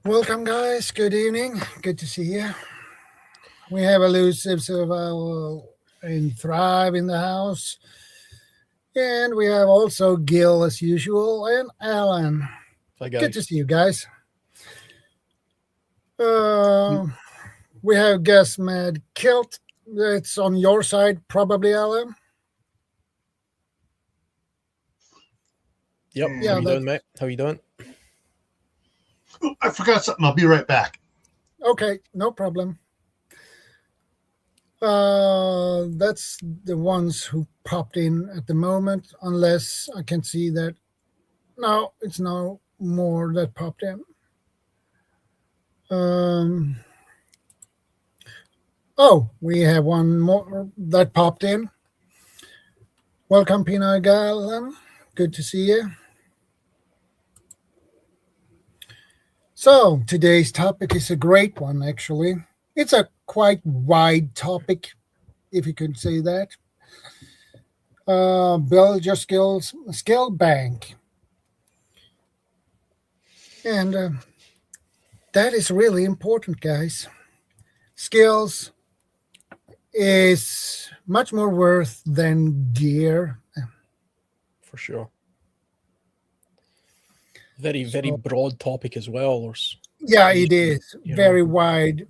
Welcome, guys. Good evening. Good to see you. We have Elusive Survival and Thrive in the house. And we have also Gil, as usual, and Alan. Hi, guys. Good to see you guys. We have Guest Mad Kilt. It's on your side, probably, Alan. Yep. Yeah, How you doing, mate? How you doing? Oh, I forgot something. I'll be right back. Okay, no problem. That's the ones who popped in at the moment, unless I can see that. No, it's no more that popped in. Oh, we have one more that popped in. Welcome, Pina Galan. Good to see you. So today's topic is a great one, actually. It's a quite wide topic, if you could say that. Build your skill bank. And that is really important, guys. Skills is much more worth than gear. For sure. Very, very broad topic as well. It is very wide.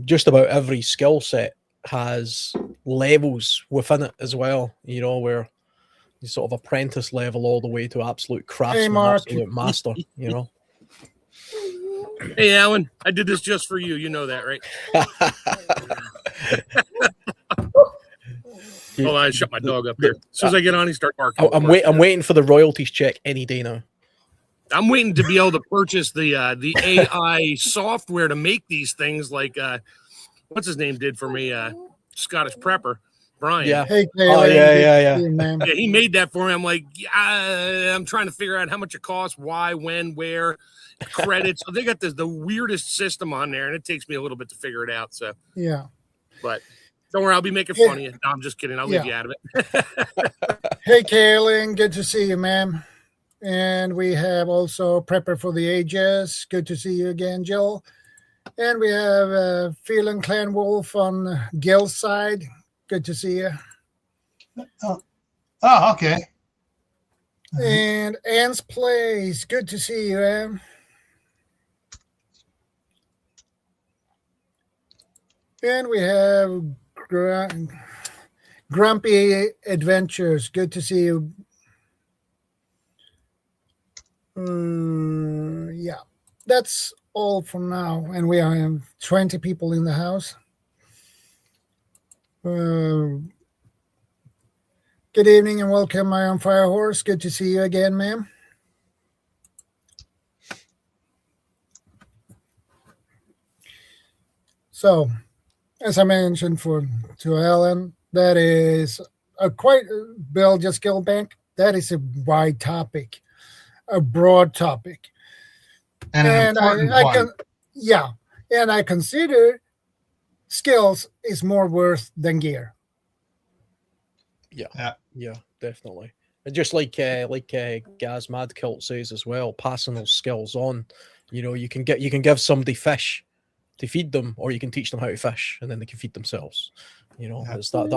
Just about every skill set has levels within it as well, where you sort of apprentice level all the way to absolute craftsman, absolute master, Hey, Alan, I did this just for you. You know that, right? Hold on, I shut my dog up here. As soon as I get on, he starts barking. I'm waiting for the royalties check any day now. I'm waiting to be able to purchase the AI software to make these things, like what's his name did for me, Scottish Prepper, Brian. Yeah. Hey, yeah. Yeah, he made that for me. I'm like, I'm trying to figure out how much it costs, why, when, where, credits. So they got the weirdest system on there, and it takes me a little bit to figure it out. So yeah, but don't worry, I'll be making fun of you. No, I'm just kidding. I'll leave you out of it. Hey, Kaylin, good to see you, ma'am. And we have also Prepper for the Ages. Good to see you again, Jill. And we have Phelan Clan Wolf on Gil's side. Good to see you. Oh, okay. And Anne's Place. Good to see you, Anne. And we have Grumpy Adventures. Good to see you. Yeah, that's all for now. And we have 20 people in the house. Good evening and welcome, my own Fire Horse. Good to see you again, ma'am. So, as I mentioned to Alan, that is a quite build your skill bank. That is a wide topic, a broad topic, and I consider skills is more worth than gear. Yeah, definitely. And just like Gaz Madkilt says as well, passing those skills on. You can give somebody fish to feed them, or you can teach them how to fish, and then they can feed themselves. It's that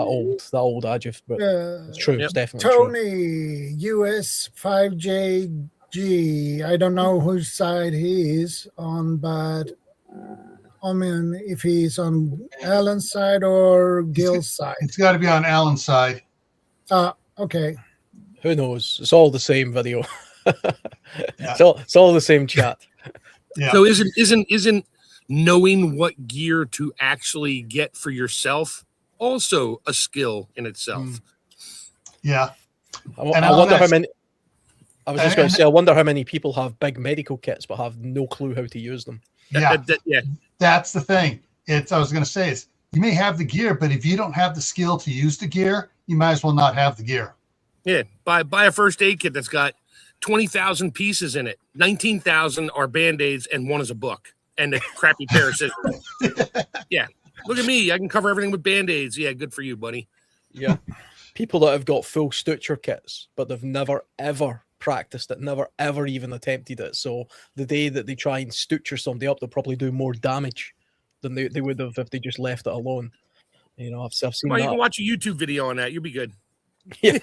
old adage, but it's true. It's definitely Tony, true. US 5JG. I don't know whose side he is on, but I mean, if he's on Alan's side or Gil's side. It's got to be on Alan's side. Okay. Who knows? It's all the same video. It's all the same chat. Yeah. So isn't knowing what gear to actually get for yourself also a skill in itself? Yeah. I wonder how many. I was just going to say, I wonder how many people have big medical kits but have no clue how to use them. Yeah. Yeah. That's the thing. I was going to say is you may have the gear, but if you don't have the skill to use the gear, you might as well not have the gear. Yeah. Buy a first aid kit that's got 20,000 pieces in it. 19,000 are Band-Aids and one is a book and a crappy pair of scissors. Yeah. Look at me. I can cover everything with Band-Aids. Yeah, good for you, buddy. Yeah. People that have got full suture kits, but they've never, ever practiced it, never ever even attempted it. So the day that they try and stutcher somebody up, they'll probably do more damage than they would have if they just left it alone. You know, I've seen Well, you that. can watch a YouTube video on that. You'll be good. Yeah.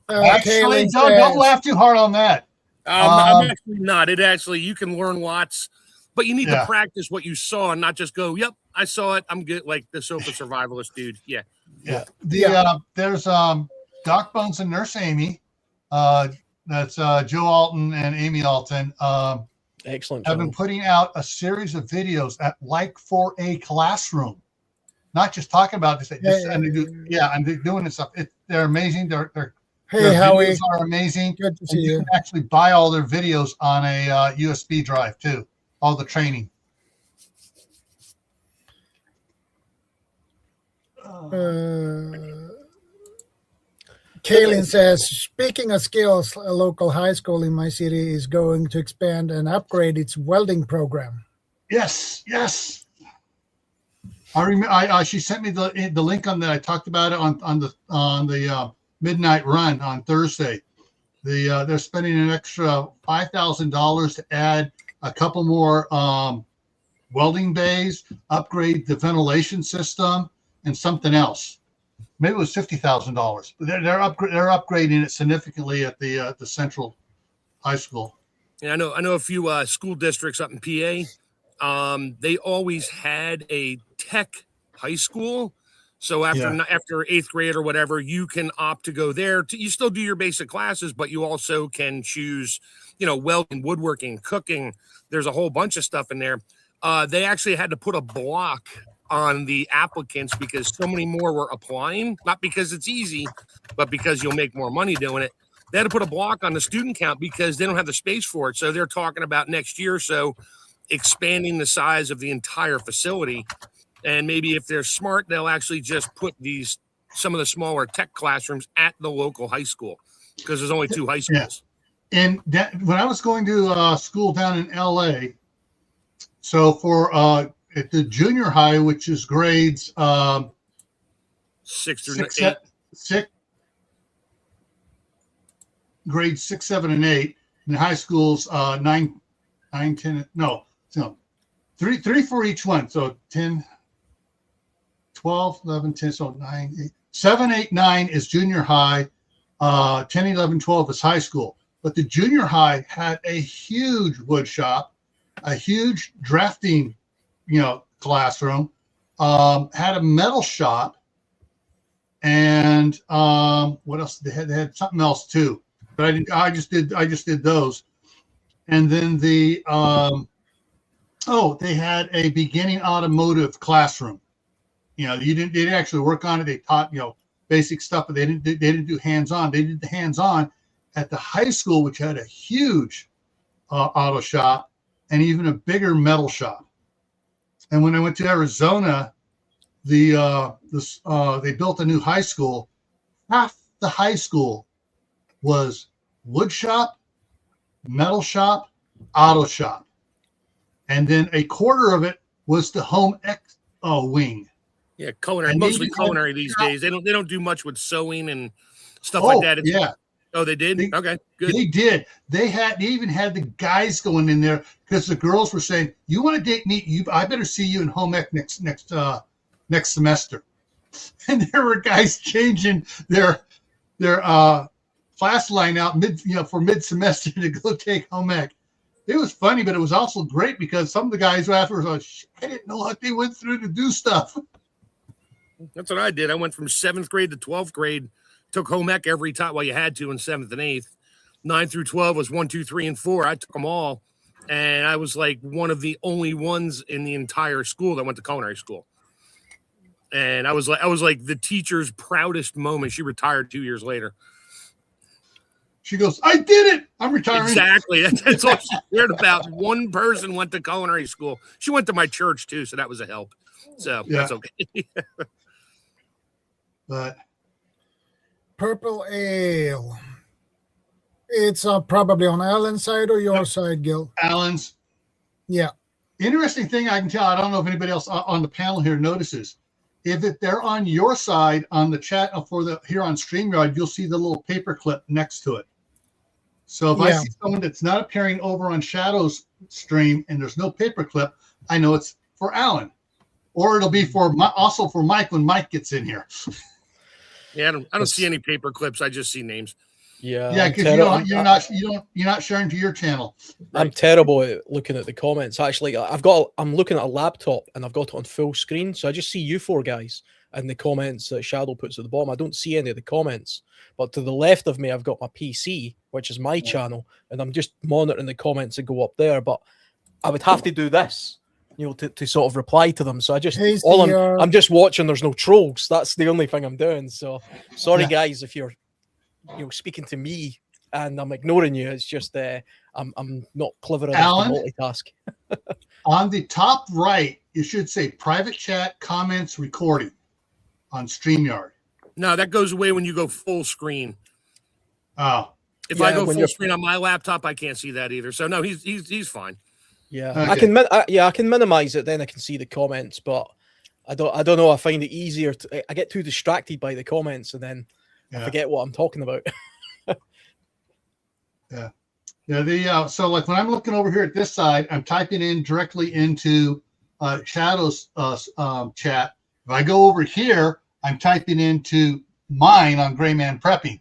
Actually, Kaylin don't says- laugh too hard on that. I'm actually not. It actually, you can learn lots, but you need Yeah. to practice what you saw and not just go, "Yep, I saw it. I'm good." Like the Sofa Survivalist dude. Yeah. Yeah. Yeah. There's Doc Bones and Nurse Amy. That's Joe Alton and Amy Alton. Excellent. Have been channel. putting out a series of videos at like for a classroom, not just talking about this. And they're doing this stuff. They're amazing. Their Hey, Howie. videos are amazing. Good to And see you you. can actually buy all their videos on a USB drive too. All the training. Kaylin says, speaking of skills, a local high school in my city is going to expand and upgrade its welding program. Yes. I remember. She sent me the link on that. I talked about it on the midnight run on Thursday. They're spending an extra $5,000 to add a couple more welding bays, upgrade the ventilation system, and something else. Maybe it was $50,000. They're upgrading it significantly at the Central High School. Yeah, I know a few school districts up in PA. They always had a tech high school. So after 8th grade or whatever, you can opt to go there. You still do your basic classes, but you also can choose, welding, woodworking, cooking. There's a whole bunch of stuff in there. They actually had to put a block on the applicants because so many more were applying, not because it's easy, but because you'll make more money doing it. They had to put a block on the student count because they don't have the space for it. So they're talking about next year or so expanding the size of the entire facility. And maybe if they're smart, they'll actually just put some of the smaller tech classrooms at the local high school because there's only 2 high schools. Yeah. And when I was going to school down in LA, so for at the junior high, which is grades 6 through 8. Grades 6, 7, and 8, and high schools 9, 10. No, three for each one. So 10, 12, 11, 10. So 9, 8, 7, 8, 9 is junior high. 10, 11, 12 is high school. But the junior high had a huge wood shop, a huge drafting, classroom, had a metal shop, and what else? They had something else too, but I just did those. And then they had a beginning automotive classroom. They didn't actually work on it. They taught basic stuff, but they didn't do hands-on. They did the hands-on at the high school, which had a huge auto shop and even a bigger metal shop. And when I went to Arizona, they built a new high school. Half the high school was wood shop, metal shop, auto shop, and then a quarter of it was the home ec wing. Yeah, culinary, And mostly they- culinary these days. They don't do much with sewing and stuff like that. Yeah. Oh, they did? Okay, good. They did. They even had the guys going in there because the girls were saying, "You want to date me? I better see you in home ec next semester." And there were guys changing their class line out for mid semester to go take home ec. It was funny, but it was also great because some of the guys afterwards were like, I didn't know what they went through to do stuff. That's what I did. I went from 7th grade to 12th grade. Took home ec every time. Well, you had to in 7th and 8th. 9 through 12 was 1, 2, 3, and 4. I took them all. And I was like one of the only ones in the entire school that went to culinary school. And I was like the teacher's proudest moment. She retired 2 years later. She goes, I did it. I'm retiring. Exactly. That's all she cared about. One person went to culinary school. She went to my church too, so that was a help. So that's okay. But Purple Ale. It's probably on Alan's side or your side, Gil. Alan's. Yeah. Interesting thing I can tell, I don't know if anybody else on the panel here notices. they're on your side on the chat here on StreamYard, you'll see the little paper clip next to it. So if I see someone that's not appearing over on Shadow's stream and there's no paper clip, I know it's for Alan, or it'll be also for Mike when Mike gets in here. Yeah, I don't see any paper clips. I just see names. Yeah, because you're not sharing to your channel. I'm terrible at looking at the comments. Actually, I'm looking at a laptop and I've got it on full screen, so I just see you four guys and the comments that Shadow puts at the bottom. I don't see any of the comments, but to the left of me, I've got my PC, which is my channel, and I'm just monitoring the comments that go up there. But I would have to do this, to sort of reply to them. So I'm just watching. There's no trolls. That's the only thing I'm doing. So sorry, guys, if you're speaking to me and I'm ignoring you. It's just I'm not clever enough to multitask. On the top right, you should say private chat, comments, recording on StreamYard. No, that goes away when you go full screen. Oh. If I go full screen on my laptop, I can't see that either. So no, he's fine. Yeah, okay. I can minimize it. Then I can see the comments, but I don't know. I find it easier. I get too distracted by the comments, and then I forget what I'm talking about. So like when I'm looking over here at this side, I'm typing in directly into Shadow's chat. If I go over here, I'm typing into mine on Gray Man Prepping.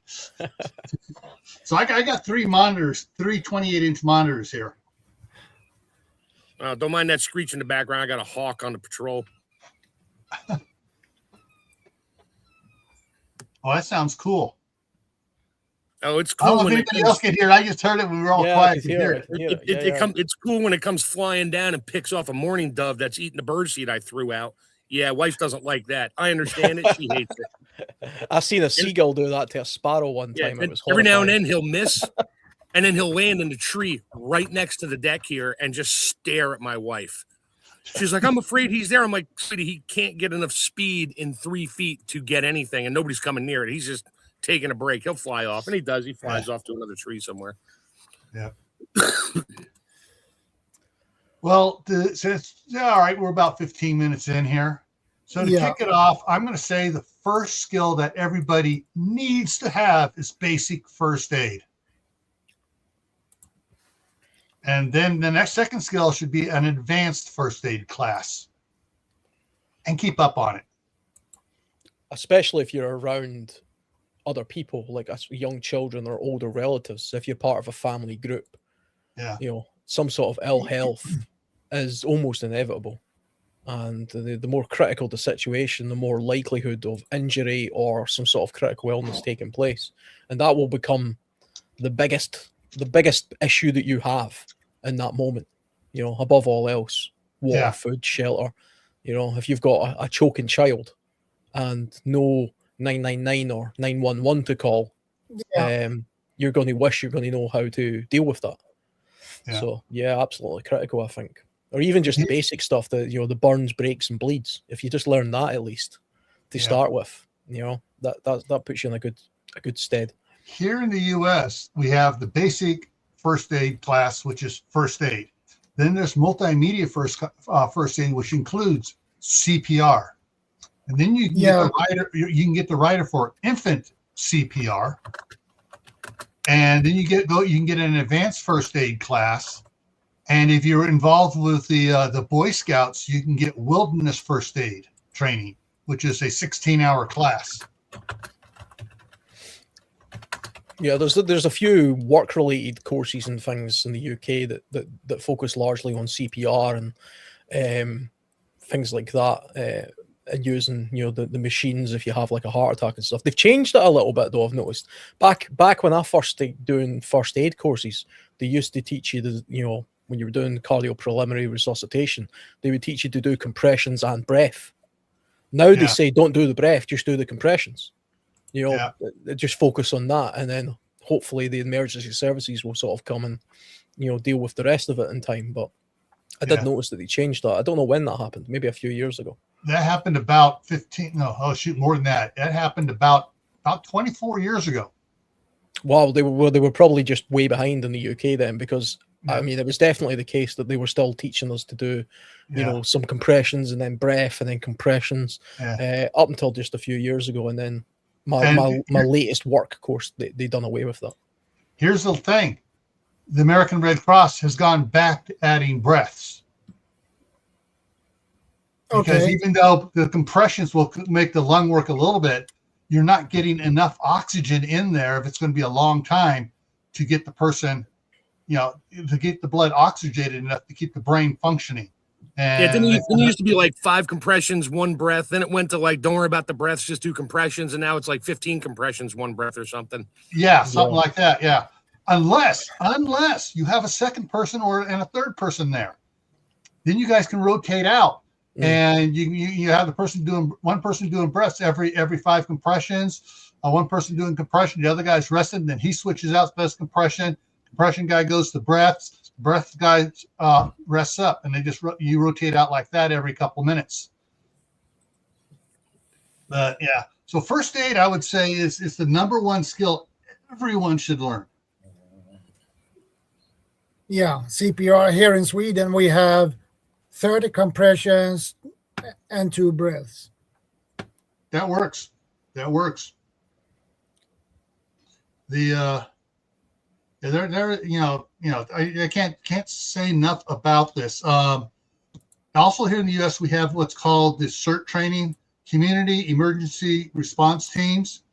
So I got three monitors, 28-inch monitors here. Don't mind that screech in the background. I got a hawk on the patrol. Oh, that sounds cool. Oh, it's cool. I don't know if anybody else can hear it. I just heard it when we were all quiet to hear it. It's cool when it comes flying down and picks off a mourning dove that's eating the birdseed I threw out. Yeah, wife doesn't like that. I understand it. She hates it. I've seen a seagull do that to a sparrow one time. It was every now and then he'll miss, and then he'll land in the tree right next to the deck here and just stare at my wife. She's like, I'm afraid he's there. I'm like, sweetie, he can't get enough speed in 3 feet to get anything, and nobody's coming near it. He's just taking a break. He'll fly off, and he does. He flies off to another tree somewhere. Yeah. Well, all right, we're about 15 minutes in here. So to kick it off, I'm going to say the first skill that everybody needs to have is basic first aid. And then the second skill should be an advanced first aid class. And keep up on it. Especially if you're around other people, like young children or older relatives. If you're part of a family group, some sort of ill health is almost inevitable. And the more critical the situation, the more likelihood of injury or some sort of critical illness taking place. And that will become the biggest issue that you have in that moment, above all else. Water, food, shelter. If you've got a choking child and no 999 or 911 to call, you're going to wish you're going to know how to deal with that. So absolutely critical, I think. Or even just the basic stuff that the burns, breaks, and bleeds. If you just learn that at least to start with, that puts you in a good stead. Here in the U.S., we have the basic first aid class, which is first aid. Then there's multimedia first aid, which includes CPR. And then you can get the rider for infant CPR. And then you can get an advanced first aid class. And if you're involved with the Boy Scouts, you can get wilderness first aid training, which is a 16-hour class. Yeah, there's a few work-related courses and things in the UK that focus largely on CPR and things like that, and using the machines if you have like a heart attack and stuff. They've changed it a little bit though. I've noticed back when I first started doing first aid courses, they used to teach you when you were doing cardio preliminary resuscitation, they would teach you to do compressions and breath. Now they say don't do the breath, just do the compressions. Just focus on that, and then hopefully the emergency services will sort of come and deal with the rest of it in time. But I did notice that they changed that. I don't know when that happened, maybe a few years ago. That happened about more than that. That happened about 24 years ago. Wow, they were probably just way behind in the UK then, because I mean, it was definitely the case that they were still teaching us to do, you know, some compressions and then breath and then compressions up until just a few years ago. And then my latest work course, they done away with that. Here's the thing. The American Red Cross has gone back to adding breaths. Because even though the compressions will make the lung work a little bit, you're not getting enough oxygen in there if it's going to be a long time to get the person, you know, to get the blood oxygenated enough to keep the brain functioning. And then it used to be like 5 compressions, 1 breath. Then it went to like, don't worry about the breaths, just do compressions. And now it's like 15 compressions, 1 breath or something. Yeah, something like that. Yeah. Unless you have a second person and a third person there, then you guys can rotate out. And you have one person doing breaths every 5 compressions, one person doing compression, the other guy's resting, then he switches out, does compression guy goes to breaths, breath guy rests up, and you rotate out like that every couple minutes. But yeah, so first aid, I would say is the number one skill everyone should learn. Yeah, CPR here in Sweden, we have 30 compressions and 2 breaths. That works. The there I can't say enough about this. Also here in the U.S. we have what's called the CERT training, Community Emergency Response Teams.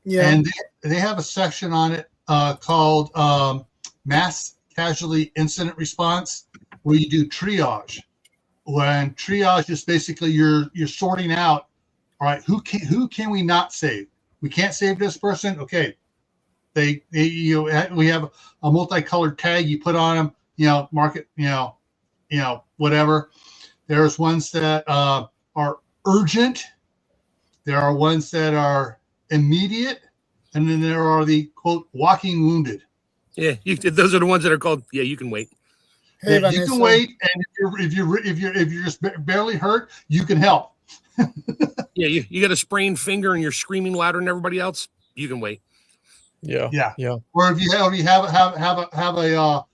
Yeah, and they have a section on it called Mass Casualty Incident Response, where you do triage. When triage is basically you're sorting out, all right, who can we not save? We can't save this person. Okay, we have a multicolored tag you put on them, mark it, whatever. There's ones that are urgent. There are ones that are immediate, and then there are the quote walking wounded. Yeah, those are the ones that are called. Yeah, you can wait. Hey, you can wait, and if you're just barely hurt, you can help. Yeah, you got a sprained finger and you're screaming louder than everybody else. You can wait. Yeah. Or if you have a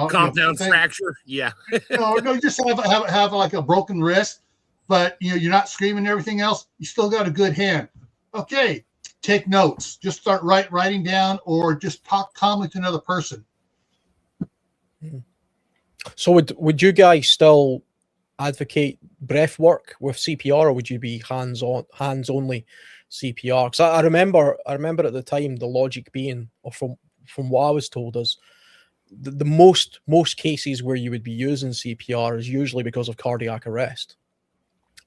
compound fracture. Yeah. no, you just have like a broken wrist, but you're not screaming and everything else. You still got a good hand. Okay, take notes. Just start writing down, or just talk calmly to another person. So would you guys still advocate breath work with CPR, or would you be hands only CPR? Because I remember at the time the logic being, or from what I was told, is the most cases where you would be using CPR is usually because of cardiac arrest,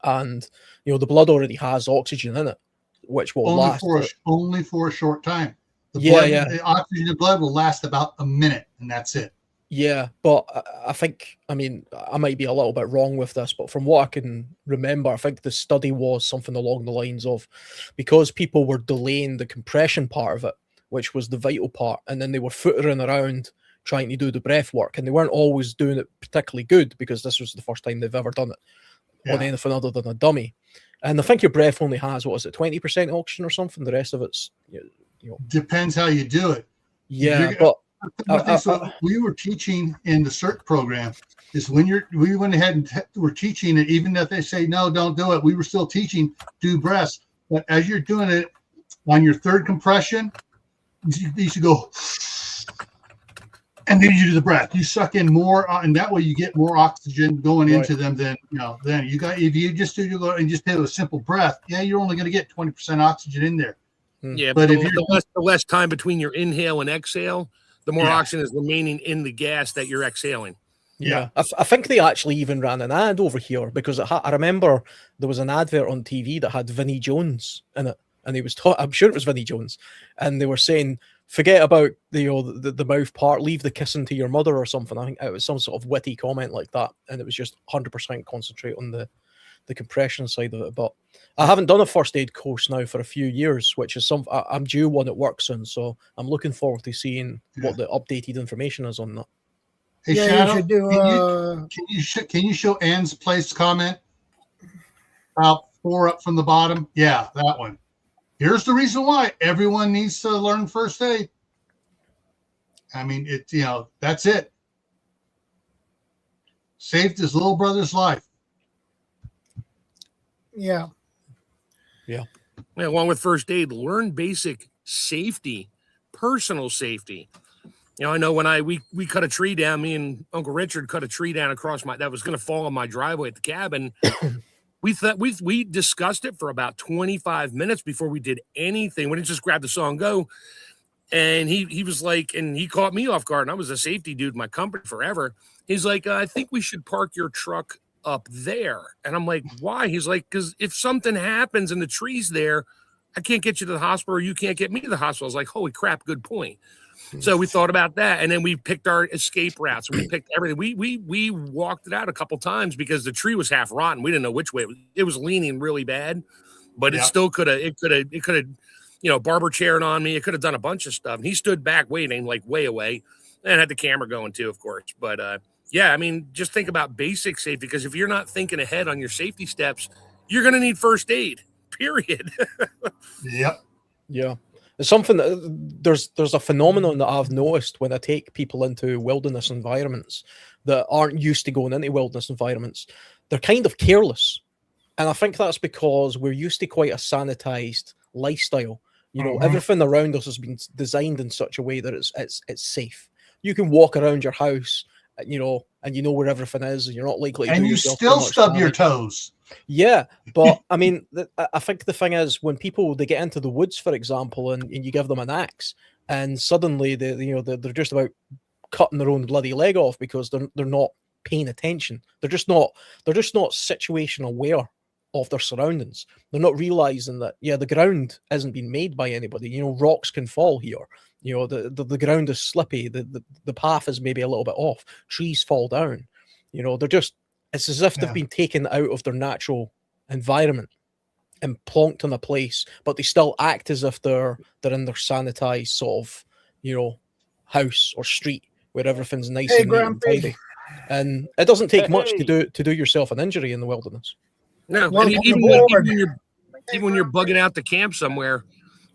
and the blood already has oxygen in it, which will last only for a short time. The oxygen in blood will last about a minute, and that's it. Yeah, but I think, I might be a little bit wrong with this, but from what I can remember, I think the study was something along the lines of, because people were delaying the compression part of it, which was the vital part, and then they were footering around trying to do the breath work, and they weren't always doing it particularly good, because this was the first time they've ever done it on anything other than a dummy. And I think your breath only has, 20% oxygen or something? The rest of it's, depends how you do it. Yeah, but so we were teaching in the CERT program is when we went ahead and we're teaching it, even if they say no, don't do it, we were still teaching do breaths. But as you're doing it on your third compression, you should go, and then you do the breath. You suck in more, and that way you get more oxygen going into them than then you got. If you just do and just do a simple breath, you're only going to get 20% oxygen in there. Yeah, but the less time between your inhale and exhale, the more oxygen is remaining in the gas that you're exhaling. Yeah. I think they actually even ran an ad over here, because I remember there was an advert on TV that had Vinnie Jones in it, and he was I'm sure it was Vinnie Jones, and they were saying, forget about the mouth part, leave the kissing to your mother or something. I think it was some sort of witty comment like that, and it was just 100% concentrate on the compression side of it. But I haven't done a first aid course now for a few years, which is I'm due one at work soon, so I'm looking forward to seeing what the updated information is on that. Hey, Shadow, you should do, can you show Anne's placed comment? About 4 up from the bottom. Yeah, that one. Here's the reason why everyone needs to learn first aid. I mean, that's it. Saved his little brother's life. Yeah. Yeah, along with first aid, learn basic safety, personal safety. I know when we cut a tree down, me and Uncle Richard cut a tree down across that was going to fall on my driveway at the cabin. We discussed it for about 25 minutes before we did anything. We didn't just grab the saw and go. And he was like, and he caught me off guard. And I was a safety dude in my company forever. He's like, I think we should park your truck up there. And I'm like, why? He's like, because if something happens and the tree's there, I can't get you to the hospital, or you can't get me to the hospital. I was like, holy crap, good point. So we thought about that, and then we picked our escape routes. We picked everything. We walked it out a couple times because the tree was half rotten. We didn't know which way it was leaning really bad, but it still could have barber chaired on me. It could have done a bunch of stuff. And he stood back waiting, like way away, and had the camera going too, of course. But yeah, I mean, just think about basic safety, because if you're not thinking ahead on your safety steps, you're going to need first aid. Period. Yep. Yeah. It's something that there's a phenomenon that I've noticed when I take people into wilderness environments that aren't used to going into wilderness environments. They're kind of careless. And I think that's because we're used to quite a sanitized lifestyle. Everything around us has been designed in such a way that it's safe. You can walk around your house, and you know where everything is, and you're not likely to and do you yourself still too much stub your damage. toes. Yeah, but I mean, I think the thing is, when people they get into the woods, for example, and you give them an axe, and suddenly they're just about cutting their own bloody leg off because they're not paying attention. They're just not situation aware of their surroundings. They're not realizing that the ground isn't being made by anybody. Rocks can fall here. The ground is slippy. The path is maybe a little bit off. Trees fall down. It's as if they've been taken out of their natural environment and plonked in a place, but they still act as if they're in their sanitized sort of, house or street where everything's nice and neat and tidy. And it doesn't take much to do yourself an injury in the wilderness. No, Well, and even when you're bugging out to camp somewhere,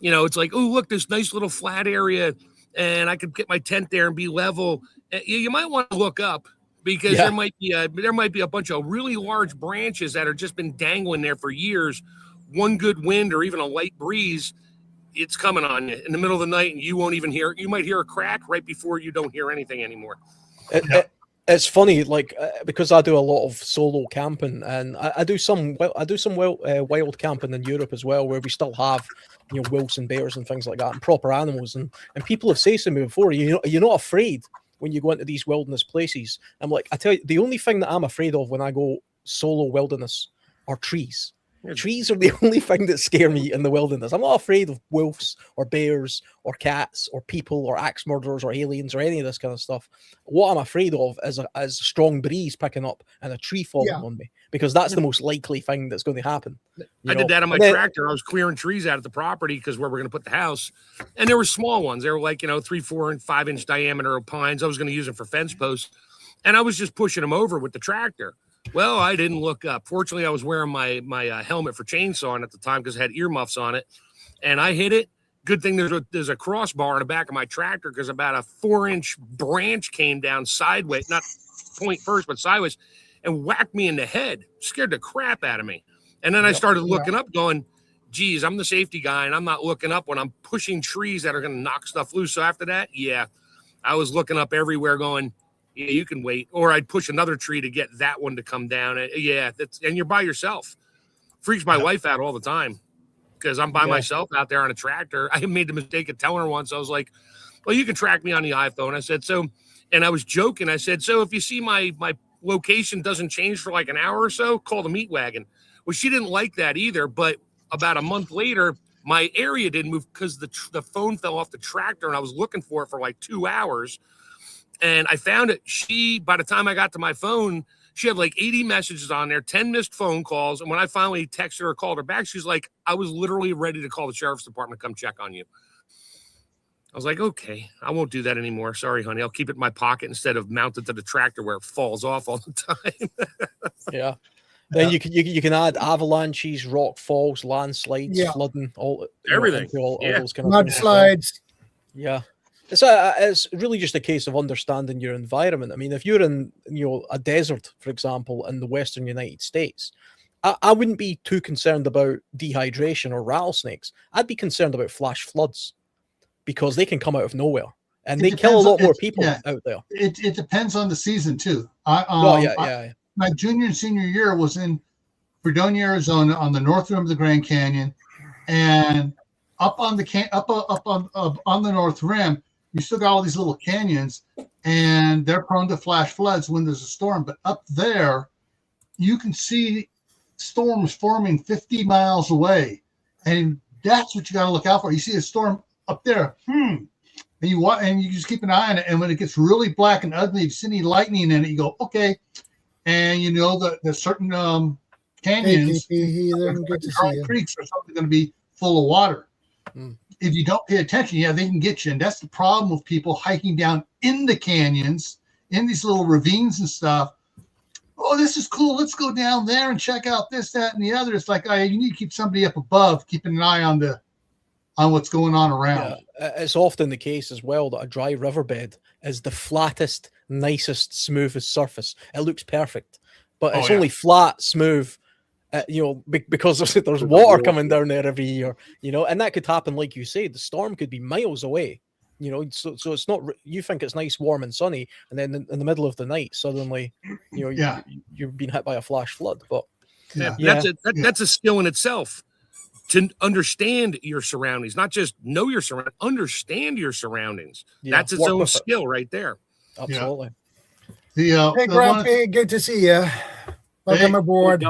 it's like, oh, look, this nice little flat area, and I could get my tent there and be level. You might want to look up, because there might be a bunch of really large branches that have just been dangling there for years. One good wind or even a light breeze, it's coming on you in the middle of the night, and you won't even hear it. You might hear a crack right before you don't hear anything anymore. It's funny, because I do a lot of solo camping, and I do some wild camping in Europe as well, where we still have wolves and bears and things like that, and proper animals. And people have said to me before, you're not afraid when you go into these wilderness places. I'm like, I tell you, the only thing that I'm afraid of when I go solo wilderness are trees. Trees are the only thing that scare me in the wilderness. I'm not afraid of wolves or bears or cats or people or axe murderers or aliens or any of this kind of stuff. What I'm afraid of is a strong breeze picking up and a tree falling on me, because that's the most likely thing that's going to happen. I did that on my tractor. I was clearing trees out of the property because where we're going to put the house, and there were small ones. They were like 3, 4, and 5 inch diameter pines. I was going to use them for fence posts, and I was just pushing them over with the tractor. Well, I didn't look up. Fortunately, I was wearing my helmet for chainsawing at the time because it had earmuffs on it, and I hit it. Good thing there's a crossbar in the back of my tractor, because about a 4-inch branch came down sideways, not point first, but sideways, and whacked me in the head. Scared the crap out of me. And then I started looking up, going, geez, I'm the safety guy, and I'm not looking up when I'm pushing trees that are going to knock stuff loose. So after that, I was looking up everywhere going, yeah, you can wait. Or I'd push another tree to get that one to come down. And you're by yourself. Freaks my wife out all the time, because I'm by myself out there on a tractor. I made the mistake of telling her once. I was like, well, you can track me on the iPhone. I said, so, and I was joking. I said, so if you see my location doesn't change for like an hour or so, call the meat wagon. Well, she didn't like that either. But about a month later, my area didn't move because the phone fell off the tractor, and I was looking for it for like 2 hours. And I found it. By the time I got to my phone, she had like 80 messages on there, 10 missed phone calls. And when I finally texted her or called her back, she's like, I was literally ready to call the sheriff's department to come check on you. I was like, okay, I won't do that anymore. Sorry, honey. I'll keep it in my pocket instead of mounted to the tractor where it falls off all the time. Yeah. Then you can add avalanches, rock falls, landslides, flooding, all everything. All those kind of mudslides. Yeah. It's really just a case of understanding your environment. I mean, if you're in a desert, for example, in the Western United States, I wouldn't be too concerned about dehydration or rattlesnakes. I'd be concerned about flash floods because they can come out of nowhere and they kill a lot more people out there. It depends on the season too. My junior and senior year was in Fredonia, Arizona, on the north rim of the Grand Canyon, and up on the north rim, you still got all these little canyons, and they're prone to flash floods when there's a storm. But up there, you can see storms forming 50 miles away, and that's what you got to look out for. You see a storm up there, and you just keep an eye on it. And when it gets really black and ugly, if you see any lightning in it, you go, okay. And you know that there's certain canyons, creeks are something going to be full of water. If you don't pay attention, they can get you. And that's the problem with people hiking down in the canyons, in these little ravines and stuff. Oh, this is cool. Let's go down there and check out this, that, and the other. It's like you need to keep somebody up above, keeping an eye on what's going on around. Yeah, it's often the case as well that a dry riverbed is the flattest, nicest, smoothest surface. It looks perfect, but it's only flat, smooth. Because there's water coming down there every year, and that could happen, like you say, the storm could be miles away, so it's not, you think it's nice, warm and sunny, and then in the middle of the night, suddenly, you're being hit by a flash flood. But that's a skill in itself, to understand your surroundings, not just know your surroundings, understand your surroundings. That's its own skill right there. Absolutely. Hey, Grumpy, good to see you. Welcome aboard.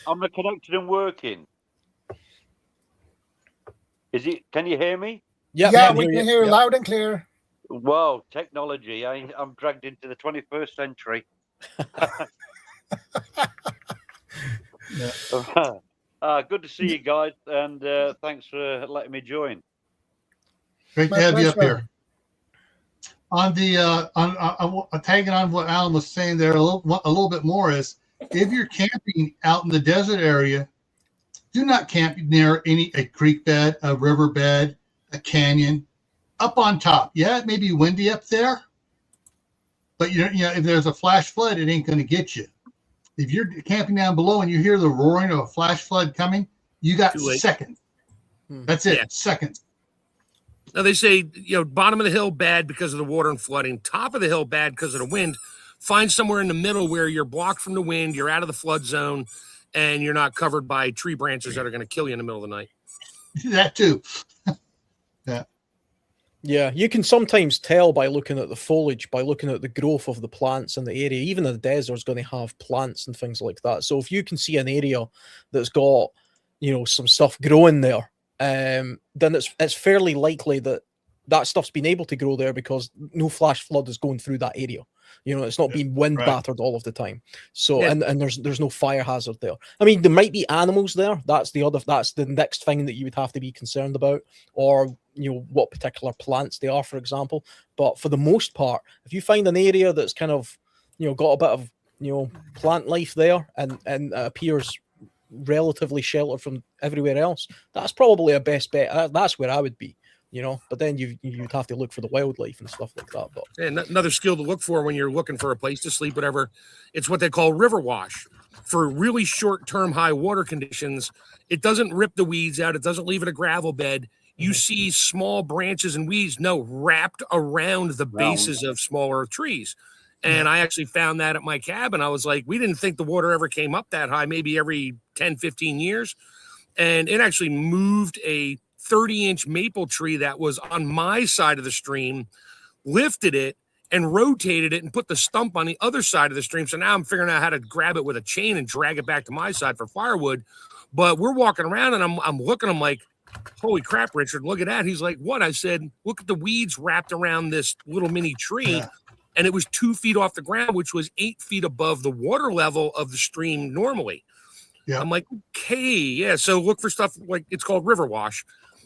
I'm connected and working. Can you hear me? Yeah, we can hear you loud and clear. Wow, technology. I'm dragged into the 21st century. Good to see you guys, and thanks for letting me join. Great to have you up here. On tagging on what Alan was saying there a little bit more is, if you're camping out in the desert area, do not camp near a creek bed, a river bed, a canyon, up on top. Yeah, it may be windy up there, but if there's a flash flood, it ain't going to get you. If you're camping down below and you hear the roaring of a flash flood coming, you got seconds. That's it, seconds. Now they say, bottom of the hill bad because of the water and flooding, top of the hill bad because of the wind. Find somewhere in the middle where you're blocked from the wind, you're out of the flood zone, and you're not covered by tree branches that are going to kill you in the middle of the night. That too. Yeah, you can sometimes tell by looking at the foliage, by looking at the growth of the plants in the area. Even the desert is going to have plants and things like that. So if you can see an area that's got, some stuff growing there, then it's fairly likely that stuff's been able to grow there because no flash flood is going through that area. It's not being wind battered all of the time. So and there's no fire hazard there. I mean, there might be animals there. That's the next thing that you would have to be concerned about, or what particular plants they are, for example. But for the most part, if you find an area that's kind of got a bit of plant life there and appears relatively sheltered from everywhere else, that's probably a best bet. That's where I would be. But then you'd have to look for the wildlife and stuff like that. But another skill to look for when you're looking for a place to sleep, whatever, it's what they call river wash. For really short-term high water conditions, it doesn't rip the weeds out. It doesn't leave it a gravel bed. You see small branches and weeds, wrapped around the bases of smaller trees. And I actually found that at my cabin. I was like, we didn't think the water ever came up that high, maybe every 10, 15 years. And it actually moved a 30-inch maple tree that was on my side of the stream, lifted it and rotated it and put the stump on the other side of the stream. So now I'm figuring out how to grab it with a chain and drag it back to my side for firewood. But we're walking around and I'm looking, I'm like, holy crap, Richard, look at that. He's like, what? I said, look at the weeds wrapped around this little mini tree. Yeah. And it was 2 feet off the ground, which was 8 feet above the water level of the stream normally. Yeah. I'm like, okay, yeah. So look for stuff like, it's called river wash.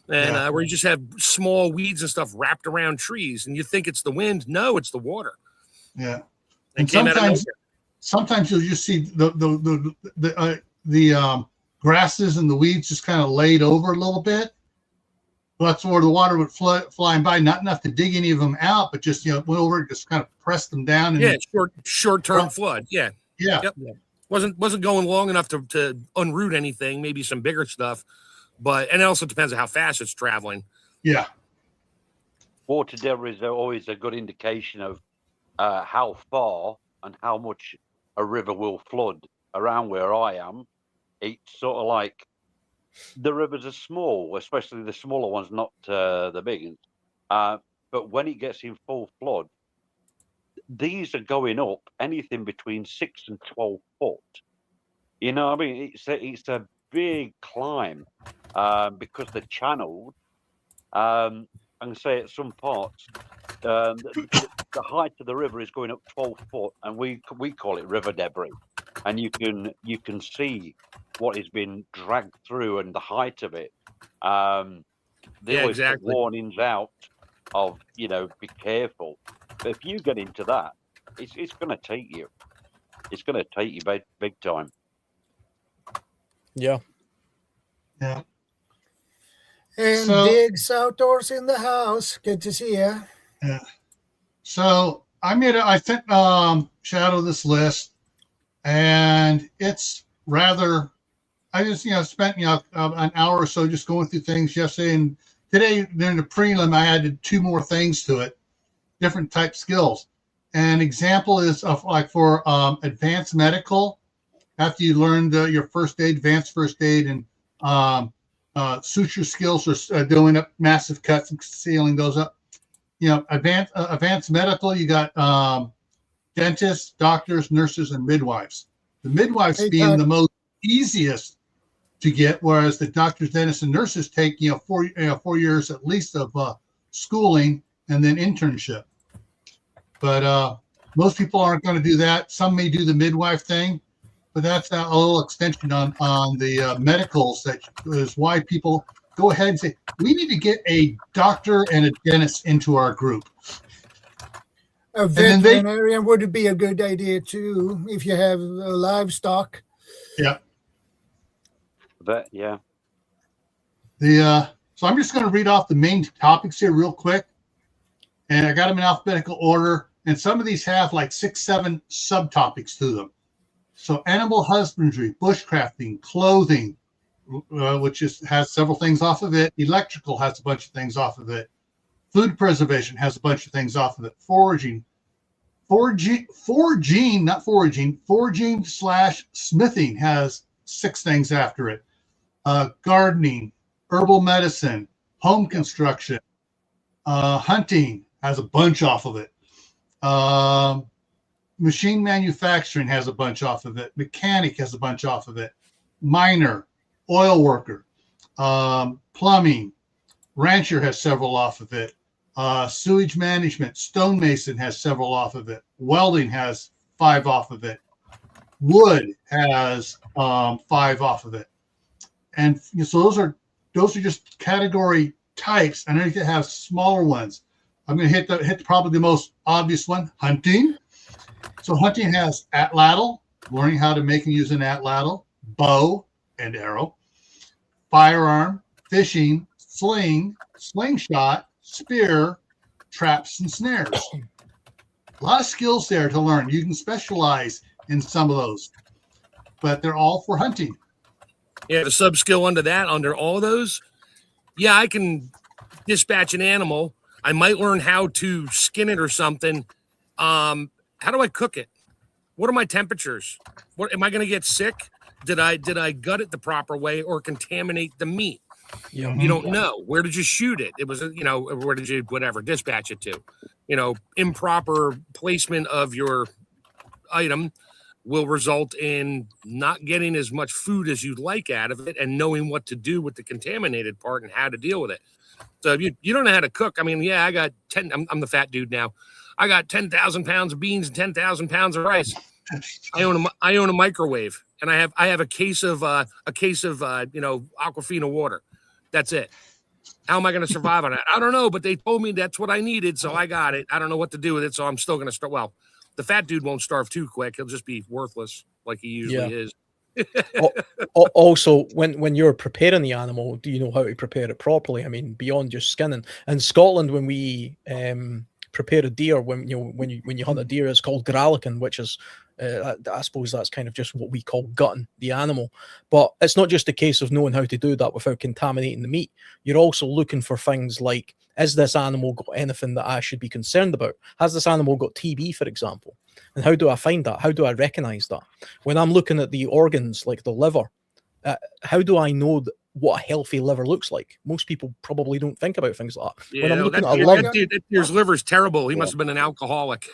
And where you just have small weeds and stuff wrapped around trees, and you think it's the wind. No, it's the water. Yeah, and sometimes you'll just see the grasses and the weeds just kind of laid over a little bit, that's where the water would flying by, not enough to dig any of them out, but just, went over, just kind of pressed them down. And Yeah, short-term flood. Yeah. Yeah. Yep. Wasn't going long enough to unroot anything, maybe some bigger stuff. And it also depends on how fast it's traveling. Yeah. Water debris is always a good indication of how far and how much a river will flood. Around where I am, it's sort of like the rivers are small, especially the smaller ones, not the big ones. But when it gets in full flood, these are going up anything between 6 and 12 foot. You know what I mean? It's a big climb because they're channeled. I can say at some parts, the height of the river is going up 12 foot, and we call it river debris. And you can see what has been dragged through and the height of it. They always put warnings out of, be careful. But if you get into that, it's going to take you. It's going to take you big time. Yeah. Yeah. And Diggs Outdoors in the house. Good to see you. Yeah. So I sent Shadow this list, and it's rather, I just, spent, an hour or so just going through things yesterday, and today during the prelim, I added 2 more things to it, different type skills. An example is of for advanced medical, after you learned your first aid, advanced first aid, and suture skills, or doing up massive cuts and sealing those up. Advanced medical, you got dentists, doctors, nurses, and midwives. The midwives being the most easiest to get, whereas the doctors, dentists, and nurses take 4 years at least of schooling and then internship. But most people aren't going to do that. Some may do the midwife thing, but that's a little extension on the medicals. That is why people go ahead and say, we need to get a doctor and a dentist into our group. A veterinarian would be a good idea too, if you have livestock. Yeah. But yeah. So I'm just going to read off the main topics here real quick. And I got them in alphabetical order. And some of these have like 6, 7 subtopics to them. So animal husbandry, bushcrafting, clothing, which has several things off of it. Electrical has a bunch of things off of it. Food preservation has a bunch of things off of it. Foraging / smithing has 6 things after it. Gardening, herbal medicine, home construction, hunting has a bunch off of it. Machine manufacturing has a bunch off of it. Mechanic has a bunch off of it. Miner, oil worker, plumbing, rancher has several off of it. Sewage management, stonemason has several off of it. Welding has 5 off of it. Wood has 5 off of it. And so those are just category types. And then you can have smaller ones. I'm going to hit probably the most obvious one, hunting. So hunting has atlatl, learning how to make and use an atlatl, bow and arrow, firearm, fishing, sling, slingshot, spear, traps, and snares. A lot of skills there to learn. You can specialize in some of those, but they're all for hunting. Yeah, the sub skill under all those. Yeah, I can dispatch an animal. I might learn how to skin it or something. How do I cook it? What are my temperatures? What am I going to get sick? Did I gut it the proper way or contaminate the meat? Yeah. You don't know. Where did you shoot it? It was, where did you, dispatch it to? Improper placement of your item will result in not getting as much food as you'd like out of it and knowing what to do with the contaminated part and how to deal with it. So if you don't know how to cook, I mean, yeah, I got 10, I'm the fat dude now. I got 10,000 pounds of beans and 10,000 pounds of rice. I own a microwave, and I have a case of Aquafina water. That's it. How am I going to survive on that? I don't know, but they told me that's what I needed, so I got it. I don't know what to do with it, so I'm still going to start. Well, the fat dude won't starve too quick. He'll just be worthless like he usually is. Also, when you're preparing the animal, do you know how to prepare it properly? I mean, beyond just skinning. In Scotland, when we prepare a deer, when you hunt a deer, it's called grallicking, which is I suppose that's kind of just what we call gutting the animal. But it's not just a case of knowing how to do that without contaminating the meat. You're also looking for things like, is this animal got anything that I should be concerned about? Has this animal got TB, for example? And how do I find that? How do I recognize that? When I'm looking at the organs like the liver, how do I know what a healthy liver looks like? Most people probably don't think about things like that. When I'm looking at a liver, that deer's liver's terrible. He must have been an alcoholic.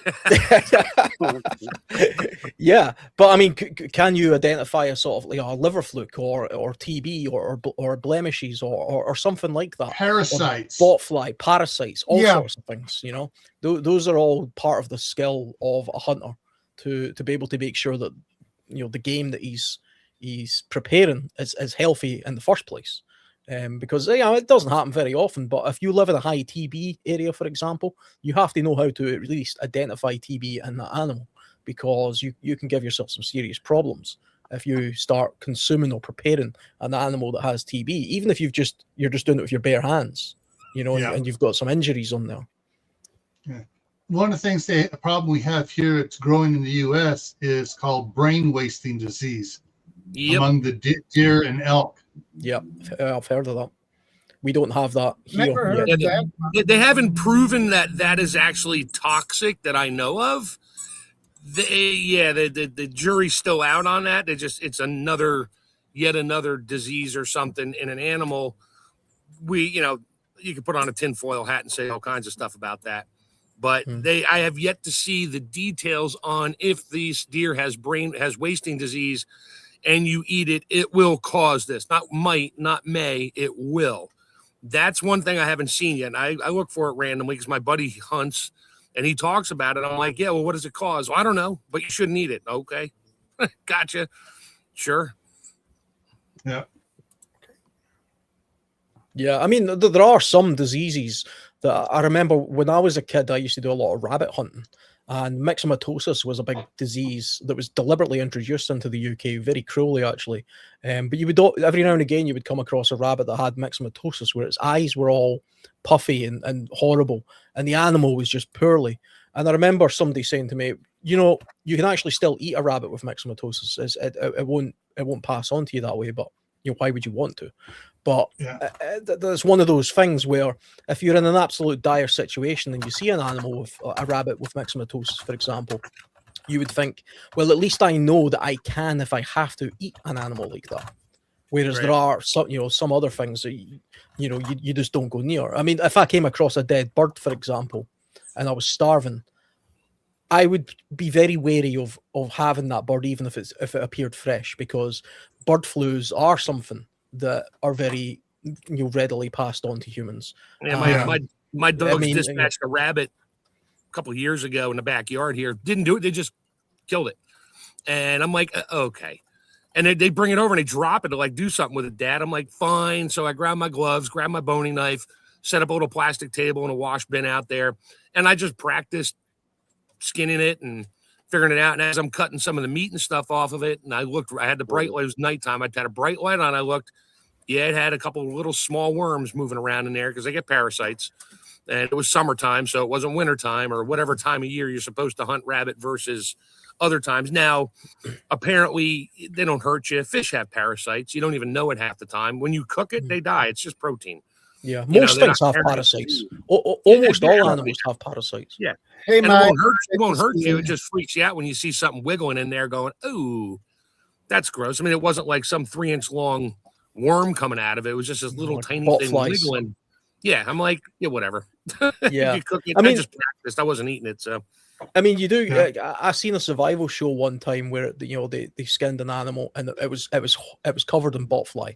yeah, but I mean, can you identify a sort of like a liver fluke or TB or blemishes or something like that? Parasites, botfly, parasites, all sorts of things. You know, those are all part of the skill of a hunter to be able to make sure that the game that he's preparing is healthy in the first place. Because it doesn't happen very often, but if you live in a high TB area, for example, you have to know how to at least identify TB in that animal, because you can give yourself some serious problems if you start consuming or preparing an animal that has TB, even if you're just doing it with your bare hands, and you've got some injuries on there. Yeah. One of the things a problem we have here, it's growing in the U.S., is called brain wasting disease among the deer and elk. Yep, I've heard of that. We don't have that here. Never heard of that. They haven't proven that is actually toxic that I know of. The jury's still out on that. It's yet another disease or something in an animal. You could put on a tinfoil hat and say all kinds of stuff about that. But I have yet to see the details on if this deer has wasting disease and you eat it, it will cause this. Not might, not may, it will. That's one thing I haven't seen yet. And I look for it randomly because my buddy hunts and he talks about it. I'm like, yeah, well, what does it cause? Well, I don't know, but you shouldn't eat it. Okay. Gotcha. Sure. Yeah. Yeah, I mean, there are some diseases that I remember when I was a kid, I used to do a lot of rabbit hunting. And myxomatosis was a big disease that was deliberately introduced into the UK, very cruelly actually. But you would every now and again you would come across a rabbit that had myxomatosis, where its eyes were all puffy and horrible, and the animal was just poorly. And I remember somebody saying to me, you can actually still eat a rabbit with myxomatosis. It won't pass on to you that way, but why would you want to? But there's one of those things where if you're in an absolute dire situation and you see an animal with a rabbit with myxomatosis, for example, you would think, well, at least I know that I can, if I have to, eat an animal like that. Whereas there are some other things that you just don't go near. I mean, if I came across a dead bird, for example, and I was starving, I would be very wary of having that bird, even if it appeared fresh, because bird flus are something that are very readily passed on to humans. Yeah, my dogs dispatched a rabbit a couple of years ago in the backyard here. Didn't do it. They just killed it. And I'm like, okay. And they bring it over and they drop it to do something with it, Dad. I'm like, fine. So I grab my gloves, grab my boning knife, set up a little plastic table and a wash bin out there. And I just practiced skinning it and figuring it out. And as I'm cutting some of the meat and stuff off of it, and I had the bright light. It was nighttime. I had a bright light on. I looked. Yeah, it had a couple of little small worms moving around in there because they get parasites. And it was summertime, so it wasn't wintertime or whatever time of year you're supposed to hunt rabbit versus other times. Now, apparently, they don't hurt you. Fish have parasites. You don't even know it half the time. When you cook it, they die. It's just protein. Yeah, most things have parasites. Almost all animals have parasites. Yeah. Hey, and Mike, it won't hurt you. It just freaks you out when you see something wiggling in there going, ooh, that's gross. I mean, it wasn't like some 3-inch long worm coming out of it. It was just this little tiny thing wiggling. Yeah, I'm like, yeah, whatever. Yeah. You cook it. I mean, I just practiced. I wasn't eating it, so. I mean, you do. I seen a survival show one time where they skinned an animal and it was covered in botfly.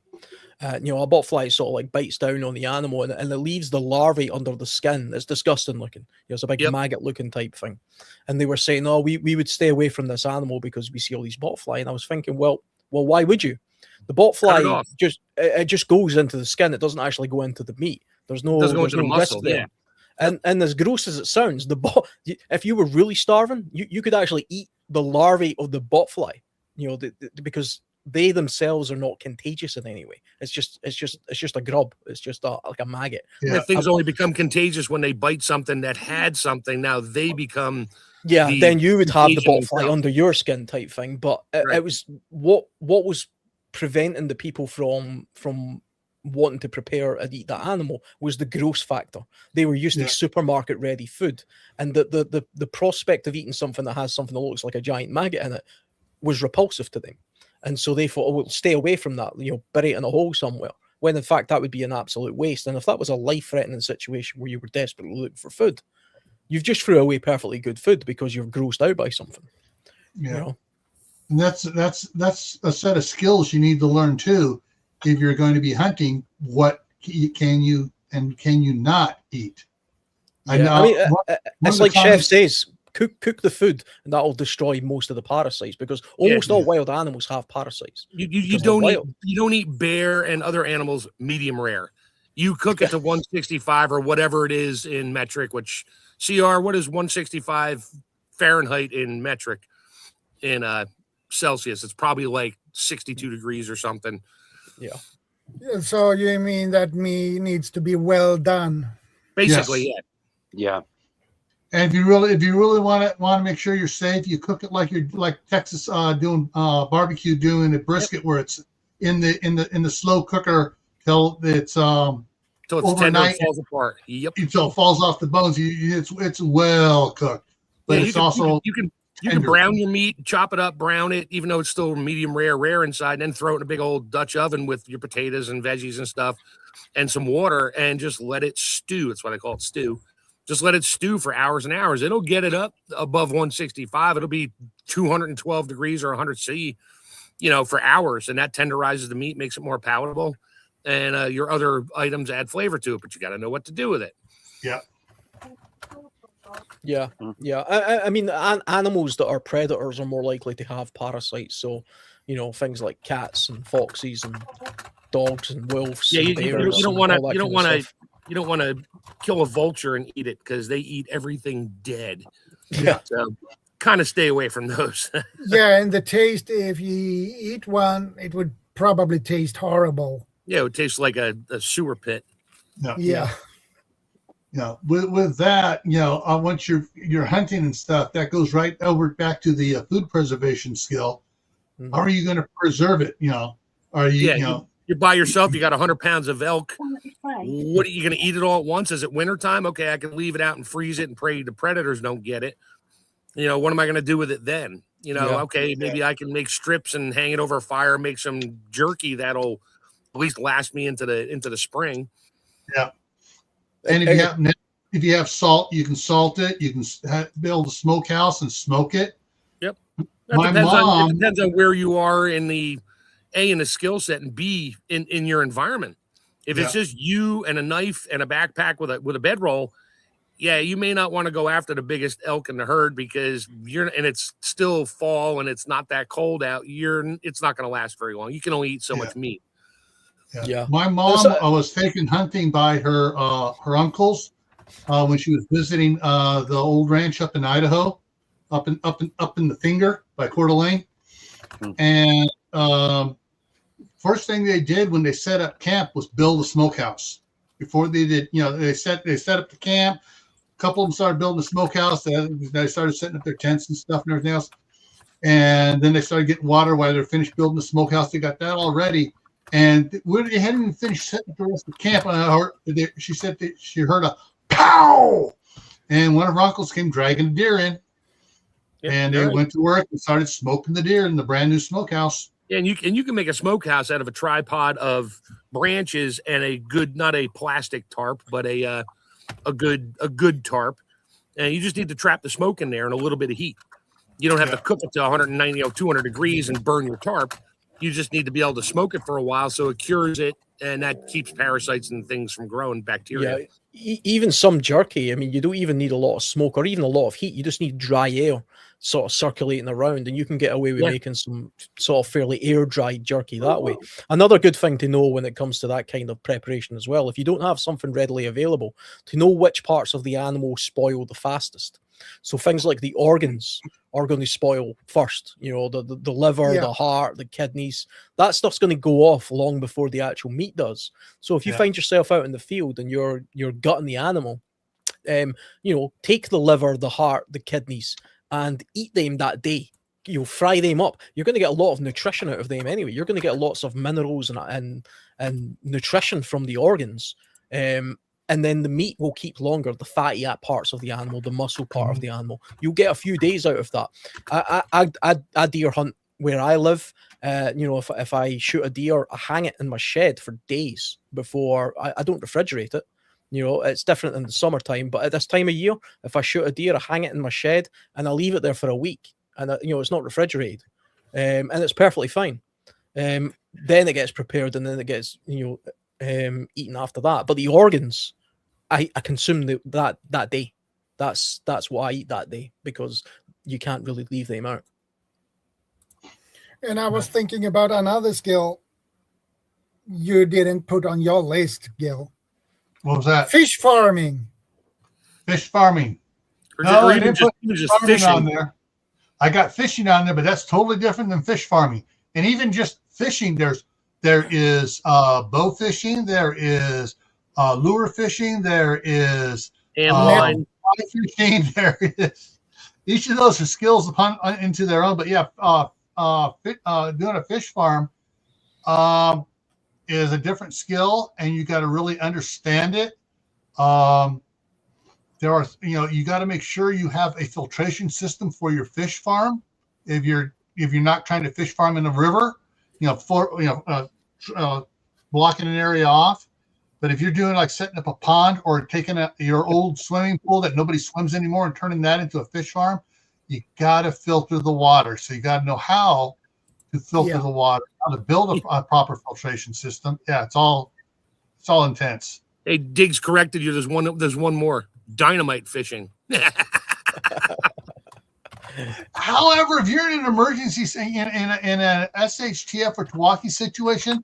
A botfly sort of bites down on the animal and it leaves the larvae under the skin. It's disgusting looking. It's a big maggot looking type thing. And they were saying, "Oh, we would stay away from this animal because we see all these botfly." And I was thinking, well, why would you? The botfly just goes into the skin. It doesn't actually go into the meat. There's no muscle there. Yeah. And as gross as it sounds, if you were really starving, you could actually eat the larvae of the botfly, because they themselves are not contagious in any way. It's just a grub. It's just like a maggot. Yeah. Things only become contagious when they bite something that had something. Now they become then you would have the contagion botfly itself. under your skin type thing. But Right. it was what was preventing the people from wanting to prepare and eat that animal was the gross factor. They were used to supermarket ready food, and the prospect of eating something that has something that looks like a giant maggot in it was repulsive to them, and so they thought, oh, we'll stay away from that, bury it in a hole somewhere, when in fact that would be an absolute waste. And if that was a life-threatening situation where you were desperately looking for food, you've just threw away perfectly good food because you're grossed out by something. And that's a set of skills you need to learn too. If you're going to be hunting, what can you and can you not eat? It's like Chef says, cook the food, and that'll destroy most of the parasites, because almost all wild animals have parasites. You don't eat bear and other animals medium rare. You cook it to 165 or whatever it is in metric, which CR, what is 165 Fahrenheit in metric? In Celsius, it's probably like 62 degrees or something. Yeah. So you mean that meat needs to be well done? Basically, Yeah. And if you really want to make sure you're safe, you cook it like Texas doing barbecue, doing a brisket, where it's in the slow cooker till it's so it's overnight, tender, falls apart. Yep. Until it falls off the bones. It's well cooked, but it's also you can brown your meat, chop it up, brown it, even though it's still medium rare inside, and then throw it in a big old Dutch oven with your potatoes and veggies and stuff and some water, and just let it stew. That's what I call it, stew. Just let it stew for hours and hours. It'll get it up above 165. It'll be 212 degrees or 100 C, for hours, and that tenderizes the meat, makes it more palatable, and your other items add flavor to it, but you got to know what to do with it. Yeah. Yeah. I mean, animals that are predators are more likely to have parasites. So, things like cats and foxes and dogs and wolves. Yeah, and bears you don't want to to kill a vulture and eat it, because they eat everything dead. Yeah. So kind of stay away from those. Yeah, and the taste, if you eat one, it would probably taste horrible. Yeah, it would taste like a sewer pit. Yeah. With that, once you're hunting and stuff, that goes right over back to the food preservation skill. Mm-hmm. How are you going to preserve it? Are you, you're by yourself, you got 100 pounds of elk. What are you going to eat it all at once? Is it wintertime? Okay, I can leave it out and freeze it and pray the predators don't get it. What am I going to do with it then? Okay, maybe I can make strips and hang it over a fire, make some jerky that'll at least last me into the spring. Yeah. And if you have salt, you can salt it. You can build a smokehouse and smoke it. Yep. It depends on where you are in the skill set, and B in your environment. If it's just you and a knife and a backpack with a bedroll, you may not want to go after the biggest elk in the herd, because it's still fall and it's not that cold out. It's not going to last very long. You can only eat so much meat. Yeah. My mom was taken hunting by her uncles when she was visiting the old ranch up in Idaho, up in the Finger by Coeur d'Alene. And first thing they did when they set up camp was build a smokehouse. Before they did, they set up the camp. A couple of them started building a smokehouse. They started setting up their tents and stuff and everything else. And then they started getting water while they're finished building the smokehouse. They got that all ready. And they hadn't even finished setting up the rest of the camp. She said that she heard a pow, and one of her uncles came dragging a deer in, and they went to work and started smoking the deer in the brand new smokehouse. Yeah, and you can make a smokehouse out of a tripod of branches and a good, not a plastic tarp, but a good tarp, and you just need to trap the smoke in there and a little bit of heat. You don't have to cook it to 190 or 200 degrees and burn your tarp. You just need to be able to smoke it for a while so it cures it, and that keeps parasites and things from growing, bacteria. Yeah, even some jerky, I mean, you don't even need a lot of smoke or even a lot of heat. You just need dry air sort of circulating around, and you can get away with making some sort of fairly air-dried jerky that way. Another good thing to know when it comes to that kind of preparation as well, if you don't have something readily available, to know which parts of the animal spoil the fastest. So things like the organs are going to spoil first. You know, the liver, Yeah. the heart, the kidneys, that stuff's going to go off long before the actual meat does. So if you find yourself out in the field and you're gutting the animal, you know, take the liver, the heart, the kidneys, and eat them that day. You know, fry them up. You're going to get a lot of nutrition out of them anyway. You're going to get lots of minerals and nutrition from the organs. And then the meat will keep longer, the fatty parts of the animal, the muscle part of the animal. You'll get a few days out of that. I deer hunt where I live. You know, if I shoot a deer, I hang it in my shed for days before I don't refrigerate it. You know, it's different in the summertime, but at this time of year, if I shoot a deer, I hang it in my shed and I leave it there for a week. And, you know, it's not refrigerated. And it's perfectly fine. Then it gets prepared and then it gets, you know, eaten after that. But the organs, I consume that day. That's what I eat that day, because you can't really leave them out. And I was thinking about another skill you didn't put on your list, Gil. What was that? Fish farming. Fish farming. Or I even didn't put just farming fishing. on there. I got fishing on there, but that's totally different than fish farming. And even just fishing, there is bow fishing, there is lure fishing, there is And line. fly fishing. There is, each of those are skills into their own. But yeah, doing a fish farm is a different skill, and you got to really understand it. There are, you know, you got to make sure you have a filtration system for your fish farm. If you're not trying to fish farm in a river, you know, blocking an area off. But if you're doing like setting up a pond or taking your old swimming pool that nobody swims anymore and turning that into a fish farm, you got to filter the water. So you got to know how to filter the water, how to build a proper filtration system. Yeah, it's all intense. Hey, Diggs corrected you. There's one more. Dynamite fishing. However, if you're in an emergency in an SHTF or Tawaki situation,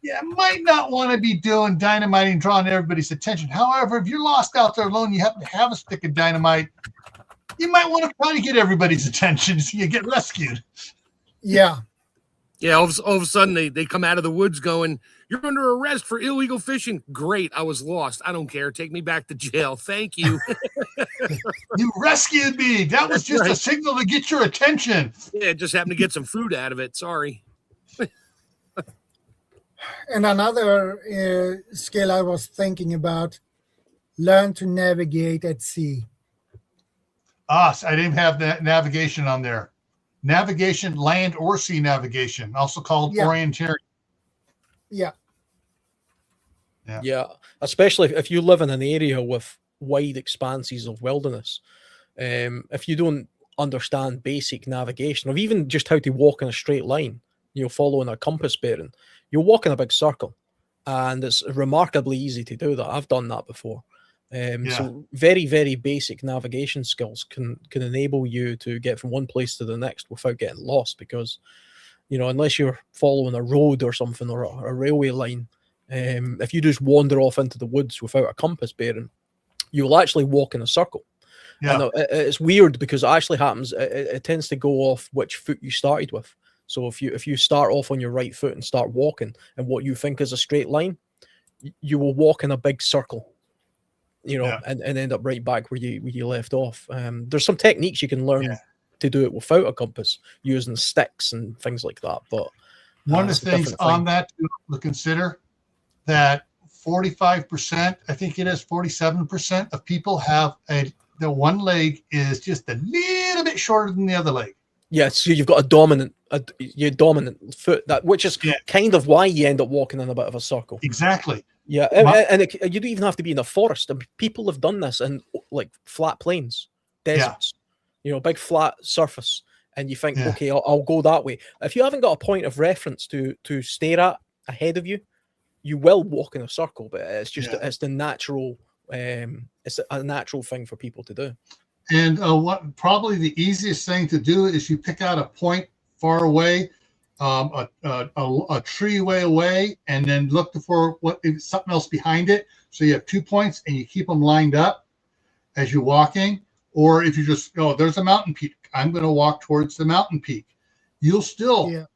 you might not want to be doing dynamiting, drawing everybody's attention. However, if you're lost out there alone, you happen to have a stick of dynamite, you might want to try to get everybody's attention so you get rescued. Yeah. Yeah, all of a sudden they come out of the woods going, "You're under arrest for illegal fishing." Great, I was lost. I don't care. Take me back to jail. Thank you. You rescued me. That was just a signal to get your attention. Yeah, just happened to get some food out of it. Sorry. And another skill I was thinking about, learn to navigate at sea. I didn't have that navigation on there. Navigation, land or sea navigation, also called orienteering. Yeah. Yeah, especially if you live in an area with wide expanses of wilderness. If you don't understand basic navigation, or even just how to walk in a straight line, you know, following a compass bearing, you'll walk in a big circle, and it's remarkably easy to do that. I've done that before. So very, very basic navigation skills can enable you to get from one place to the next without getting lost, because, you know, unless you're following a road or something, or a railway line, if you just wander off into the woods without a compass bearing, you'll actually walk in a circle. Yeah. And it's weird because it actually happens. It tends to go off which foot you started with. So if you start off on your right foot and start walking in what you think is a straight line, you will walk in a big circle, you know, and end up right back where you left off. There's some techniques you can learn to do it without a compass, using sticks and things like that. But one of the things on that to consider, that 45%, I think it is 47% of people have the one leg is just a little bit shorter than the other leg. Yeah, so you've got your dominant foot, which is kind of why you end up walking in a bit of a circle. Exactly. Yeah, and you don't even have to be in a forest. I mean, people have done this in like flat plains, deserts, you know, big flat surface, and you think, okay, I'll go that way. If you haven't got a point of reference to stare at ahead of you, you will walk in a circle. But it's just it's the natural, it's a natural thing for people to do. And what probably the easiest thing to do is you pick out a point far away, a tree way away, and then look for something else behind it. So you have 2 points and you keep them lined up as you're walking. Or if you just there's a mountain peak, I'm going to walk towards the mountain peak. You'll still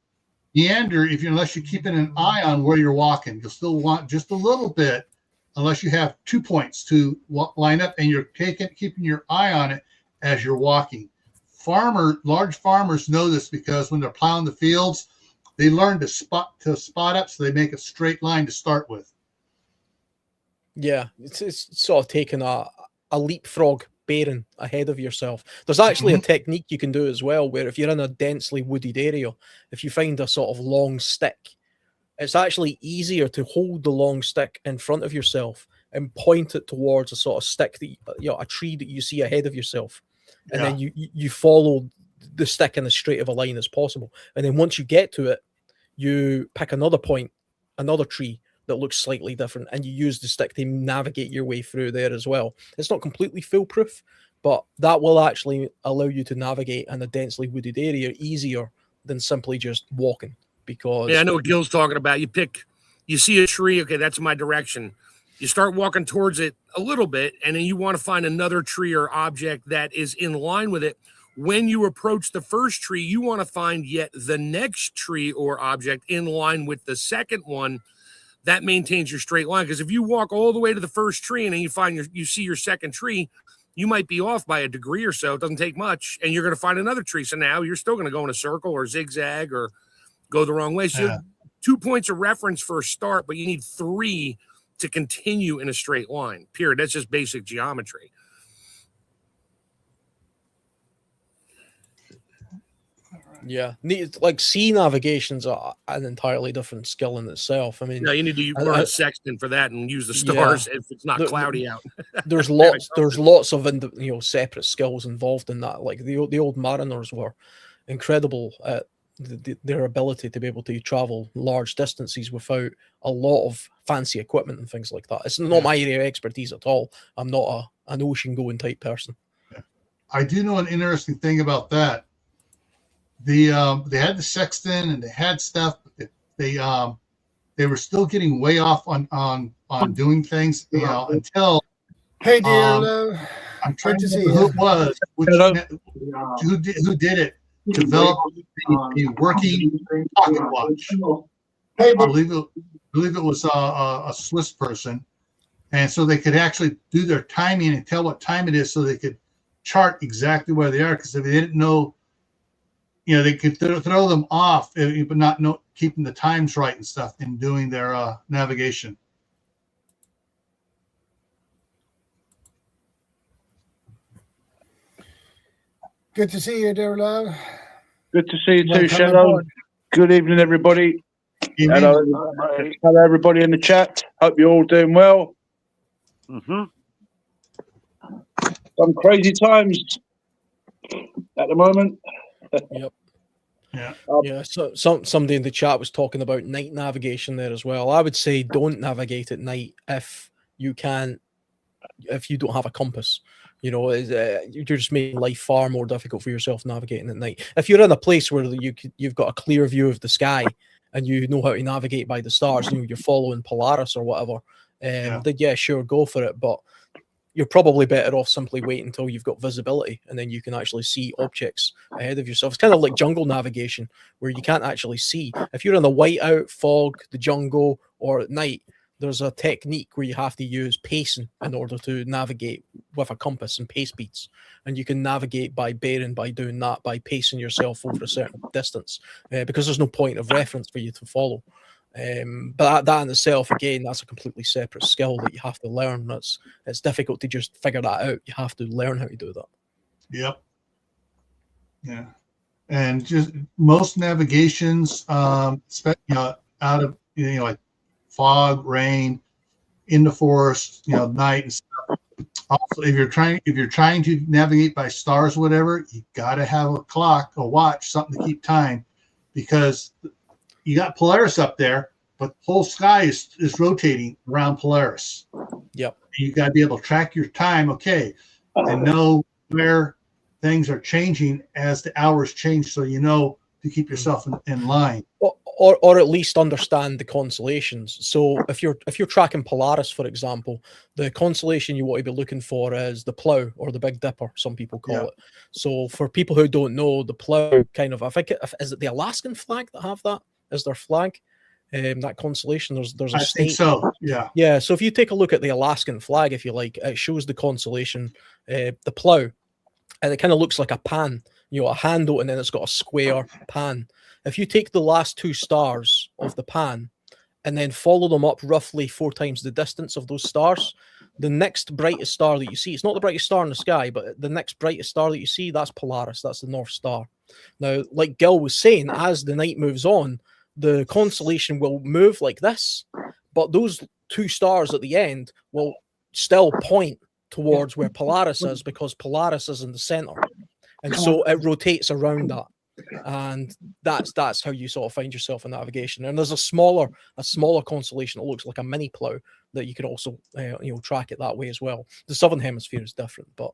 meander unless you're keeping an eye on where you're walking. You'll still want just a little bit, unless you have 2 points to line up and you're keeping your eye on it as you're walking. Large farmers know this because when they're plowing the fields, they learn to spot up, so they make a straight line to start with. Yeah, it's sort of taking a leapfrog bearing ahead of yourself. There's actually a technique you can do as well, where if you're in a densely wooded area, if you find a sort of long stick, it's actually easier to hold the long stick in front of yourself and point it towards a sort of stick that a tree that you see ahead of yourself, and then you follow the stick in as straight of a line as possible. And then once you get to it, you pick another point, another tree that looks slightly different, and you use the stick to navigate your way through there as well. It's not completely foolproof, but that will actually allow you to navigate in a densely wooded area easier than simply just walking. Because I know what Gil's talking about. You see a tree, okay, that's my direction. You start walking towards it a little bit, and then you want to find another tree or object that is in line with it. When you approach the first tree, you want to find yet the next tree or object in line with the second one. That maintains your straight line. Because if you walk all the way to the first tree and then you see your second tree, you might be off by a degree or so. It doesn't take much, and you're going to find another tree. So now you're still going to go in a circle or zigzag or go the wrong way. So you have 2 points of reference for a start, but you need 3 to continue in a straight line. Period. That's just basic geometry. Yeah, like sea navigation's an entirely different skill in itself. I mean, you need to learn a sextant for that and use the stars if it's not cloudy out. There's lots of separate skills involved in that. Like the old mariners were incredible at their ability to be able to travel large distances without a lot of fancy equipment and things like that. It's not my area of expertise at all. I'm not an ocean going type person. I do know an interesting thing about that. They had the sextant and they had stuff, but they were still getting way off on doing things, until Hey dear, I'm trying to see who it was, who did it, develop a working pocket watch. I believe it was a Swiss person, and so they could actually do their timing and tell what time it is, so they could chart exactly where they are. Because if they didn't know, they could throw them off, but not keeping the times right and stuff in doing their navigation. Good to see you, dear love. Good to see you too, Welcome Shadow. aboard. Good evening, everybody. Evening. Hello, everybody in the chat. Hope you're all doing well. Some crazy times at the moment. Yep. Yeah. So somebody in the chat was talking about night navigation there as well. I would say don't navigate at night if you don't have a compass. You're just making life far more difficult for yourself navigating at night. If you're in a place where you've got a clear view of the sky and you know how to navigate by the stars, you're following Polaris or whatever, then sure, go for it. But you're probably better off simply waiting until you've got visibility, and then you can actually see objects ahead of yourself. It's kind of like jungle navigation, where you can't actually see. If you're in the whiteout, fog, the jungle, or at night, there's a technique where you have to use pacing in order to navigate with a compass and pace beats. And you can navigate by bearing, by doing that, by pacing yourself over a certain distance, because there's no point of reference for you to follow. But that in itself, again, that's a completely separate skill that you have to learn. It's difficult to just figure that out. You have to learn how to do that. Yep. Yeah. And just most navigations, out of like fog, rain, in the forest, night and stuff. Also, if you're trying to navigate by stars, or whatever, you got to have a clock, a watch, something to keep time, because you got Polaris up there, but the whole sky is rotating around Polaris. Yep. You got to be able to track your time, and know where things are changing as the hours change, so to keep yourself in line. Well, or at least understand the constellations. So if you're tracking Polaris, for example, the constellation you want to be looking for is the Plough or the Big Dipper, some people call it. So for people who don't know, the Plough kind of, I think, is it the Alaskan flag that have that as their flag? That constellation, there's a I state. think so. Yeah. Yeah. So if you take a look at the Alaskan flag, if you like, it shows the constellation, the Plough, and it kind of looks like a pan, a handle, and then it's got a square pan. If you take the last 2 stars of the pan and then follow them up roughly 4 times the distance of those stars, the next brightest star that you see, it's not the brightest star in the sky, but the next brightest star that you see, that's Polaris, that's the North Star. Now, like Gil was saying, as the night moves on, the constellation will move like this, but those 2 stars at the end will still point towards where Polaris is, because Polaris is in the center. And so it rotates around that. And that's how you sort of find yourself in navigation. And there's a smaller constellation that looks like a mini Plough that you can also track it that way as well. The southern hemisphere is different, but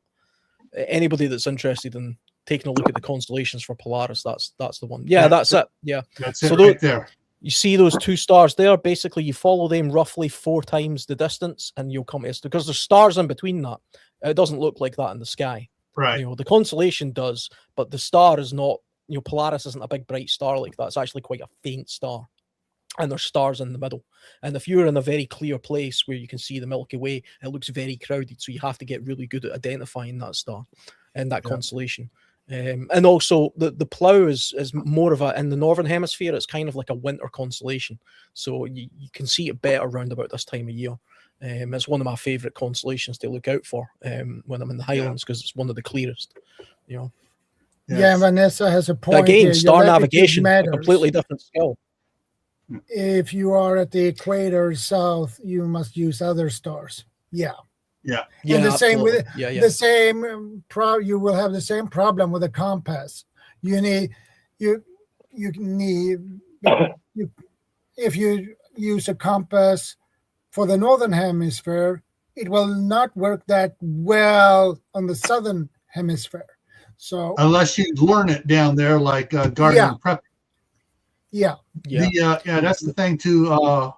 anybody that's interested in taking a look at the constellations for Polaris, that's the one. Yeah, that's it. Yeah, that's so it right there. You see those 2 stars there. Basically, you follow them roughly 4 times the distance, and you'll come to, because there's stars in between that. It doesn't look like that in the sky. Right. The constellation does, but the star is not. Polaris isn't a big bright star like that. It's actually quite a faint star, and there's stars in the middle. And if you're in a very clear place where you can see the Milky Way, it looks very crowded. So you have to get really good at identifying that star and that constellation. And also the Plough is more of in the northern hemisphere, it's kind of like a winter constellation. So you can see it better around about this time of year. It's one of my favorite constellations to look out for when I'm in the Highlands, because it's one of the clearest, Yes. Yeah, Vanessa has a point. Again, here. star navigation, a completely different skill. If you are at the equator south, you must use other stars. Yeah. Yeah. And the same with the same you will have the same problem with a compass. You need if you use a compass for the northern hemisphere, it will not work that well on the southern hemisphere. So unless you learn it down there, like garden prep. Yeah. That's the thing to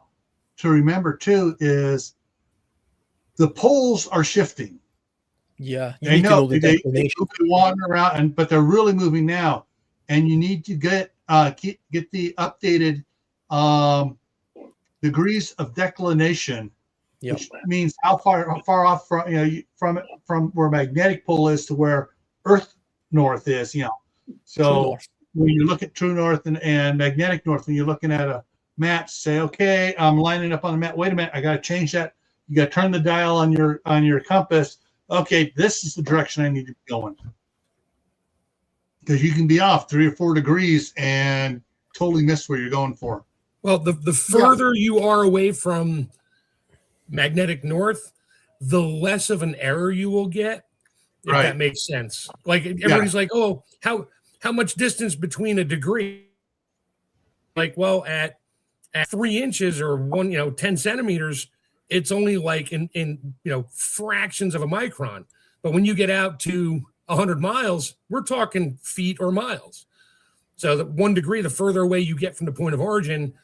remember too, is the poles are shifting. Yeah, they know they wander around, but they're really moving now, and you need to get the updated degrees of declination, which means how far off from where magnetic pole is to where Earth north is. So when you look at true north and magnetic north, when you're looking at a map, say, okay, I'm lining up on the map. Wait a minute, I got to change that. You got to turn the dial on your compass. Okay, this is the direction I need to be going. Because you can be off 3 or 4 degrees and totally miss where you're going for. Well, the further you are away from magnetic north, the less of an error you will get, if that makes sense. Like everybody's like, oh, how much distance between a degree? Like, well, at 3 inches or 10 centimeters, it's only like in fractions of a micron. But when you get out to 100 miles, we're talking feet or miles. So that 1 degree, the further away you get from the point of origin,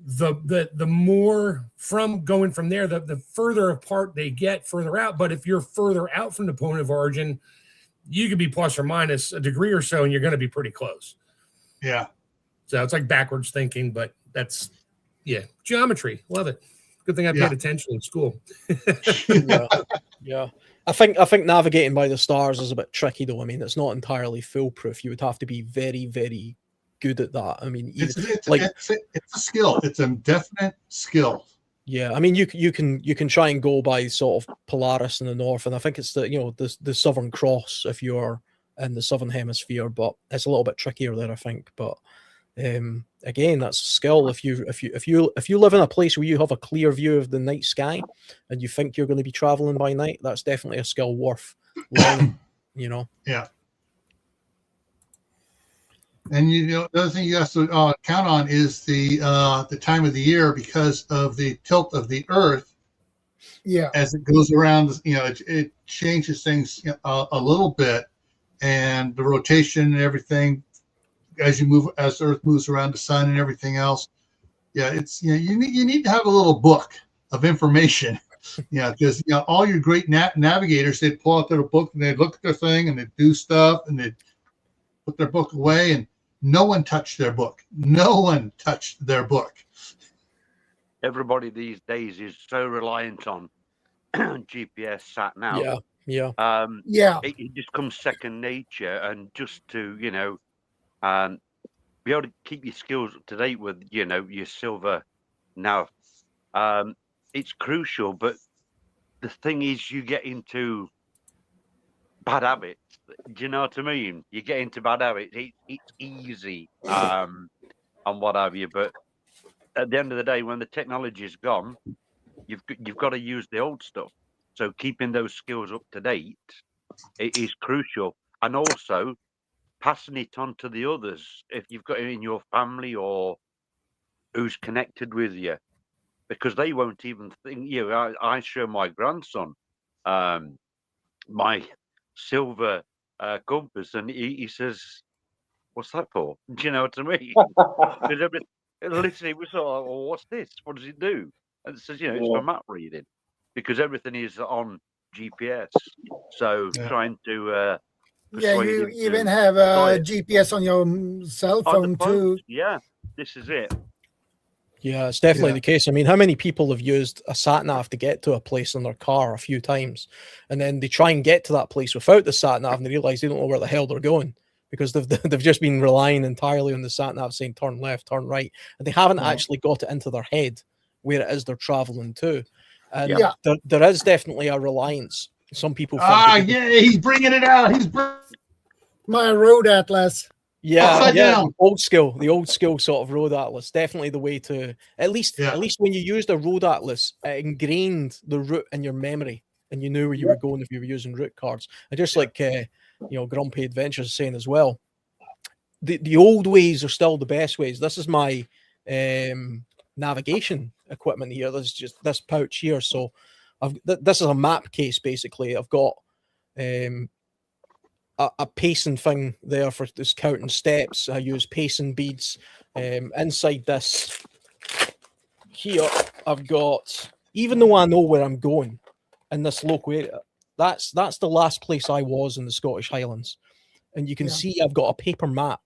the more from going from there, the further apart they get, further out. But if you're further out from the point of origin, you could be plus or minus a degree or so, and you're going to be pretty close. Yeah. So it's like backwards thinking, but that's geometry. Love it. Good thing I paid attention in school. Yeah. I think navigating by the stars is a bit tricky, though. I mean, it's not entirely foolproof. You would have to be very, very good at that. I mean, it's a skill. It's a definite skill. Yeah, I mean, you can try and go by sort of Polaris in the north, and I think it's the Southern Cross if you're in the southern hemisphere, but it's a little bit trickier there, I think. But again, that's a skill. If you live in a place where you have a clear view of the night sky, and you think you're going to be traveling by night, that's definitely a skill worth learning. Yeah. And the other thing you have to count on is the time of the year, because of the tilt of the Earth. Yeah. As it goes around, it changes things a little bit, and the rotation and everything as the Earth moves around the sun and everything else. Yeah, it's you need to have a little book of information. Yeah, because all your great navigators, they'd pull out their book and they'd look at their thing and they'd do stuff and they'd put their book away, and no one touched their book. No one touched their book. Everybody these days is so reliant on GPS sat nav. Yeah. It just comes second nature, and just to be able to keep your skills up to date with your silver nav, it's crucial. But the thing is, you get into bad habits. Do you know what I mean? You get into bad habits. It's easy, and what have you. But at the end of the day, when the technology is gone, you've got to use the old stuff. So keeping those skills up to date, it is crucial, and also passing it on to the others if you've got it in your family or who's connected with you, because they won't even think. I show my grandson my silver compass, and he says, "What's that for?" Do you know what I mean? Literally, we sort of, well, what's this? What does it do? And it says, it's for map reading, because everything is on GPS. So trying to you even have a GPS on your cell phone too. Yeah, this is it. Yeah, it's definitely the case. I mean, how many people have used a sat nav to get to a place in their car a few times, and then they try and get to that place without the sat nav, and they realize they don't know where the hell they're going, because they've just been relying entirely on the sat nav saying turn left, turn right, and they haven't actually got it into their head where it is they're traveling to. And there is definitely a reliance. Some people think he's bringing it out. My road atlas. The old school sort of road atlas. Definitely the way to, at least when you used a road atlas, it ingrained the route in your memory, and you knew where you were going if you were using route cards. And just like Grumpy Adventures is saying as well, the old ways are still the best ways. This is my navigation equipment here. This is just this pouch here. So this is a map case basically. I've got a pacing thing there for this counting steps. I use pacing beads. Inside this here, I've got, even though I know where I'm going in this local area, that's the last place I was in the Scottish Highlands. And you can see I've got a paper map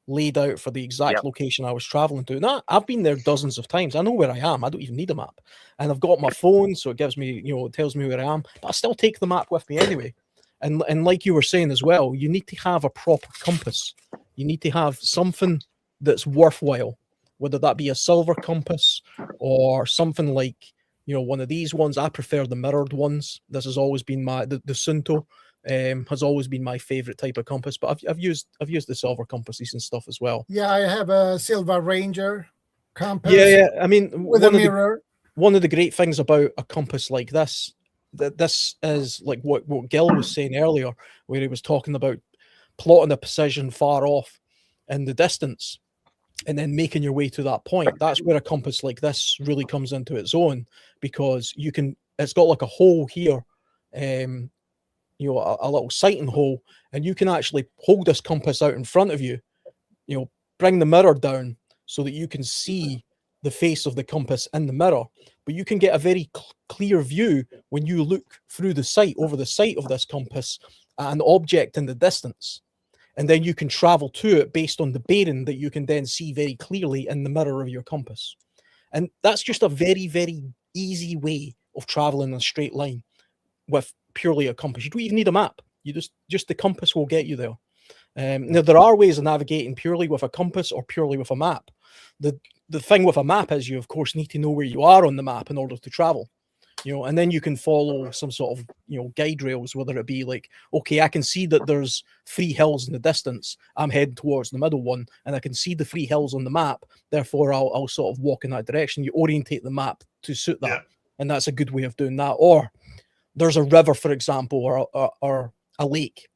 laid out for the exact location I was traveling to. And I've been there dozens of times. I know where I am. I don't even need a map. And I've got my phone, so it gives me, it tells me where I am. But I still take the map with me anyway. And like you were saying as well, you need to have a proper compass. You need to have something that's worthwhile, whether that be a silver compass or something like, one of these ones. I prefer the mirrored ones. This has always been the Sunto has always been my favorite type of compass, but I've used the silver compasses and stuff as well. Yeah, I have a Silver Ranger compass. I mean, with a mirror. One of the great things about a compass like this, that this is like what Gil was saying earlier, where he was talking about plotting a position far off in the distance and then making your way to that point. That's where a compass like this really comes into its own, because it's got like a hole here, a little sighting hole, and you can actually hold this compass out in front of you, bring the mirror down so that you can see the face of the compass in the mirror, but you can get a very clear view when you look through the sight, over the sight of this compass, at an object in the distance, and then you can travel to it based on the bearing that you can then see very clearly in the mirror of your compass. And that's just a very, very easy way of traveling in a straight line with purely a compass. You don't even need a map. You just the compass will get you there. Now there are ways of navigating purely with a compass or purely with a map. The thing with a map is you of course need to know where you are on the map in order to travel. And then you can follow some sort of guide rails, whether it be like, okay, I can see that there's 3 hills in the distance. I'm heading towards the middle one, and I can see the 3 hills on the map. Therefore, I'll sort of walk in that direction. You orientate the map to suit that, and that's a good way of doing that. Or there's a river, for example, or a lake.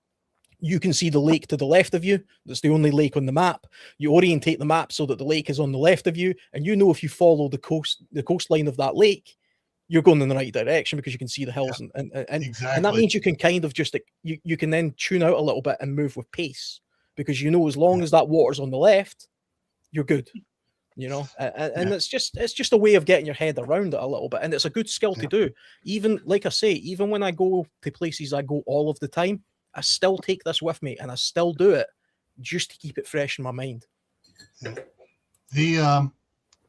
You can see the lake to the left of you. That's the only lake on the map. You orientate the map so that the lake is on the left of you, and if you follow the coastline of that lake, you're going in the right direction because you can see the hills, and that means you can kind of just you can then tune out a little bit and move with pace, because you know as long as that water's on the left, you're good. You know, and it's just a way of getting your head around it a little bit, and it's a good skill to do. Even like I say, even when I go to places I go all of the time, I still take this with me, and I still do it just to keep it fresh in my mind. The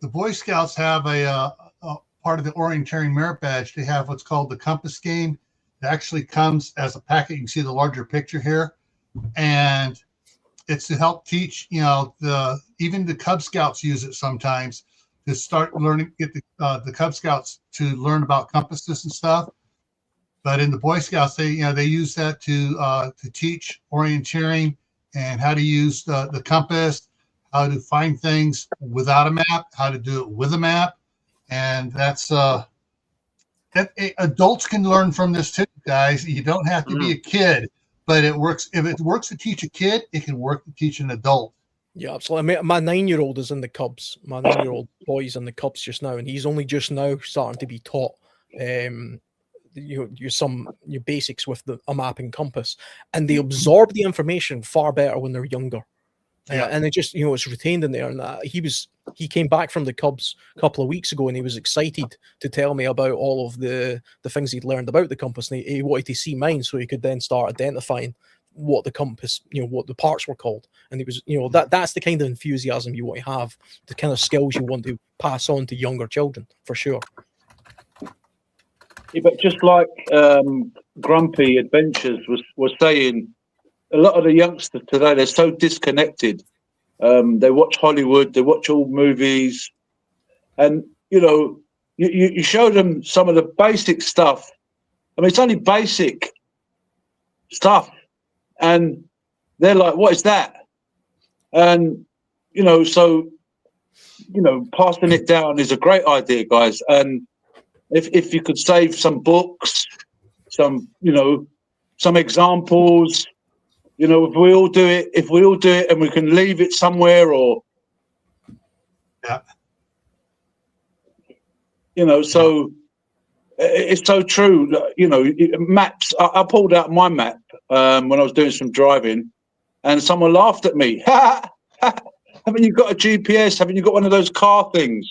Boy Scouts have a part of the orienteering merit badge. They have what's called the compass game. It actually comes as a packet. You can see the larger picture here, and it's to help teach, even the Cub Scouts use it sometimes to start learning, get the Cub Scouts to learn about compasses and stuff. But in the Boy Scouts, they use that to teach orienteering and how to use the compass, how to find things without a map, how to do it with a map. And that's adults can learn from this too, guys. You don't have to be a kid. But it works. If it works to teach a kid, it can work to teach an adult. Yeah, absolutely. My 9-year-old is in the Cubs. My 9-year-old boy's in the Cubs just now, and he's only just now starting to be taught your basics with a map and compass, and they absorb the information far better when they're younger. And it just, it's retained in there. And he came back from the Cubs a couple of weeks ago, and he was excited to tell me about all of the things he'd learned about the compass. And he wanted to see mine so he could then start identifying what the compass, what the parts were called. And he was, that's the kind of enthusiasm you want to have, the kind of skills you want to pass on to younger children, for sure. Yeah, but just like Grumpy Adventures was saying, a lot of the youngsters today, they're so disconnected. They watch Hollywood, they watch all movies, and you show them some of the basic stuff. I mean, it's only basic stuff, and they're like, "What is that?" And so passing it down is a great idea, guys. And if you could save some books, some examples. If we all do it, and we can leave it somewhere, so it's so true. Maps. I pulled out my map when I was doing some driving, and someone laughed at me. Haven't you got a GPS? Haven't you got one of those car things?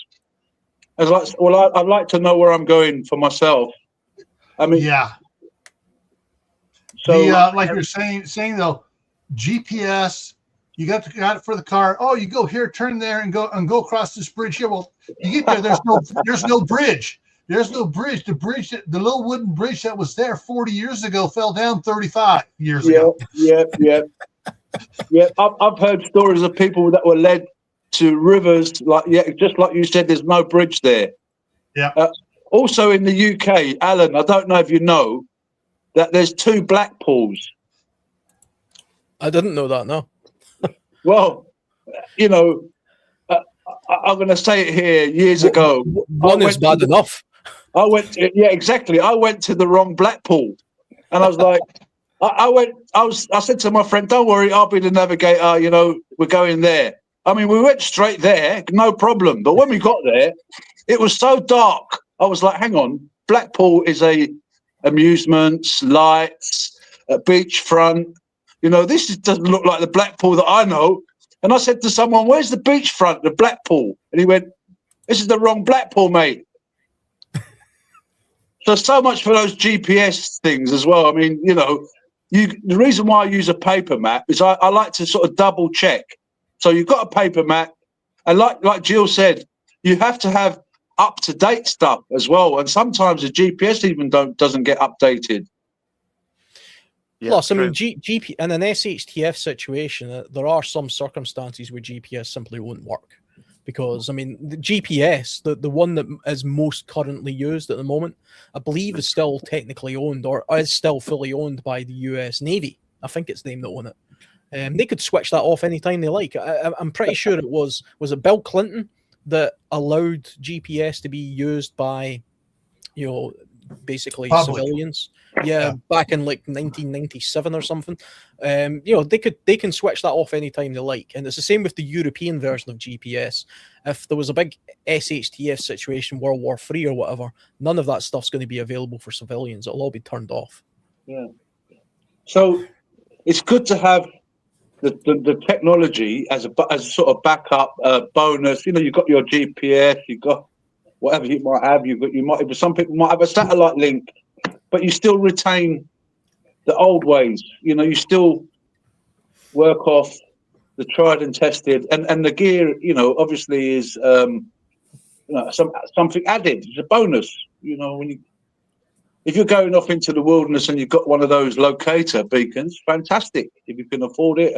I was like, well, I'd like to know where I'm going for myself. I mean, yeah. So, like you're saying though, GPS, you got it for the car. Oh, you go here, turn there, and go across this bridge here. Well, you get there. There's no bridge. There's no bridge. The little wooden bridge that was there 40 years ago fell down 35 years ago. Yeah. I've heard stories of people that were led to rivers, just like you said. There's no bridge there. Yeah. Also in the UK, Alan, I don't know if you know that there's 2 Blackpools. I didn't know that, no. Well, I'm going to say it here. Years ago, one is bad enough. I went, exactly. I went to the wrong Blackpool, and I was like, I said to my friend, "Don't worry, I'll be the navigator. We're going there." I mean, we went straight there, no problem. But when we got there, it was so dark. I was like, "Hang on, Blackpool is a amusements, lights, a beachfront. This doesn't look like the Blackpool that I know." And I said to someone, "Where's the beachfront, the Blackpool?" And he went, "This is the wrong Blackpool, mate." So much for those GPS things as well. I mean, the reason why I use a paper map is I like to sort of double check. So you've got a paper map, and like Jill said, you have to have up-to-date stuff as well, and sometimes the GPS even doesn't get updated. Plus, I mean, GP in an SHTF situation, there are some circumstances where GPS simply won't work, because I mean, the GPS, the one that is most currently used at the moment, I believe is still technically owned, or is still fully owned by the US Navy. I think it's them that own it. They could switch that off anytime they like. I'm pretty sure it was it Bill Clinton that allowed GPS to be used by, basically civilians. Yeah, back in like 1997 or something. They can switch that off anytime they like, and it's the same with the European version of GPS. If there was a big SHTF situation, World War III or whatever, none of that stuff's going to be available for civilians. It'll all be turned off. Yeah. So it's good to have the technology as a sort of backup bonus. You know, you've got your GPS, you've got whatever you might have. Some people might have a satellite link, but you still retain the old ways. You know, you still work off the tried and tested, and the gear. You know, obviously is something added. It's a bonus. You know, if you're going off into the wilderness and you've got one of those locator beacons, fantastic if you can afford it.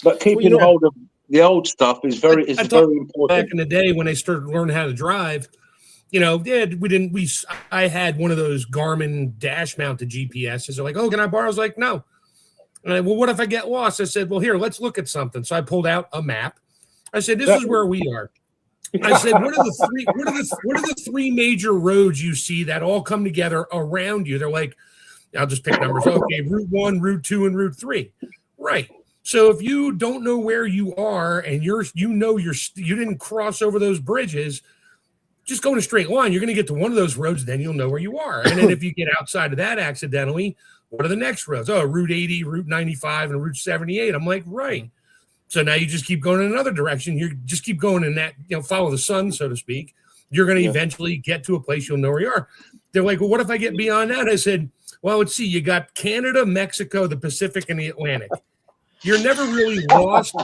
But keeping hold of the old stuff is very important. Back in the day when I started learning how to drive, you know, I had one of those Garmin dash mounted GPSs. They're like, "Oh, can I borrow?" I was like, "No." And well, what if I get lost? I said, "Well, here, let's look at something." So I pulled out a map. I said, "This is where we are." I said, what are the three major roads you see that all come together around you? They're like, I'll just pick numbers. Okay, Route 1, Route 2, and Route 3. Right. So if you don't know where you are and you didn't cross over those bridges, just go in a straight line. You're going to get to one of those roads, then you'll know where you are. And then if you get outside of that accidentally, what are the next roads? Oh, Route 80, Route 95, and Route 78. I'm like, right. So now you just keep going in another direction. You just keep going in that, follow the sun, so to speak. You're going to eventually get to a place you'll know where you are. They're like, well, what if I get beyond that? I said, well, let's see. You got Canada, Mexico, the Pacific, and the Atlantic. You're never really lost.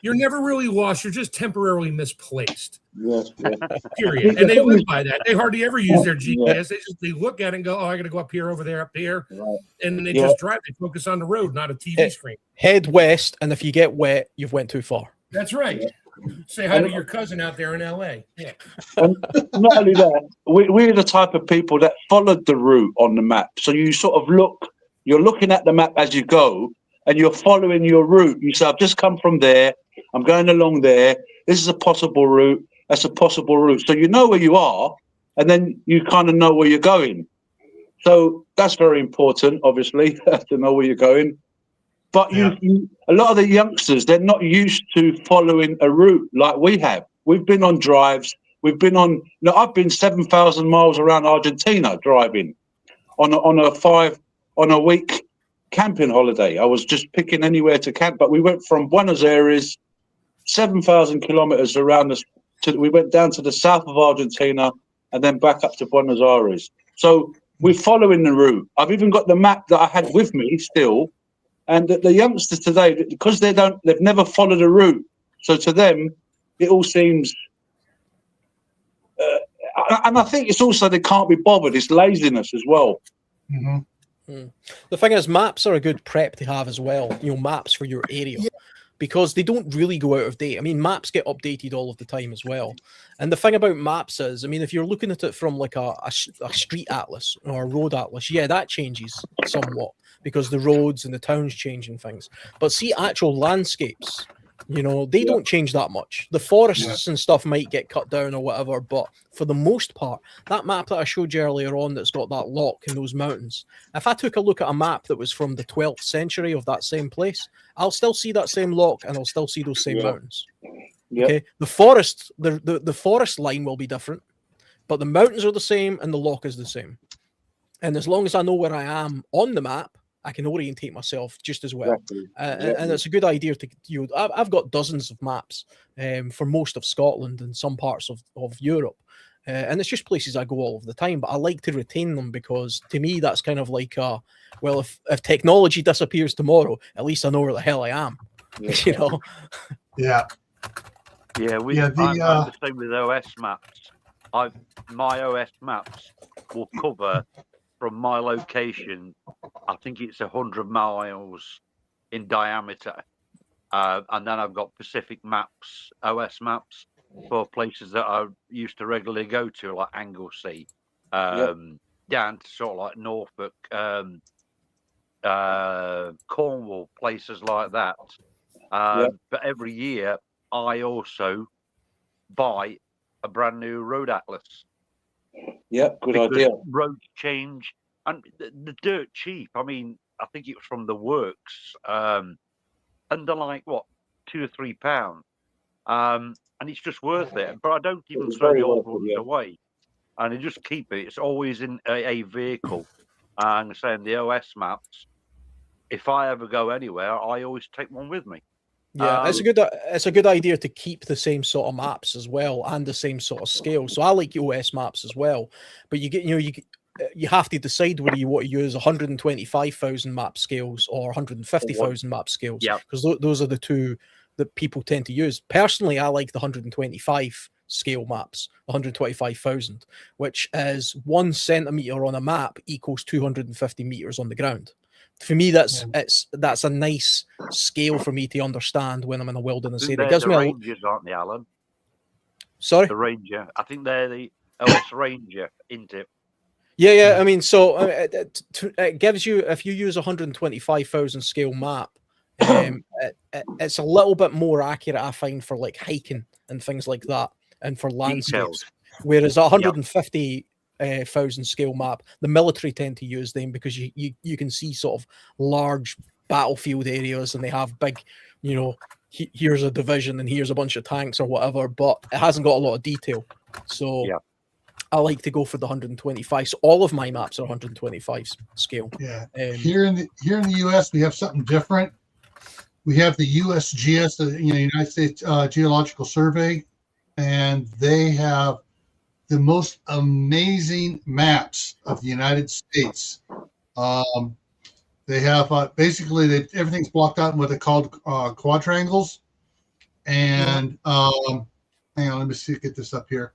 You're never really lost. You're just temporarily misplaced. Yes, yeah. Period. And they live by that. They hardly ever use their GPS. They look at it and go, oh, I got to go up here, over there, up here. Right. And then they just drive. They focus on the road, not a TV screen. Head west, and if you get wet, you've went too far. That's right. Yeah. Say hi to your cousin out there in LA. Yeah. And not only that, we're the type of people that followed the route on the map. So you sort of you're looking at the map as you go, and you're following your route. You say, I've just come from there. I'm going along there. This is a possible route. That's a possible route. So you know where you are, and then you kind of know where you're going. So that's very important, obviously, to know where you're going. But a lot of the youngsters, they're not used to following a route like we have. We've been on drives. I've been 7,000 miles around Argentina driving on a week camping holiday. I was just picking anywhere to camp, but we went from Buenos Aires, 7,000 kilometers around we went down to the south of Argentina and then back up to Buenos Aires. So we're following the route. I've even got the map that I had with me still. And the youngsters today, because they've never followed a route. So to them, it all seems, and I think it's also they can't be bothered. It's laziness as well. Mm-hmm. The thing is, maps are a good prep to have as well. Maps for your area, because they don't really go out of date. I mean, maps get updated all of the time as well. And the thing about maps is, I mean, if you're looking at it from like a street atlas or a road atlas, that changes somewhat because the roads and the towns change and things. But see, actual landscapes, they don't change that much. The forests and stuff might get cut down or whatever, but for the most part, that map that I showed you earlier on that's got that lock in those mountains, if I took a look at a map that was from the 12th century of that same place, I'll still see that same lock and I'll still see those same mountains. Okay, the forest, the forest line will be different, but the mountains are the same and the lock is the same. And as long as I know where I am on the map, I can orientate myself just as well. And it's a good idea to I've got dozens of maps for most of Scotland and some parts of Europe. And it's just places I go all of the time, but I like to retain them because to me, that's kind of like, if technology disappears tomorrow, at least I know where the hell I am, Yeah. Yeah, I'm the same with OS maps. My OS maps will cover from my location, I think it's 100 miles in diameter. And then I've got Pacific maps, OS maps, for places that I used to regularly go to, like Anglesey, down to sort of like Norfolk, Cornwall, places like that. But every year, I also buy a brand new road atlas. Yeah, good idea. Roads change, and the dirt cheap. I mean, I think it was from the works, and they're like what, £2 or £3, and it's just worth it. But I don't even throw the old ones away, and I just keep it. It's always in a vehicle, and saying the OS maps. if I ever go anywhere, I always take one with me. Yeah, it's a good idea to keep the same sort of maps as well and the same sort of scale. So I like OS maps as well, but you have to decide whether you want to use 125,000 map scales or 150,000 map scales. Yeah, because those are the two that people tend to use. Personally, I like the 125 scale maps, 125,000, which is 1 centimeter on a map equals 250 meters on the ground. For me, that's a nice scale for me to understand when I'm in a wilderness area. It gives the me Rangers, aren't they, Alan? Sorry? The Ranger. I think they're the OS Ranger, isn't it? Yeah. I mean, so it gives you, if you use 125,000 scale map, it's a little bit more accurate, I find, for like hiking and things like that, and for landscapes. Details. Whereas 150,000 scale map, the military tend to use them because you can see sort of large battlefield areas, and they have big, here's a division and here's a bunch of tanks or whatever, but it hasn't got a lot of detail. So I like to go for the 125. So all of my maps are 125 scale. Yeah. Here in the U.S., we have something different. We have the USGS, the United States Geological Survey, and they have the most amazing maps of the United States. They have basically everything's blocked out in what they call quadrangles. And hang on, let me see, get this up here.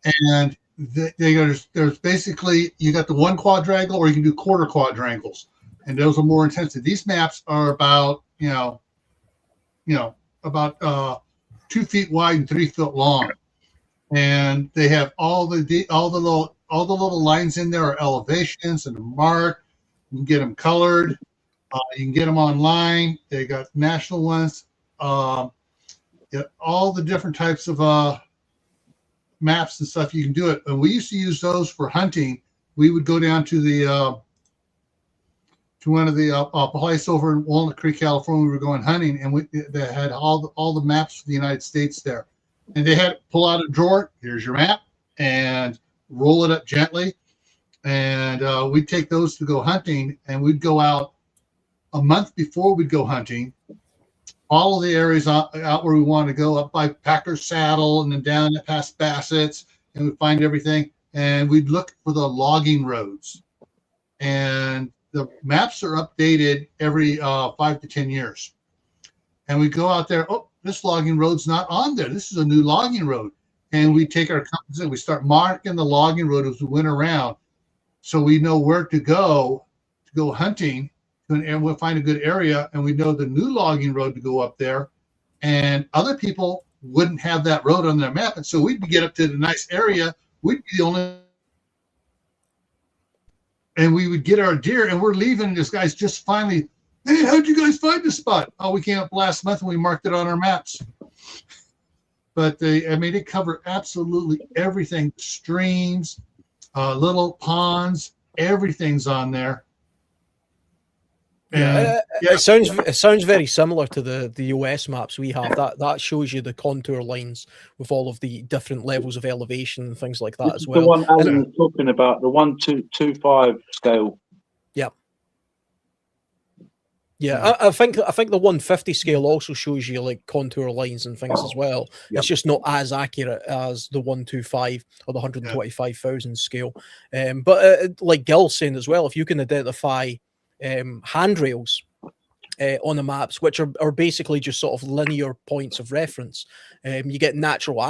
And there's basically, you got the one quadrangle, or you can do quarter quadrangles, and those are more intensive. These maps are about about 2 feet wide and 3 foot long, and they have all the little lines in there are elevations and marked. You can get them colored. You can get them online. They got national ones. All the different types of maps and stuff. You can do it. And we used to use those for hunting. We would go down to the to one of the place over in Walnut Creek, California. We were going hunting, and they had all the maps for the United States there. And they had pull out a drawer. Here's your map, and roll it up gently. And we'd take those to go hunting, and we'd go out a month before we'd go hunting. All of the areas out where we want to go, up by Packer's Saddle and then down past Bassett's, and we'd find everything. And we'd look for the logging roads. And the maps are updated every 5 to 10 years. And we go out there, oh, this logging road's not on there. This is a new logging road. And we take our compass and we start marking the logging road as we went around, so we know where to go hunting, and we'll find a good area, and we know the new logging road to go up there. And other people wouldn't have that road on their map, and so we'd get up to the nice area. We'd be the only, and we would get our deer, and we're leaving. And this guy's just finally, hey, how'd you guys find this spot? Oh, we came up last month and we marked it on our maps. But they cover absolutely everything. Streams, little ponds, everything's on there. And, it sounds very similar to the US maps we have. That shows you the contour lines with all of the different levels of elevation and things like that as well. The one Alan was talking about, the 1-2-5 scale. Yeah, I think the 150 scale also shows you like contour lines and things as well. Yep. It's just not as accurate as the 125 or the 125,000 scale. But like Gil's saying as well, if you can identify handrails on the maps, which are basically just sort of linear points of reference, you get natural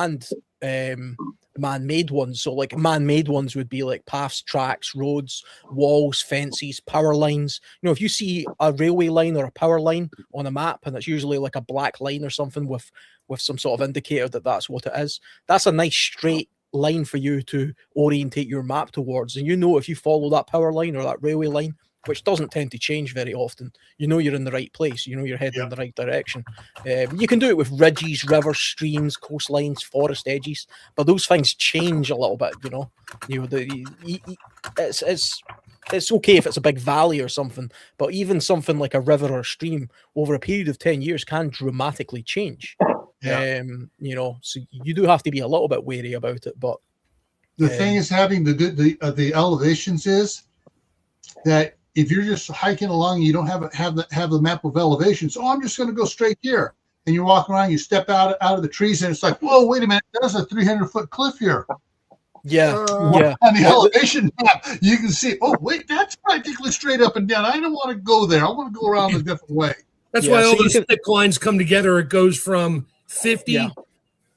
and man-made ones. So like man-made ones would be like paths, tracks, roads, walls, fences, power lines. If you see a railway line or a power line on a map, and it's usually like a black line or something with some sort of indicator that that's what it is, that's a nice straight line for you to orientate your map towards. And if you follow that power line or that railway line, which doesn't tend to change very often, you're in the right place, you're heading in the right direction. You can do it with ridges, rivers, streams, coastlines, forest edges, but those things change a little bit, it's okay if it's a big valley or something, but even something like a river or a stream over a period of 10 years can dramatically change. So you do have to be a little bit wary about it. But the thing is, having the elevations is that if you're just hiking along, and you don't have the map of elevations. Oh, I'm just going to go straight here. And you're walking around, you step out of the trees, and it's like, whoa, wait a minute, there's a 300-foot cliff here. Yeah, Uh, yeah. On the elevation map, you can see, oh, wait, that's practically straight up and down. I don't want to go there. I want to go around a different way. That's Yeah, why so all you those can- thick lines come together. It goes from 50 Yeah.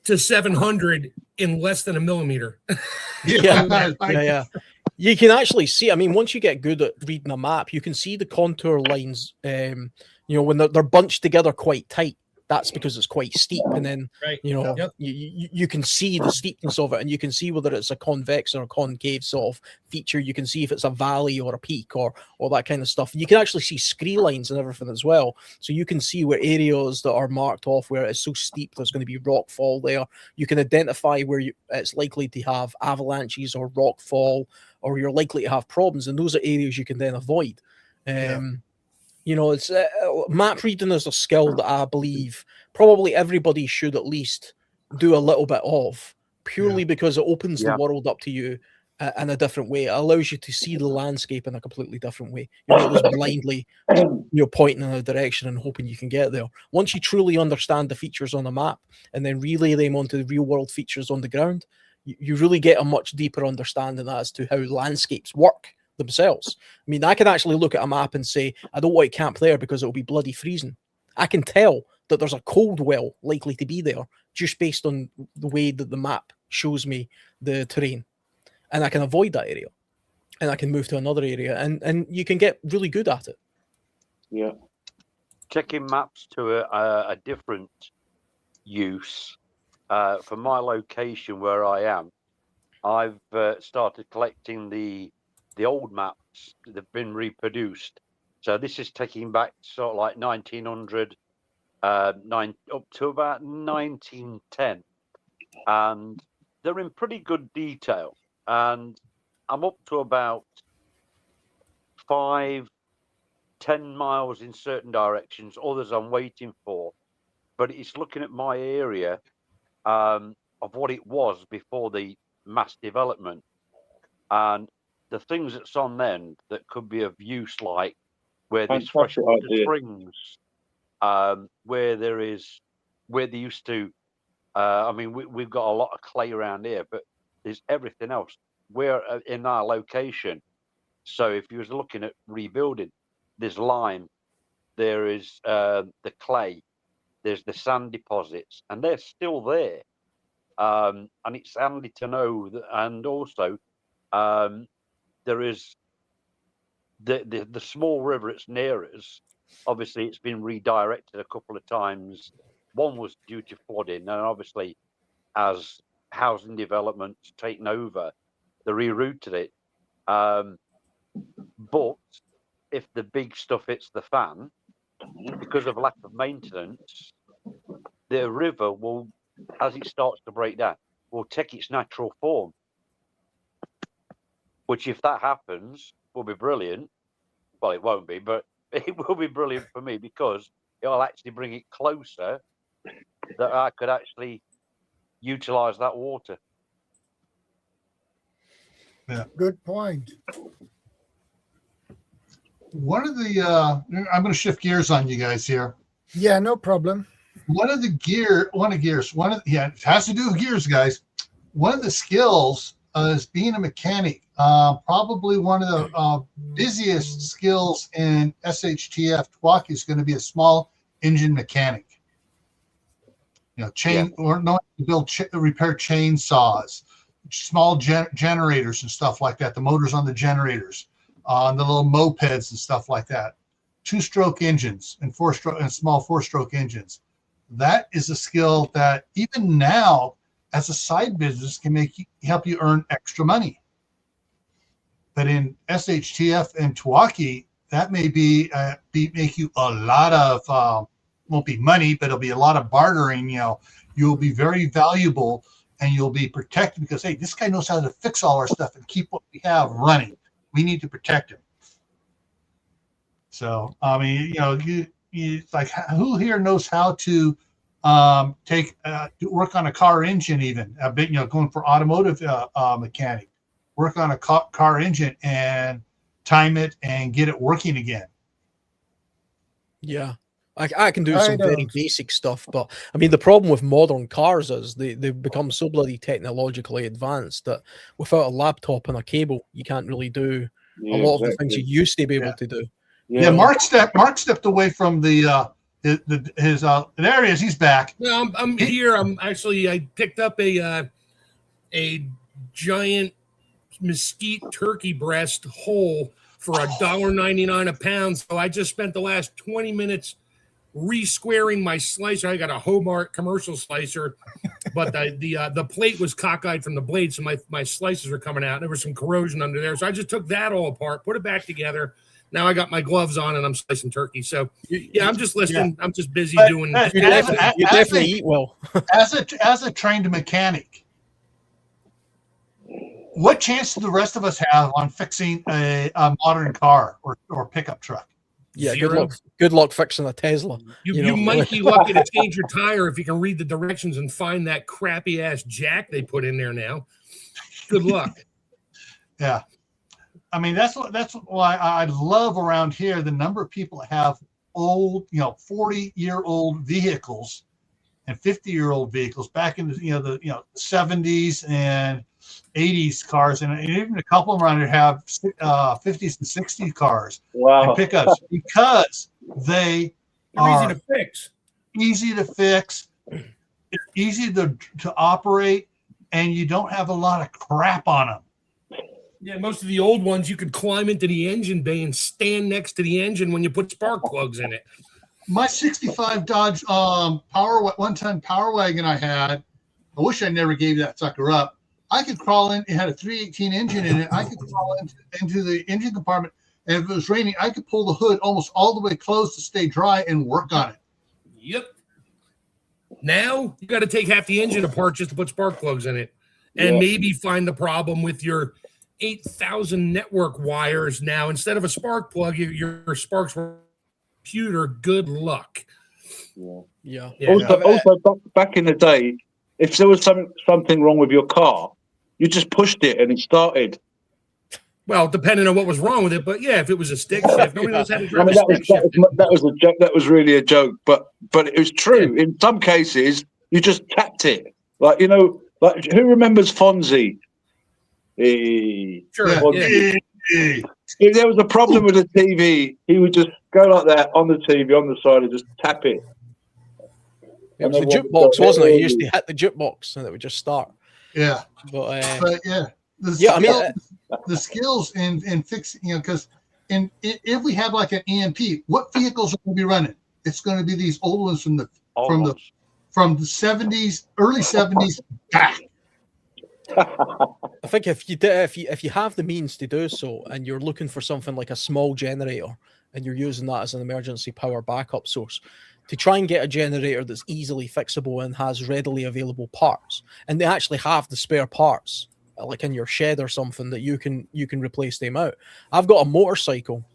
to 700 in less than a millimeter. Yeah. Yeah. You can actually see. I mean, once you get good at reading a map, you can see the contour lines. When they're bunched together quite tight. That's because it's quite steep, and then Right. you you can see the steepness of it, and you can see whether it's a convex or a concave sort of feature. You can see if it's a valley or a peak or that kind of stuff. You can actually see scree lines and everything as well, so you can see where areas that are marked off where it's so steep there's going to be rock fall there. You can identify where it's likely to have avalanches or rock fall, or you're likely to have problems, and those are areas you can then avoid. It's map reading is a skill that I believe probably everybody should at least do a little bit of, purely because it opens the world up to you in a different way. It allows you to see the landscape in a completely different way. You're not just blindly pointing in a direction and hoping you can get there. Once you truly understand the features on the map and then relay them onto the real world features on the ground, you really get a much deeper understanding as to how landscapes work themselves. I mean, I can actually look at a map and say, I don't want to camp there because it'll be bloody freezing. I can tell that there's a cold well likely to be there just based on the way that the map shows me the terrain. And I can avoid that area. And I can move to another area. And you can get really good at it. Yeah. Checking maps to a different use. For my location where I am, I've started collecting the old maps that have been reproduced. So this is taking back sort of like 1900, up to about 1910, and they're in pretty good detail. And I'm up to about 5-10 miles in certain directions. Others I'm waiting for, but it's looking at my area of what it was before the mass development, and the things that's on then that could be of use, like where there's Fantastic freshwater idea. springs, where they used to. I mean, we've got a lot of clay around here, but there's everything else. We're in our location, so if you was looking at rebuilding, there's lime, there is the clay, there's the sand deposits, and they're still there. And it's handy to know that, and also there is the small river it's near us. Obviously, it's been redirected a couple of times. One was due to flooding, and obviously, as housing development's taken over, they rerouted it. But if the big stuff hits the fan, because of lack of maintenance, the river will, as it starts to break down, will take its natural form. Which, if that happens, will be brilliant. Well, it won't be, but it will be brilliant for me because it'll actually bring it closer that I could actually utilize that water. Yeah. Good point. One of the I'm going to shift gears on you guys here. Yeah, no problem. It has to do with gears, guys. One of the skills is being a mechanic. Probably one of the busiest skills in SHTF TWAC is going to be a small engine mechanic. Or knowing to build repair chainsaws, small generators and stuff like that. The motors on the generators, on the little mopeds and stuff like that. 2-stroke engines and 4-stroke and small 4-stroke engines. That is a skill that even now, as a side business, can help you earn extra money. But in SHTF and TWAC, that may make you a lot of won't be money, but it'll be a lot of bartering. You'll be very valuable and you'll be protected because, hey, this guy knows how to fix all our stuff and keep what we have running. We need to protect him. So, I mean, you like, who here knows how to work on a car engine, even a bit, going for automotive mechanic, work on a car engine and time it, and get it working again. Yeah. I can do I some very don't. basic stuff, but I mean, the problem with modern cars is they've become so bloody technologically advanced that without a laptop and a cable, you can't really do a lot of the things you used to be able to do. Yeah, Mark stepped away from his there he is. He's back. No, I'm here. I picked up a giant mesquite turkey breast whole for $1.99 a pound. So I just spent the last 20 minutes re-squaring my slicer. I got a Hobart commercial slicer, but the plate was cockeyed from the blade, so my slices are coming out. There was some corrosion under there, so I just took that all apart, put it back together. Now I got my gloves on and I'm slicing turkey. So yeah, I'm just listening. Yeah. I'm just busy doing. You definitely eat well. as a trained mechanic, what chance do the rest of us have on fixing a modern car or pickup truck? Yeah, Zero. Good luck fixing a Tesla. You might be lucky to change your tire if you can read the directions and find that crappy ass jack they put in there now. Good luck. Yeah. I mean, that's why I love around here the number of people that have old, 40-year-old vehicles and 50-year-old vehicles back in the 70s and 80s cars, and even a couple of them around here have 50s and 60s cars and pickups because they are easy to fix. Easy to fix, it's easy to operate, and you don't have a lot of crap on them. Yeah, most of the old ones you could climb into the engine bay and stand next to the engine when you put spark plugs in it. My 65 Dodge one-ton Power Wagon I had, I wish I never gave that sucker up. I could crawl in. It had a 318 engine in it. I could crawl into the engine compartment, and if it was raining, I could pull the hood almost all the way closed to stay dry and work on it. Yep. Now you got to take half the engine apart just to put spark plugs in it, and maybe find the problem with your 8,000 network wires. Now instead of a spark plug, your sparks computer. Good luck. Yeah. Also, back in the day, if there was something wrong with your car, you just pushed it and it started. Well, depending on what was wrong with it, but yeah, if it was a stick shift, nobody knows how to drive a stick shift. That was a joke. That was really a joke, but it was true. Yeah. In some cases, you just tapped it, like who remembers Fonzie? Sure. Fonzie. Yeah. If there was a problem with the TV, he would just go like that on the TV on the side and just tap it. It was the jukebox, wasn't it? He used to hit the jukebox and it would just start. Yeah. But yeah. The skills in fixing, because if we have like an EMP, what vehicles are going to be running? It's going to be these old ones from the 70s, early 70s back. I think if you have the means to do so, and you're looking for something like a small generator, and you're using that as an emergency power backup source, to try and get a generator that's easily fixable and has readily available parts, and they actually have the spare parts, like in your shed or something, that you can replace them out. I've got a motorcycle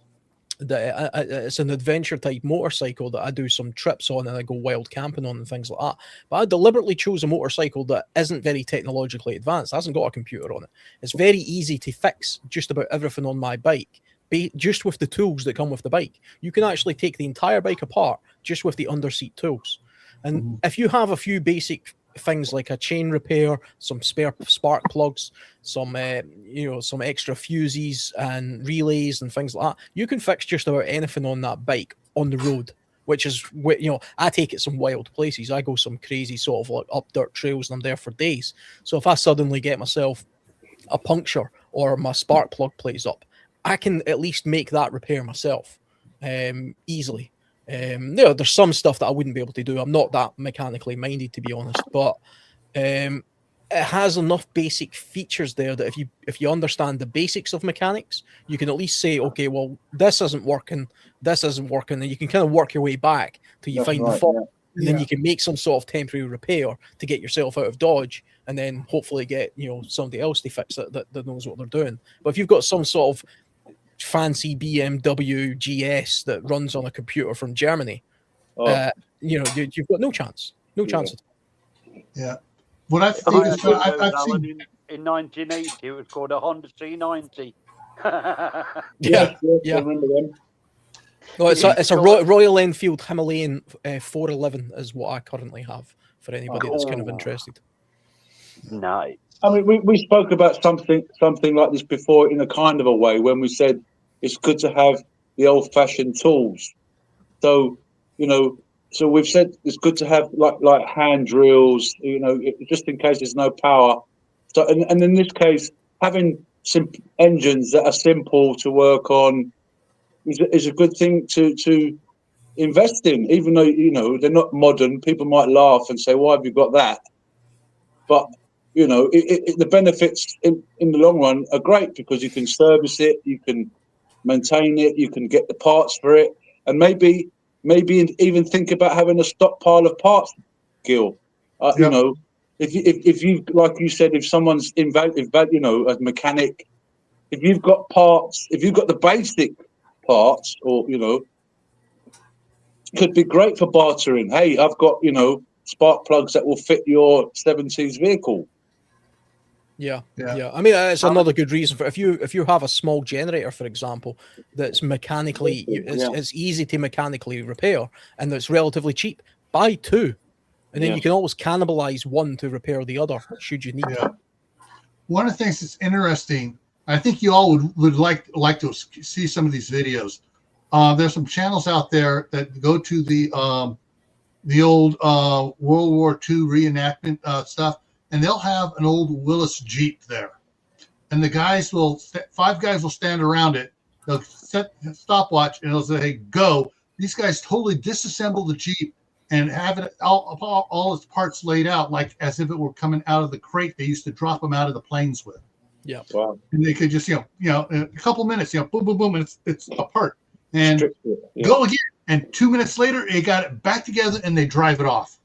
that it's an adventure type motorcycle that I do some trips on and I go wild camping on and things like that. But I deliberately chose a motorcycle that isn't very technologically advanced, hasn't got a computer on it. It's very easy to fix just about everything on my bike, just with the tools that come with the bike. You can actually take the entire bike apart just with the underseat tools. And if you have a few basic things like a chain repair, some spare spark plugs, some some extra fuses and relays and things like that, you can fix just about anything on that bike on the road, which is, I take it some wild places. I go some crazy sort of like up dirt trails and I'm there for days. So if I suddenly get myself a puncture or my spark plug plays up, I can at least make that repair myself easily. There's some stuff that I wouldn't be able to do. I'm not that mechanically minded, to be honest, but it has enough basic features there that if you understand the basics of mechanics, you can at least say, okay, well, this isn't working, and you can kind of work your way back till you find the fault, and then you can make some sort of temporary repair to get yourself out of dodge, and then hopefully get somebody else to fix it that knows what they're doing. But if you've got some sort of fancy BMW GS that runs on a computer from Germany, you've got no chance at all. Yeah. What I think is, I've seen in 1980, it was called a Honda C90. Yeah, I yeah. remember them. No, it's a Royal Enfield Himalayan 411 is what I currently have for anybody that's kind of interested. Nice. I mean, we spoke about something like this before in a kind of a way when we said it's good to have the old-fashioned tools. So, so we've said it's good to have like hand drills, just in case there's no power. So, and in this case, having engines that are simple to work on is a good thing to invest in, even though they're not modern. People might laugh and say, "Why have you got that?" But the benefits in the long run are great because you can service it, you can maintain it, you can get the parts for it, and maybe even think about having a stockpile of parts, Gil. If you like you said, if someone's a mechanic, if you've got parts, if you've got the basic parts, or could be great for bartering. Hey, I've got spark plugs that will fit your 70s vehicle. Yeah. I mean, it's another good reason for if you have a small generator, for example, that's mechanically it's easy to mechanically repair and that's relatively cheap. Buy two, and then you can always cannibalize one to repair the other should you need to. One of the things that's interesting, I think you all would like to see some of these videos. There's some channels out there that go to the old World War II reenactment stuff, and they'll have an old Willis Jeep there, and the guys five guys will stand around it. They'll set a stopwatch and they'll say, "Hey, go!" These guys totally disassemble the Jeep and have it all its parts laid out like as if it were coming out of the crate they used to drop them out of the planes with. Yeah, wow. And they could just in a couple minutes, boom, boom, boom, and it's apart. And go again, and 2 minutes later, they got it back together and they drive it off.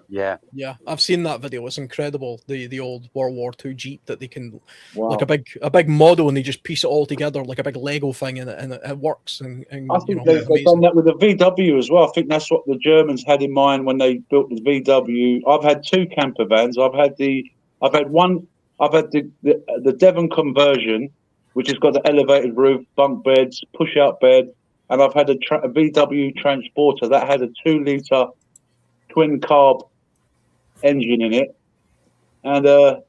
Yeah, I've seen that video. It's incredible. The old World War II Jeep that they can like a big model, and they just piece it all together like a big Lego thing, and it works. And I think they've done that with the VW as well. I think that's what the Germans had in mind when they built the VW. I've had two camper vans. I've had the Devon conversion, which has got the elevated roof, bunk beds, push out bed, and I've had a VW transporter that had a 2-liter twin carb engine in it, and I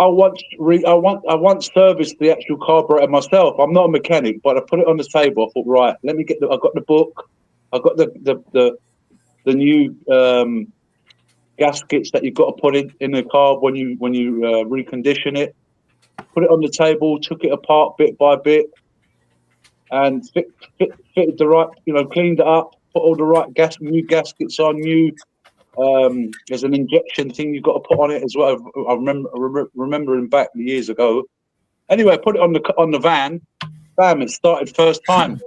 once serviced the actual carburetor myself. I'm not a mechanic, but I put it on the table. I thought, right, let me get I got the book, I got the new gaskets that you've got to put in the carb when you recondition it. Put it on the table, took it apart bit by bit, and fitted the right, cleaned it up. Put all the right new gaskets on. There's an injection thing you've got to put on it as well. I remembering back years ago. Anyway, put it on the van. Bam! It started first time.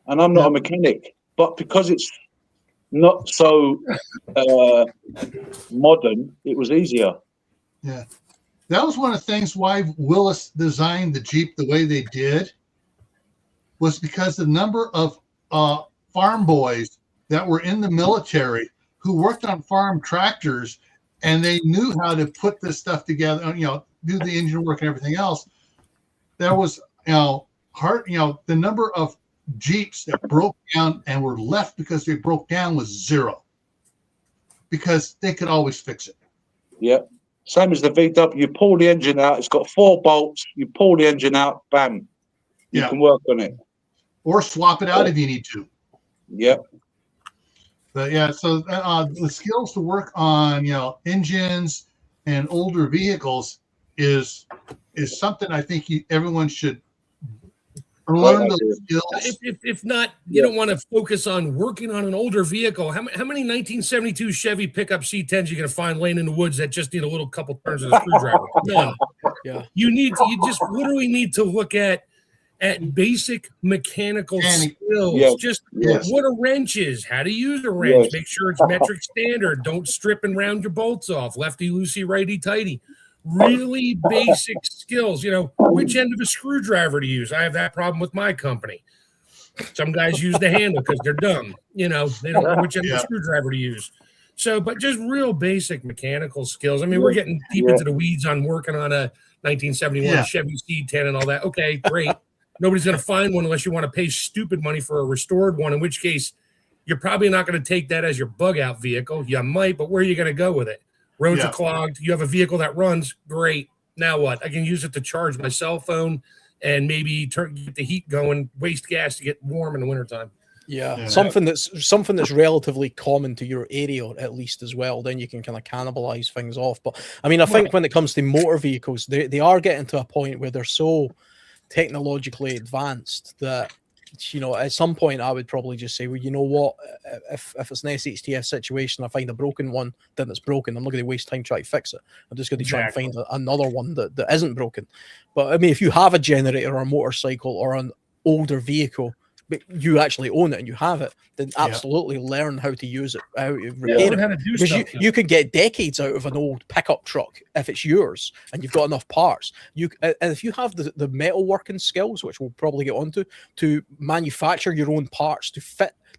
And I'm not a mechanic, but because it's not so modern, it was easier. Yeah, that was one of the things why Willis designed the Jeep the way they did. Was because the number of farm boys that were in the military who worked on farm tractors, and they knew how to put this stuff together, do the engine work and everything else. There was, the number of Jeeps that broke down and were left because they broke down was zero, because they could always fix it. Yeah, same as the VW. You pull the engine out; it's got 4 bolts. You pull the engine out, bam, you can work on it. Or swap it out if you need to. Yep. But so the skills to work on engines and older vehicles is something I think everyone should learn those skills. If not, you don't want to focus on working on an older vehicle. How many 1972 Chevy pickup C10s you going to find laying in the woods that just need a little couple turns of a screwdriver? None. Yeah. You just literally need to look at basic mechanical skills. What a wrench is, how to use a wrench, make sure it's metric standard, don't strip and round your bolts off, lefty loosey, righty tighty. Really basic skills, which end of a screwdriver to use. I have that problem with my company. Some guys use the handle because they're dumb, they don't know which end of a screwdriver to use. So, but just real basic mechanical skills. I mean, we're getting deep into the weeds on working on a 1971 Chevy C10 and all that. Okay, great. Nobody's going to find one unless you want to pay stupid money for a restored one, in which case you're probably not going to take that as your bug out vehicle. You might, but where are you going to go with it? Roads are clogged. You have a vehicle that runs. Great. Now what? I can use it to charge my cell phone and maybe get the heat going, waste gas to get warm in the wintertime. Yeah, something that's relatively common to your area, at least, as well. Then you can kind of cannibalize things off. But I mean, I think when it comes to motor vehicles, they are getting to a point where they're so technologically advanced that, you know, at some point I would probably just say, well, you know what, if it's an SHTF situation, I find a broken one, then it's broken. I'm not going to waste time trying to fix it. I'm just going to try and find another one that isn't broken. But I mean, if you have a generator or a motorcycle or an older vehicle, but you actually own it and you have it, then absolutely learn how to use it, how to repair it. Because you could get decades out of an old pickup truck if it's yours and you've got enough parts. And if you have the metal working skills, which we'll probably get onto, to manufacture your own parts to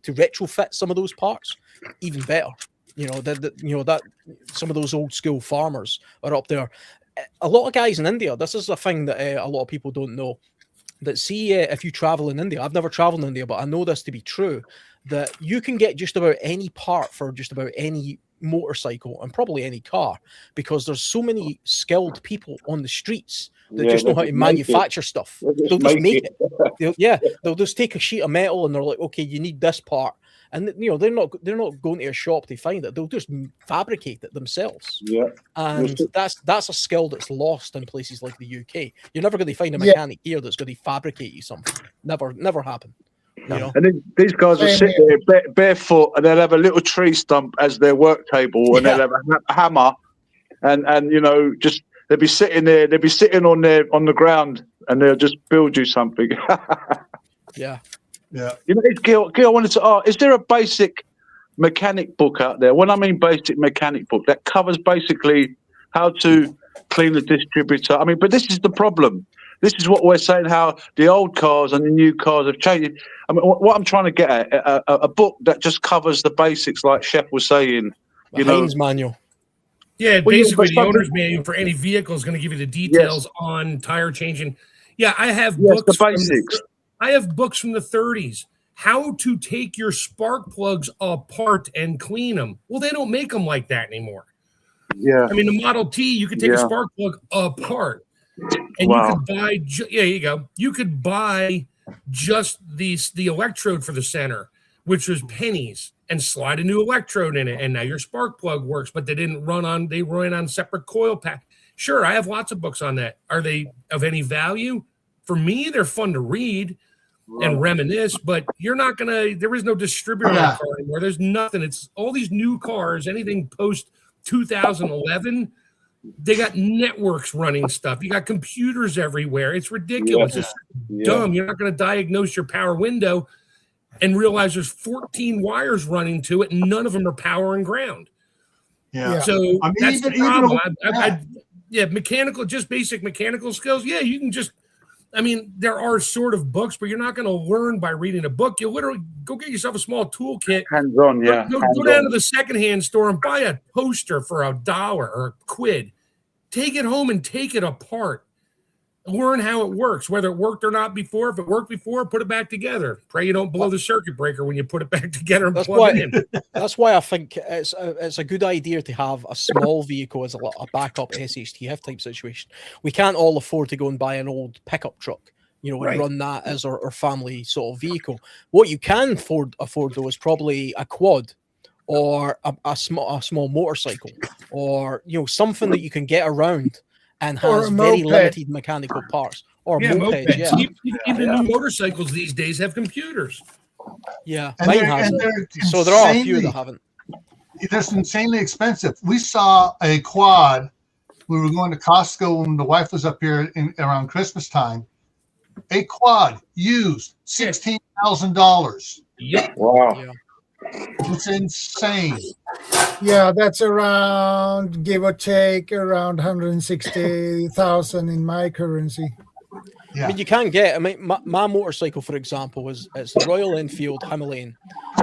retrofit some of those parts, even better. You know that some of those old school farmers are up there. A lot of guys in India, this is a thing that a lot of people don't know. That see, if you travel in India, I've never traveled in India, but I know this to be true, that you can get just about any part for just about any motorcycle and probably any car, because there's so many skilled people on the streets that just know how to manufacture stuff. They'll just make it. They'll just take a sheet of metal and they're like, okay, you need this part. And you know, they're not going to a shop to find it. They'll just fabricate it themselves. Yeah, and that's a skill that's lost in places like the UK. You're never going to find a mechanic here that's going to fabricate you something. Never happen. You know? And then these guys will sit there barefoot, and they'll have a little tree stump as their work table, and they'll have a hammer, and you know, just they'll be sitting there. They'll be sitting on the ground, and they'll just build you something. Yeah. Yeah. You know, Gil, I wanted to ask, is there a basic mechanic book out there? When I mean basic mechanic book, that covers basically how to clean the distributor. I mean, but this is the problem. This is what we're saying, how the old cars and the new cars have changed. I mean, what I'm trying to get at, a book that just covers the basics, like Chef was saying. The Heinz manual. Yeah, basically the owner's manual for any vehicle is going to give you the details on tire changing. Yeah, I have books. The basics. I have books from the 30s. How to take your spark plugs apart and clean them. Well, they don't make them like that anymore. Yeah. I mean, the Model T, you could take a spark plug apart. And you could buy, here you go. You could buy just the electrode for the center, which was pennies, and slide a new electrode in it. And now your spark plug works, but they run on separate coil pack. Sure, I have lots of books on that. Are they of any value? For me, they're fun to read and reminisce, but there is no distributor car anymore. There's nothing. It's all these new cars, anything post 2011, they got networks running stuff. You got computers everywhere. It's ridiculous. It's dumb. You're not going to diagnose your power window and realize there's 14 wires running to it, and none of them are power and ground. Yeah. So that's the problem. Just basic mechanical skills. Yeah, you can just, I mean, there are sort of books, but you're not going to learn by reading a book. You literally go get yourself a small toolkit. Hands-on, Go down to the secondhand store and buy a toaster for $1 or a quid. Take it home and take it apart. Learn how it works, whether it worked or not before. If it worked before, put it back together. Pray you don't blow the circuit breaker when you put it back together and plug it in. That's why I think it's a good idea to have a small vehicle as a backup SHTF type situation. We can't all afford to go and buy an old pickup truck, you know, and run that as our family sort of vehicle. What you can afford though is probably a quad or a small motorcycle, or you know, something that you can get around and has very limited mechanical parts. Or mopeds. Even the new motorcycles these days have computers. Yeah, mine has it. So there are a few that haven't. They're insanely expensive. We saw a quad. We were going to Costco when the wife was up here around Christmas time. A quad used $16,000. Yep. Wow. Yeah. It's insane. Yeah, that's around, give or take, around 160,000 in my currency. Yeah. mean, you can get. I mean, my motorcycle, for example, it's the Royal Enfield Himalayan,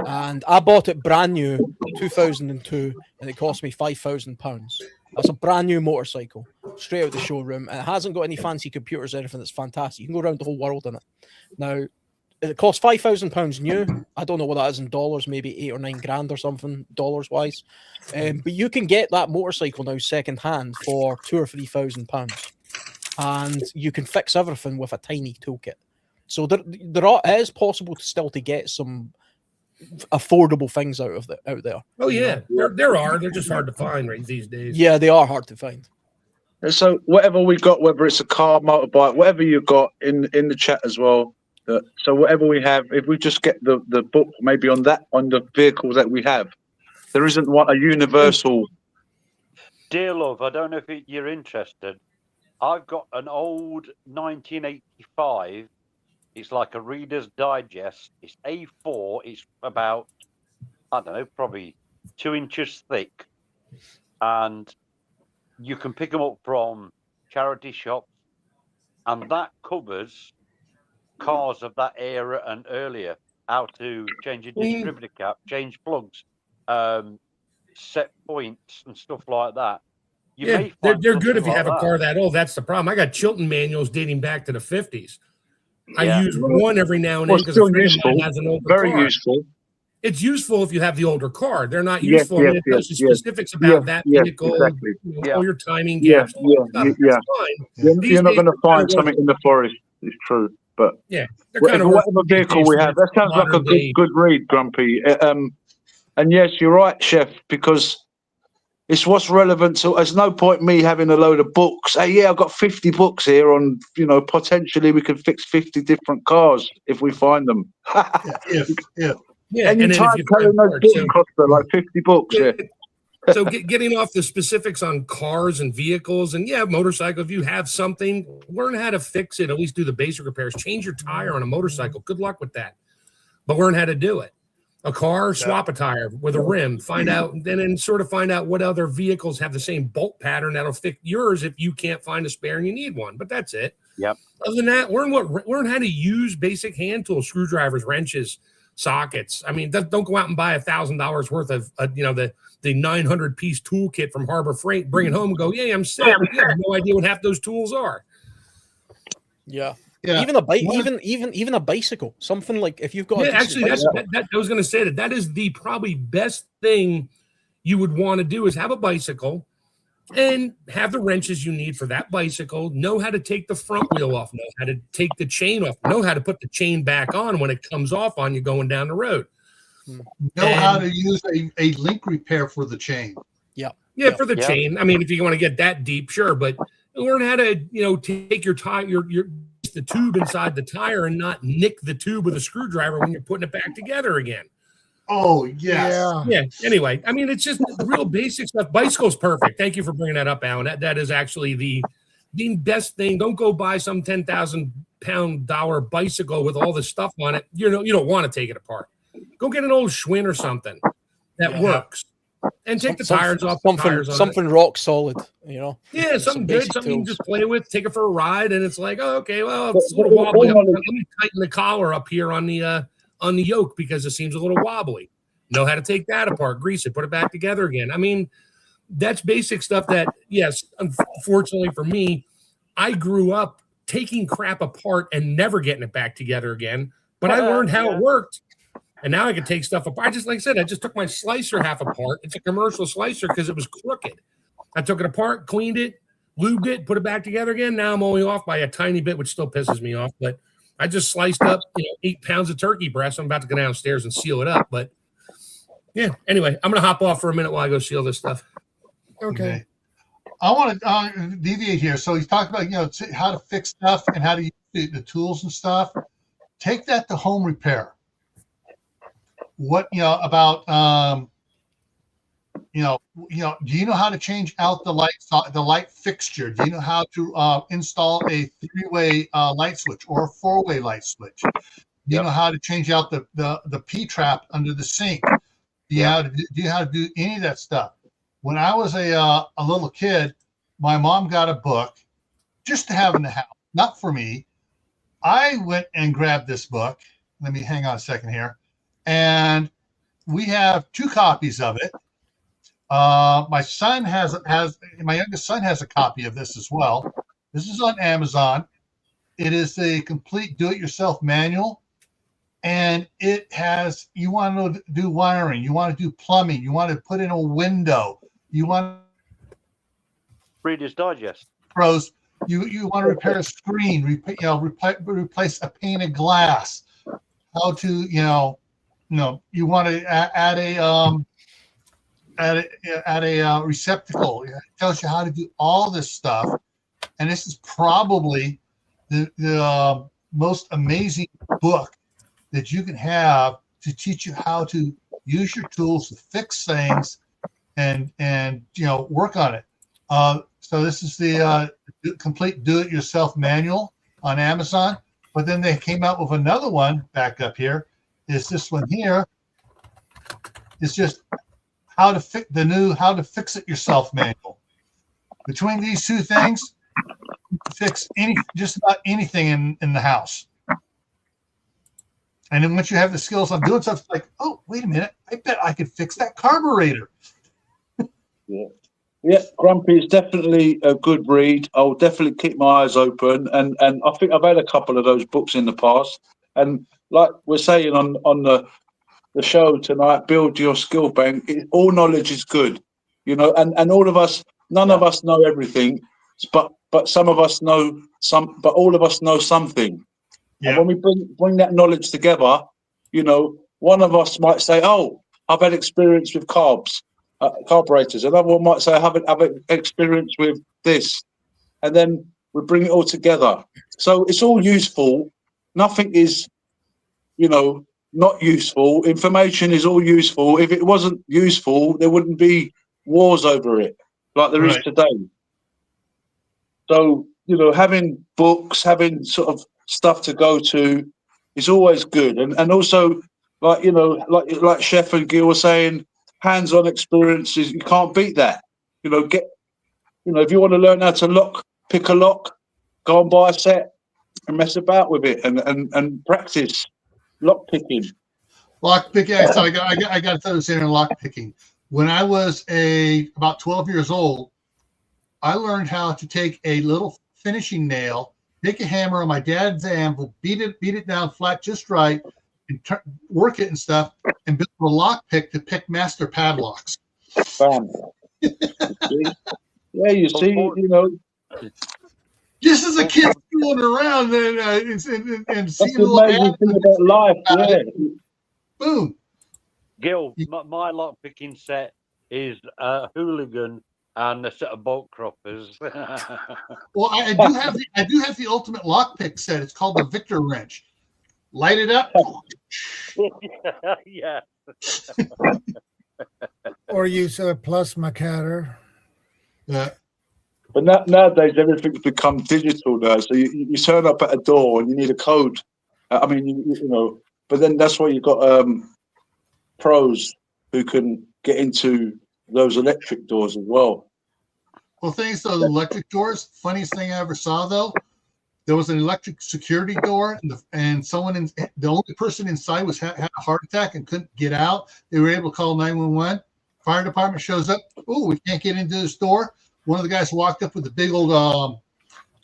and I bought it brand new, 2002, and it cost me £5,000. That's a brand new motorcycle, straight out the showroom, and it hasn't got any fancy computers or anything. That's fantastic. You can go around the whole world in it. Now, it costs £5,000 new. I don't know what that is in dollars, maybe 8 or 9 grand or something, dollars wise. But you can get that motorcycle now second hand for £2,000 or £3,000. And you can fix everything with a tiny toolkit. So it is possible to get some affordable things out there. Oh yeah, there are. They're just hard to find right these days. Yeah, they are hard to find. And so whatever we got, whether it's a car, motorbike, whatever you got in the chat as well. So whatever we have, if we just get the book maybe on the vehicles that we have, there isn't a universal. Dear love, I don't know if you're interested. I've got an old 1985. It's like a Reader's Digest. It's A4. It's about, I don't know, probably 2 inches thick. And you can pick them up from charity shops. And that covers cars of that era and earlier. How to change a distributor cap, change plugs, set points and stuff like that. They're good if you have a car that old. That's the problem. I got Chilton manuals dating back to the 50s. I use one every now and then because a friend of mine has an older car. Useful. It's useful if you have the older car. They're not useful. It tells you specifics about that vehicle, exactly. All your timing gaps. That's fine. You're not going to find something in the forest. It's true, but whatever vehicle we have, that sounds like a good read, Grumpy. And yes, you're right, Chef, because it's what's relevant. So there's no point me having a load of books. Hey, I've got 50 books here on, potentially we can fix 50 different cars if we find them. And you try telling those books cost like 50 books. So getting off the specifics on cars and vehicles and motorcycle, if you have something, learn how to fix it. At least do the basic repairs. Change your tire on a motorcycle. Good luck with that. But learn how to do it. A car, swap a tire with a rim. Find out what other vehicles have the same bolt pattern that'll fit yours if you can't find a spare and you need one. But that's it. Yep. Other than that, learn how to use basic hand tools, screwdrivers, wrenches, sockets. I mean, don't go out and buy $1,000 worth of the 900-piece toolkit from Harbor Freight. Bring it home and go, I'm set. You have no idea what half those tools are. Yeah. Even a bicycle, something like if you've got. Actually, I was going to say that is the probably best thing you would want to do is have a bicycle and have the wrenches you need for that bicycle. Know how to take the front wheel off. Know how to take the chain off. Know how to put the chain back on when it comes off on you going down the road. Know how to use a link repair for the chain. For the chain. I mean, if you want to get that deep, sure, but learn how to take your tire, the tube inside the tire and not nick the tube with a screwdriver when you're putting it back together again. Oh, yes. Yeah. Anyway, I mean, it's just real basic stuff. Bicycle's perfect. Thank you for bringing that up, Alan. That is actually the best thing. Don't go buy some $10,000 bicycle with all the stuff on it. You don't want to take it apart. Go get an old Schwinn or something that works. And take the tires off. Something rock solid, Yeah, something good, something you can just play with. Take it for a ride, and it's like, oh, okay, well, it's a little wobbly. Let me tighten the collar up here on the yoke because it seems a little wobbly. Know how to take that apart, grease it, put it back together again. I mean, that's basic stuff that, yes, unfortunately for me, I grew up taking crap apart and never getting it back together again. But I learned how it worked. And now I can take stuff apart. I just took my slicer half apart. It's a commercial slicer because it was crooked. I took it apart, cleaned it, lubed it, put it back together again. Now I'm only off by a tiny bit, which still pisses me off. But I just sliced up 8 pounds of turkey breast. I'm about to go downstairs and seal it up. But anyway, I'm going to hop off for a minute while I go seal this stuff. Okay. I want to deviate here. So he's talked about, how to fix stuff and how to use the tools and stuff. Take that to home repair. What about do you know how to change out the light fixture? Do you know how to install a 3-way light switch or a 4-way light switch? Do you know how to change out the P trap under the sink? Do you know how to do any of that stuff? When I was a little kid, my mom got a book just to have in the house, not for me, I went and grabbed this book. Let me hang on a second here. And we have 2 copies of it. My youngest son has a copy of this as well. This is on Amazon. It is a complete do-it-yourself manual. And it has, you want to do wiring, you want to do plumbing, you want to put in a window, you want Reader's Digest. pros, you want to repair a screen, replace a pane of glass, how to, you want to add a receptacle. It tells you how to do all this stuff. And this is probably the most amazing book that you can have to teach you how to use your tools to fix things and work on it. So this is the complete do-it-yourself manual on Amazon. But then they came out with another one back up here. Is this one here? It's just how to fix it yourself manual. Between these 2 things, you can fix just about anything in the house. And then once you have the skills on doing stuff, it's like, oh, wait a minute, I bet I could fix that carburetor. Yeah, Grumpy is definitely a good read. I'll definitely keep my eyes open, and I think I've had a couple of those books in the past. And like we're saying on the show tonight, build your skill bank. All knowledge is good, and all of us, none of us know everything, but some of us know some, but all of us know something. Yeah. And when we bring that knowledge together, one of us might say, "Oh, I've had experience with carburetors." Another one might say, "I haven't experience with this," and then we bring it all together. So it's all useful. Nothing is, not useful. Information is all useful. If it wasn't useful, there wouldn't be wars over it like there is today. So, having books, having sort of stuff to go to is always good. And also, like Chef and Gil were saying, hands-on experiences, you can't beat that. If you want to learn how to pick a lock, go and buy a set and mess about with it and practice lock picking. Lock picking. So I got to throw this in lock picking. When I was about 12 years old, I learned how to take a little finishing nail, make a hammer on my dad's anvil, beat it down flat just right, and work it and stuff, and build a lock pick to pick master padlocks. Bam. Yeah, you see, Just as a kid fooling around and seeing that's a the little amazing thing about life. Yeah. Boom. Gil, my lock picking set is a hooligan and a set of bolt croppers. Well, I do have the ultimate lockpick set. It's called the Victor wrench. Light it up. Yeah. Or use a plasma cutter. Yeah. But nowadays, everything's become digital now. So you turn up at a door and you need a code. But then that's why you've got pros who can get into those electric doors as well. Well, thanks to the electric doors. Funniest thing I ever saw, though, there was an electric security door, and the only person inside had a heart attack and couldn't get out. They were able to call 911. Fire department shows up. Oh, we can't get into this door. One of the guys walked up with a big old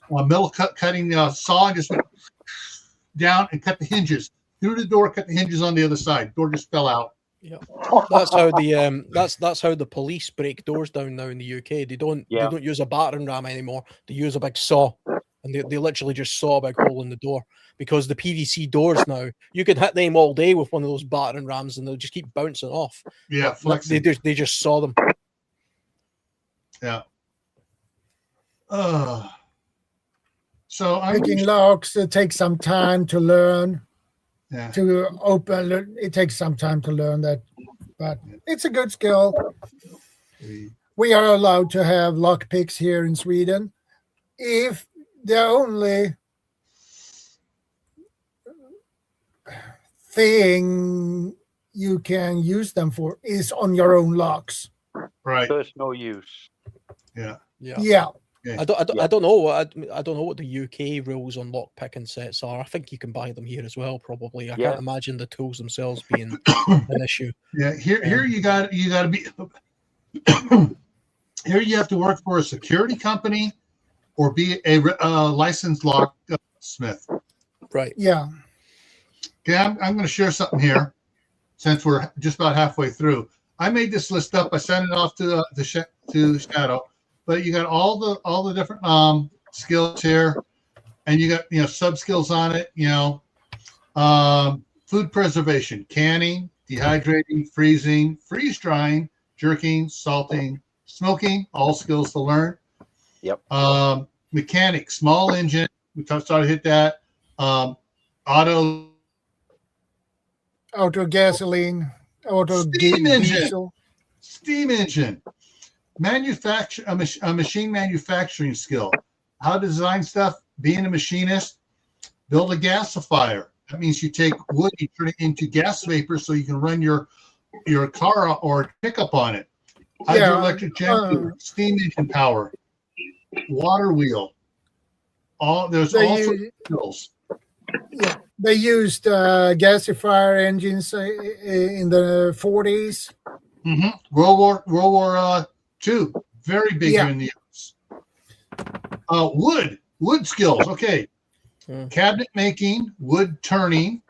metal cutting saw and just went down and cut the hinges. Through the door, cut the hinges on the other side. Door just fell out. Yeah, that's how the that's how the police break doors down now in the UK. They don't use a battering ram anymore. They use a big saw, and they literally just saw a big hole in the door, because the PVC doors now, you can hit them all day with one of those battering rams and they'll just keep bouncing off. Yeah, they just saw them. Yeah. So Picking locks, it takes some time to learn. Yeah. To open, it takes some time to learn that, but it's a good skill. We are allowed to have lock picks here in Sweden. If the only thing you can use them for is on your own locks. Right. Personal use. Yeah. Yeah. Okay. I don't Yeah. know. I don't know what the UK rules on lock picking sets are. I think you can buy them here as well. Probably. I Yeah. can't imagine the tools themselves being an issue. Yeah, here you got to be here. You have to work for a security company or be a licensed locksmith. Right. Yeah. Okay, I'm going to share something here since we're just about halfway through. I made this list up. I sent it off to Shadow, but you got all the different skills here, and you got sub skills on it. Food preservation, canning, dehydrating, freezing, freeze drying, jerking, salting, smoking. All skills to learn. Yep. Mechanics, small engine. We started to hit that. Auto Gasoline, Steam engine. diesel. Steam engine, manufacture a machine manufacturing skill, how to design stuff, being a machinist, build a gasifier. That means you take wood, you turn it into gas vapor so you can run your car or pickup on it. Hydroelectric generator, steam engine power, water wheel. There's all sorts of skills. Yeah, they used gasifier engines in the 40s. World War II, very big here in the U.S. Wood skills. Okay, cabinet making, wood turning,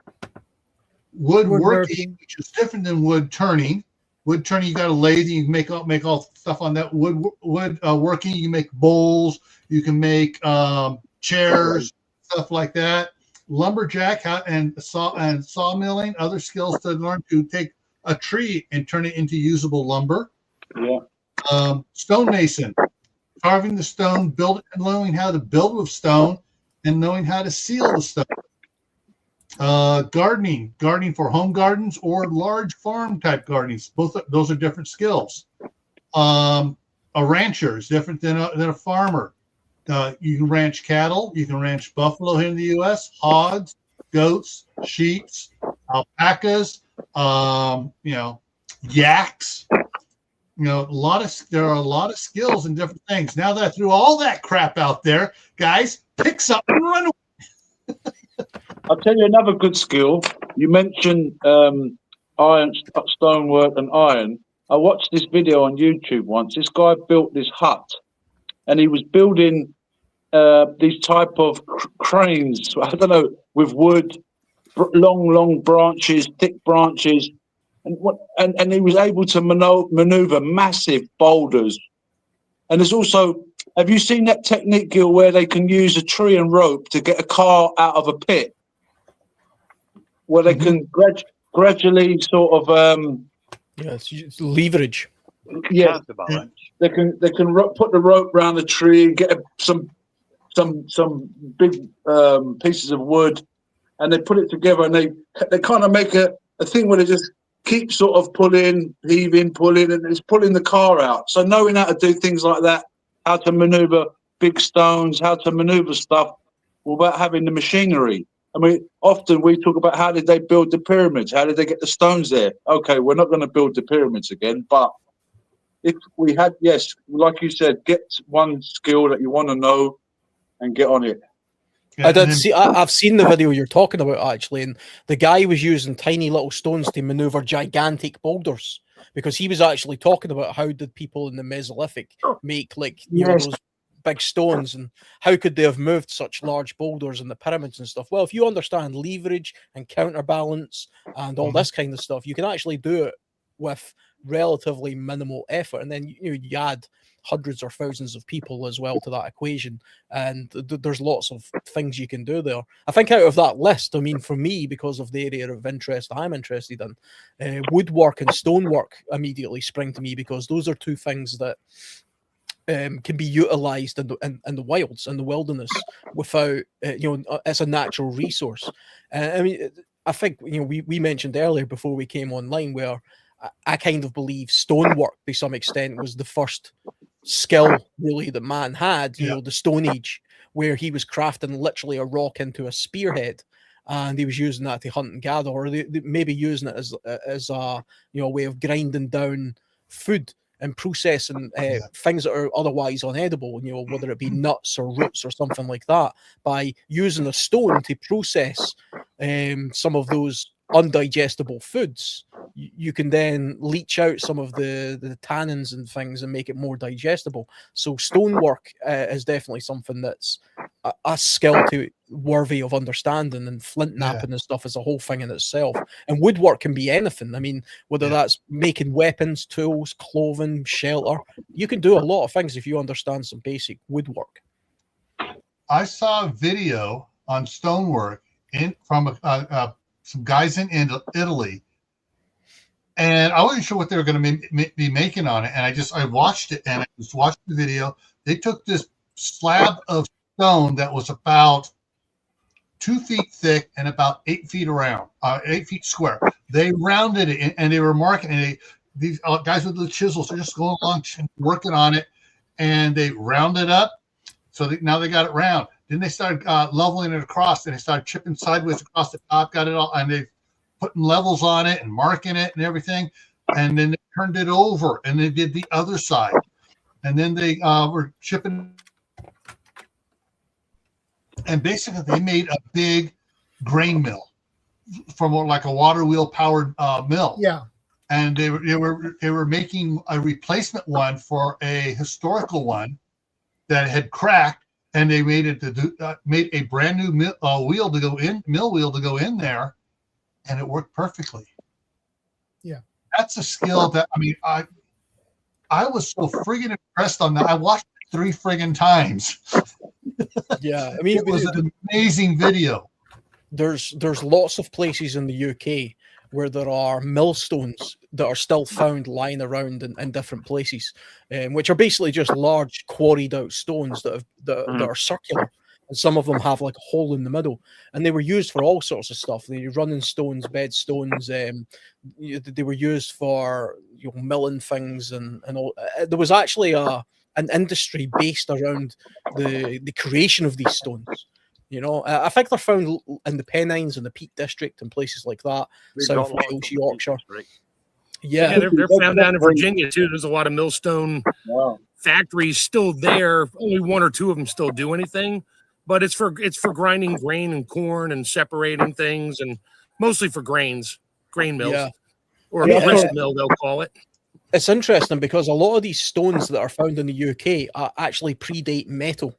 woodworking, which is different than wood turning. Wood turning, you got a lathe, you can make all stuff on that. Wood working, you can make bowls, you can make chairs, stuff like that. Lumberjack and sawmilling, other skills to learn to take a tree and turn it into usable lumber. Yeah. Stonemason, carving the stone, knowing how to build with stone, and knowing how to seal the stone. Gardening for home gardens or large farm type gardens. Both those are different skills. A rancher is different than a farmer. You can ranch cattle. You can ranch buffalo here in the U.S. Hogs, goats, sheep, alpacas. Yaks. There are a lot of skills and different things. Now that I threw all that crap out there, guys, pick something and run away. I'll tell you another good skill. You mentioned iron, stonework, and iron. I watched this video on YouTube once. This guy built this hut, and he was building these type of cranes. I don't know, with wood, long branches, thick branches, and he was able to maneuver massive boulders. And there's also, have you seen that technique, Gil, where they can use a tree and rope to get a car out of a pit? Where they can gradually sort of it's leverage. Yeah, they can put the rope around the tree and get some big pieces of wood, and they put it together, and they kind of make a thing where they just keep sort of pulling, heaving, pulling, and it's pulling the car out. So knowing how to do things like that, how to maneuver big stones, how to maneuver stuff without having the machinery. I mean, often we talk about how did they build the pyramids? How did they get the stones there? Okay, we're not going to build the pyramids again, but if we had, yes, like you said, get one skill that you want to know and get on it. I've seen the video you're talking about, actually, and the guy was using tiny little stones to maneuver gigantic boulders, because he was actually talking about how did people in the Mesolithic make those big stones, and how could they have moved such large boulders in the pyramids and stuff. Well, if you understand leverage and counterbalance and all this kind of stuff, you can actually do it with relatively minimal effort, and then you add hundreds or thousands of people as well to that equation, and there's lots of things you can do there. I think out of that list, I mean, for me, because of the area of interest I'm interested in, woodwork and stonework immediately spring to me, because those are two things that can be utilized in the wilds and the wilderness without it's a natural resource. I mean, I think we mentioned earlier before we came online where I kind of believe stonework to some extent was the first skill really that man had, the Stone Age, where he was crafting literally a rock into a spearhead, and he was using that to hunt and gather, or they maybe using it as a way of grinding down food. and processing things that are otherwise unedible, you know, whether it be nuts or roots or something like that, by using a stone to process some of those undigestible foods. You can then leach out some of the tannins and things and make it more digestible. So stonework is definitely something that's a skill worthy of understanding, and flint knapping and stuff is a whole thing in itself. And woodwork can be anything. I mean, whether that's making weapons, tools, clothing, shelter, you can do a lot of things if you understand some basic woodwork. I saw a video on stonework from some guys in Italy, and I wasn't sure what they were going to be making on it. And I watched it, and I just watched the video. They took this slab of stone that was about 2 feet thick and about 8 feet around, 8 feet square. They rounded it, and they were marking it. These guys with the chisels are just going along and working on it, and they rounded up. So now they got it round. Then they started leveling it across, and they started chipping sideways across the top, got it all, and they putting levels on it and marking it and everything. And then they turned it over, and they did the other side. And then they were chipping. And basically, they made a big grain mill from like a water wheel powered mill. Yeah. And they were making a replacement one for a historical one that had cracked, and they made a brand new mill wheel to go in there, and it worked perfectly. Yeah, that's a skill that I was so friggin' impressed on that. I watched it 3 friggin' times. Yeah, I mean, it was an amazing video. There's lots of places in the UK where there are millstones that are still found lying around in different places, which are basically just large quarried out stones that are circular, and some of them have like a hole in the middle, and they were used for all sorts of stuff. They were running stones, bed stones. They were used for milling things and all. There was actually an industry based around the creation of these stones. I think they're found in the Pennines and the Peak District and places like that, South Wales, Yorkshire. Yeah, they're found down in Virginia too. There's a lot of millstone factories still there. Only 1 or 2 of them still do anything, but it's for grinding grain and corn and separating things, and mostly for grain mills, or a grist mill they'll call it. It's interesting because a lot of these stones that are found in the UK actually predate metal.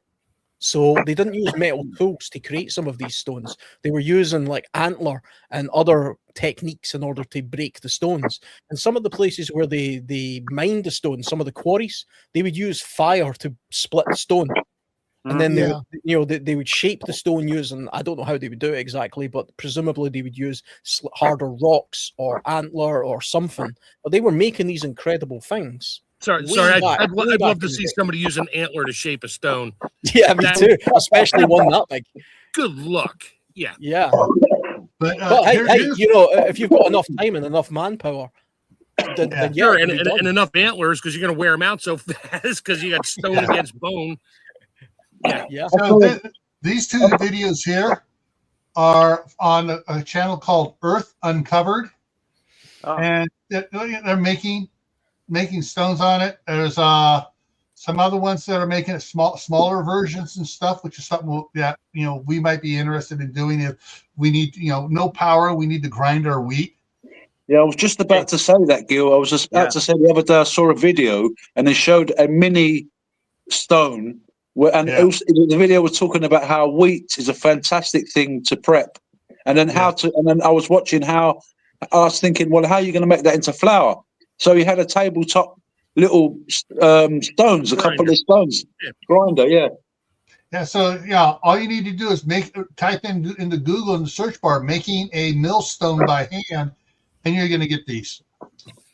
So they didn't use metal tools to create some of these stones. They were using like antler and other techniques in order to break the stones. And some of the places where they mined the stones, some of the quarries, they would use fire to split the stone. And then they would shape the stone using, I don't know how they would do it exactly, but presumably they would use harder rocks or antler or something. But they were making these incredible things. Sorry, I'd love to see somebody use an antler to shape a stone. Yeah, me too, especially one that big. Good luck. Yeah. Yeah. But hey, if you've got enough time and enough manpower, then sure, and enough antlers, because you're going to wear them out so fast because you got stone against bone. Yeah. So these 2 videos here are on a channel called Earth Uncovered, and they're making stones on it. There's some other ones that are making it smaller versions and stuff, which is something that we might be interested in doing if we need no power. We need to grind our wheat. Yeah, I was just about to say that, Gil. I was just about to say the other day I saw a video and they showed a mini stone the video was talking about how wheat is a fantastic thing to prep, and then and then I was watching how I was thinking, well, how are you going to make that into flour? So he had a tabletop little stones, a couple of stones, grinder, Yeah, so all you need to do is type into Google in the search bar, making a millstone by hand, and you're going to get these.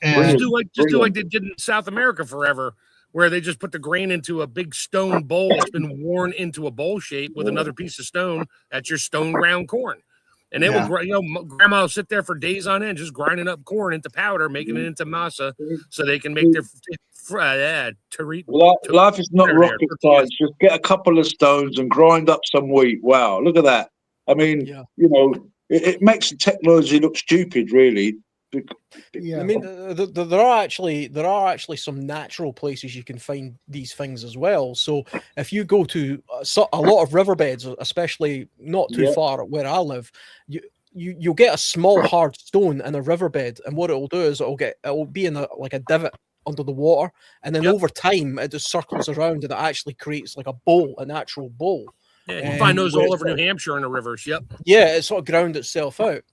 And just do like they did in South America forever, where they just put the grain into a big stone bowl that's been worn into a bowl shape with another piece of stone. That's your stone ground corn. And they will, grandma will sit there for days on end, just grinding up corn into powder, making it into masa, so they can make their life is not rocket science. Just get a couple of stones and grind up some wheat. Wow, look at that. I mean, it makes the technology look stupid, really. Yeah. I mean, there are actually some natural places you can find these things as well. So if you go to a lot of riverbeds, especially not too far where I live, you'll get a small hard stone in a riverbed, and what it will do is it will be in like a divot under the water, and then over time it just circles around and it actually creates like a bowl, a natural bowl. Yeah, you find those all over New Hampshire in the rivers. Yep. Yeah, it sort of ground itself out.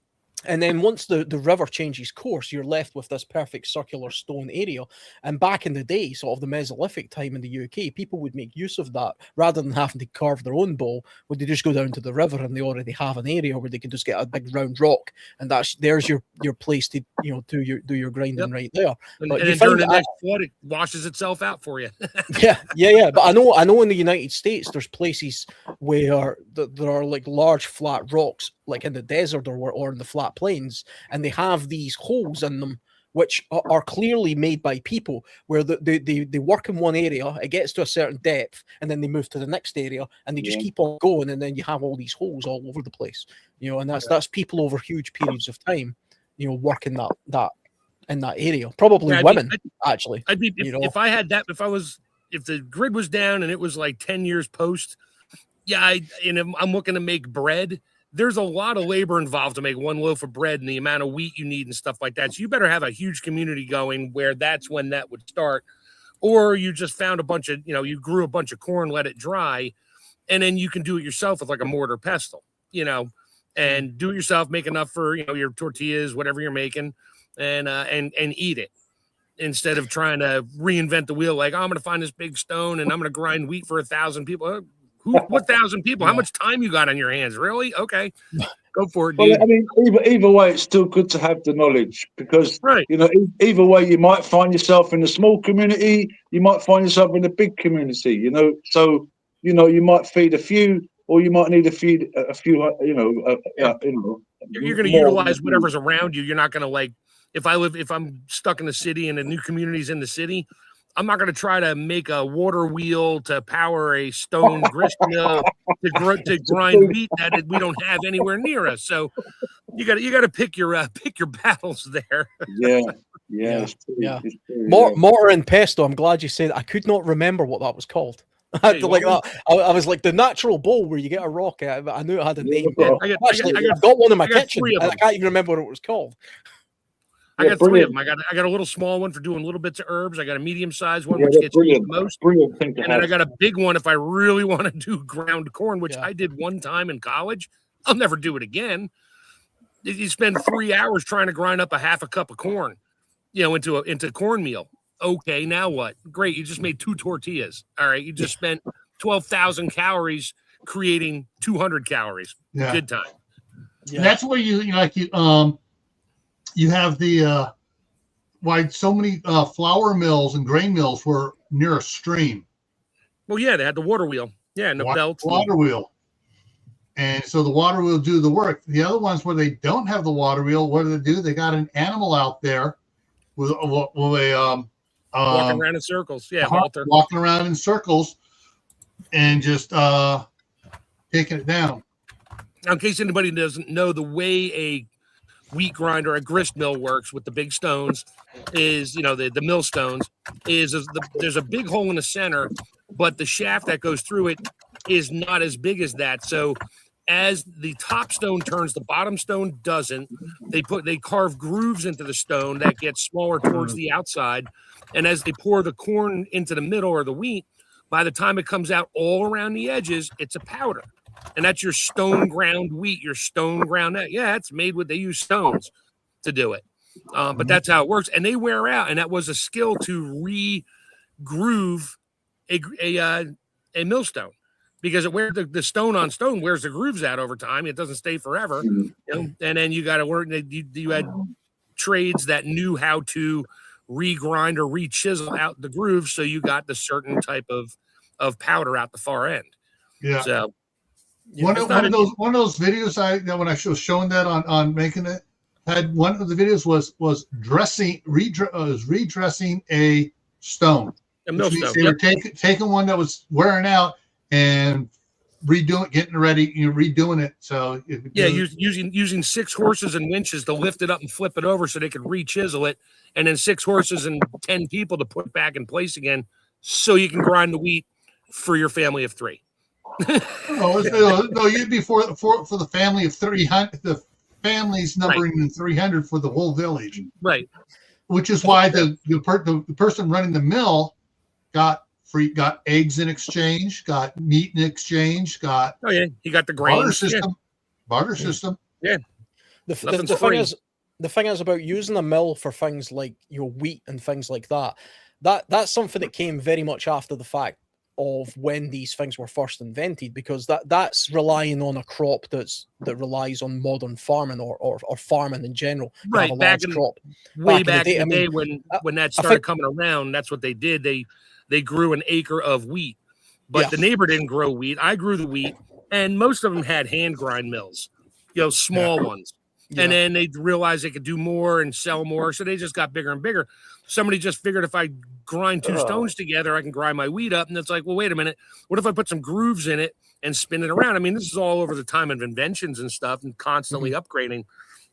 And then once the river changes course, you're left with this perfect circular stone area. And back in the day, sort of the Mesolithic time in the UK, people would make use of that rather than having to carve their own bowl. Would they just go down to the river and they already have an area where they can just get a big round rock, and there's your place to do your grinding right there. And But then during the next flood, it washes itself out for you. yeah. But I know in the United States, there's places where there are like large flat rocks, like in the desert or in the flat plains, and they have these holes in them which are clearly made by people, where they work in one area, it gets to a certain depth, and then they move to the next area, and they just keep on going, and then you have all these holes all over the place, and that's people over huge periods of time, working that in that area, probably women. Actually, I'd be if I had that, if the grid was down and it was like 10 years post, I'm looking to make bread. There's a lot of labor involved to make one loaf of bread and the amount of wheat you need and stuff like that. So you better have a huge community going where that's when that would start. Or you just found a bunch of, you grew a bunch of corn, let it dry, and then you can do it yourself with like a mortar pestle, and do it yourself, make enough for, your tortillas, whatever you're making, and eat it, instead of trying to reinvent the wheel. Like, I'm going to find this big stone and I'm going to grind wheat for 1,000 people. What 1,000 people? How much time you got on your hands? Really? Okay, go for it, dude. Well, I mean, either way, it's still good to have the knowledge, because either way, you might find yourself in a small community, you might find yourself in a big community. So you might feed a few, or you might need to feed a few. You're going to utilize whatever's around you. You're not going to if I'm stuck in the city and the new community's in the city, I'm not going to try to make a water wheel to power a stone grist mill to grind wheat that we don't have anywhere near us. So you got to pick your battles there. Yeah. Mortar and pestle. I'm glad you said. I could not remember what that was called. I had to I was like the natural bowl where you get a rock out of it. I knew it had a name. I've got one in my kitchen. I can't even remember what it was called. I got three of them. I got a little small one for doing little bits of herbs. I got a medium-sized one, which gets used the most. And then I got a big one if I really want to do ground corn, which I did one time in college. I'll never do it again. You spend 3 hours trying to grind up a half a cup of corn, into cornmeal. Okay, now what? Great, you just made 2 tortillas. All right, you just spent 12,000 calories creating 200 calories. Yeah. Good time. Yeah. That's where you have the why so many flour mills and grain mills were near a stream. Well, yeah, they had the water wheel. Yeah, and the belt. Water wheel. And so the water wheel do the work. The other ones where they don't have the water wheel, what do? They got an animal out there with a walking around in circles. Yeah, walking around in circles and just taking it down. Now, in case anybody doesn't know, the way a wheat grinder, a grist mill works with the big stones is, the mill stones is there's a big hole in the center, but the shaft that goes through it is not as big as that. So as the top stone turns, the bottom stone doesn't. They carve grooves into the stone that gets smaller towards the outside. And as they pour the corn into the middle or the wheat, by the time it comes out all around the edges, it's a powder. And that's your stone ground wheat, your stone ground. Yeah, it's made with, they use stones to do it. But that's how it works. And they wear out. And that was a skill to re-groove a millstone, because it wears the stone on stone wears the grooves out over time. It doesn't stay forever. And then you got to work. You had trades that knew how to regrind or re-chisel out the grooves, so you got the certain type of powder out the far end. Yeah. So one of those videos when I was showing that on making it, had one of the videos was redressing a stone. A millstone. They were taking one that was wearing out and redoing, getting ready, redoing it. So using 6 horses and winches to lift it up and flip it over so they could re-chisel it, and then 6 horses and 10 people to put back in place again, so you can grind the wheat for your family of 3. no, you'd be for the family of 300. The family's numbering in 300 for the whole village, right? Which is why the person running the mill got eggs in exchange, got meat in exchange, got he got the grain barter system. Yeah. The thing is about using a mill for things like wheat and things like that's something that came very much after the fact of when these things were first invented, because that's relying on a crop that relies on modern farming or farming in general. Right, back in the day when that started coming around, that's what they did. They grew an acre of wheat, but the neighbor didn't grow wheat. I grew the wheat, and most of them had hand grind mills, small ones. Yeah. And then they realized they could do more and sell more, so they just got bigger and bigger. Somebody just figured if I grind 2 stones together, I can grind my wheat up. And it's like, well, wait a minute. What if I put some grooves in it and spin it around? I mean, this is all over the time of inventions and stuff and constantly upgrading.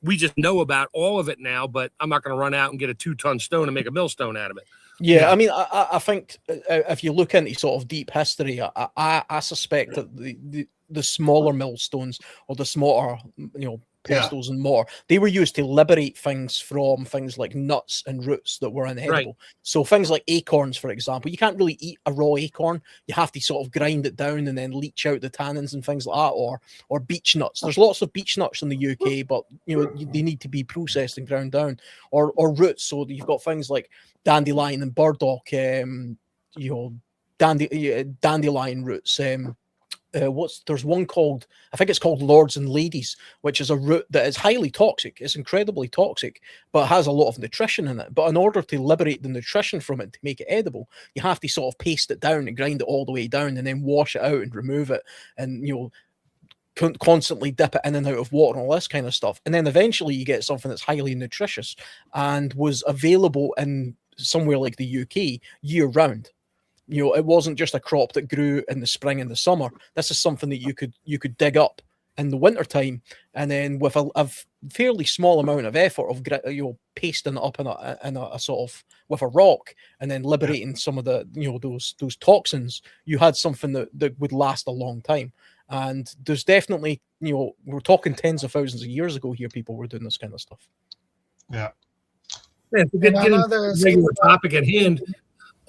We just know about all of it now, but I'm not going to run out and get a 2-ton stone and make a millstone out of it. Yeah, I mean, I think if you look into sort of deep history, I suspect that the smaller millstones or the smaller, pestles and mortar, they were used to liberate things from things like nuts and roots that were inedible. Right. So things like acorns, for example, you can't really eat a raw acorn. You have to sort of grind it down and then leach out the tannins and things like that, or beech nuts. There's lots of beech nuts in the UK, but they need to be processed and ground down, or roots. So you've got things like dandelion and burdock, dandelion roots. There's one called, I think it's called Lords and Ladies, which is a root that is highly toxic. It's incredibly toxic, but has a lot of nutrition in it. But in order to liberate the nutrition from it to make it edible, you have to sort of paste it down and grind it all the way down and then wash it out and remove it and, constantly dip it in and out of water and all this kind of stuff. And then eventually you get something that's highly nutritious and was available in somewhere like the UK year round. It wasn't just a crop that grew in the spring and the summer. This is something that you could dig up in the wintertime, and then with a fairly small amount of effort of pasting it up in a sort of with a rock, and then liberating some of the those toxins, you had something that would last a long time. And there's definitely we're talking tens of thousands of years ago here, people were doing this kind of stuff. Yeah. Getting the regular topic at hand.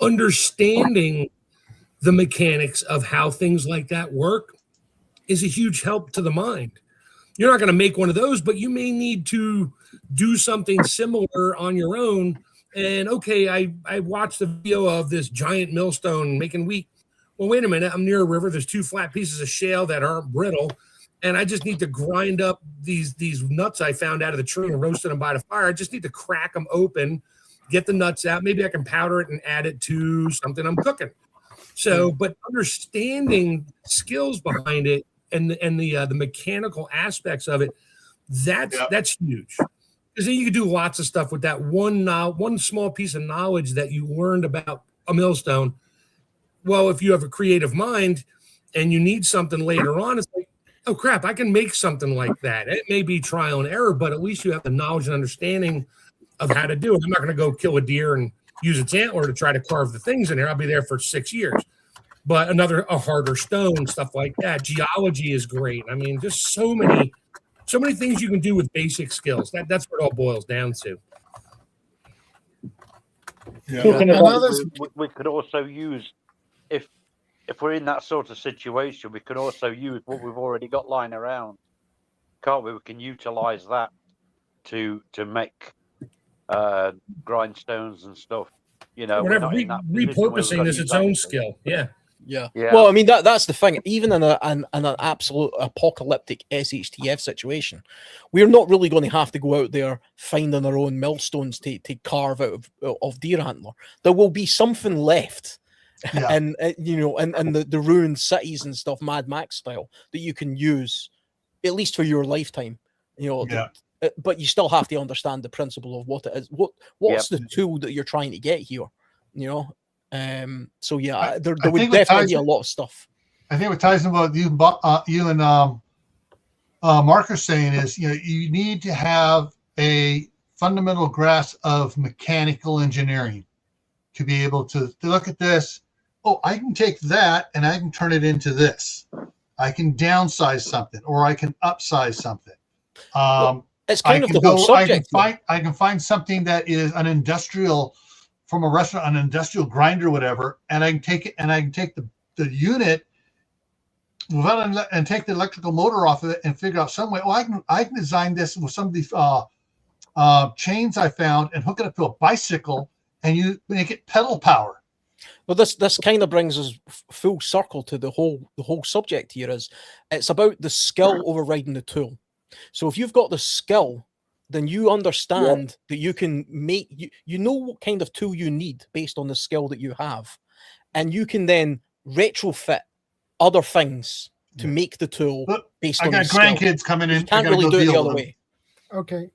Understanding the mechanics of how things like that work is a huge help to the mind. You're not going to make one of those, but you may need to do something similar on your own. And okay, I watched the video of this giant millstone making wheat. Well, wait a minute, I'm near a river. There's 2 flat pieces of shale that aren't brittle, and I just need to grind up these nuts I found out of the tree and roasted them by the fire. I just need to crack them open, get the nuts out. Maybe I can powder it and add it to something I'm cooking. So, but understanding skills behind it and the mechanical aspects of it, that's huge. Because then you can do lots of stuff with that one small piece of knowledge that you learned about a millstone. Well, if you have a creative mind and you need something later on, it's like, oh crap, I can make something like that. It may be trial and error, but at least you have the knowledge and understanding of how to do it. I'm not going to go kill a deer and use its antler to try to carve the things in there. I'll be there for 6 years. But a harder stone, stuff like that. Geology is great. I mean, just so many things you can do with basic skills. That's what it all boils down to. Yeah. We could also use, if we're in that sort of situation, we can also use what we've already got lying around, can't we? We can utilize that to make grindstones and stuff. Whatever. Repurposing is its own skill. Yeah. Well, I mean that's the thing. Even in an absolute apocalyptic SHTF situation, we're not really going to have to go out there finding our own millstones to carve out of deer antler. There will be something left, and the ruined cities and stuff, Mad Max style, that you can use at least for your lifetime. But you still have to understand the principle of what it is. What's the tool that you're trying to get here? So there would definitely be a lot of stuff. I think what ties in what you and Mark are saying is, you need to have a fundamental grasp of mechanical engineering to be able to look at this. Oh, I can take that and I can turn it into this. I can downsize something, or I can upsize something. It's kind of the whole subject. I can find something that is an industrial, from a restaurant, an industrial grinder, whatever, and I can take it and I can take the unit and take the electrical motor off of it and figure out some way. Oh, I can design this with some of these chains I found and hook it up to a bicycle, and you make it pedal power. Well, this kind of brings us full circle to the whole subject here. Is it's about the skill overriding the tool. So if you've got the skill, then you understand that you can make you know what kind of tool you need based on the skill that you have, and you can then retrofit other things to make the tool based on. I got grandkids coming in. You can't really do it the other way. Okay.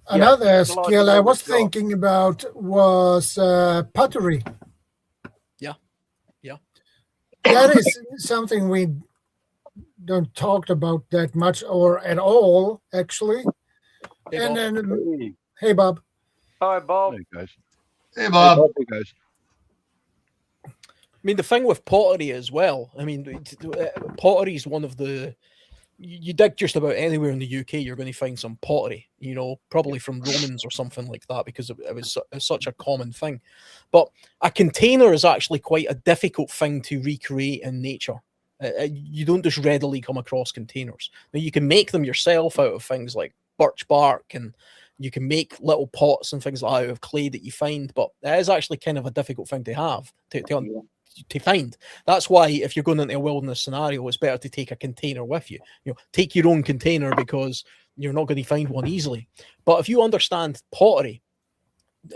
Another skill I was thinking about was pottery. Yeah. That is something we don't talk about that much or at all, actually. Hey, and Bob. then, hey, Bob. Hi, Bob. Hey, guys. Hey, Bob. Hey, guys. I mean, the thing with pottery as well, I mean, pottery is one of the, you dig just about anywhere in the UK, you're going to find some pottery, probably from Romans or something like that, because it was such a common thing. But a container is actually quite a difficult thing to recreate in nature. You don't just readily come across containers. Now, you can make them yourself out of things like birch bark, and you can make little pots and things like that out of clay that you find, but it is actually kind of a difficult thing to have, to find. That's why if you're going into a wilderness scenario, it's better to take a container with you. Take your own container, because you're not going to find one easily. But if you understand pottery,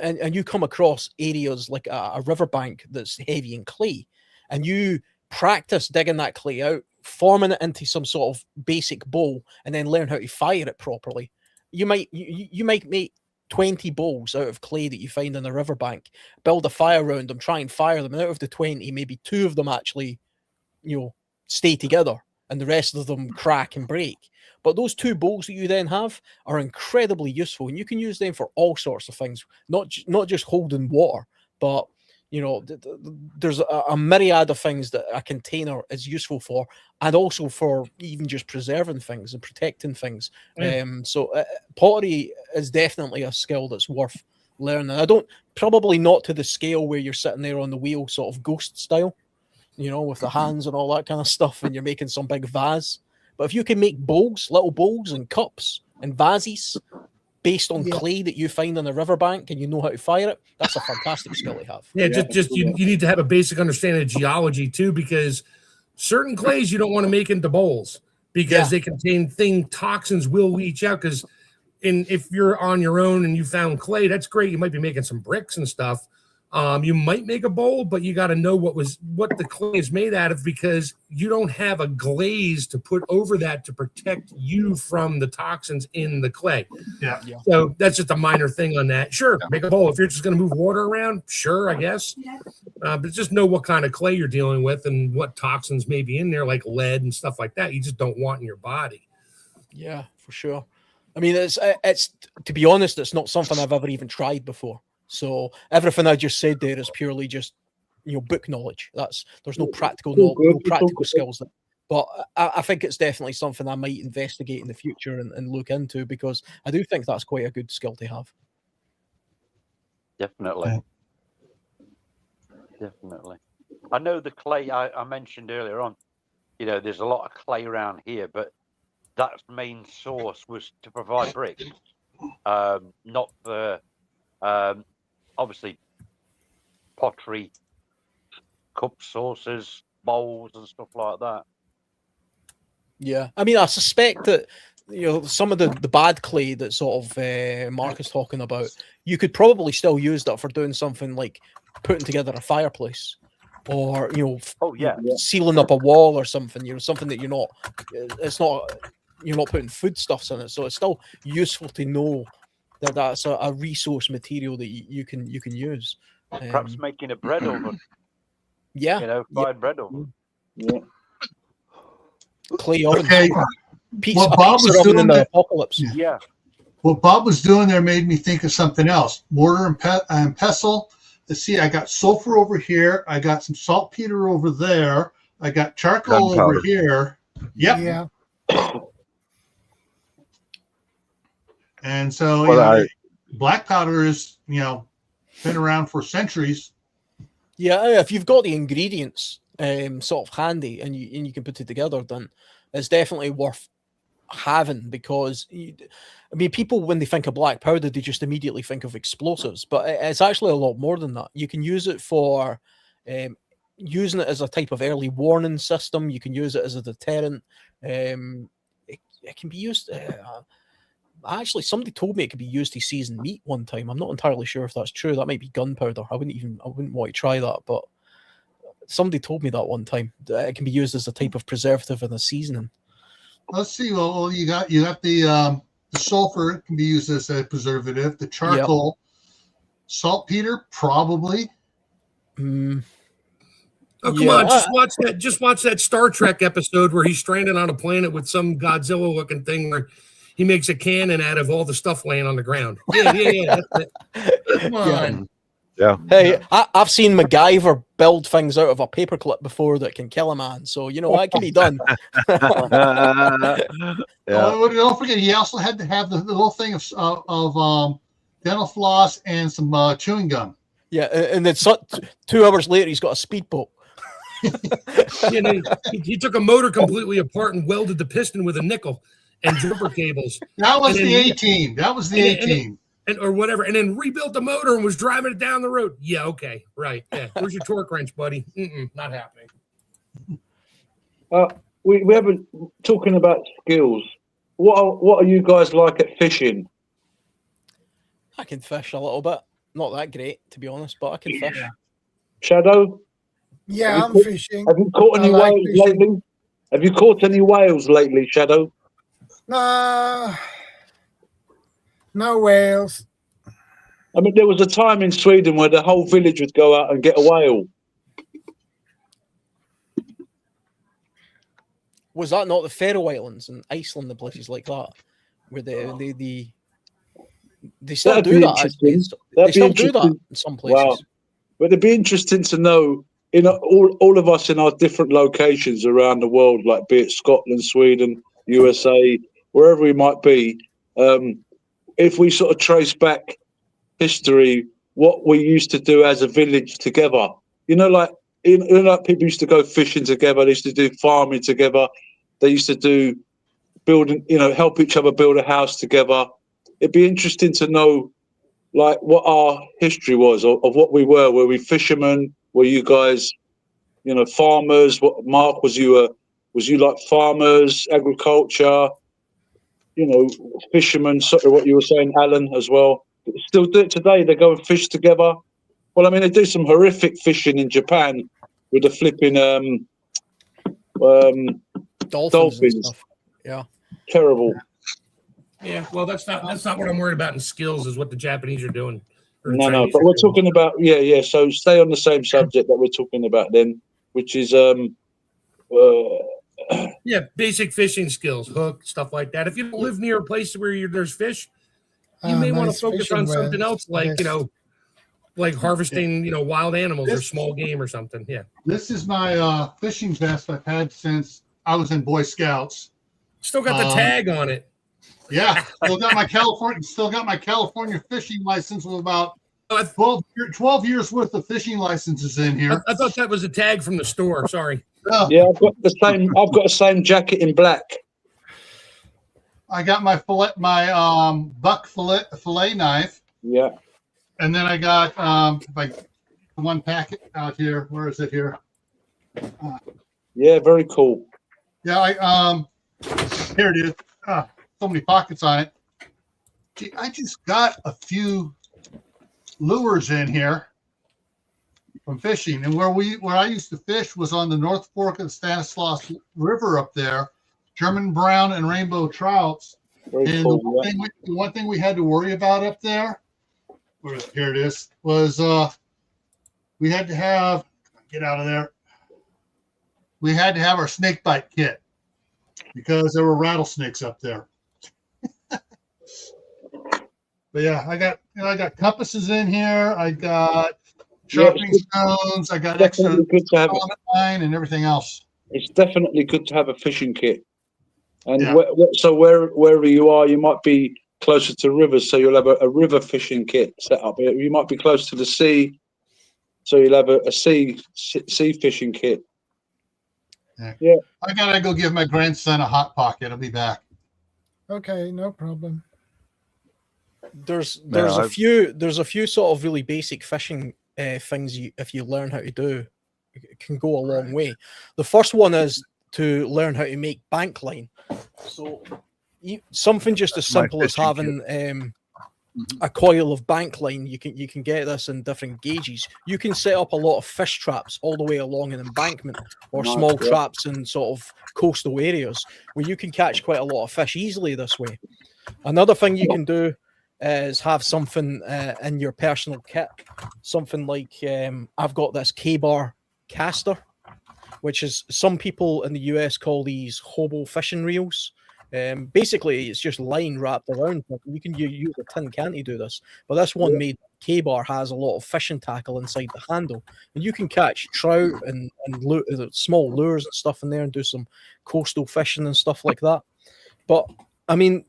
and you come across areas like a riverbank that's heavy in clay, and you practice digging that clay out, forming it into some sort of basic bowl, and then learn how to fire it properly, you might make 20 bowls out of clay that you find in a riverbank, build a fire around them, try and fire them, and out of the 20, maybe 2 of them actually, stay together, and the rest of them crack and break. But those 2 bowls that you then have are incredibly useful, and you can use them for all sorts of things, not just holding water, but there's a myriad of things that a container is useful for, and also for even just preserving things and protecting things. So pottery is definitely a skill that's worth learning. Probably not to the scale where you're sitting there on the wheel, sort of ghost style, with the hands and all that kind of stuff, and you're making some big vase. But if you can make little bowls and cups and vases based on clay that you find on the riverbank, and you know how to fire it, that's a fantastic skill to have. Yeah, just you need to have a basic understanding of geology too, because certain clays you don't want to make into bowls because they contain toxins will leach out. Because if you're on your own and you found clay, that's great. You might be making some bricks and stuff. You might make a bowl, but you got to know what the clay is made out of, because you don't have a glaze to put over that to protect you from the toxins in the clay. Yeah. So that's just a minor thing on that. Sure, make a bowl. If you're just going to move water around, sure, I guess. But just know what kind of clay you're dealing with and what toxins may be in there, like lead and stuff like that. You just don't want in your body. Yeah, for sure. I mean, it's to be honest, it's not something I've ever even tried before. So everything I just said there is purely just book knowledge. There's no practical skills. But I think it's definitely something I might investigate in the future and look into, because I do think that's quite a good skill to have. Definitely. I know the clay I mentioned earlier on, there's a lot of clay around here, but that's main source was to provide bricks, not for obviously pottery, cups, saucers, bowls, and stuff like that. Yeah, I mean, I suspect that some of the bad clay that sort of Mark is talking about, you could probably still use that for doing something like putting together a fireplace, or sealing up a wall or something. Something that you're not putting foodstuffs in it, so it's still useful to know that that's a resource material that you can use. Perhaps making a bread oven. Yeah. You know, fried bread oven. Yeah. Clay ovens. Okay. Pizza, What a Bob pizza was oven in doing the there- apocalypse. Yeah. Yeah. What Bob was doing there made me think of something else. Mortar and pestle. Let's see, I got sulfur over here. I got some saltpeter over there. I got charcoal over Gunpowder. here. Yep. Yeah. And so, Well, black powder is, been around for centuries. Yeah, if you've got the ingredients sort of handy and you can put it together, then it's definitely worth having, because people, when they think of black powder, they just immediately think of explosives, but it's actually a lot more than that. You can use it for using it as a type of early warning system. You can use it as a deterrent. It can be used. Actually, somebody told me it could be used to season meat one time. I'm not entirely sure if that's true. That might be gunpowder. I wouldn't want to try that, but somebody told me that one time. That it can be used as a type of preservative and a seasoning. Let's see. Well, you got the sulfur. It can be used as a preservative. The charcoal, saltpeter, probably. Oh, come on! Just watch that Star Trek episode where he's stranded on a planet with some Godzilla-looking thing where he makes a cannon out of all the stuff laying on the ground. Yeah. That's it. Come on. Yeah. Hey, I've seen MacGyver build things out of a paperclip before that can kill a man. So, that can be done. Oh, don't forget, he also had to have the little thing of dental floss and some chewing gum. Yeah, and then 2 hours later, he's got a speedboat. He took a motor completely apart and welded the piston with a nickel and jumper cables. That was the A-team. That was the A-team. Or whatever, and then rebuilt the motor and was driving it down the road. Yeah, okay, right. Yeah, where's your torque wrench, buddy? Not happening. We haven't talking about skills. What are you guys like at fishing? I can fish a little bit. Not that great, to be honest, but I can fish. Shadow? Yeah, I'm fishing. Have you caught any like whales fishing. lately? Have you caught any whales lately, Shadow? No whales. I mean, there was a time in Sweden where the whole village would go out and get a whale. Was that not the Faroe Islands and Iceland, the places like that, where they still That'd do be that? Actually. interesting. They That'd be still do that interesting. in some places. Wow. But it'd be interesting to know, all of us in our different locations around the world, like be it Scotland, Sweden, USA, wherever we might be, if we sort of trace back history, what we used to do as a village together. Like people used to go fishing together. They used to do farming together. They used to do building, help each other build a house together. It'd be interesting to know, like, what our history was of what we were. Were we fishermen? Were you guys, farmers? What, Mark, was you like farmers, agriculture? Fishermen. Sort of what you were saying, Alan, as well. Still do it today. They go and fish together. Well, I mean, they do some horrific fishing in Japan with the flipping Dolphins and stuff. Yeah. Terrible. Yeah, well, that's not what I'm worried about in skills. Is what the Japanese are doing. Or the No, Chinese but are we're doing. talking about yeah. So stay on the same subject that we're talking about then, which is Yeah, basic fishing skills, hook, stuff like that. If you don't live near a place where there's fish, you may want to Nice focus fishing on something well. else, like Yes. like harvesting, wild animals or small game or something. Yeah. This is my fishing vest I've had since I was in Boy Scouts. Still got the tag on it. Yeah, still got my California fishing license with about 12 years worth of fishing licenses in here. I thought that was a tag from the store. Sorry. Oh, yeah. I've got the same jacket in black. I got my buck fillet knife, Yeah. and then I got one packet out here. Where is it here? Yeah, very cool. Yeah, here it is. So many pockets on it. Gee, I just got a few lures in here from fishing, and where I used to fish was on the North Fork of the Stanislaus River up there, German brown and rainbow trouts. Very And cool. the one thing we had to worry about up there, here it is, was we had to have get out of there. We had to have our snake bite kit because there were rattlesnakes up there. But yeah, I got compasses in here. I got sharpening stones. I got extra Definitely good to have. line and everything else. It's definitely good to have a fishing kit. And Yeah. wherever you are, you might be closer to rivers, so you'll have a river fishing kit set up. You might be close to the sea, so you'll have a sea fishing kit. Yeah. I gotta go give my grandson a hot pocket. I'll be back. Okay, no problem. There's a few sort of really basic fishing things if you learn how to do, it can go a long way. The first one is to learn how to make bank line. So something just as simple as having a coil of bank line. You can get this in different gauges. You can set up a lot of fish traps all the way along an embankment, or small traps in sort of coastal areas where you can catch quite a lot of fish easily this way. Another thing you can do is have something in your personal kit, something like I've got this K-bar caster, which is, some people in the US call these hobo fishing reels. Basically, it's just line wrapped around. You can use a tin can to do this, but this one made K-bar has a lot of fishing tackle inside the handle, and you can catch trout and small lures and stuff in there and do some coastal fishing and stuff like that. But I mean,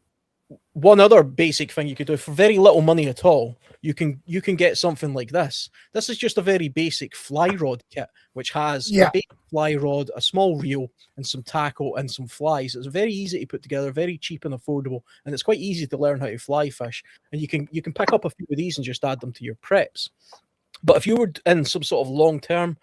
one other basic thing you could do for very little money at all, you can get something like this. This is just a very basic fly rod kit, which has a big fly rod, a small reel, and some tackle and some flies. It's very easy to put together, very cheap and affordable, and it's quite easy to learn how to fly fish. And you can pick up a few of these and just add them to your preps. But if you were in some sort of long-term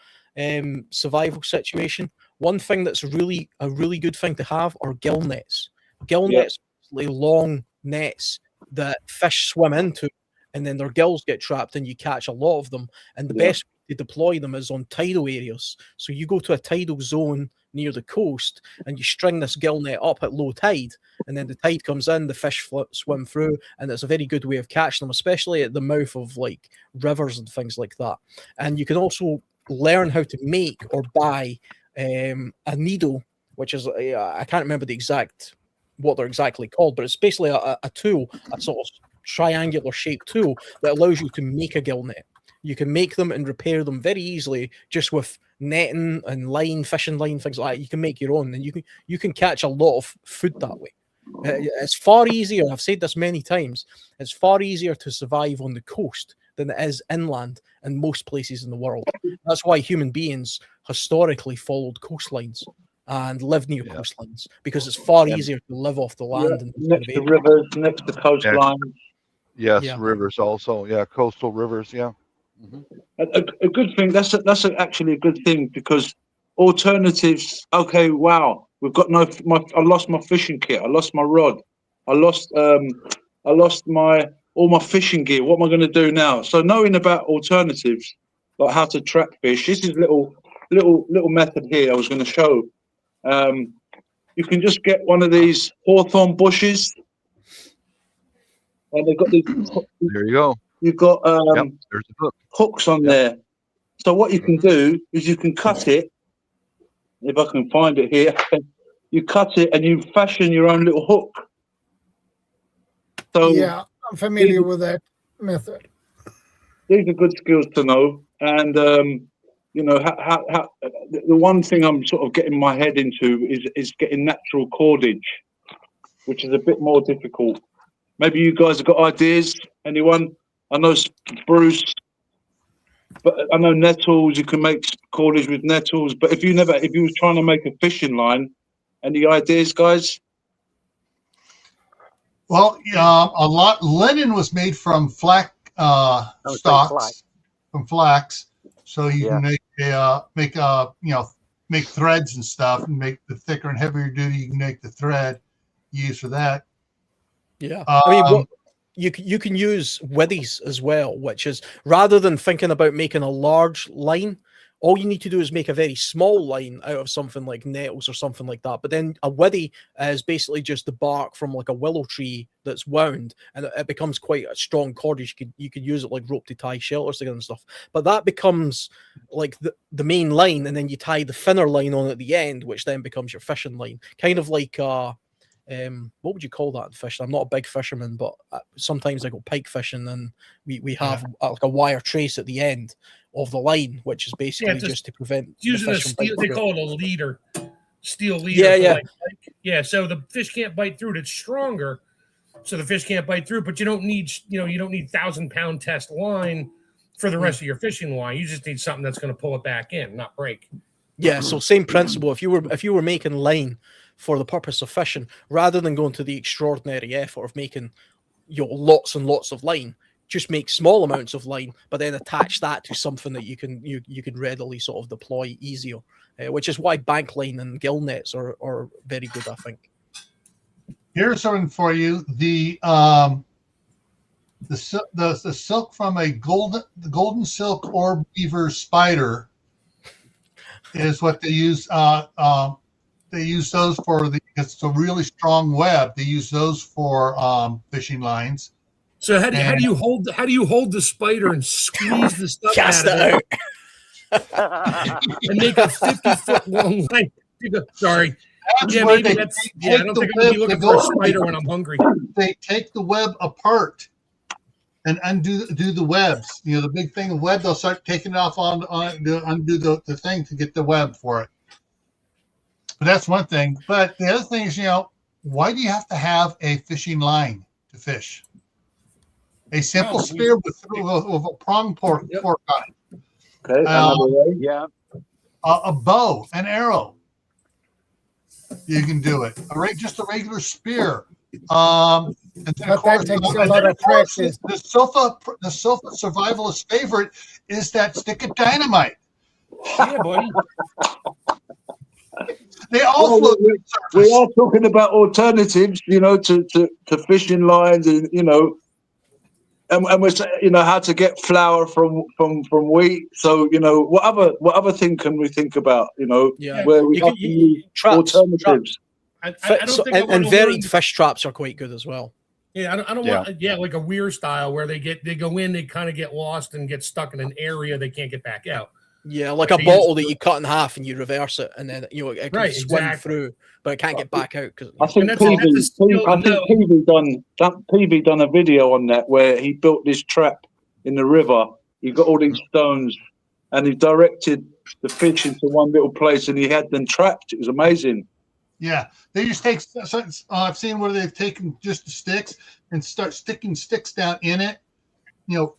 survival situation, one thing that's a really good thing to have are gill nets. Gill nets, long nets that fish swim into, and then their gills get trapped and you catch a lot of them. And the best way to deploy them is on tidal areas. So you go to a tidal zone near the coast and you string this gill net up at low tide, and then the tide comes in, the fish swim through, and it's a very good way of catching them, especially at the mouth of like rivers and things like that. And you can also learn how to make or buy a needle, which is I can't remember what they're exactly called, but it's basically a tool, a sort of triangular shaped tool that allows you to make a gill net. You can make them and repair them very easily just with netting and line, fishing line, things like that. You can make your own, and you can catch a lot of food that way. It's far easier, I've said this many times, it's far easier to survive on the coast than it is inland in most places in the world. That's why human beings historically followed coastlines and live near coastlines, because it's far easier to live off the land. And next to rivers, next to coastlines. Yes, rivers also. Yeah, coastal rivers. Yeah. A good thing. That's actually a good thing, because alternatives. Okay, wow, we've got I lost my fishing kit. I lost my rod. I lost all my fishing gear. What am I going to do now? So knowing about alternatives, like how to trap fish. This is little method here I was going to show. You can just get one of these hawthorn bushes, and they've got these. There you go. You've got there's a hook. Hooks on there. So what you can do is you can cut it. If I can find it here, you cut it and you fashion your own little hook. So yeah, I'm familiar with that method. These are good skills to know, and you know how the one thing I'm sort of getting my head into is getting natural cordage, which is a bit more difficult. Maybe you guys have got ideas. Anyone? I know spruce, but I know nettles. You can make cordage with nettles. But if you were trying to make a fishing line, any ideas, guys? Well, linen was made from flax stalks, from flax. So you can make threads and stuff, and make the thicker and heavier duty. You can make the thread used for that. Yeah, I mean, you can use widdies as well, which is, rather than thinking about making a large line, all you need to do is make a very small line out of something like nettles or something like that. But then a widdy is basically just the bark from like a willow tree that's wound, and it becomes quite a strong cordage. You could use it like rope to tie shelters together and stuff. But that becomes like the main line, and then you tie the thinner line on at the end, which then becomes your fishing line. Kind of like what would you call that in fishing? I'm not a big fisherman, but sometimes I go pike fishing, and we have like a wire trace at the end of the line, which is basically just to prevent using the a fish from steel. biting They through it. call it a leader, steel leader. Yeah. So the fish can't bite through it. It's stronger, so the fish can't bite through. But you don't need 1,000-pound test line for the rest of your fishing line. You just need something that's going to pull it back in, not break. Yeah, so same principle. If you were making line for the purpose of fishing, rather than going to the extraordinary effort of making lots and lots of line, just make small amounts of line, but then attach that to something that you can readily sort of deploy easier, which is why bank line and gill nets are very good, I think. Here's something for you: the silk from the golden silk orb weaver spider is what they use. They use those for it's a really strong web. They use those for fishing lines. So how do you hold the spider and squeeze the stuff out of it and make a 50-foot long line? Sorry. Maybe that's. I don't think I'm gonna be looking for a spider when I'm hungry. They take the web apart and undo the webs. The big thing of web. They'll start taking it off undo the thing to get the web for it. But that's one thing. But the other thing is, why do you have to have a fishing line to fish? A simple spear with a prong fork on it. Okay. A bow, an arrow. You can do it. Just a regular spear. And then, of course, that takes a lot of practice. The sofa survivalist favorite is that stick of dynamite. Yeah, buddy. They all float. We are talking about alternatives, to fishing lines, and and we're saying, how to get flour from wheat. So what other thing can we think about? Where we can use alternatives. I don't think and varied fish traps are quite good as well. Yeah, I don't want like a weir style where they go in, they kind of get lost and get stuck in an area they can't get back out. Yeah, like a bottle that you cut in half and you reverse it, and then it can swim through, but it can't get back out. I think PV done a video on that where he built this trap in the river. He got all these stones, and he directed the fish into one little place, and he had them trapped. It was amazing. Yeah, they just take. I've seen where they've taken just the sticks and start sticking sticks down in it,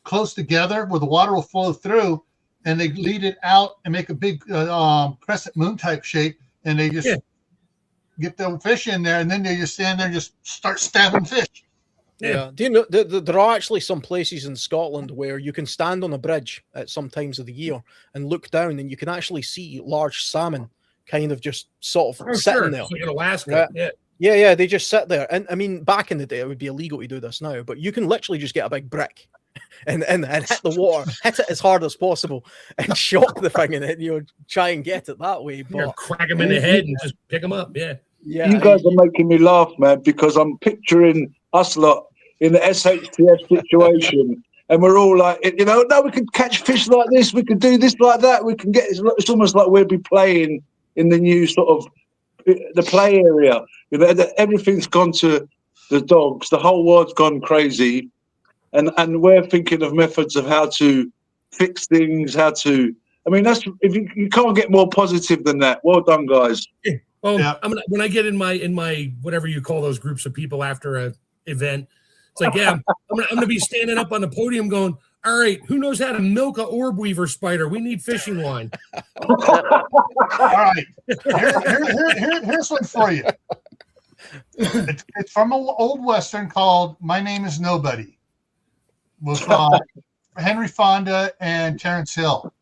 close together where the water will flow through. And they lead it out and make a big crescent moon type shape, and they just get the fish in there, and then they just stand there and just start stabbing fish. Yeah. Do you know there are actually some places in Scotland where you can stand on a bridge at some times of the year and look down, and you can actually see large salmon kind of just sort of sitting there. Like in Alaska. Yeah, they just sit there. And I mean, back in the day, it would be illegal to do this now, but you can literally just get a big brick and hit the water, hit it as hard as possible, and shock the thing, and then try and get it that way. But crack them in the head and just pick them up. Yeah. You guys are making me laugh, man, because I'm picturing us lot in the SHTF situation, and we're all like, no, we can catch fish like this, we can do this like that, we can get. It's almost like we'll be playing in the new sort of the play area. Everything's gone to the dogs. The whole world's gone crazy. And we're thinking of methods of how to fix things, that's if you can't get more positive than that. Well done, guys. Well, when I get in my whatever you call those groups of people after a event, it's like, I'm gonna be standing up on the podium going, all right, who knows how to milk a orb weaver spider? We need fishing line. All right, here's one for you. It's from an old Western called "My Name Is Nobody," with Henry Fonda and Terrence Hill.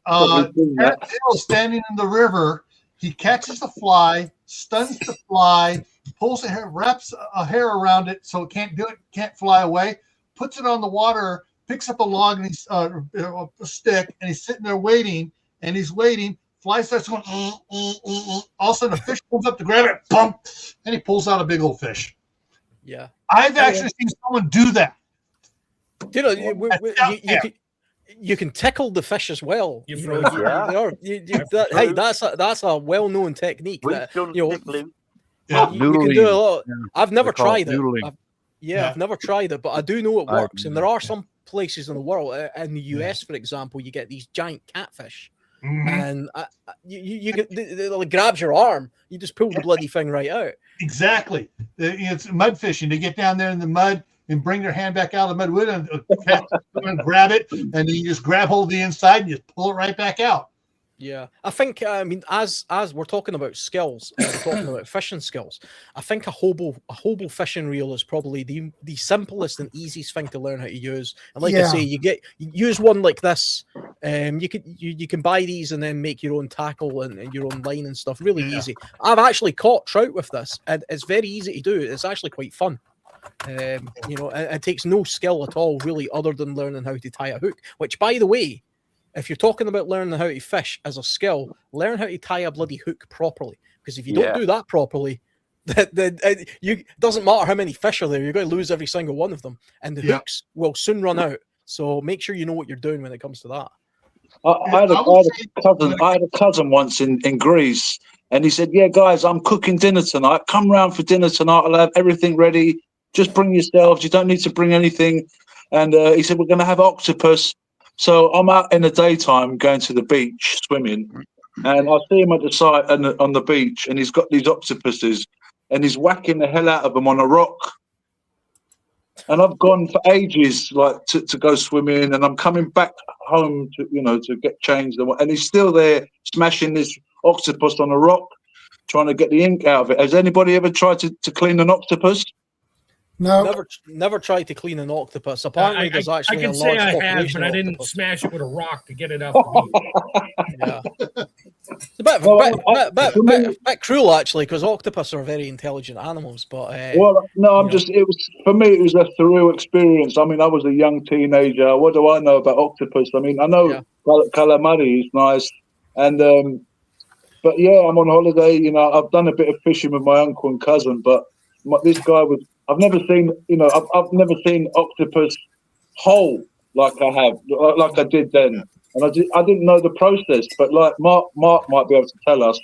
Terrence Hill is standing in the river. He catches the fly, stuns the fly, pulls the hair, wraps a hair around it so it can't fly away, puts it on the water, picks up a log and he's a stick, and he's sitting there waiting, and he's waiting. Fly starts going. All of a sudden, a fish comes up to grab it, bump, and he pulls out a big old fish. Yeah, I've actually seen someone do that. You know, you can tickle the fish as well. You've You know, heard hey, that's a well-known technique. That, you know, Yeah. you can do a lot. I've never They call it tried it. noodling. I've never tried it, but I do know it I've works. And there are some places in the world, in the US, for example, you get these giant catfish, and you get it grabs your arm. You just pull the bloody thing right out. Exactly. It's mud fishing. They get down there in the mud and bring their hand back out of the mud with it and grab it, and then you just grab hold of the inside and you pull it right back out. Yeah, I think as we're talking about skills, we're talking about fishing skills. I think a hobo fishing reel is probably the simplest and easiest thing to learn how to use. And like I say, you use one like this. You can buy these and then make your own tackle and your own line and stuff. Really easy. I've actually caught trout with this, and it's very easy to do. It's actually quite fun. You know, it takes no skill at all, really, other than learning how to tie a hook. Which, by the way, if you're talking about learning how to fish as a skill, learn how to tie a bloody hook properly. Because if you don't do that properly, it doesn't matter how many fish are there, you're going to lose every single one of them. And the hooks will soon run out. So make sure you know what you're doing when it comes to that. I had a cousin once in Greece, and he said, "Yeah, guys, I'm cooking dinner tonight. Come round for dinner tonight. I'll have everything ready. Just bring yourselves. You don't need to bring anything." And he said, "We're going to have octopus." So I'm out in the daytime going to the beach swimming, and I see him at the side on the beach, and he's got these octopuses, and he's whacking the hell out of them on a rock. And I've gone for ages, like to go swimming, and I'm coming back home to get changed, and he's still there smashing this octopus on a rock, trying to get the ink out of it. Has anybody ever tried to clean an octopus? No. Never tried to clean an octopus. Apparently, there's actually I can a say large I have, population but I of didn't octopus. smash it with a rock to get it out. Yeah. It's a bit cruel, actually, because octopus are very intelligent animals. But it was for me. It was a surreal experience. I mean, I was a young teenager. What do I know about octopus? I mean, I know calamari is nice, and but yeah, I'm on holiday. You know, I've done a bit of fishing with my uncle and cousin, but this guy was. I've never seen. You know, I've never seen octopus whole like I have, like I did then. And I didn't know the process, but like Mark might be able to tell us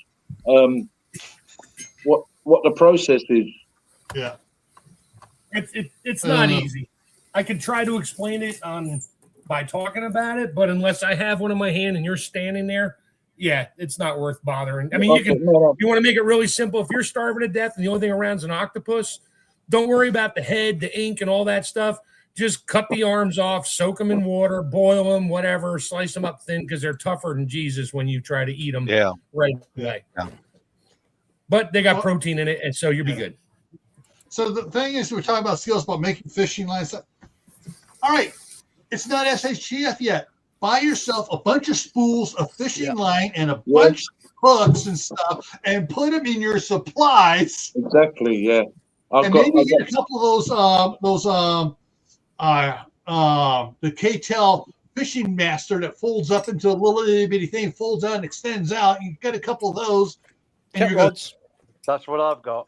what the process is. Yeah, it's not easy. I can try to explain it by talking about it, but unless I have one in my hand and you're standing there, it's not worth bothering. I mean, you want to make it really simple. If you're starving to death and the only thing around is an octopus, don't worry about the head, the ink, and all that stuff. Just cut the arms off, soak them in water, boil them, whatever, slice them up thin because they're tougher than Jesus when you try to eat them right away. Yeah. But they got protein in it, and so you'll be good. So the thing is, we're talking about skills about making fishing lines. All right, it's not SHTF yet. Buy yourself a bunch of spools of fishing line and a bunch of hooks and stuff, and put them in your supplies. Exactly, yeah. Maybe get a couple of those the K-Tel fishing master that folds up into a little bitty thing, folds out and extends out. You get a couple of those. And That's what I've got.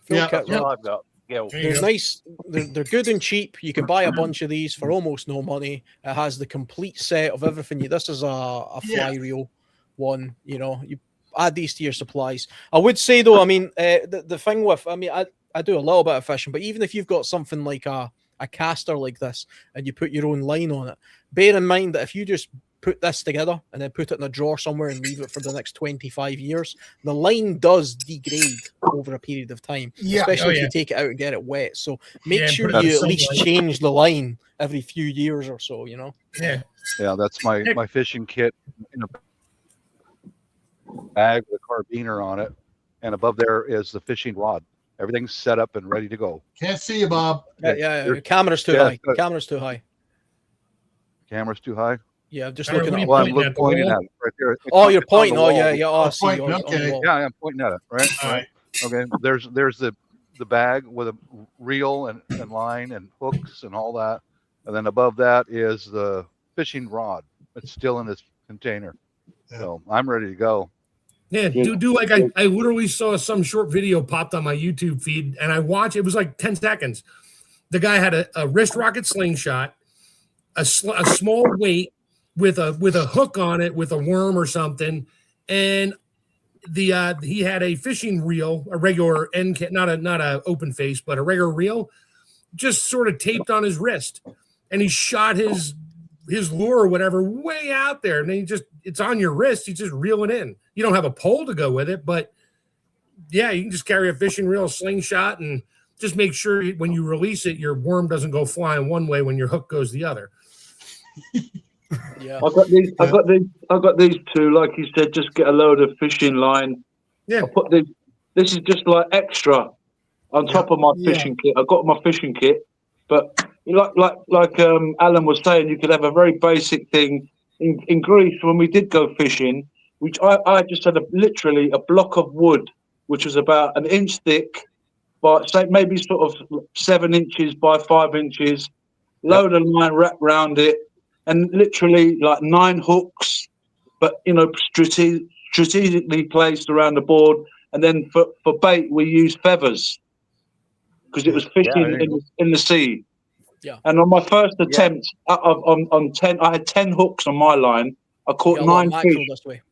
That's what I've got. They're nice. They're good and cheap. You can buy a bunch of these for almost no money. It has the complete set of everything. This is a fly reel one. You know, you add these to your supplies. I would say though, I mean, the thing with, I mean, I do a little bit of fishing, but even if you've got something like a caster like this and you put your own line on it, bear in mind that if you just put this together and then put it in a drawer somewhere and leave it for the next 25 years, the line does degrade over a period of time, especially if you take it out and get it wet. So make sure you at least change the line every few years or so, you know? Yeah, that's my fishing kit in a bag with a carabiner on it, and above there is the fishing rod. Everything's set up and ready to go. Can't see you, Bob. Yeah. Your camera's too high. Camera's too high. Camera's too high? Yeah, I'm just looking at it. Well, I'm pointing at it right there. Oh, you're pointing. Oh, yeah. Oh, I see. Okay. Yeah, I'm pointing at it. Right. All right. Okay. There's the bag with a reel and line and hooks and all that. and then above that is the fishing rod. It's still in its container. So I'm ready to go. Yeah, do like I literally saw some short video popped on my YouTube feed, and I watched. It was like 10 seconds. The guy had a wrist rocket slingshot, a small weight with a hook on it with a worm or something, and he had a fishing reel, a regular end, not a open face, but a regular reel, just sort of taped on his wrist, and he shot his lure or whatever way out there, and then it's on your wrist. You just reel it in. You don't have a pole to go with it, but yeah, you can just carry a fishing reel, a slingshot, and just make sure when you release it, your worm doesn't go flying one way when your hook goes the other. Yeah, I got these two. Like you said, just get a load of fishing line. Yeah, I put these. This is just like extra on top of my fishing kit. I got my fishing kit, but like Alan was saying, you could have a very basic thing. In Greece, when we did go fishing, which I just had literally a block of wood, which was about an inch thick, but say maybe sort of 7 inches by 5 inches, load of line wrapped around it, and literally like 9 hooks, but strategically placed around the board. And then for bait, we used feathers because it was fishing in the sea. Yeah. And on my first attempt, on 10, I had 10 hooks on my line. I caught 9 fish. This way.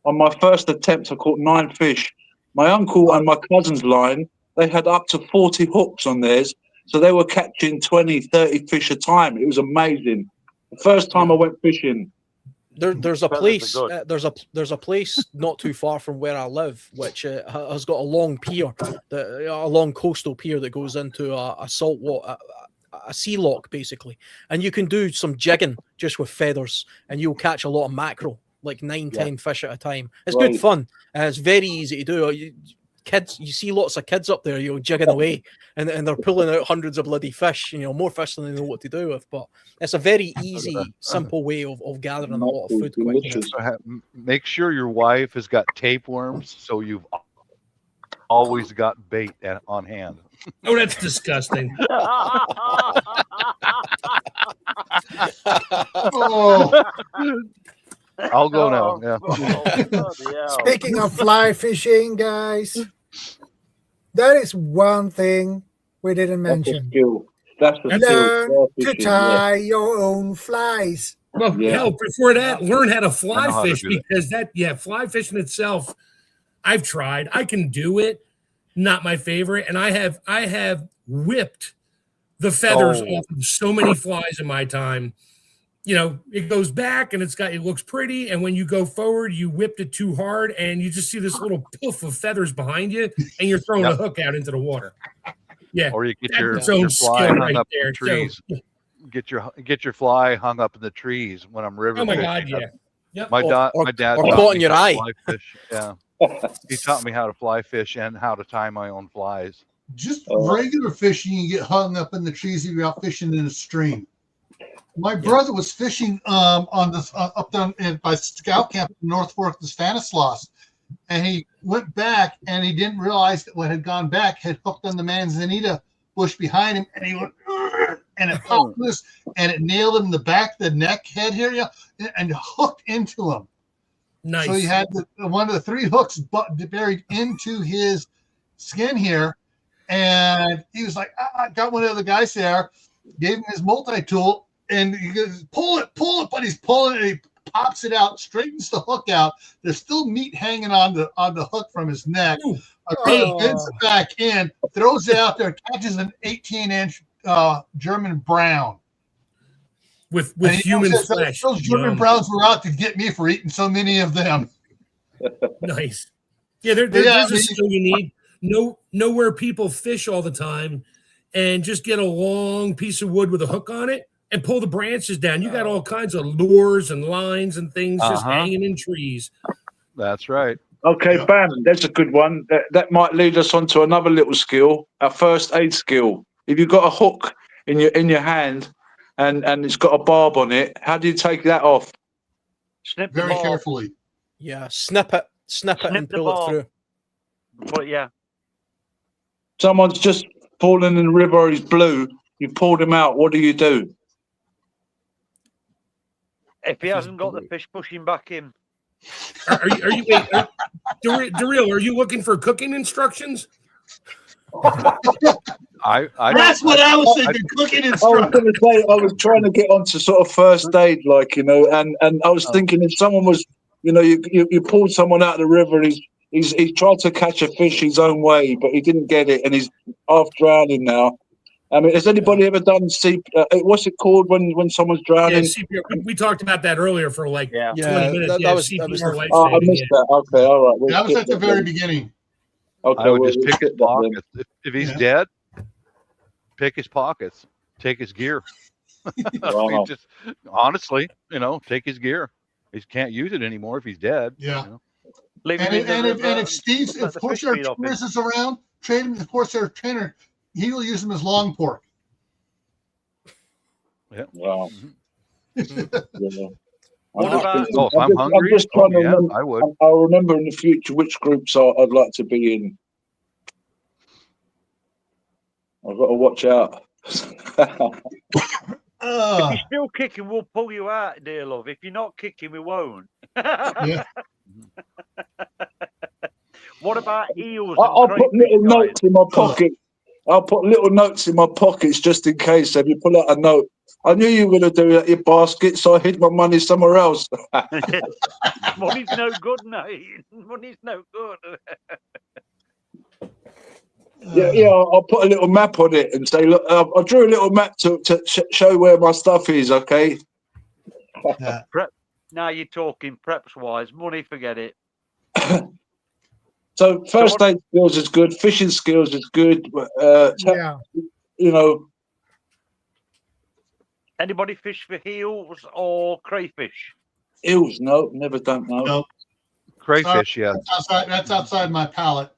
On my first attempt, I caught 9 fish. My uncle and my cousin's line, they had up to 40 hooks on theirs. So they were catching 20, 30 fish a time. It was amazing. The first time I went fishing. There's a place. There's a place not too far from where I live, which has got a long pier, a long coastal pier that goes into a saltwater, a sea lock basically, and you can do some jigging just with feathers, and you'll catch a lot of mackerel, like 10 fish at a time. It's good fun, and it's very easy to do. Kids, you see lots of kids up there, jigging away, and they're pulling out hundreds of bloody fish, more fish than they know what to do with. But it's a very easy, simple way of gathering a lot of food quickly. Make sure your wife has got tapeworms, so you've always got bait on hand. Oh, that's disgusting. I'll go now. Yeah. Speaking of fly fishing, guys, that is one thing we didn't mention. That's the Learn to tie your own flies. Well, hell, before that, learn how to fly fish, because fly fishing itself, I've tried. I can do it. Not my favorite, and I have whipped the feathers off of so many flies in my time. It goes back and it looks pretty, and when you go forward, you whipped it too hard, and you just see this little poof of feathers behind you, and you're throwing a hook out into the water. Yeah, or you get your skill fly hung right up there. in the trees. Get your fly hung up in the trees when I'm river fishing. Oh my God, yeah. Yep. My dad caught in your eye. Fly fish. Yeah. He taught me how to fly fish and how to tie my own flies. Just regular fishing, you get hung up in the trees if you're out fishing in a stream. My brother was fishing on this up down by Scout Camp in North Fork, the Stanislaus, and he went back and he didn't realize that what had gone back had hooked on the manzanita bush behind him, and he went and it popped loose and it nailed him in the back of the neck head here, and hooked into him. Nice. So he had one of the 3 hooks buried into his skin here, and he was like, I got one of the guys there, gave him his multi-tool, and he goes, pull it, but he's pulling it, and he pops it out, straightens the hook out. There's still meat hanging on the hook from his neck. Bends it back in, throws it out there, catches an 18-inch German brown. With human flesh. Those German browns were out to get me for eating so many of them. Nice. Yeah, there's a skill you need. Know where people fish all the time, and just get a long piece of wood with a hook on it and pull the branches down. You got all kinds of lures and lines and things just hanging in trees. That's right. Okay, bam. That's a good one. That might lead us on to another little skill, our first aid skill. If you've got a hook in your hand, and it's got a barb on it, how do you take that off? Snip very carefully. Yeah, snip it and pull it through. Well, Someone's just fallen in the river, or he's blue. You pulled him out. What do you do? If he hasn't got the fish, push him back in. Are you wait, Daryl, are you looking for cooking instructions? That's what I was thinking. Cooking I was instructions. going to say, I was trying to get onto sort of first aid, like, you know, and I was thinking if someone was, you know, you pulled someone out of the river and he's tried to catch a fish his own way, but he didn't get it and he's half drowning now. I mean, has anybody ever done what's it called when someone's drowning? Yeah, CPR. We talked about that earlier for like 20 minutes. That was CPR life Oh, I saving, missed that. Okay, all right. We'll That was skip at the that very then. beginning. Okay, I would well, just we'll pick his skip that then. pockets. If he's dead, pick his pockets, take his gear. I mean, Wow. just honestly, you know, take his gear. He can't use it anymore if he's dead. Yeah. You know? Leave him And in the river if Steve's, let if the horse fish feed our off him. tourist is around, trade him. Of course, our trainer, he will use him as long pork. Wow. Yeah. What about- Oh, if I'm hungry, just trying to yeah, remember. I would. I'll remember in the future which groups I'd like to be in. I've got to watch out. If you're still kicking, we'll pull you out, dear love. If you're not kicking, we won't. Yeah. What about eels? I'll and put crayfish, little guys? notes in my pocket. I'll put little notes in my pockets just in case. If you pull out a note, I knew you were going to do that, you basket, so I hid my money somewhere else. Money's no good, mate. Money's no good. Yeah, I'll put a little map on it and say, look, I drew a little map to show where my stuff is, okay? Yeah. Prep. Now you're talking preps wise. Money, forget it. So first aid skills is good, fishing skills is good. Yeah. You know, Anybody fish for eels or crayfish? eels, no, never done, no. No, Crayfish, yes. that's outside my palate.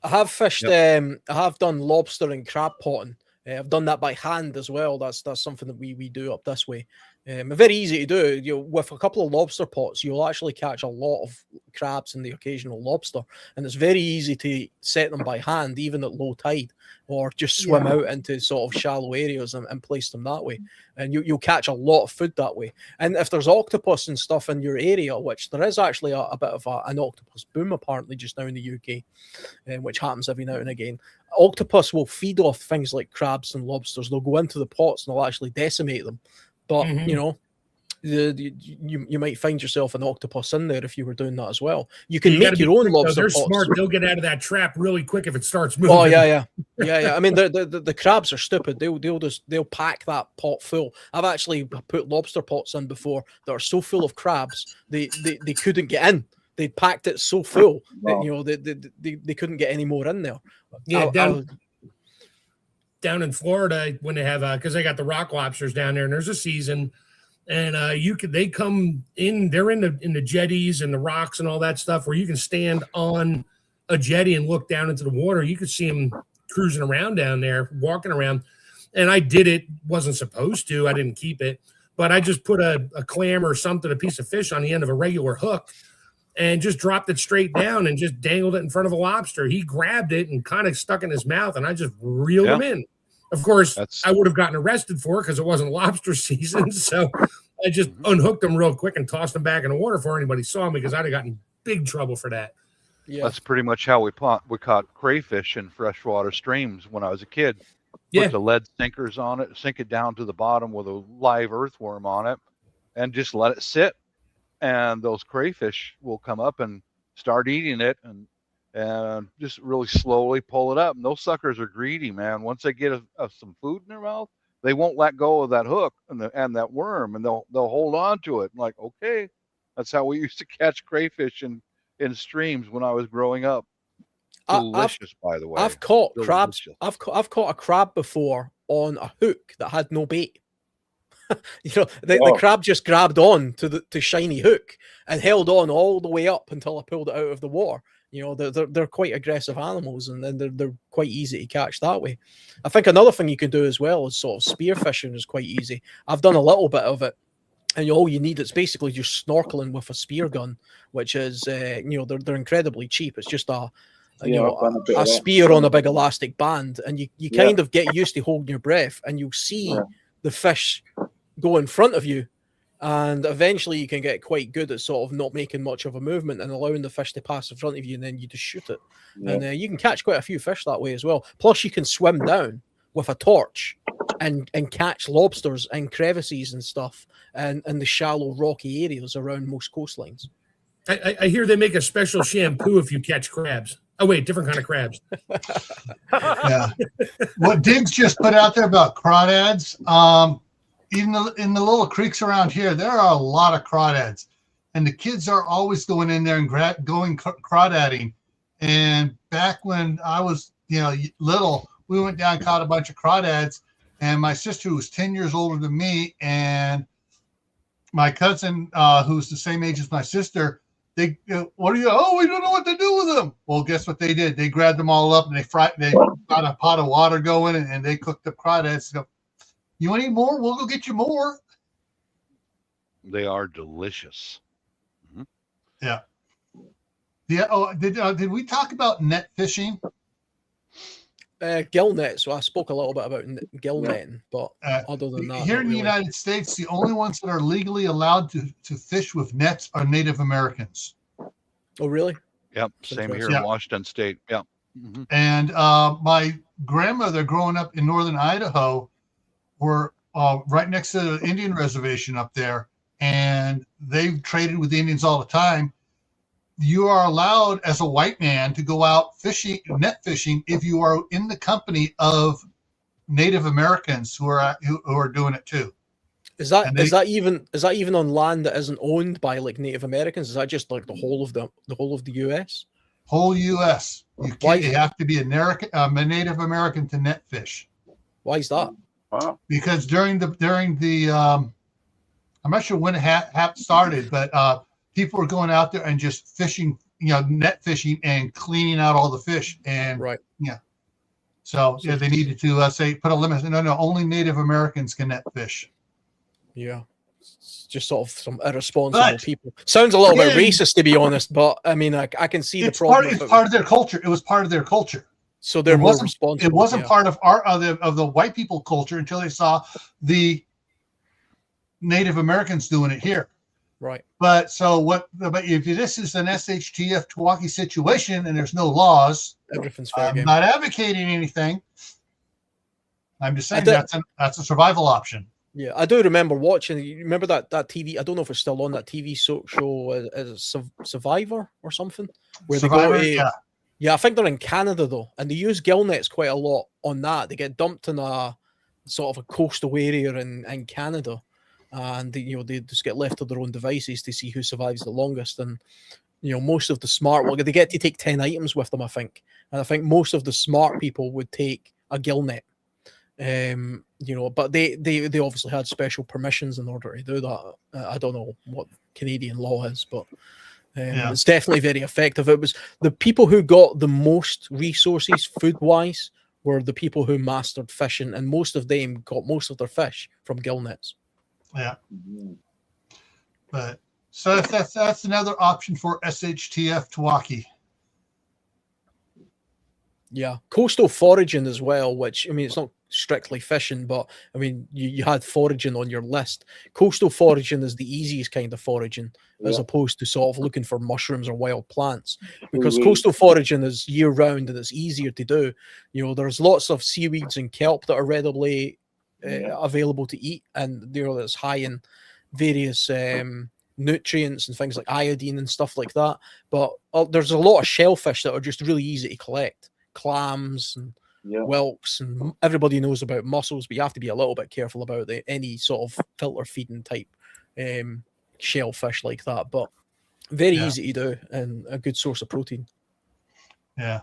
I have fished. I have done lobster and crab potting. I've done that by hand as well. That's something that we do up this way. Very easy to do. You know, with a couple of lobster pots, you'll actually catch a lot of crabs and the occasional lobster, and it's very easy to set them by hand, even at low tide, or just swim out into sort of shallow areas and place them that way. And you'll catch a lot of food that way. And if there's octopus and stuff in your area, which there is actually a bit of an octopus boom apparently just now in the UK, which happens every now and again. Octopus will feed off things like crabs and lobsters. They'll go into the pots and they'll actually decimate them. But you know, you might find yourself an octopus in there if you were doing that as well. You can make your own lobster They're pots. smart. They'll get out of that trap really quick if it starts moving. Oh yeah. I mean, the crabs are stupid. They'll pack that pot full. I've actually put lobster pots in before that are so full of crabs they couldn't get in. They packed it so full that, you know, they couldn't get any more in there. Yeah, down in Florida when they have because they got the rock lobsters down there, and there's a season, and they come in. They're in the jetties and the rocks and all that stuff where you can stand on a jetty and look down into the water. You could see them cruising around down there, walking around. And I did it. Wasn't supposed to. I didn't keep it, but I just put a clam or something, a piece of fish on the end of a regular hook, and just dropped it straight down and just dangled it in front of a lobster. He grabbed it and kind of stuck in his mouth, and I just reeled him in. Of course, I would have gotten arrested for it because it wasn't lobster season. So I just unhooked him real quick and tossed him back in the water before anybody saw me, because I'd have gotten in big trouble for that. Yeah. That's pretty much how we caught crayfish in freshwater streams when I was a kid. Yeah. Put the lead sinkers on it, sink it down to the bottom with a live earthworm on it, and just let it sit. And those crayfish will come up and start eating it, and just really slowly pull it up. And those suckers are greedy, man. Once they get some food in their mouth, they won't let go of that hook and that worm, and they'll hold on to it. I'm like, okay, that's how we used to catch crayfish in streams when I was growing up. Delicious, by the way. I've caught crabs. Delicious. I've caught a crab before on a hook that had no bait. You know, the crab just grabbed on to shiny hook and held on all the way up until I pulled it out of the water. You know, they're quite aggressive animals, and then they're quite easy to catch that way. I think another thing you can do as well is sort of spear fishing is quite easy. I've done a little bit of it, and all you need is basically just snorkeling with a spear gun, which is you know, they're incredibly cheap. It's just a spear on a big elastic band, and you kind of get used to holding your breath, and you'll see the fish go in front of you, And eventually you can get quite good at sort of not making much of a movement and allowing the fish to pass in front of you, and then you just shoot it. Yeah. And you can catch quite a few fish that way as well. Plus you can swim down with a torch and catch lobsters and crevices and stuff and in the shallow rocky areas around most coastlines. I hear they make a special shampoo if you catch crabs. Oh wait, different kind of crabs. Yeah. What Diggs just put out there about crawdads, even in the little creeks around here, there are a lot of crawdads, and the kids are always going in there and going crawdadding. And back when I was, little, we went down and caught a bunch of crawdads, and my sister, who was 10 years older than me, and my cousin, who's the same age as my sister, we don't know what to do with them. Well, guess what they did? They grabbed them all up and they got a pot of water going and they cooked up crawdads. So, you want any more? We'll go get you more. They are delicious. Yeah. Yeah. Oh, did we talk about net fishing? Gill net. So I spoke a little bit about gill netting, but other than that, here in the really. United States, the only ones that are legally allowed to fish with nets are Native Americans. Oh, really? Yep. Same here Yeah. in Washington State. Yep. And my grandmother, growing up in northern Idaho, were right next to the Indian reservation up there, and they've traded with the Indians all the time. You are allowed as a white man to go out fishing, net fishing, if you are in the company of Native Americans who are doing it too. Is that even on land that isn't owned by like Native Americans? Is that just like the whole of the US? Whole U.S. You have to be a Native American to net fish. Why is that? Wow. Because during the I'm not sure when it started, but people were going out there and just fishing, net fishing and cleaning out all the fish. And Right. Yeah. So yeah, they needed to say put a limit. No, only Native Americans can net fish. Yeah. It's just sort of some irresponsible people. Sounds a little bit racist, to be honest, but I mean, I can see the problem. It's part of their culture. It was part of their culture. So they're more responsible. It wasn't part of of the white people culture until they saw the Native Americans doing it here. Right. But if this is an SHTF Tawaki situation and there's no laws, everything's fair I'm game. not advocating anything. I'm just saying that's a survival option. Yeah, I do remember watching. You remember that TV? I don't know if it's still on, that TV show as Survivor or something, where Survivor, they go to, yeah, I think they're in Canada though, and they use gill nets quite a lot on that. They get dumped in a sort of a coastal area in Canada, and they just get left to their own devices to see who survives the longest. And most of the smart, they get to take 10 items with them, I think, and I think most of the smart people would take a gill net. But they obviously had special permissions in order to do that. I don't know what Canadian law is, but it's definitely very effective. It was the people who got the most resources food wise were the people who mastered fishing, and most of them got most of their fish from gill nets. Yeah. But so that's another option for SHTF Tawaki. Yeah, coastal foraging as well, which, I mean, it's not strictly fishing, but I mean, you had foraging on your list. Coastal foraging is the easiest kind of foraging, as opposed to sort of looking for mushrooms or wild plants, because coastal foraging is year round and it's easier to do. There's lots of seaweeds and kelp that are readily available to eat, and it's high in various nutrients and things like iodine and stuff like that. But there's a lot of shellfish that are just really easy to collect. Clams and whelks, and everybody knows about mussels, but you have to be a little bit careful about any sort of filter feeding type shellfish like that. But very easy to do and a good source of protein. Yeah.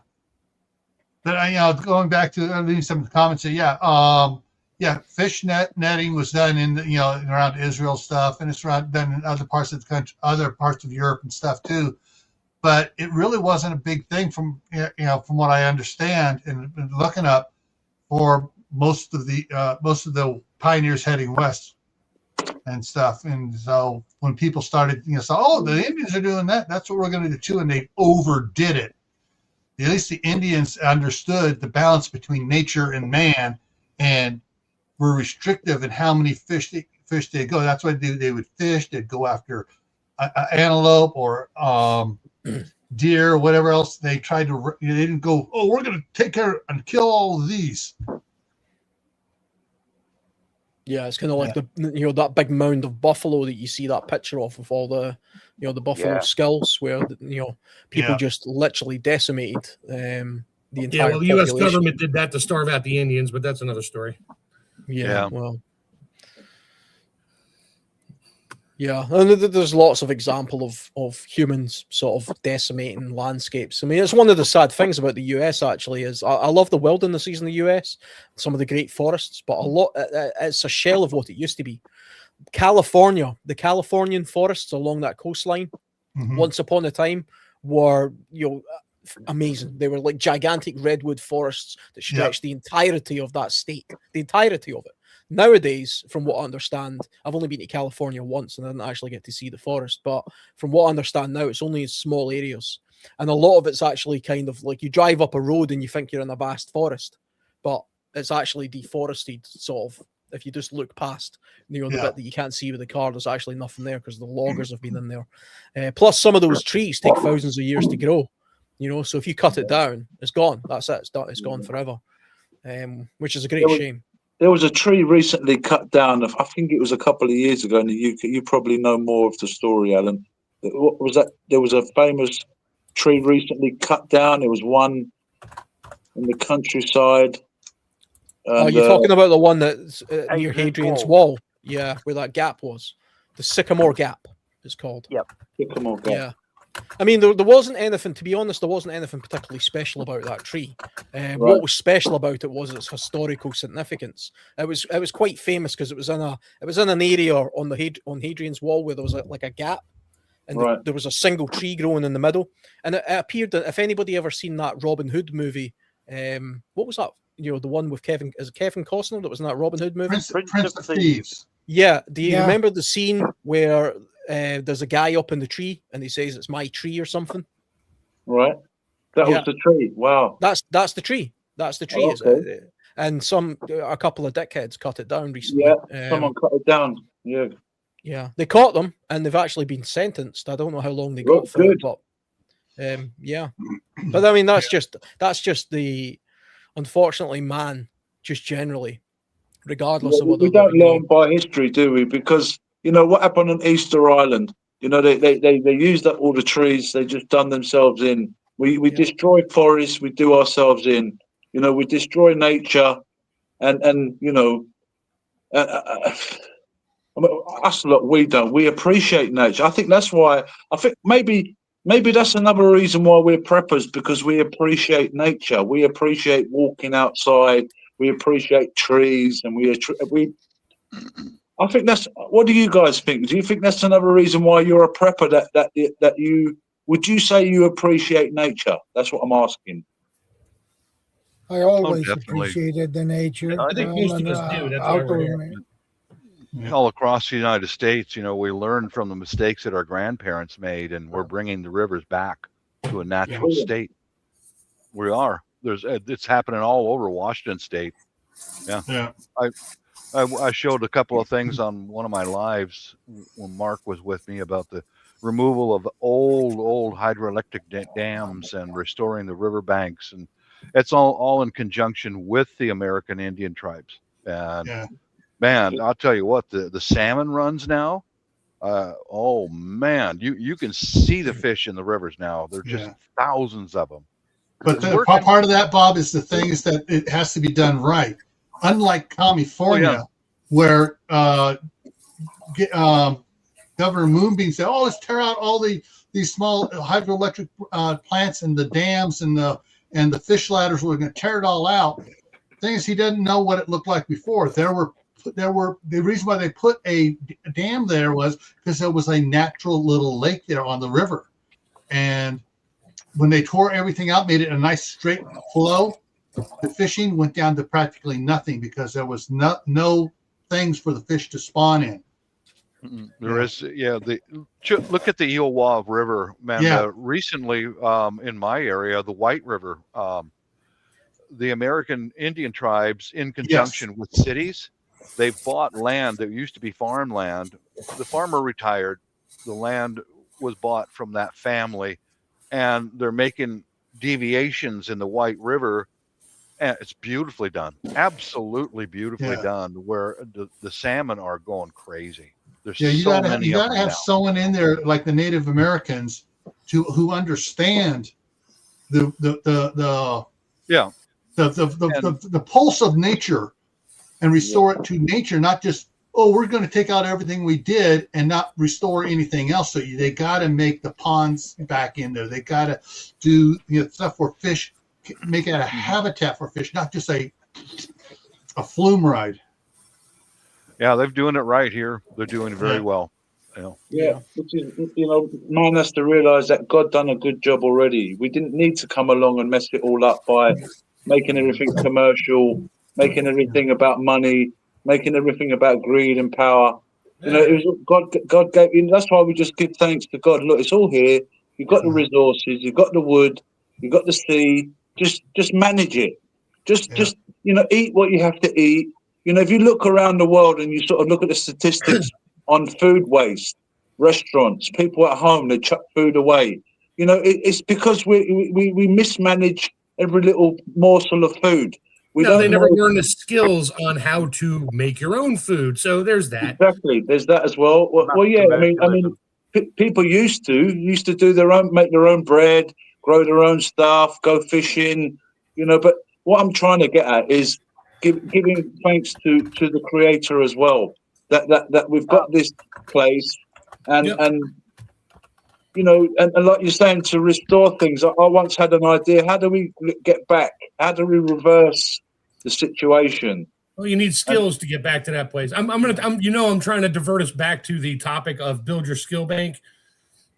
But going back to some comments, fish netting was done in around Israel stuff, and it's done in other parts of the country, other parts of Europe and stuff too. But it really wasn't a big thing from what I understand and looking up for most of the pioneers heading west and stuff. And so when people started, the Indians are doing that, that's what we're going to do too, and they overdid it. At least the Indians understood the balance between nature and man, and were restrictive in how many fish fish they go. That's what they would fish. They'd go after antelope or deer or whatever else. They tried to. They didn't go. Oh, we're going to take care and kill all of these. Yeah, it's kind of like the that big mound of buffalo that you see that picture of with all the the buffalo skulls, where people just literally decimated the entire. Yeah, well, the U.S. population. government did that to starve out the Indians, but that's another story. Yeah. Well. Yeah, and there's lots of example of humans sort of decimating landscapes. I mean, it's one of the sad things about the US. Actually, is I love the wildernesses in the US, some of the great forests, but it's a shell of what it used to be. California, the Californian forests along that coastline, once upon a time were amazing. They were like gigantic redwood forests that stretched the entirety of that state, the entirety of it. Nowadays, from what I understand, I've only been to California once and I didn't actually get to see the forest, but from what I understand now, it's only in small areas. And a lot of it's actually kind of like you drive up a road and you think you're in a vast forest, but it's actually deforested, sort of. If you just look past, the bit that you can't see with the car, there's actually nothing there because the loggers have been in there. Plus, some of those trees take thousands of years to grow, so if you cut it down, it's gone. That's it. It's gone forever, which is a great shame. There was a tree recently cut down. I think it was a couple of years ago in the UK. You probably know more of the story, Alan. What was that? There was a famous tree recently cut down. It was one in the countryside. And, you're talking about the one that's near Hadrian's Wall. Yeah, where that gap was. The Sycamore Gap, it's called. Yep. Sycamore Gap. Yeah. I mean, there wasn't anything, to be honest, there wasn't anything particularly special about that tree. What was special about it was its historical significance. It was quite famous because it was in an area on Hadrian's Wall where there was like a gap, and there was a single tree growing in the middle. And it appeared that if anybody ever seen that Robin Hood movie, what was that? The one with Kevin Costner that was in that Robin Hood movie? Prince of Thieves. Yeah. Do you remember the scene where there's a guy up in the tree and he says it's my tree or something? Right. That was the tree. Wow. That's the tree. That's the tree. Okay. And a couple of dickheads cut it down recently. Yeah, someone cut it down. Yeah. Yeah. They caught them and they've actually been sentenced. I don't know how long they got for it, but yeah. But I mean that's just the unfortunately man, just generally, regardless of what we don't learn by history, do we? Because what happened on Easter Island? They used up all the trees. They just done themselves in. We destroy forests. We do ourselves in. We destroy nature, and us lot, we don't. We appreciate nature. I think that's why. I think maybe that's another reason why we're preppers, because we appreciate nature. We appreciate walking outside. We appreciate trees, and I think that's. What do you guys think? Do you think that's another reason why you're a prepper? That you would you say you appreciate nature? That's what I'm asking. I always appreciated the nature. I think most of us do. That's why we're here. All across the United States, we learned from the mistakes that our grandparents made, and we're bringing the rivers back to a natural state. We are. It's happening all over Washington State. Yeah. I showed a couple of things on one of my lives when Mark was with me about the removal of old hydroelectric dams and restoring the riverbanks, and it's all in conjunction with the American Indian tribes. And man, I'll tell you what, the salmon runs now. Oh man, you can see the fish in the rivers now. There's just thousands of them. But part of that, Bob, is the thing is that it has to be done right. Unlike California, where Governor Moonbeam said, "Oh, let's tear out all these small hydroelectric plants and the dams and the fish ladders. We're going to tear it all out." The thing is, he didn't know what it looked like before. The reason why they put a dam there was because there was a natural little lake there on the river, and when they tore everything out, made it a nice straight flow, the fishing went down to practically nothing because there was no things for the fish to spawn in. There is, look at the Iowa River, man. Recently, in my area, the White River, the American Indian tribes, in conjunction with cities, They bought land that used to be farmland. The farmer retired. The land was bought from that family, and they're making deviations in the White River, and it's beautifully done. Absolutely beautifully done, where the salmon are going crazy. There's you so gotta many you of gotta them have now. someone in there like the Native Americans who understand the Yeah. the pulse of nature and restore it to nature, not just, oh, we're going to take out everything we did and not restore anything else. So they got to make the ponds back in there. They got to do stuff for fish, make it a habitat for fish, not just a flume ride. Yeah, they're doing it right here. They're doing very well. Yeah, which is, man has to realize that God done a good job already. We didn't need to come along and mess it all up by making everything commercial, making everything about money, making everything about greed and power. It was God gave. That's why we just give thanks to God. Look, it's all here. You've got the resources. You've got the wood. You've got the sea. Just manage it. Just eat what you have to eat. If you look around the world and you sort of look at the statistics on food waste, restaurants, people at home, they chuck food away. It's because we mismanage every little morsel of food. They never learn the skills on how to make your own food. So there's that. Exactly, there's that as well. Well, yeah. I mean, people used to do make their own bread, grow their own stuff, go fishing. But what I'm trying to get at is giving thanks to the Creator as well. That we've got this place, and like you're saying, to restore things. I once had an idea. How do we get back? How do we reverse the situation? Well, you need skills to get back to that place. I'm trying to divert us back to the topic of build your skill bank,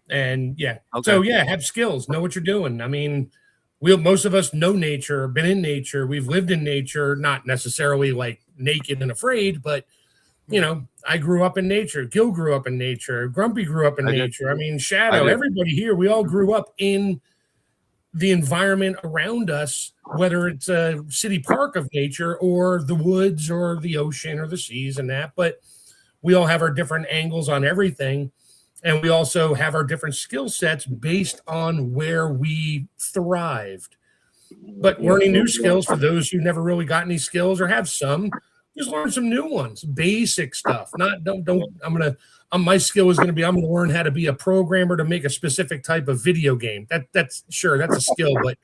and have skills. Know what you're doing. I mean, most of us know nature, been in nature, we've lived in nature, not necessarily like naked and afraid, but I grew up in nature. Gil grew up in nature. Grumpy grew up in nature. I mean, Shadow, everybody here, we all grew up in the environment around us, whether it's a city park of nature or the woods or the ocean or the seas and that. But we all have our different angles on everything. And we also have our different skill sets based on where we thrived. But learning new skills for those who never really got any skills or have some, just learn some new ones, basic stuff. My skill is going to be, I'm going to learn how to be a programmer to make a specific type of video game. That's a skill, but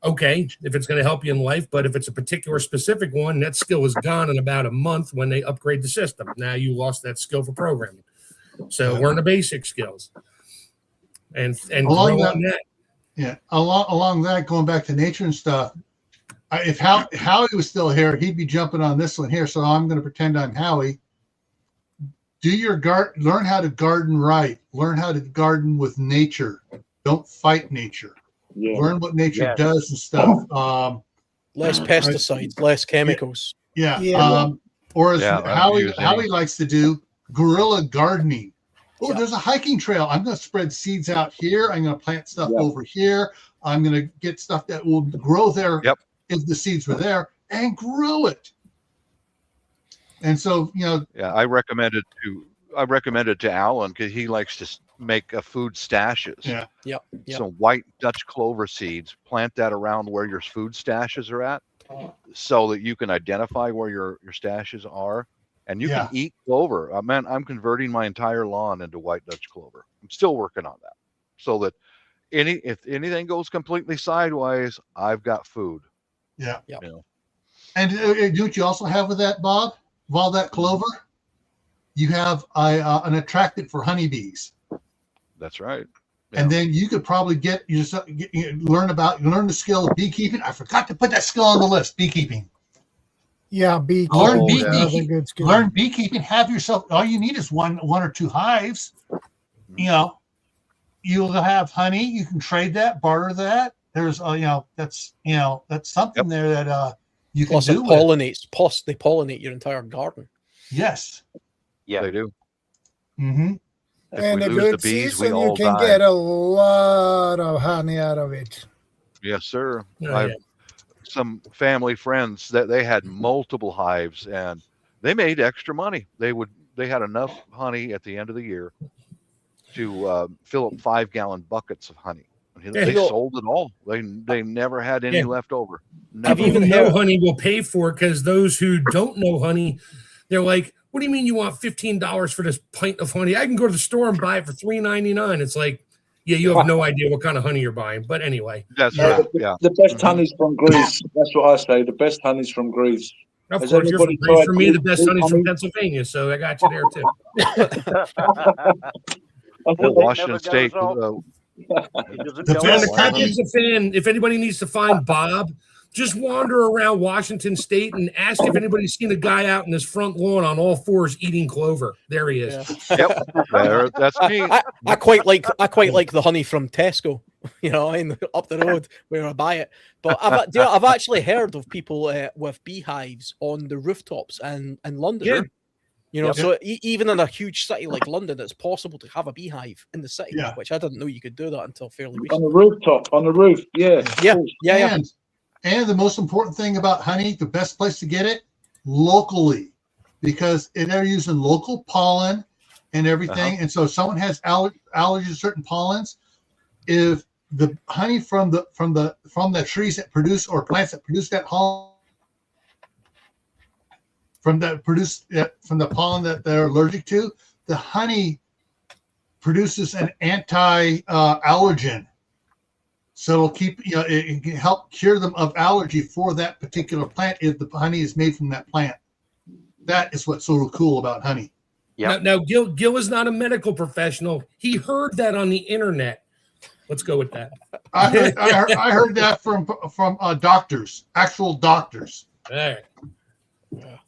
okay, if it's going to help you in life. But if it's a particular specific one, that skill is gone in about a month when they upgrade the system. Now you lost that skill for programming. So learn the basic skills and along grow that, on that. Yeah, along that, going back to nature and stuff. If Howie was still here, he'd be jumping on this one here. So I'm going to pretend I'm Howie. Do your learn how to garden right. Learn how to garden with nature. Don't fight nature. Yeah. Learn what nature does and stuff. Less pesticides, less chemicals. Or as Howie likes to do, guerrilla gardening. Oh, there's a hiking trail. I'm going to spread seeds out here. I'm going to plant stuff over here. I'm going to get stuff that will grow there. If the seeds were there, and grow it. And so, I recommend it to Alan because he likes to make food stashes. So white Dutch clover seeds, plant that around where your food stashes are at, so that you can identify where your stashes are, and you can eat clover. Man, I'm converting my entire lawn into white Dutch clover. I'm still working on that, so that if anything goes completely sideways, I've got food. And do what you also have with that, Bob? Of all that clover, you have an attractant for honeybees. That's right. And then you could probably learn the skill of beekeeping. I forgot to put that skill on the list. Beekeeping. Yeah, beekeeping. Learn beekeeping. Have yourself. All you need is one or two hives. You'll have honey. You can trade that, barter that. There's that's something there that you can do. They pollinate your entire garden. Yes. Yeah, they do. Mm-hmm. And a good season, you can get a lot of honey out of it. Yes, sir. I have some family friends that they had multiple hives, and they made extra money. They had enough honey at the end of the year to fill up 5-gallon buckets of honey. They sold it all. They never had any left over. People who know honey will pay for it, because those who don't know honey, they're like, what do you mean you want $15 for this pint of honey? I can go to the store and buy it for $3.99. It's like, yeah, you have no idea what kind of honey you're buying. But anyway. That's right. Yeah. The best honey's from Greece. That's what I say. The best honey's from Greece. Of course, you're for me, the best honey's from Pennsylvania, so I got you there too. Washington State. If anybody needs to find Bob, just wander around Washington State and ask if anybody's seen a guy out in his front lawn on all fours eating clover. There he is. Yeah. Yep, that's me. I quite like the honey from Tesco, up the road where I buy it. But I've actually heard of people with beehives on the rooftops in London. Yeah. So even in a huge city like London, it's possible to have a beehive in the city, which I didn't know you could do that until fairly recently. On the rooftop, on the roof, yeah. And the most important thing about honey, the best place to get it, locally, because they're using local pollen and everything. And so if someone has allergies to certain pollens, if the honey from the trees that produce or plants that produce that pollen, from the pollen that they're allergic to, the honey produces an anti-allergen. So it'll keep, it can help cure them of allergy for that particular plant if the honey is made from that plant. That is what's so cool about honey. Yeah. Now Gil is not a medical professional. He heard that on the internet. Let's go with that. I heard that from doctors, actual doctors. All right.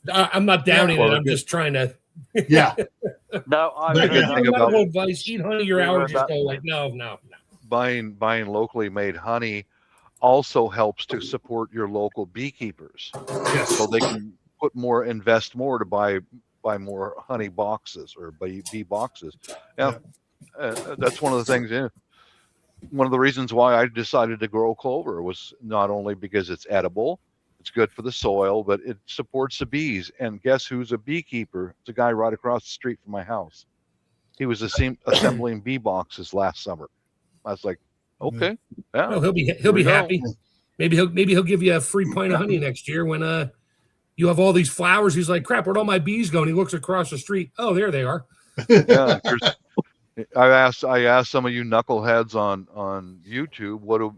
I'm not downing it. I'm just trying to. Yeah. No, I'm not advice. Eat honey, your allergies go like no. Buying locally made honey also helps to support your local beekeepers. Yes. So they can invest more to buy more honey boxes or bee boxes. Yeah. That's one of the things. One of the reasons why I decided to grow clover was not only because it's edible, it's good for the soil, but it supports the bees. And guess who's a beekeeper? It's a guy right across the street from my house. He was assembling bee boxes last summer. I was like, okay, yeah. Well, he'll be happy. Maybe he'll give you a free pint of honey next year when you have all these flowers. He's like, crap, where'd all my bees go? And he looks across the street. Oh, there they are. Yeah. I asked some of you knuckleheads on YouTube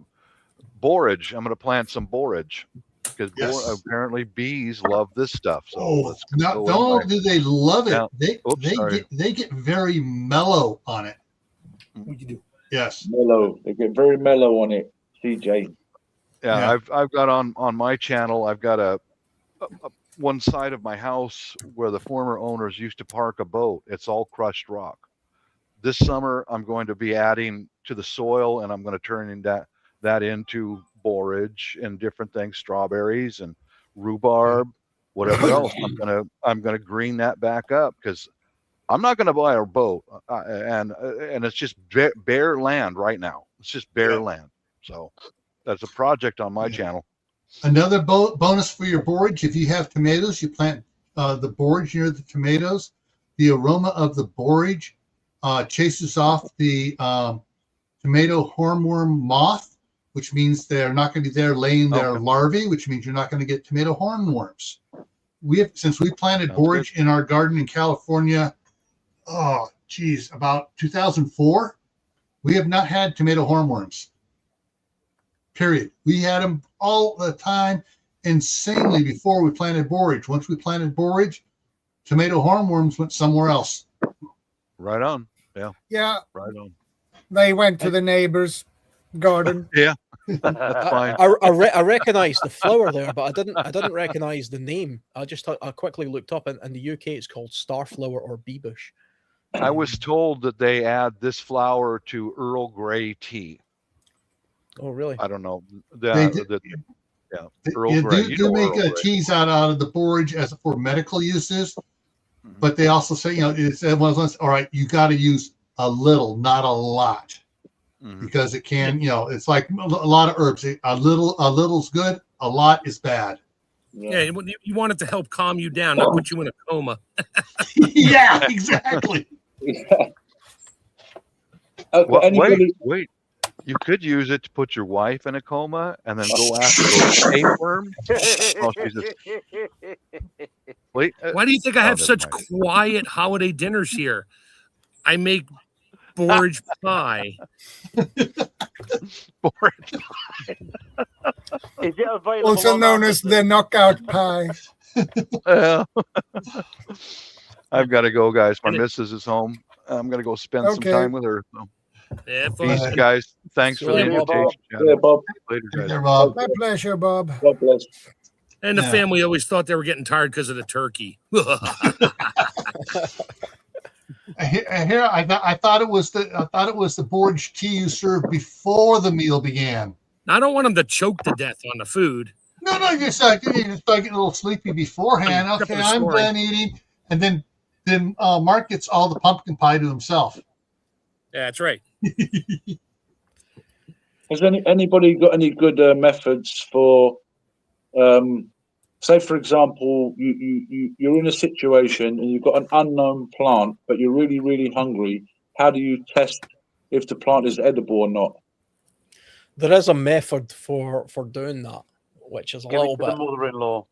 borage. I'm going to plant some borage because apparently bees love this stuff. So not only do they love it, they get very mellow on it. What you do? Yes, mellow. They get very mellow on it, CJ. Yeah. I've got on my channel. I've got a one side of my house where the former owners used to park a boat. It's all crushed rock. This summer, I'm going to be adding to the soil, and I'm going to turn that into borage and different things, strawberries and rhubarb, whatever else. I'm gonna green that back up because I'm not going to buy a boat, and it's just bare land right now. It's just bare land. So that's a project on my channel. Another bonus for your borage: if you have tomatoes, you plant the borage near the tomatoes. The aroma of the borage chases off the tomato hornworm moth, which means they're not going to be there laying their larvae, which means you're not going to get tomato hornworms. Since we planted borage in our garden in California, about 2004, we have not had tomato hornworms. Period. We had them all the time, insanely, before we planted borage. Once we planted borage, tomato hornworms went somewhere else. Right on. Yeah. Right on. They went to the neighbor's garden. Yeah. That's fine. I recognized the flower there, but I didn't recognize the name. I quickly looked up, and in the UK it's called starflower or bee bush. I was told that they add this flower to Earl Grey tea. Oh, really? I don't know. Earl Grey. They do make teas out of the borage as for medical uses, but they also say, it's one of those, all right, you got to use a little, not a lot, because it can, it's like a lot of herbs. A little's good, a lot is bad. Yeah, you want it to help calm you down, not put you in a coma. Yeah, exactly. Okay, Wait. You could use it to put your wife in a coma and then go after those tapeworms. Oh, Jesus. Wait. Why do you think I have never such mind. quiet holiday dinners here? I make borage pie. Porridge. Is it available? Also on known as the Amazon? knockout pie. I've got to go, guys. My And it- missus is home. I'm going to go spend some Okay. time with her. So, Yeah, peace, fun. guys. Thanks for the Yeah, Bob. invitation. Yeah, Bob. Later, Take guys. care, Bob. My pleasure, Bob. God bless. And the Yeah. family always thought they were getting tired because of the turkey. Here, I thought it was the borage tea you served before the meal began. I don't want them to choke to death on the food. No, you start getting a little sleepy beforehand. Except for Okay, the I'm snoring. done eating, and then Mark gets all the pumpkin pie to himself. Yeah, that's right. Has anybody got any good methods for, say, for example, you're in a situation and you've got an unknown plant, but you're really, really hungry. How do you test if the plant is edible or not? There is a method for doing that, which is a Give little it to the bit. mother-in-law.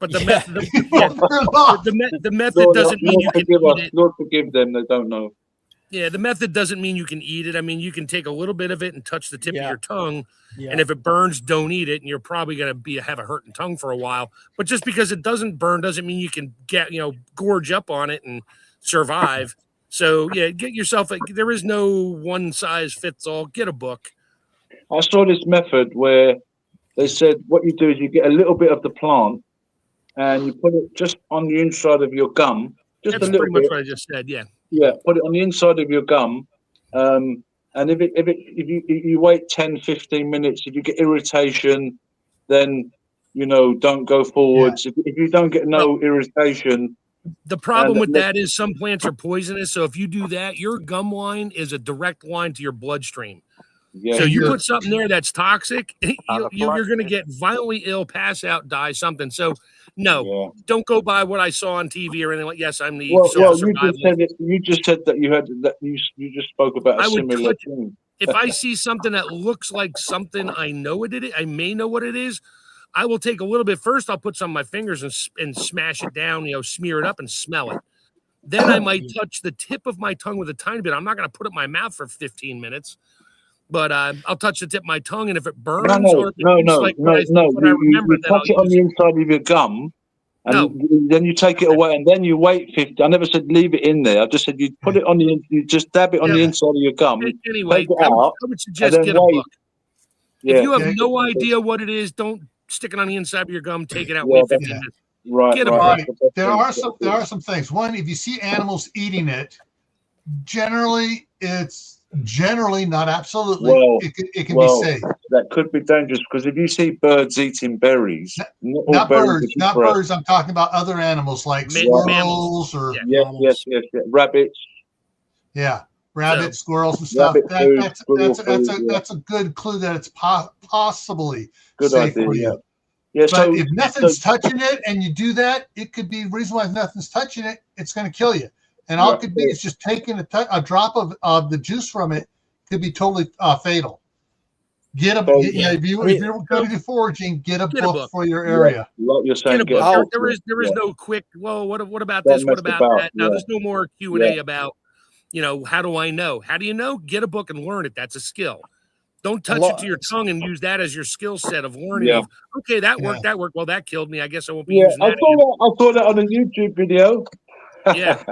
But the Yeah. method, the method doesn't mean you can forgive eat us. it. Lord forgive them, they don't know. Yeah, the method doesn't mean you can eat it. I mean, you can take a little bit of it and touch the tip of Yeah. your tongue, Yeah. and if it burns, don't eat it, and you're probably going to have a hurting tongue for a while. But just because it doesn't burn doesn't mean you can gorge up on it and survive. So yeah, get yourself. There is no one size fits all. Get a book. I saw this method where they said what you do is you get a little bit of the plant and you put it just on the inside of your gum, just That's a little pretty much bit. what I just said. Yeah. Yeah, put it on the inside of your gum. And if you wait 10, 15 minutes, if you get irritation, then don't go forwards. If you don't get no irritation, The problem And with let- that is some plants are poisonous. So if you do that, your gum line is a direct line to your bloodstream. yeah, So you you're- put something there that's toxic, you're going to Anaphylaxis. get violently ill, pass out, die, something. So no, yeah. don't go by what I saw on TV or anything like. Yes, I'm the Well, you survivalist. just said it. You just said that you just spoke about a I would similar touch- thing. If I see something that looks like something I know what it is, I may know what it is. I will take a little bit first. I'll put some of my fingers and smash it down, smear it up and smell it. Then I might touch the tip of my tongue with a tiny bit. I'm not going to put it in my mouth for 15 minutes, but I'll touch the tip of my tongue, and if it burns or if it tastes like what I remember, You then I'll touch it on use the inside of your gum, and No. then you take it away, and then you wait 50. I never said leave it in there. I just said you put it on you just dab it on the Yeah. inside of your gum. Anyway, Take it I out, would suggest then get a wait. book. Yeah, If you have Yeah. no idea what it is, don't stick it on the inside of your gum. Take it out. Yeah, Wait 15 yeah. minutes. right, get a right. book. that's the best thing. There are some things. One, if you see animals eating it, generally it's not absolutely. Well, It can well, be safe. That could be dangerous because if you see birds eating berries, not all Not berries birds, are not good for us. birds. I'm talking about other animals like Mammals. squirrels or Yeah. Yes, rabbits. rabbits, squirrels, and stuff. Rabbit food, That's a good clue that it's possibly Good safe idea. for Yeah. you. Yeah. But So if nothing's touching it and you do that, it could be the reason why nothing's touching it. It's going to kill you. And all it could be is just taking a drop of the juice from it could be totally fatal. If you're going to do foraging, get a book for your area. like you're saying, Get a book. There is yeah. no quick. Well, what about Don't this? What mess about about, that? Now, yeah. there's no more Q&A about, how do I know? How do you know? Get a book and learn it. That's a skill. Don't touch it to your tongue and use that as your skill set of learning. Yeah. Okay, that worked. That worked. Well, that killed me. I guess I won't be Yeah, using I that. saw that on a YouTube video. Yeah,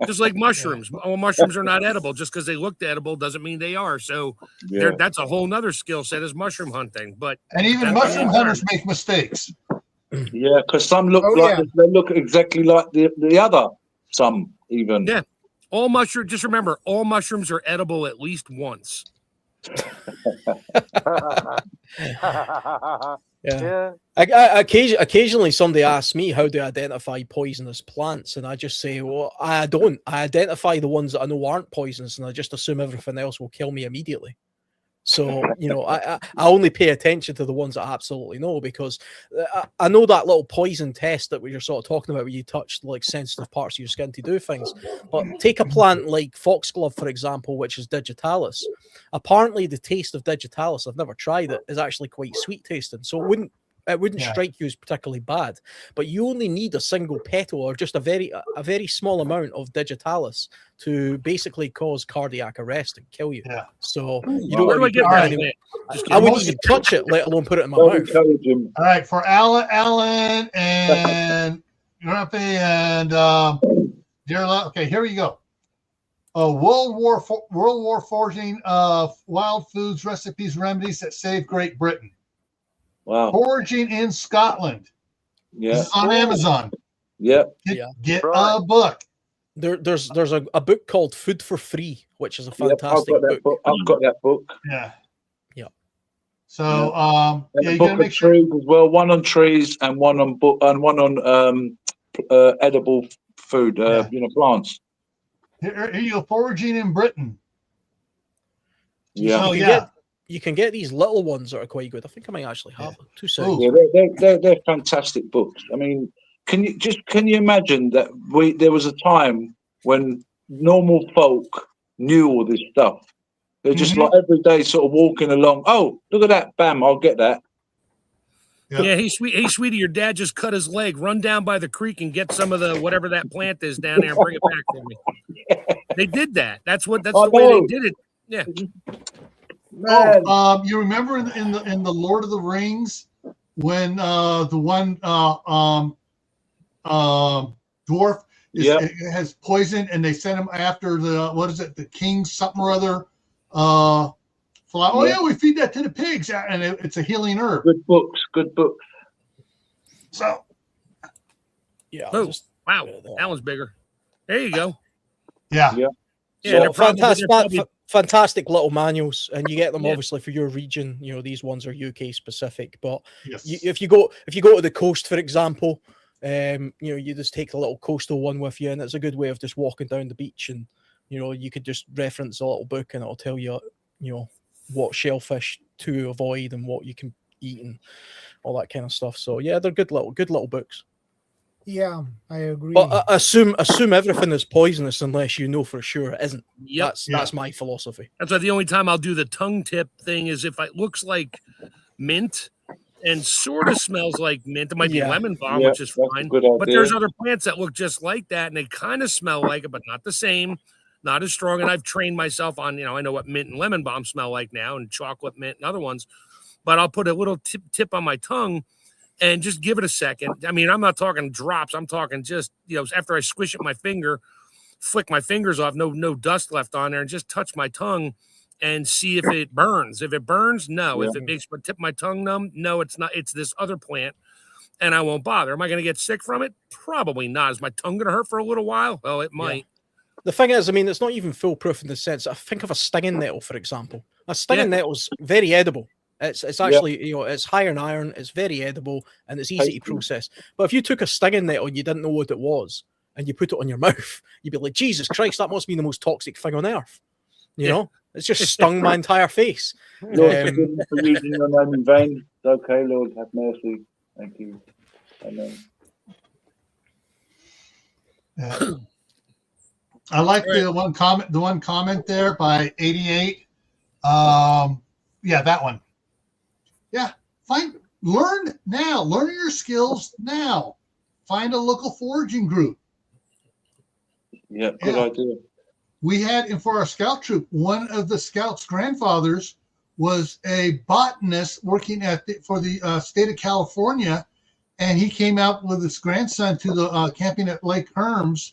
just like mushrooms. Oh, mushrooms are not edible. Just because they looked edible doesn't mean they are. So that's a whole nother skill set is mushroom hunting. But And even mushroom hunters make mistakes. Yeah, because some look they look exactly like the other. Some even. Yeah, all mushrooms. Just remember, all mushrooms are edible at least once. Yeah. Occasionally somebody asks me how do I identify poisonous plants, and I just say, well, I don't. I identify the ones that I know aren't poisonous, and I just assume everything else will kill me immediately. So, I only pay attention to the ones that I absolutely know, because I know that little poison test that we were sort of talking about, where you touched like sensitive parts of your skin to do things. But take a plant like foxglove, for example, which is digitalis. Apparently, the taste of digitalis, I've never tried it, is actually quite sweet tasting. So it wouldn't strike you as particularly bad, but you only need a single petal or just a very small amount of digitalis to basically cause cardiac arrest and kill you. Yeah. So you don't Where do I want to get put it that? anywhere. Just I wouldn't Most- even touch it, let alone put it in my Don't mouth. encourage him. All right, for Alan and Grumpy and Dear Love. Okay, here we go. World War forging wild foods, recipes, remedies that save Great Britain. Wow. Foraging in Scotland. Yeah. This is on Amazon. Yeah. Get Right. a book. There's a book called Food for Free, which is a Yep, fantastic book. I've got that book. Yeah. Yeah. So And you a gotta book make of sure. trees as well. One on trees and one on edible food. Yeah. Plants. Here you go. Foraging in Britain. Yeah. So You can get these little ones that are quite good. I think I might actually have them. 2 seconds. Yeah, they're fantastic books. I mean, can you imagine that there was a time when normal folk knew all this stuff? They're just like every day sort of walking along. Oh, look at that! Bam! I'll get that. Yep. Yeah, hey, sweetie, your dad just cut his leg. Run down by the creek and get some of the whatever that plant is down there and bring it back for me. They did that. That's the way they did it. Yeah. Man. You remember in the Lord of the Rings when the one dwarf has poison and they sent him after the king something or other. We feed that to the pigs, and it's a healing herb. Good books. So Yeah. Oh, wow, that one's bigger. There you go. yeah. Yeah, So they're probably fantastic little manuals, and you get them Yeah. obviously for your region. These ones are UK specific, but Yes. if you go to the coast, for example, you just take a little coastal one with you, and it's a good way of just walking down the beach, and you could just reference a little book, and it'll tell you, what shellfish to avoid and what you can eat and all that kind of stuff. So yeah, they're good little books. Yeah, I agree. But assume everything is poisonous unless you know for sure it isn't. Yep. That's my philosophy. That's why the only time I'll do the tongue tip thing is if it looks like mint and sort of smells like mint. It might be lemon balm, which is that's a fine. good But idea. there's other plants that look just like that, and they kind of smell like it, but not the same, not as strong. And I've trained myself on, I know what mint and lemon balm smell like now, and chocolate mint and other ones. But I'll put a little tip on my tongue and just give it a second. I mean, I'm not talking drops. I'm talking just, after I squish it with my finger, flick my fingers off, no dust left on there, and just touch my tongue and see if it burns. If it burns, no. Yeah. If it makes my tip of my tongue numb, no, it's not. It's this other plant, and I won't bother. Am I going to get sick from it? Probably not. Is my tongue going to hurt for a little while? Well, it might. The thing is, I mean, it's not even foolproof in the sense. I think of a stinging nettle, for example. A stinging nettle's very edible. It's actually, it's higher in iron, it's very edible, and it's easy to process. But if you took a stinging nettle and you didn't know what it was, and you put it on your mouth, you'd be like, Jesus Christ, that must be the most toxic thing on earth. You know? It's just stung my entire face. Lord, forgive me for using your name in vain. Okay, Lord, have mercy. Thank you. Amen. I like the one comment there by 88. Yeah, that one. Yeah, learn now. Learn your skills now. Find a local foraging group. Yeah, good idea. We had, for our scout troop, one of the scouts' grandfathers was a botanist working for the state of California, and he came out with his grandson to the camping at Lake Herms,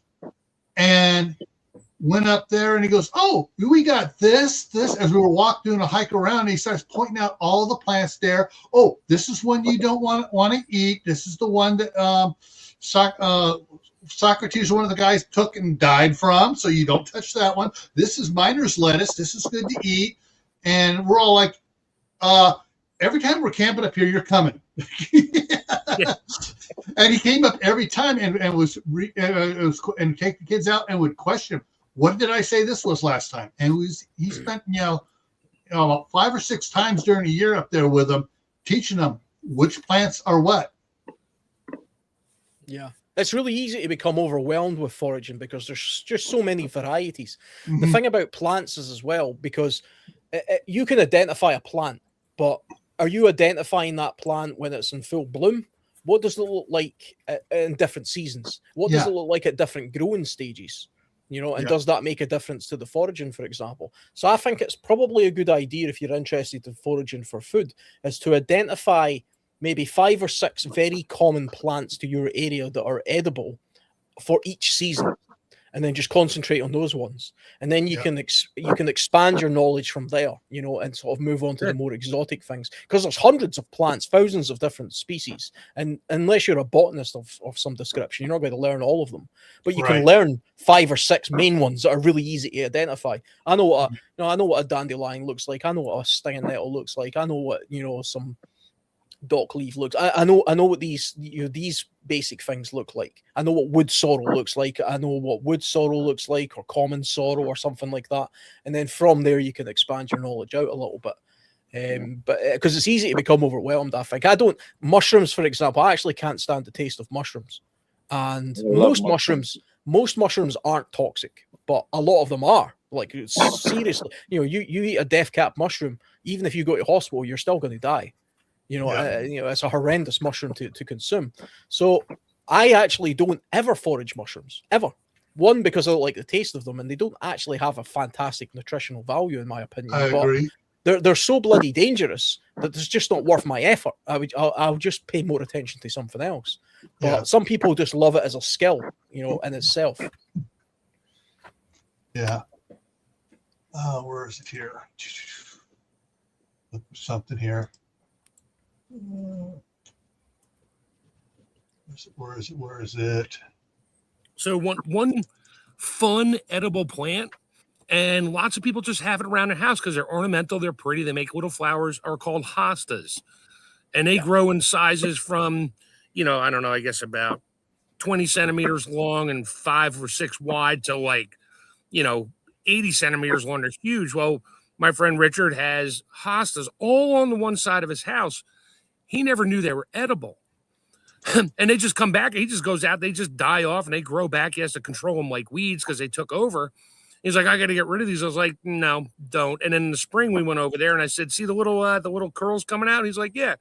and went up there, and he goes, "Oh, we got this." As we were doing a hike around, he starts pointing out all the plants there. Oh, this is one you don't want to eat. This is the one that Socrates, one of the guys, took and died from, so you don't touch that one. This is miner's lettuce. This is good to eat. And we're all like, every time we're camping up here, you're coming. And he came up every time and take the kids out and would question him. What did I say this was last time? And he spent, about 5 or 6 times during the year up there with them, teaching them which plants are what. Yeah. It's really easy to become overwhelmed with foraging because there's just so many varieties. The Mhm. thing about plants is as well, because you can identify a plant, but are you identifying that plant when it's in full bloom? What does it look like in different seasons? What does Yeah. it look like at different growing stages? You know, and Yeah. does that make a difference to the foraging, for example? So I think it's probably a good idea if you're interested in foraging for food, is to identify maybe 5 or 6 very common plants to your area that are edible for each season, and then just concentrate on those ones. And then you Yeah. can you can expand your knowledge from there, you know, and sort of move on to Yeah. the more exotic things, because there's hundreds of plants, thousands of different species, and unless you're a botanist of some description, you're not going to learn all of them, but you can Right. learn 5 or 6 main ones that are really easy to identify. I know what I know what a dandelion looks like. I know what a stinging nettle looks like. I know what, you know, some dock leaf looks. I know what these, you know, these basic things look like. I know what wood sorrel looks like. I know what wood sorrel looks like, or common sorrel, or something like that. And then from there you can expand your knowledge out a little bit. But because it's easy to become overwhelmed, I think. I don't mushrooms, for example. I actually can't stand the taste of mushrooms, and I love most mushrooms aren't toxic, but a lot of them are. Like, seriously, you know, you eat a death cap mushroom, even if you go to hospital, you're still going to die. You know, Yeah. you know, it's a horrendous mushroom to consume. So I actually don't ever forage mushrooms, ever. One, because I don't like the taste of them, and they don't actually have a fantastic nutritional value, in my opinion. I But agree. they're so bloody dangerous that it's just not worth my effort. I'll just pay more attention to something else. But Yeah. some people just love it as a skill, you know, in itself. Yeah. Where is it here? Look for something here. Where is it? Where is it? So one fun edible plant, and lots of people just have it around their house because they're ornamental, they're pretty, they make little flowers, are called hostas. And they grow in sizes from, you know, I don't know, I guess about 20 centimeters long and 5 or 6 wide to, like, you know, 80 centimeters long. They're huge. Well, my friend Richard has hostas all on the one side of his house. He never knew they were edible. And they just come back. He just goes out. They just die off and they grow back. He has to control them like weeds because they took over. He's like, I got to get rid of these. I was like, no, don't. And then in the spring, we went over there and I said, see the little curls coming out? He's like, yeah.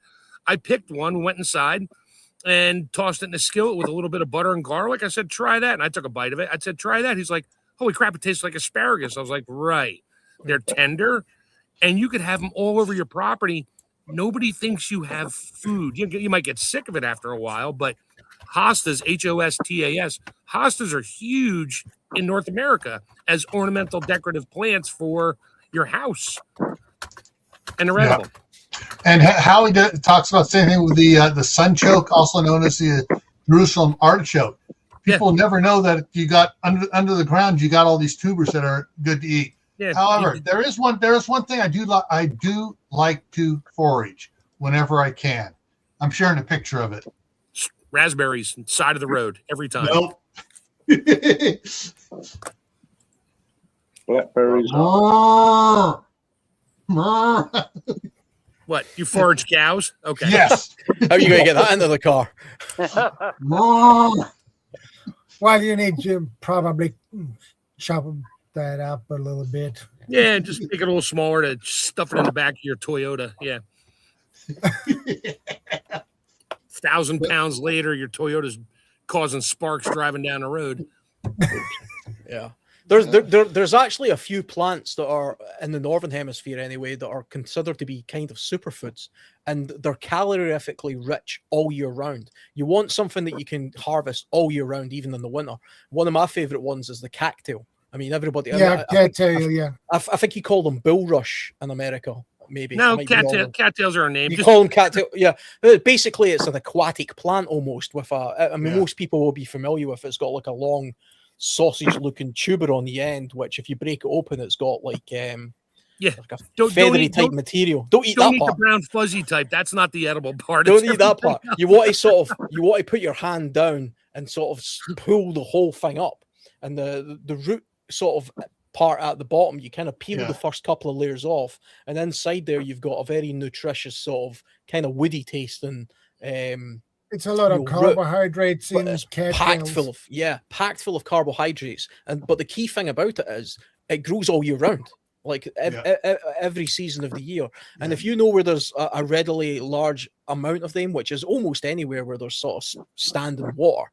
I picked one, went inside and tossed it in the skillet with a little bit of butter and garlic. I said, try that. And I took a bite of it. I said, try that. He's like, holy crap, it tastes like asparagus. I was like, right. They're tender and you could have them all over your property. Nobody thinks you have food. You might get sick of it after a while, but hostas, Hostas, hostas are huge in North America as ornamental decorative plants for your house. And they're edible. And Howie talks about the same thing with the sunchoke, also known as the Jerusalem artichoke. People never know that you got under the ground. You got all these tubers that are good to eat. Yeah. However, there is one thing I do like to forage whenever I can. I'm sharing a picture of it. Raspberries, side of the road, every time. Nope. Blackberries. What? You forage cows? Okay. Yes. How are you going to get that into the car? Well, you need to probably chop that up a little bit. Yeah, just make it a little smaller to stuff it in the back of your Toyota. Yeah. 1,000 pounds later, your Toyota's causing sparks driving down the road. Yeah. There's actually a few plants that are in the northern hemisphere anyway that are considered to be kind of superfoods, and they're calorifically rich all year round. You want something that you can harvest all year round, even in the winter. One of my favorite ones is the cactail. I mean, everybody. Yeah, cattail. Yeah. I think you call them bulrush in America. Maybe. No, cattails are a name. You Just call them cattail. Yeah. Basically, it's an aquatic plant almost with I mean, most people will be familiar with it. It's got like a long sausage-looking tuber on the end, which if you break it open, it's got like like a feathery type material. Don't eat that part. The brown fuzzy type. That's not the edible part. Don't eat that part. You want to put your hand down and sort of pull the whole thing up, and the root sort of part at the bottom. You kind of peel Yeah. the first couple of layers off, and inside there you've got a very nutritious sort of kind of woody taste and It's a lot of root, carbohydrates but in it's cattails. packed full of carbohydrates. But the key thing about it is it grows all year round, like every season of the year. And if you know where there's a readily large amount of them, which is almost anywhere where there's sort of standing water,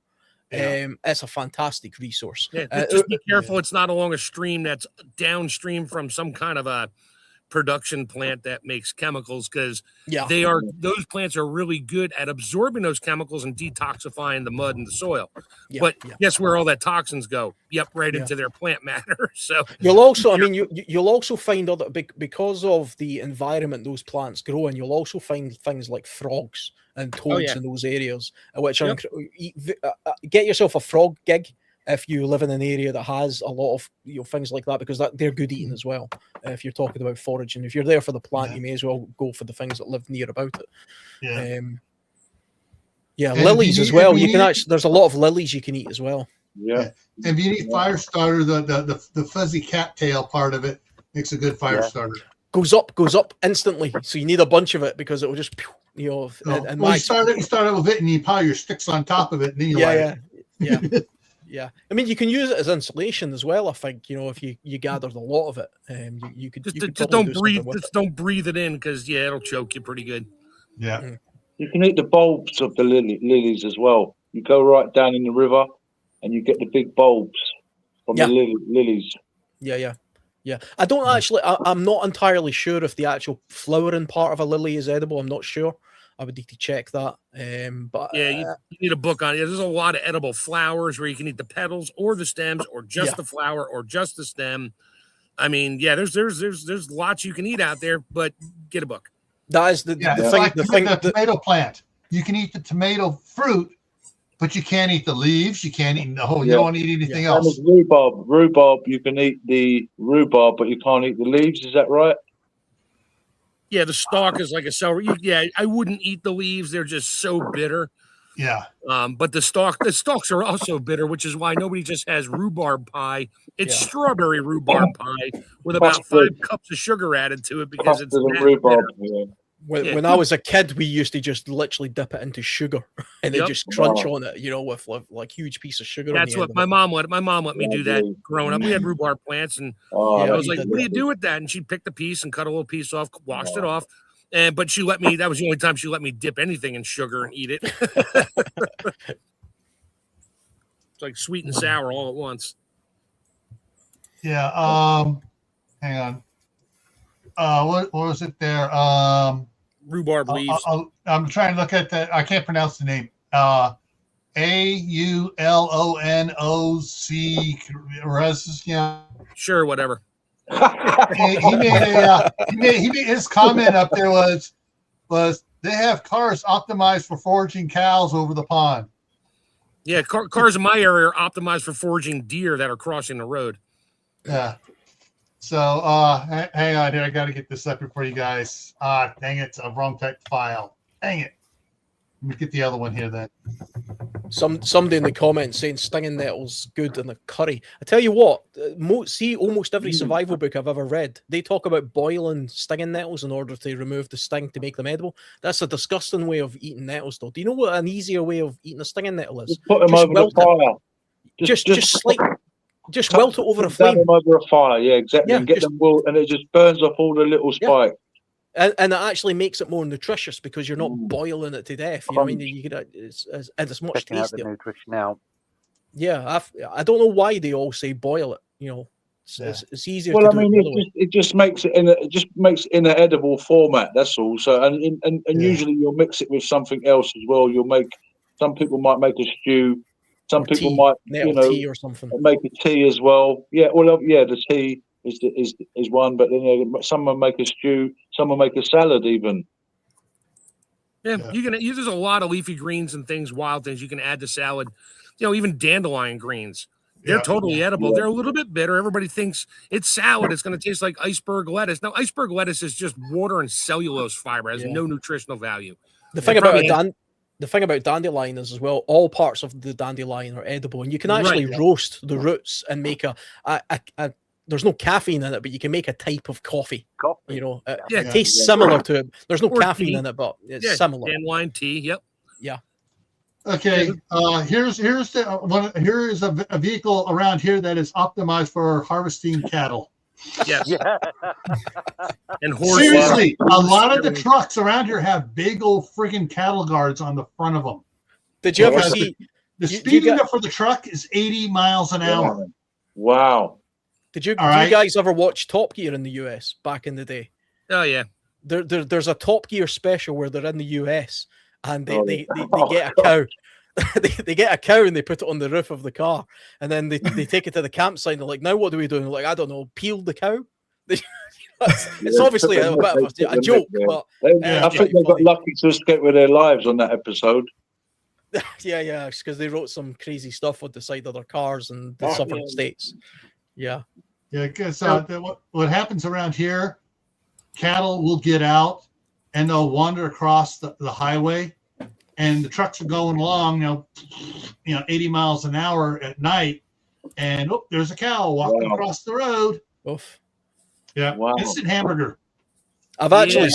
it's a fantastic resource. Just be careful it's not along a stream that's downstream from some kind of a production plant that makes chemicals, because those plants are really good at absorbing those chemicals and detoxifying the mud and the soil. But guess where all that toxins go? Right into their plant matter. So you'll also, you'll also find other, because of the environment those plants grow in, you'll also find things like frogs and toads in those areas, which are get yourself a frog gig if you live in an area that has a lot of things like that, because they're good eating as well. If you're talking about foraging, if you're there for the plant, you may as well go for the things that live near about it. Lilies as well. You can actually, there's a lot of lilies you can eat as well. And if you need fire starter, the fuzzy cattail part of it makes a good fire starter. Goes up instantly. So you need a bunch of it because it will just, you start out with it and you pile your sticks on top of it, and then you light it. Yeah, I mean, you can use it as insulation as well. I think if you gathered a lot of it, you could just don't breathe. Just don't breathe it in, because it'll choke you pretty good. Yeah, you can eat the bulbs of the lilies as well. You go right down in the river, and you get the big bulbs from the lilies. Yeah. I don't actually. I'm not entirely sure if the actual flowering part of a lily is edible. I'm not sure. I would need to check that. But you need a book on it. There's a lot of edible flowers where you can eat the petals or the stems or just the flower or just the stem. I mean, there's lots you can eat out there, but get a book. That is the thing. The tomato plant. You can eat the tomato fruit, but you can't eat the leaves. You can't eat the whole. You don't want to eat anything else. Rhubarb. You can eat the rhubarb, but you can't eat the leaves. Is that right? Yeah, the stalk is like a celery. I wouldn't eat the leaves. They're just so bitter. Yeah. But the stalks are also bitter, which is why nobody just has rhubarb pie. It's strawberry rhubarb pie with about 5 cups of sugar added to it, because it's rhubarb. When I was a kid, we used to just literally dip it into sugar and then just crunch on it, with like huge piece of sugar. That's what my mom let me do that growing up. We had rhubarb plants, and I was like, "What do you do with that?" And she'd pick the piece and cut a little piece off, washed it off, but she let me. That was the only time she let me dip anything in sugar and eat it. It's like sweet and sour all at once. Yeah. Hang on. What was it there? Rhubarb leaves. I'm trying to look at that. I can't pronounce the name. AULONOC. Sure, whatever. he made his comment up there was they have cars optimized for foraging cows over the pond. Yeah, cars in my area are optimized for foraging deer that are crossing the road. Yeah. So hang on here. I got to get this up here for you guys. Dang it, it's a wrong type file. Dang it. Let me get the other one here then. Somebody in the comments saying stinging nettles good in the curry. I tell you what, almost every survival book I've ever read, they talk about boiling stinging nettles in order to remove the sting to make them edible. That's a disgusting way of eating nettles, though. Do you know what an easier way of eating a stinging nettle is? Just put them over the fire. Just welt it over a flame. Them over a fire, exactly. And get them and it just burns off all the little spikes. And it actually makes it more nutritious because you're not boiling it to death. You know what I mean? It's much tastier. The nutrition out. Yeah, I don't know why they all say boil it. It's easier. Well, it just makes it in an edible format. That's all. So and usually you'll mix it with something else as well. Some people might make a stew. Some people might tea or something. Make a tea as well. Yeah, the tea is one, but then some will make a stew. Some will make a salad even. Yeah, you can. There's a lot of leafy greens and wild things you can add to salad. Even dandelion greens. They're totally edible. They're a little bit bitter. Everybody thinks it's salad. It's going to taste like iceberg lettuce. No, iceberg lettuce is just water and cellulose fiber. It has no nutritional value. The thing about dandelion is as well, all parts of the dandelion are edible, and you can actually roast the roots and make there's no caffeine in it, but you can make a type of coffee. Coffee. You know, it, Yeah. it tastes similar to it. There's no Or caffeine tea. in it, but it's Yeah, similar. Dan wine, tea. Yep. Okay, here's a vehicle around here that is optimized for harvesting cattle. Yes. Yeah. And horses. Seriously, a lot of the trucks around here have big old freaking cattle guards on the front of them. Did you ever Because see? The You- speed you got- limit for the truck is 80 miles an hour. Wow. Did you? All Do you right. guys ever watch Top Gear in the US back in the day? Oh yeah. There's a Top Gear special where they're in the US and they Oh, get a cow. they get a cow and they put it on the roof of the car, and then they take it to the campsite. And they're like, "Now what do we do?" And they're like, "I don't know, peel the cow." It's obviously a bit of a joke, but I think they got lucky to escape with their lives on that episode. yeah, because they wrote some crazy stuff on the side of their cars and the southern states. Yeah, Yeah, because what happens around here, cattle will get out and they'll wander across the highway, and the trucks are going along, 80 miles an hour at night, and there's a cow walking across the road. oof. Yeah, Wow. instant hamburger. I've actually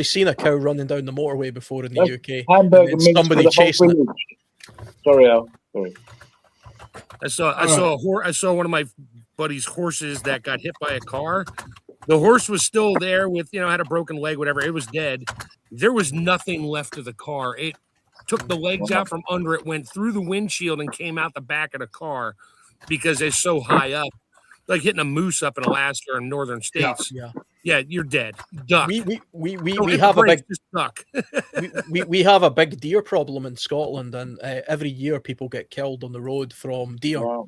seen a cow running down the motorway before in the UK. Hamburger and then meats somebody for the whole chasing it. village. Sorry, Al. Sorry. I saw one of my buddy's horses that got hit by a car. The horse was still there with, had a broken leg, whatever. It was dead. There was nothing left of the car. It took the legs out from under it, went through the windshield and came out the back of the car because they're so high up, like hitting a moose up in Alaska or northern states. Yeah, you're dead. Duck. We Don't hit have the a big brakes, just duck. we have a big deer problem in Scotland, and every year people get killed on the road from deer. Wow.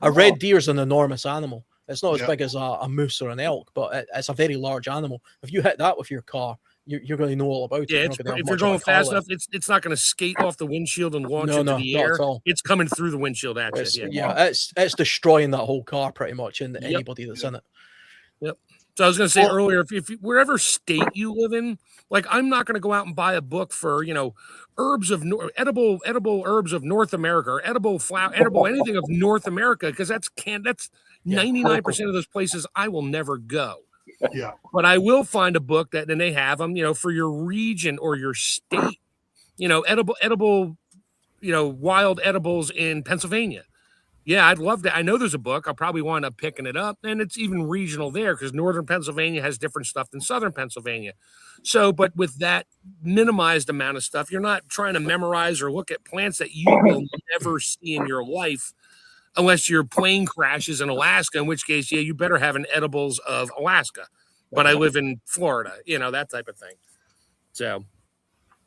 A red deer is an enormous animal. It's not as Yeah. big as a moose or an elk, but it's a very large animal. If you hit that with your car, you're going to know all about it. Yeah, You're not gonna have if you're much of a going car fast left. enough, it's not going to skate off the windshield and launch No, into no, the not air. at all. It's coming through the windshield at It's, you. it's destroying that whole car pretty much, and anybody that's in it. So I was going to say earlier, if wherever state you live in, like I'm not going to go out and buy a book for herbs of edible herbs of North America, or edible anything of North America, because that's 99% of those places I will never go. Yeah. But I will find a book and they have them, for your region or your state, edible, wild edibles in Pennsylvania. Yeah, I'd love that. I know there's a book. I'll probably wind up picking it up. And it's even regional there because northern Pennsylvania has different stuff than southern Pennsylvania. So, but with that minimized amount of stuff, you're not trying to memorize or look at plants that you will never see in your life unless your plane crashes in Alaska, in which case, you better have an edibles of Alaska. But I live in Florida, that type of thing. So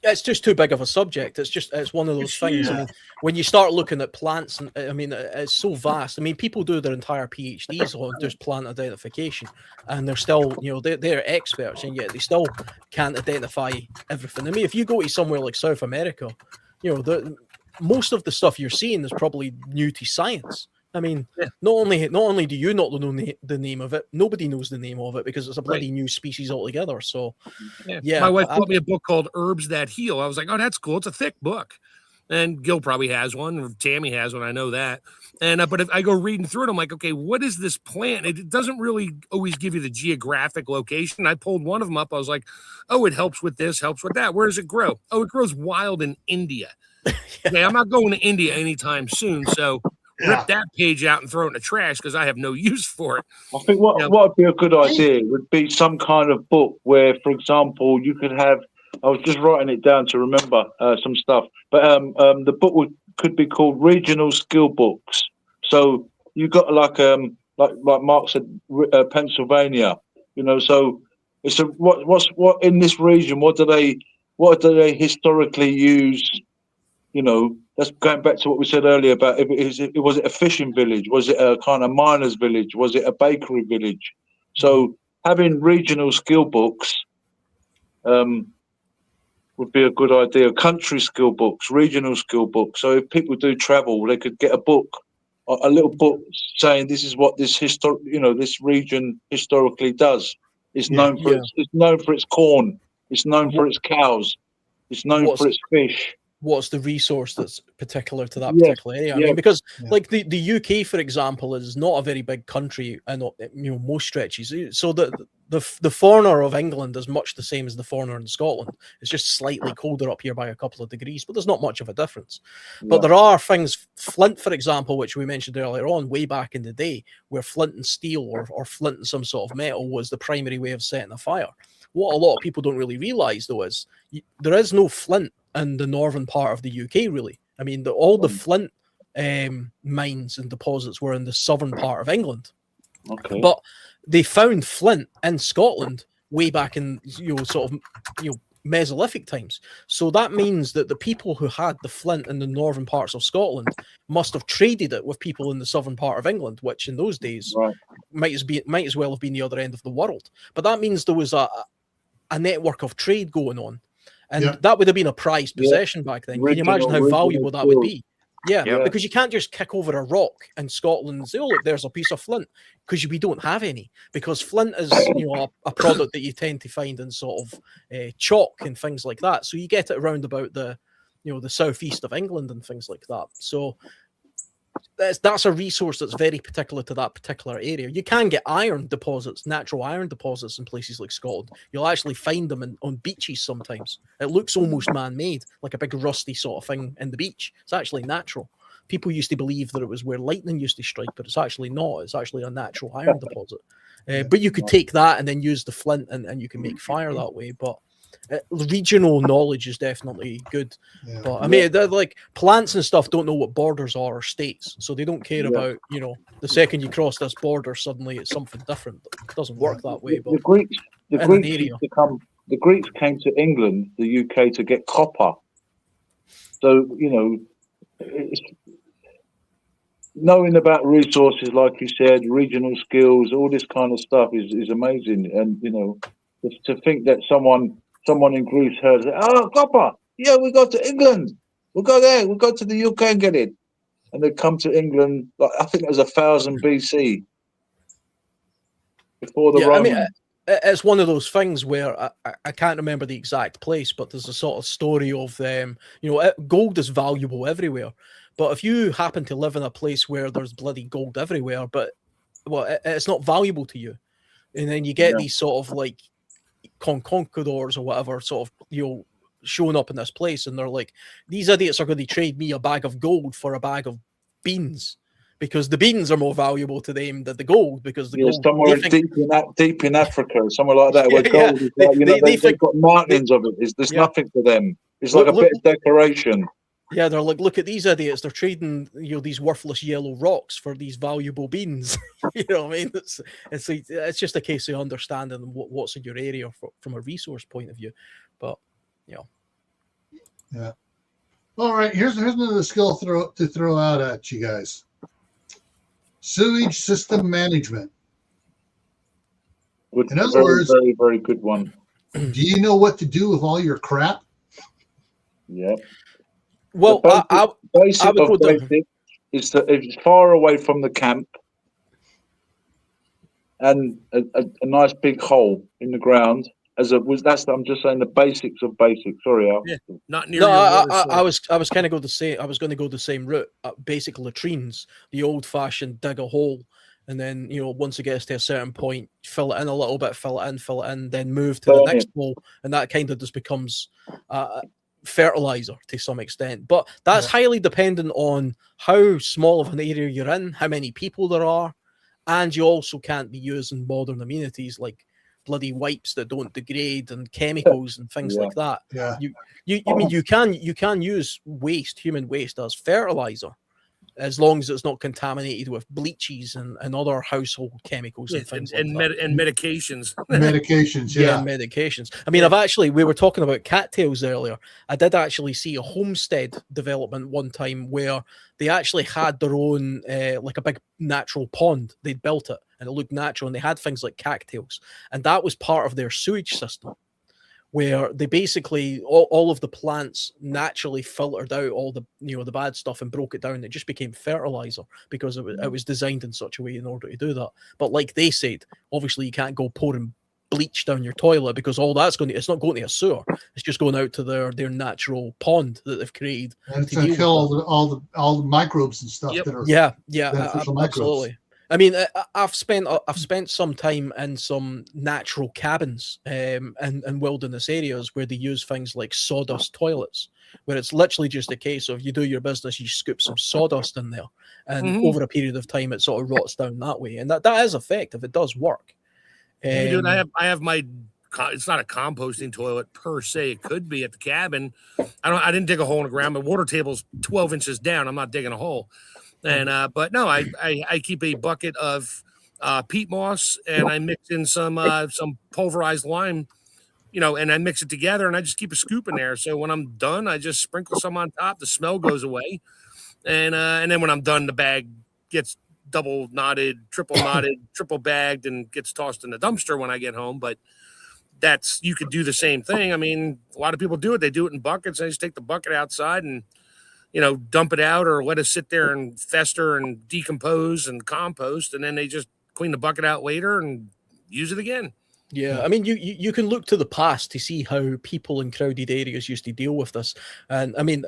It's just too big of a subject. It's one of those things. I mean, when you start looking at plants, and I mean, it's so vast. I mean, people do their entire PhDs on just plant identification, and they're still, they're experts, and yet they still can't identify everything. I mean, if you go to somewhere like South America, most of the stuff you're seeing is probably new to science. I mean, not only do you not know the name of it, nobody knows the name of it because it's a bloody new species altogether. So, my wife bought me a book called Herbs That Heal. I was like, oh, that's cool. It's a thick book. And Gil probably has one, or Tammy has one. I know that. And but if I go reading through it, I'm like, okay, what is this plant? It doesn't really always give you the geographic location. I pulled one of them up. I was like, oh, it helps with this, helps with that. Where does it grow? Oh, it grows wild in India. Okay, I'm not going to India anytime soon. So rip that page out and throw it in the trash because I have no use for it. I think what would be a good idea would be some kind of book where, for example, you could have. I was just writing it down to remember some stuff, but the book could be called Regional Skill Books. So you got like Mark said, Pennsylvania. So it's what in this region. What do they historically use? That's going back to what we said earlier about was it a fishing village? Was it a kind of miners' village? Was it a bakery village? So having regional skill books would be a good idea. Country skill books, regional skill books. So if people do travel, they could get a book, a little book saying this is what this this region historically does. It's known for its corn. It's known for its cows. It's known for its fish. what's the resource that's particular to that Yes, particular area. I yeah. mean, because Yeah. like the UK, for example, is not a very big country, and most stretches. So the fauna of England is much the same as the fauna in Scotland. It's just slightly colder up here by a couple of degrees, but there's not much of a difference. But there are things, flint, for example, which we mentioned earlier on, way back in the day, where flint and steel or flint and some sort of metal was the primary way of setting a fire. What a lot of people don't really realize, though, is there is no flint in the northern part of the UK, really. I mean, all the flint mines and deposits were in the southern part of England. Okay. But they found flint in Scotland way back in sort of Mesolithic times. So that means that the people who had the flint in the northern parts of Scotland must have traded it with people in the southern part of England, which in those days might as well have been the other end of the world. But that means there was a network of trade going on. And that would have been a prized possession back then. Can you imagine how valuable that would be? Yeah, because you can't just kick over a rock in Scotland and say, "Oh, look, there's a piece of flint," because we don't have any. Because flint is, a product that you tend to find in sort of chalk and things like that. So you get it around about the southeast of England and things like that. So that's a resource that's very particular to that particular area. You can get iron deposits, natural iron deposits in places like Scotland. You'll actually find them on beaches sometimes. It looks almost man-made, like a big rusty sort of thing in the beach. It's actually natural. People used to believe that it was where lightning used to strike, but it's actually not. It's actually a natural iron deposit. But you could take that and then use the flint and you can make fire that way. But regional knowledge is definitely good. But I mean, they're like plants and stuff don't know what borders are or states, so they don't care about the second you cross this border, suddenly it's something different. It doesn't work that way. But the Greeks came to England, the UK, to get copper. So it's, knowing about resources, like you said, regional skills, all this kind of stuff is amazing. And to think that someone in Greece heard, "Oh, copper! Yeah, we go to England. We go there. We go to the UK and get it." And they come to England. Like I think it was 1000 BC, before the Romans. I mean, it's one of those things where I can't remember the exact place, but there's a sort of story of them. Gold is valuable everywhere, but if you happen to live in a place where there's bloody gold everywhere, but it's not valuable to you, and then you get these sort of like conquistadors or whatever sort of showing up in this place, and they're like, these idiots are going to trade me a bag of gold for a bag of beans, because the beans are more valuable to them than the gold, because the gold somewhere deep in Africa, somewhere like that, where gold is like, they've got mountains of it. There's nothing for them. It's like a bit of decoration. Yeah, they're like, look at these idiots. They're trading, these worthless yellow rocks for these valuable beans. You know what I mean? It's just a case of understanding what's in your area from a resource point of view. But yeah. All right, here's another skill to throw out at you guys. Sewage system management. In other words, very, very good one. Do you know what to do with all your crap? Yeah. Well, basic is that it's far away from the camp, and a nice big hole in the ground. I'm just saying the basics of basics. Sorry, Al. Yeah, not near. No, I was going to go the same route. Basic latrines, the old-fashioned dig a hole, and then once it gets to a certain point, fill it in a little bit, fill it in, then move to the next hole, and that kind of just becomes fertilizer to some extent. But that's highly dependent on how small of an area you're in, how many people there are, and you also can't be using modern amenities like bloody wipes that don't degrade and chemicals and things like that. Yeah. You can use human waste as fertilizer, as long as it's not contaminated with bleaches and other household chemicals and things like that. And medications. Medications, yeah. Medications. I mean, we were talking about cattails earlier. I did actually see a homestead development one time where they actually had their own, like a big natural pond. They'd built it and it looked natural, and they had things like cattails. And that was part of their sewage system, where they basically all of the plants naturally filtered out all the the bad stuff and broke it down. It just became fertilizer because it was designed in such a way in order to do that. But like they said, obviously you can't go pouring bleach down your toilet, because all that's it's not going to a sewer. It's just going out to their natural pond that they've created. And it's to going to deal kill with all the microbes and stuff Yep. that are Yeah, beneficial microbes. absolutely. I mean, I've spent some time in some natural cabins and wilderness areas where they use things like sawdust toilets, where it's literally just a case of you do your business, you scoop some sawdust in there, and over a period of time it sort of rots down that way, and that is effective. It does work. Yeah, dude, I have my. It's not a composting toilet per se. It could be at the cabin. I didn't dig a hole in the ground. My water table's 12 inches down. I'm not digging a hole. And but no, I keep a bucket of peat moss, and I mix in some pulverized lime, and I mix it together, and I just keep a scoop in there. So when I'm done, I just sprinkle some on top. The smell goes away, and then when I'm done, the bag gets double knotted, triple knotted, triple bagged, and gets tossed in the dumpster when I get home. But you could do the same thing. I mean, a lot of people do it. They do it in buckets. They just take the bucket outside and dump it out, or let it sit there and fester and decompose and compost, and then they just clean the bucket out later and use it again. Yeah, I mean, you can look to the past to see how people in crowded areas used to deal with this, and I mean,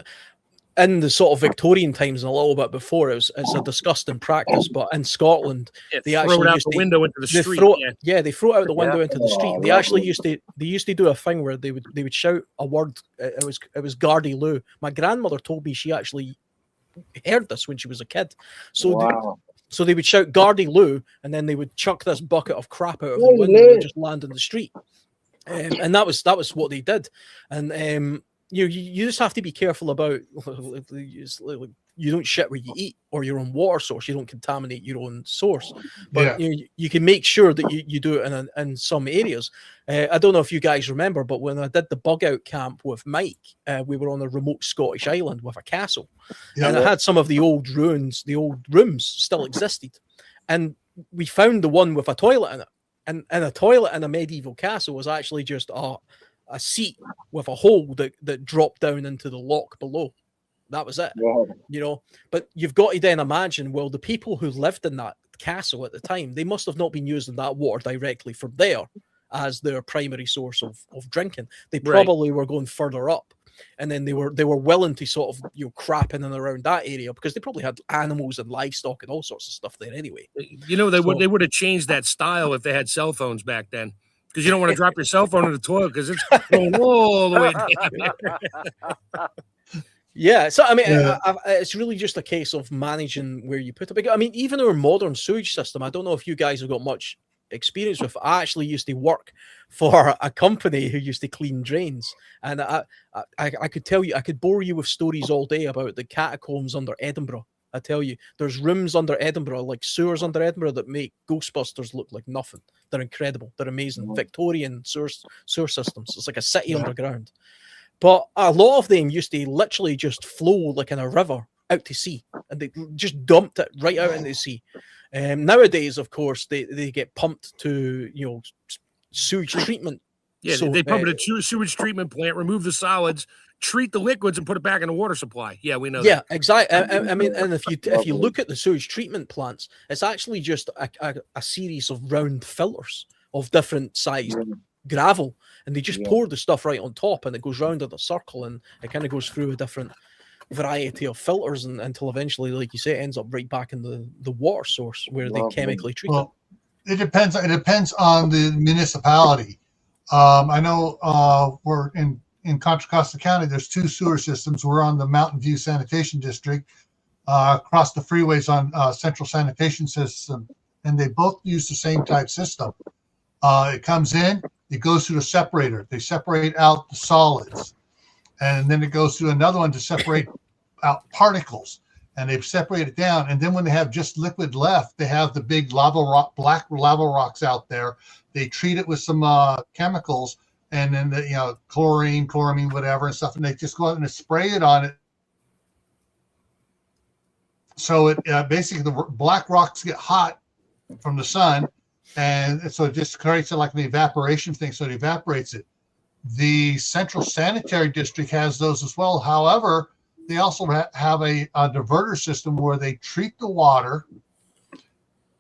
in the sort of Victorian times and a little bit before, it's a disgusting practice. But in Scotland, they throw actually it out used the to, window into the street. they throw it out the window into the street. Oh, They actually lovely. used to do a thing where they would shout a word. It was Gardy Lou. My grandmother told me she actually heard this when she was a kid. So Wow. so they would shout Gardy Lou, and then they would chuck this bucket of crap out of the Hey, window Lou. and just land in the street. And that was what they did. And you just have to be careful about you don't shit where you eat, or your own water source. You don't contaminate your own source. But you can make sure that you do it in some areas. I don't know if you guys remember, but when I did the bug out camp with Mike, we were on a remote Scottish island with a castle, and I had some of the old ruins, the old rooms still existed, and we found the one with a toilet in it. And a toilet in a medieval castle was actually just a seat with a hole that dropped down into the lock below. That was it. Wow. But you've got to then imagine, well, the people who lived in that castle at the time, they must have not been using that water directly from there as their primary source of drinking. They probably were going further up, and then they were willing to sort of crap in and around that area, because they probably had animals and livestock and all sorts of stuff there anyway. They would have changed that style if they had cell phones back then, because you don't want to drop your cell phone in the toilet because it's going all the way down. Yeah, so I mean, it's really just a case of managing where you put it. I mean, even our modern sewage system, I don't know if you guys have got much experience with. I actually used to work for a company who used to clean drains, and I could tell you, I could bore you with stories all day about the catacombs under Edinburgh. I tell you, there's rooms under Edinburgh, like sewers under Edinburgh, that make Ghostbusters look like nothing. They're incredible. They're amazing. Victorian sewer systems. It's like a city underground. But a lot of them used to literally just flow like in a river out to sea, and they just dumped it right out into the sea. Nowadays, of course, they get pumped to sewage treatment. Yeah, they pump it to a sewage treatment plant, remove the solids, treat the liquids, and put it back in the water supply. Yeah, we know. Yeah, that. exactly. I mean, and if you look at the sewage treatment plants, it's actually just a series of round filters of different sized gravel, and they just pour the stuff right on top, and it goes round in a circle, and it kind of goes through a different variety of filters until eventually, like you say, it ends up right back in the water source where they chemically treat it. It depends. It depends on the municipality. I know we're in Contra Costa County. There's 2 sewer systems. We're on the Mountain View Sanitation District, across the freeways on Central Sanitation System, and they both use the same type system. It comes in, it goes through the separator. They separate out the solids, and then it goes through another one to separate out particles, and they separate it down. And then when they have just liquid left, they have the big black lava rocks out there. They treat it with some chemicals, and then chlorine, chloramine, whatever and stuff, and they just go out and spray it on it. So it basically, the black rocks get hot from the sun, and so it just creates like an evaporation thing. So it evaporates it. The Central Sanitary District has those as well. However, they also have a diverter system where they treat the water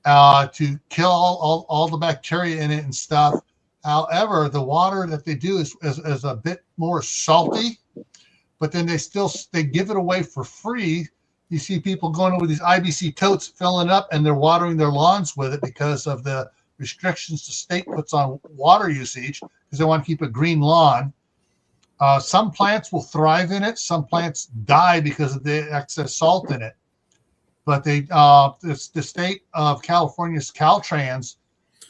to kill all the bacteria in it and stuff. However, the water that they do is a bit more salty, but then they give it away for free. You see people going over these IBC totes, filling up, and they're watering their lawns with it because of the restrictions the state puts on water usage, because they want to keep a green lawn. Some plants will thrive in it. Some plants die because of the excess salt in it. But the state of California's Caltrans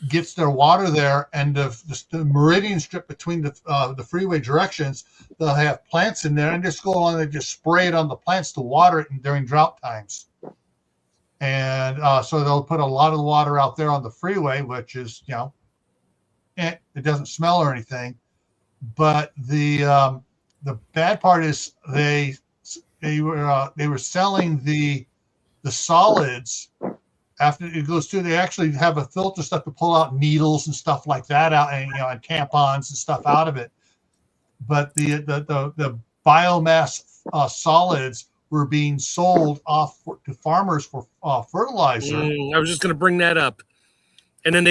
gets their water there, and the meridian strip between the freeway directions, they'll have plants in there, and just go along and just spray it on the plants to water it during drought times. And so they'll put a lot of the water out there on the freeway, which is, it doesn't smell or anything. But the bad part is they were selling the solids. After it goes through, they actually have a filter stuff to pull out needles and stuff like that out, and and tampons and stuff out of it. But the biomass solids were being sold off to farmers for fertilizer. I was just going to bring that up. And then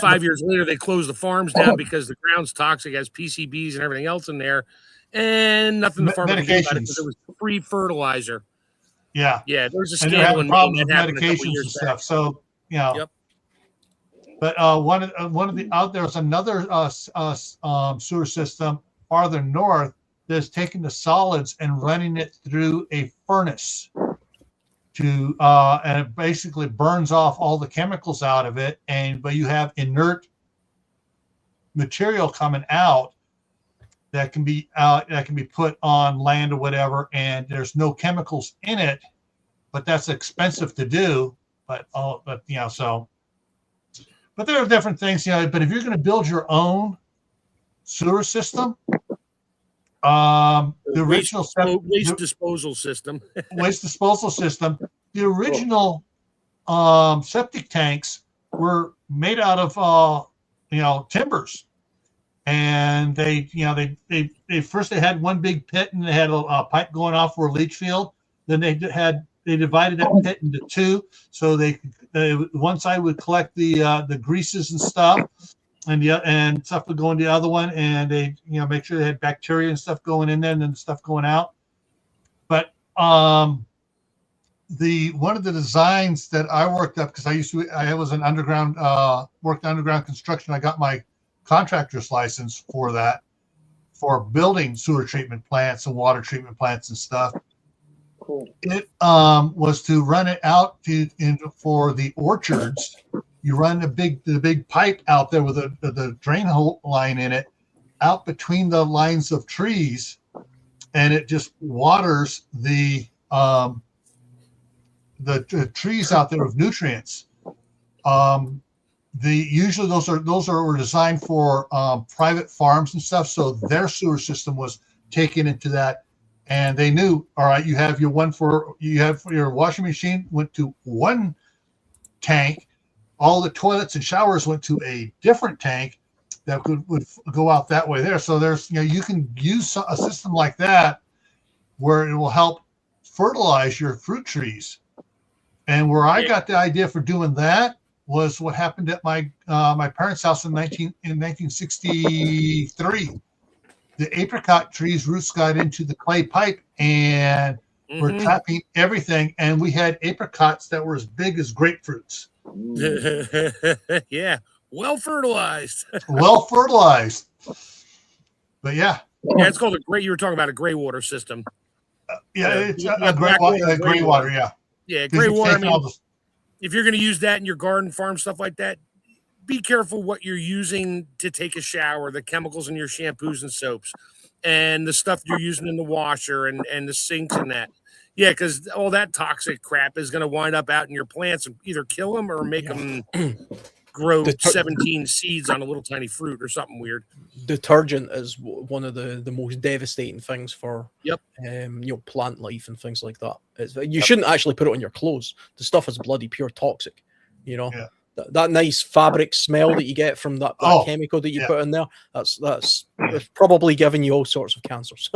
5 years later, they close the farms down because the ground's toxic, has PCBs and everything else in there, and nothing the farmer can do about it because it was free fertilizer. Yeah, there's a scandal. And having problems with medications and stuff. Back. So Yep. But there's another sewer system farther north that's taking the solids and running it through a furnace and it basically burns off all the chemicals out of it, but you have inert material coming out that can be put on land or whatever, and there's no chemicals in it, but that's expensive to do. But there are different things, but if you're going to build your own sewer system, the original waste disposal system, the original septic tanks were made out of timbers. And they first had one big pit, and they had a pipe going off for a leach field. Then they divided that pit into two, so they one side would collect the greases and stuff, and stuff would go in the other one, and they make sure they had bacteria and stuff going in there, and then stuff going out. But one of the designs that I worked up, because I was an underground worked underground construction. I got my contractor's license for building sewer treatment plants and water treatment plants and stuff. Cool. It was to run it out for the orchards. You run the big pipe out there with the drain hole line in it out between the lines of trees, and it just waters the trees out there with nutrients. Usually those were designed for private farms and stuff, so their sewer system was taken into that, and they knew, all right, you have your washing machine went to one tank, all the toilets and showers went to a different tank that would go out that way there. So there's you can use a system like that where it will help fertilize your fruit trees. And where I got the idea for doing that was what happened at my parents' house in 1963. The apricot trees' roots got into the clay pipe and were trapping everything, and we had apricots that were as big as grapefruits. Yeah, well fertilized. But yeah, it's called you were talking about a gray water system. It's a gray water. Yeah, gray water. I mean, if you're going to use that in your garden, farm, stuff like that, be careful what you're using to take a shower, the chemicals in your shampoos and soaps, and the stuff you're using in the washer and the sinks and that. Yeah, because all that toxic crap is going to wind up out in your plants and either kill them or make them grow 17 seeds on a little tiny fruit or something weird. Detergent is one of the most devastating things for plant life and things like that. You shouldn't actually put it on your clothes. The stuff is bloody pure toxic. That nice fabric smell that you get from that chemical that you put in there, that's probably giving you all sorts of cancers.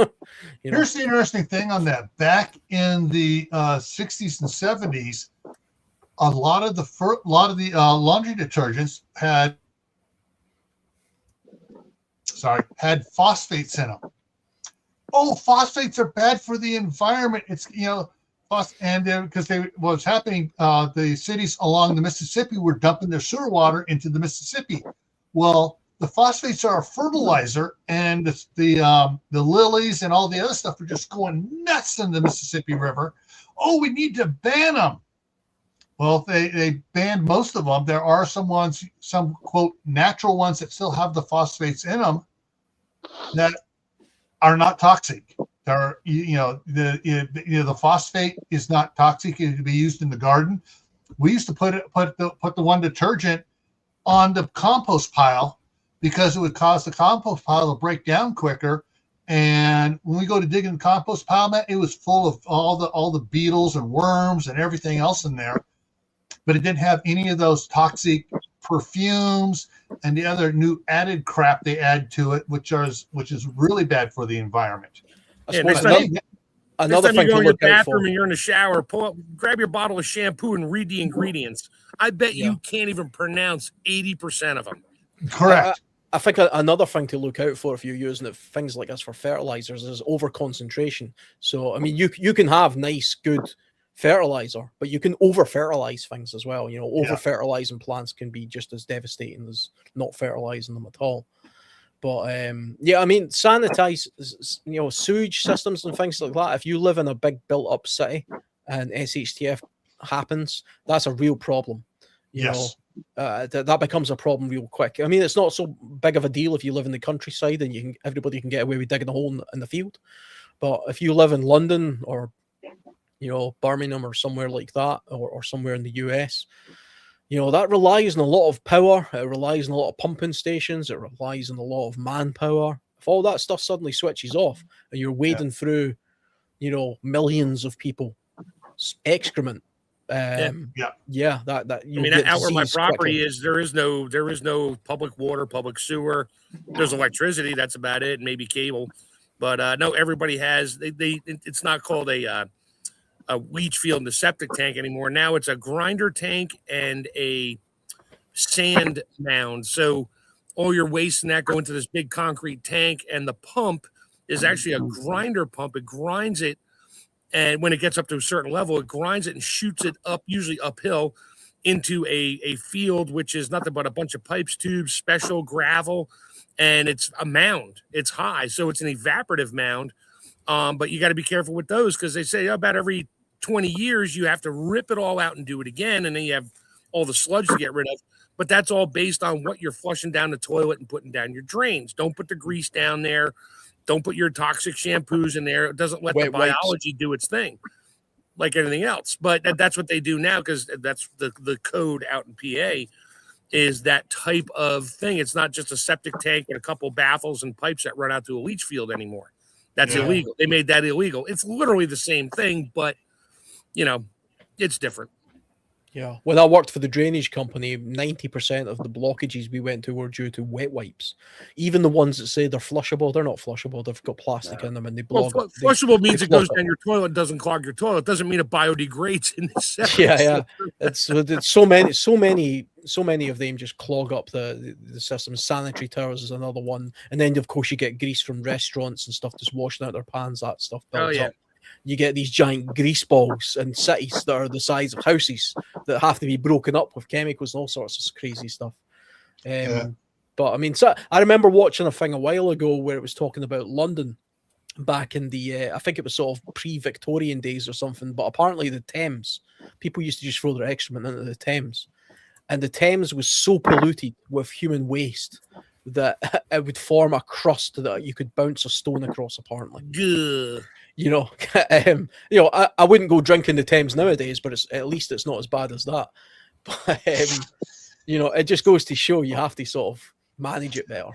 Here's the interesting thing on that. Back in the 60s and 70s, a lot of the laundry detergents had had phosphates in them. Oh, phosphates are bad for the environment. It's, and because what was happening, the cities along the Mississippi were dumping their sewer water into the Mississippi. Well, the phosphates are a fertilizer, and the lilies and all the other stuff are just going nuts in the Mississippi River. Oh, we need to ban them. Well, they banned most of them. There are some quote natural ones that still have the phosphates in them that are not toxic. The phosphate is not toxic. It can be used in the garden. We used to put the one detergent on the compost pile because it would cause the compost pile to break down quicker. And when we go to dig in the compost pile, man, it was full of all the beetles and worms and everything else in there. But it didn't have any of those toxic perfumes and the other new added crap they add to it, which is really bad for the environment. Another time thing you go to in your look out for. bathroom and you're in the shower, grab your bottle of shampoo and read the ingredients. I bet you can't even pronounce 80% of them. Correct. I think another thing to look out for if you're using things like this for fertilizers is over concentration. So, I mean, you can have nice, good fertilizer, but you can over fertilize things as well. Over fertilizing plants can be just as devastating as not fertilizing them at all. But I mean, sanitize, sewage systems and things like that. If you live in a big built-up city and SHTF happens, that's a real problem. Yes. That becomes a problem real quick. I mean, it's not so big of a deal if you live in the countryside and everybody can get away with digging a hole in the field. But if you live in London or Birmingham or somewhere like that, or somewhere in the US, that relies on a lot of power. It relies on a lot of pumping stations. It relies on a lot of manpower. If all that stuff suddenly switches off and you're wading through, millions of people excrement. Out where my property is, there is no public water, public sewer. There's electricity. That's about it. Maybe cable, but no, everybody has. It's not called a leach field in the septic tank anymore. Now it's a grinder tank and a sand mound. So all your waste and that go into this big concrete tank, and the pump is actually a grinder pump. It grinds it. And when it gets up to a certain level, it grinds it and shoots it up, usually uphill, into a field, which is nothing but a bunch of pipes, tubes, special gravel, and it's a mound. It's high, so it's an evaporative mound. But you got to be careful with those because they say about every 20 years you have to rip it all out and do it again, and then you have all the sludge to get rid of. But that's all based on what you're flushing down the toilet and putting down your drains. Don't put the grease down there. Don't put your toxic shampoos in there. It doesn't let the biology do its thing like anything else. But that's what they do now because that's the code out in PA is that type of thing. It's not just a septic tank and a couple baffles and pipes that run out to a leach field anymore. That's illegal. They made that illegal. It's literally the same thing, but, it's different. Yeah. When I worked for the drainage company, 90% of the blockages we went to were due to wet wipes. Even the ones that say they're flushable, they're not flushable. They've got plastic in them and they block. Well, flushable means it goes down your toilet and doesn't clog your toilet. It doesn't mean it biodegrades in the septic. Yeah. It's so many of them just clog up the system. Sanitary towers is another one. And then, of course, you get grease from restaurants and stuff just washing out their pans. That stuff builds up. You get these giant grease balls in cities that are the size of houses that have to be broken up with chemicals and all sorts of crazy stuff. But I mean, so I remember watching a thing a while ago where it was talking about London back in the, I think it was sort of pre-Victorian days or something, but apparently the Thames, people used to just throw their excrement into the Thames. And the Thames was so polluted with human waste that it would form a crust that you could bounce a stone across, apparently. I wouldn't go drinking the Thames nowadays, but at least it's not as bad as that. But it just goes to show you have to sort of manage it better.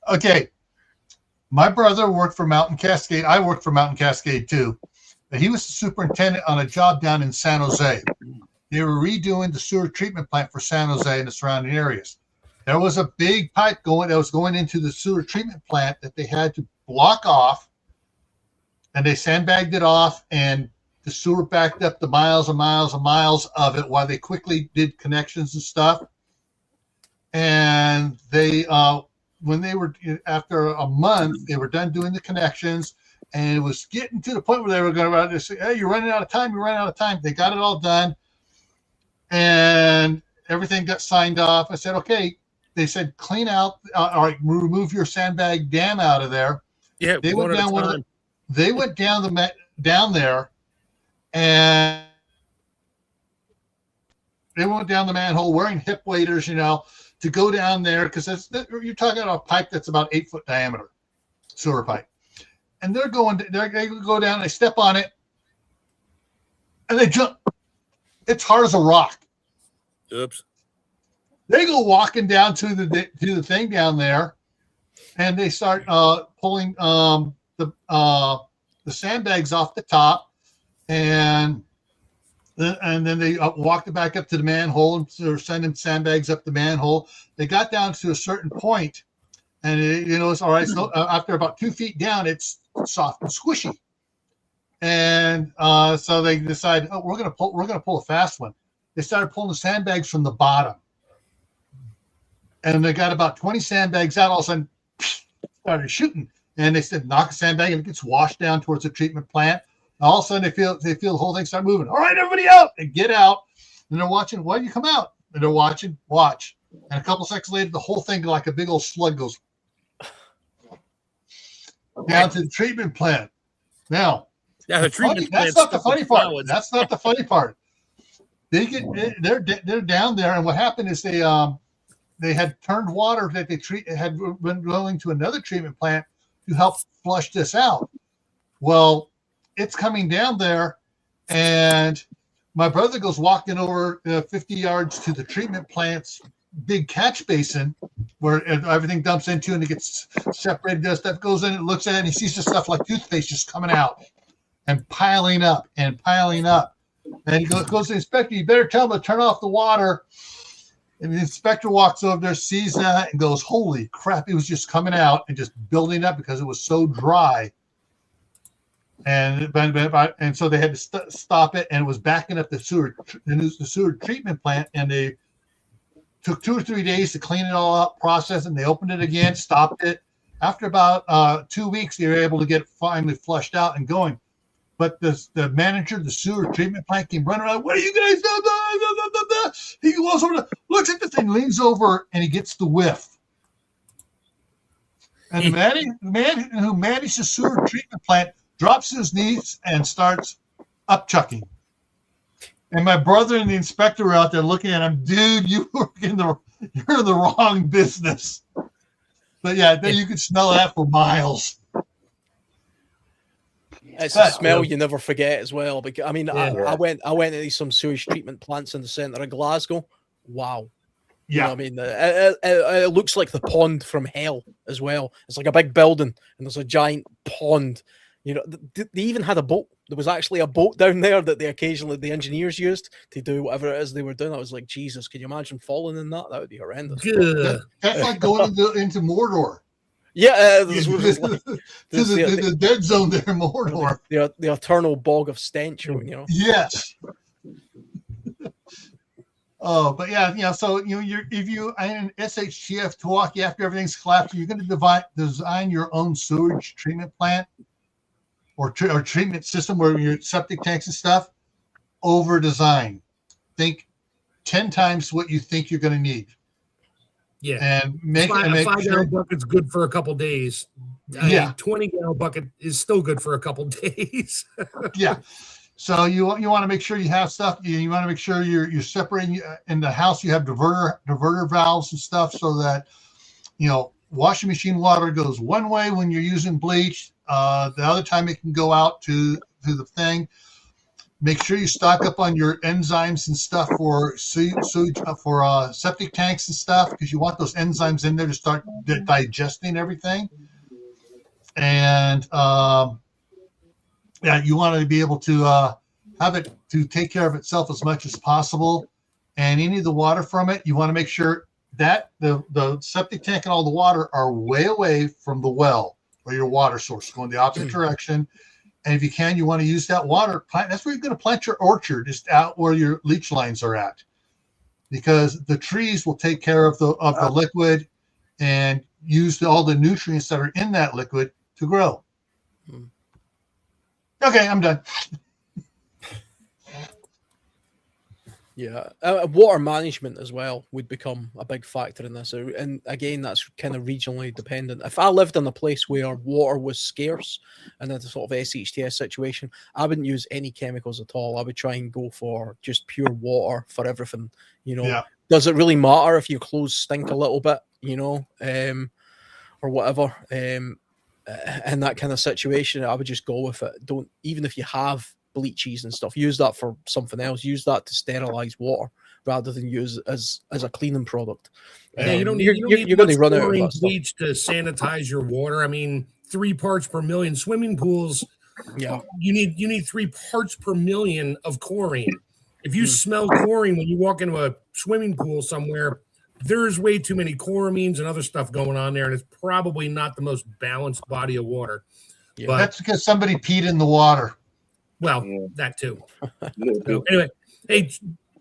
Okay, my brother worked for Mountain Cascade. I worked for Mountain Cascade too. But he was the superintendent on a job down in San Jose. They were redoing the sewer treatment plant for San Jose and the surrounding areas. There was a big pipe that was going into the sewer treatment plant that they had to block off. And they sandbagged it off, and the sewer backed up the miles and miles and miles of it while they quickly did connections and stuff. And they when they were after a month, they were done doing the connections, and it was getting to the point where they were going to say, "Hey, you're running out of time. You're running out of time." They got it all done, and everything got signed off. I said, "Okay." They said, "Clean out, all right, remove your sandbag dam out of there." Yeah, They one went at a down time. they went down there, and they went down the manhole wearing hip waders, to go down there, because you're talking about a pipe that's about 8 foot diameter, sewer pipe, and they go down, they step on it, and they jump. It's hard as a rock. Oops. They go walking down to the thing down there, and they start pulling the sandbags off the top, and then they walked it back up to the manhole, and they're sending sandbags up the manhole. They got down to a certain point, and it's all right. So after about 2 feet down, it's soft and squishy, and so they decided, oh, we're gonna pull a fast one. They started pulling the sandbags from the bottom, and they got about 20 sandbags out. All of a sudden, started shooting, and they said, knock a sandbag, and it gets washed down towards the treatment plant. All of a sudden, they feel the whole thing start moving. All right, everybody out! They get out, and they're watching. Why do you come out? And they're watching. Watch, and a couple seconds later, the whole thing, like a big old slug, goes down to the treatment plant. Now, Yeah, the treatment that's not the funny part. That's not the funny part. They're down there, and what happened is they had turned water that had been going to another treatment plant to help flush this out. Well, it's coming down there, and my brother goes walking over 50 yards to the treatment plant's big catch basin where everything dumps into, and it gets separated. That stuff goes in, and looks at it, and he sees the stuff like toothpaste just coming out and piling up and piling up. And he goes to the inspector, "You better tell him to turn off the water." And the inspector walks over there, sees that, and goes, "Holy crap, it was just coming out and just building up because it was so dry." And so they had to stop it, and it was backing up the sewer treatment plant, and they took 2 or 3 days to clean it all up, process it, and they opened it again, stopped it. After about 2 weeks, they were able to get it finally flushed out and going. But the manager of the sewer treatment plant came running around. "What are you guys doing?" He goes over, looks at the thing, leans over, and he gets the whiff. And the man who managed the sewer treatment plant drops to his knees and starts upchucking. And my brother and the inspector were out there looking at him. "Dude, you're in the wrong business." But yeah, you could smell that for miles. It's a smell you never forget as well. Because I mean, I went into some sewage treatment plants in the centre of Glasgow. Wow. Yeah, I mean, it looks like the pond from hell as well. It's like a big building, and there's a giant pond. They even had a boat. There was actually a boat down there that the engineers used to do whatever it is they were doing. I was like, Jesus, can you imagine falling in that? That would be horrendous. That's like going into Mordor. Yeah, to the dead zone there in Mordor. The eternal bog of stench, Yes. Oh, but yeah, so if you in SHTF Milwaukee, after everything's collapsed, you're going to design your own sewage treatment plant or treatment system where your septic tanks and stuff. Over design. Think 10 times what you think you're going to need. Yeah, and make a 5-gallon bucket's good for a couple days. Yeah, 20-gallon bucket is still good for a couple days. Yeah. So you want to make sure you have stuff. You want to make sure you're separating in the house. You have diverter valves and stuff so that washing machine water goes one way when you're using bleach. The other time it can go out to the thing. Make sure you stock up on your enzymes and stuff for sewage, for septic tanks and stuff, because you want those enzymes in there to start digesting everything. And you want to be able to have it to take care of itself as much as possible. And any of the water from it, you want to make sure that the septic tank and all the water are way away from the well or your water source, going the opposite direction. And if you can, you want to use that water plant. That's where you're going to plant your orchard, just out where your leach lines are at, because the trees will take care of the liquid, and use all the nutrients that are in that liquid to grow. Okay, I'm done. Yeah, water management as well would become a big factor in this, and again, that's kind of regionally dependent. If I lived in a place where water was scarce and in a sort of SHTS situation, I wouldn't use any chemicals at all. I would try and go for just pure water for everything. You know, does it really matter if your clothes stink a little bit? You know, or whatever. In that kind of situation, I would just go with it. Don't, even if you have bleaches and stuff, use that for something else. Use that to sterilize water rather than use as a cleaning product. Yeah, you don't need, you're going to run out of that bleach to sanitize your water. I mean, 3 parts per million. Swimming pools, you need 3 parts per million of chlorine. If you smell chlorine when you walk into a swimming pool somewhere, there's way too many chloramines and other stuff going on there, and it's probably not the most balanced body of water. Yeah. But that's because somebody peed in the water. Well, that too. So, anyway, hey,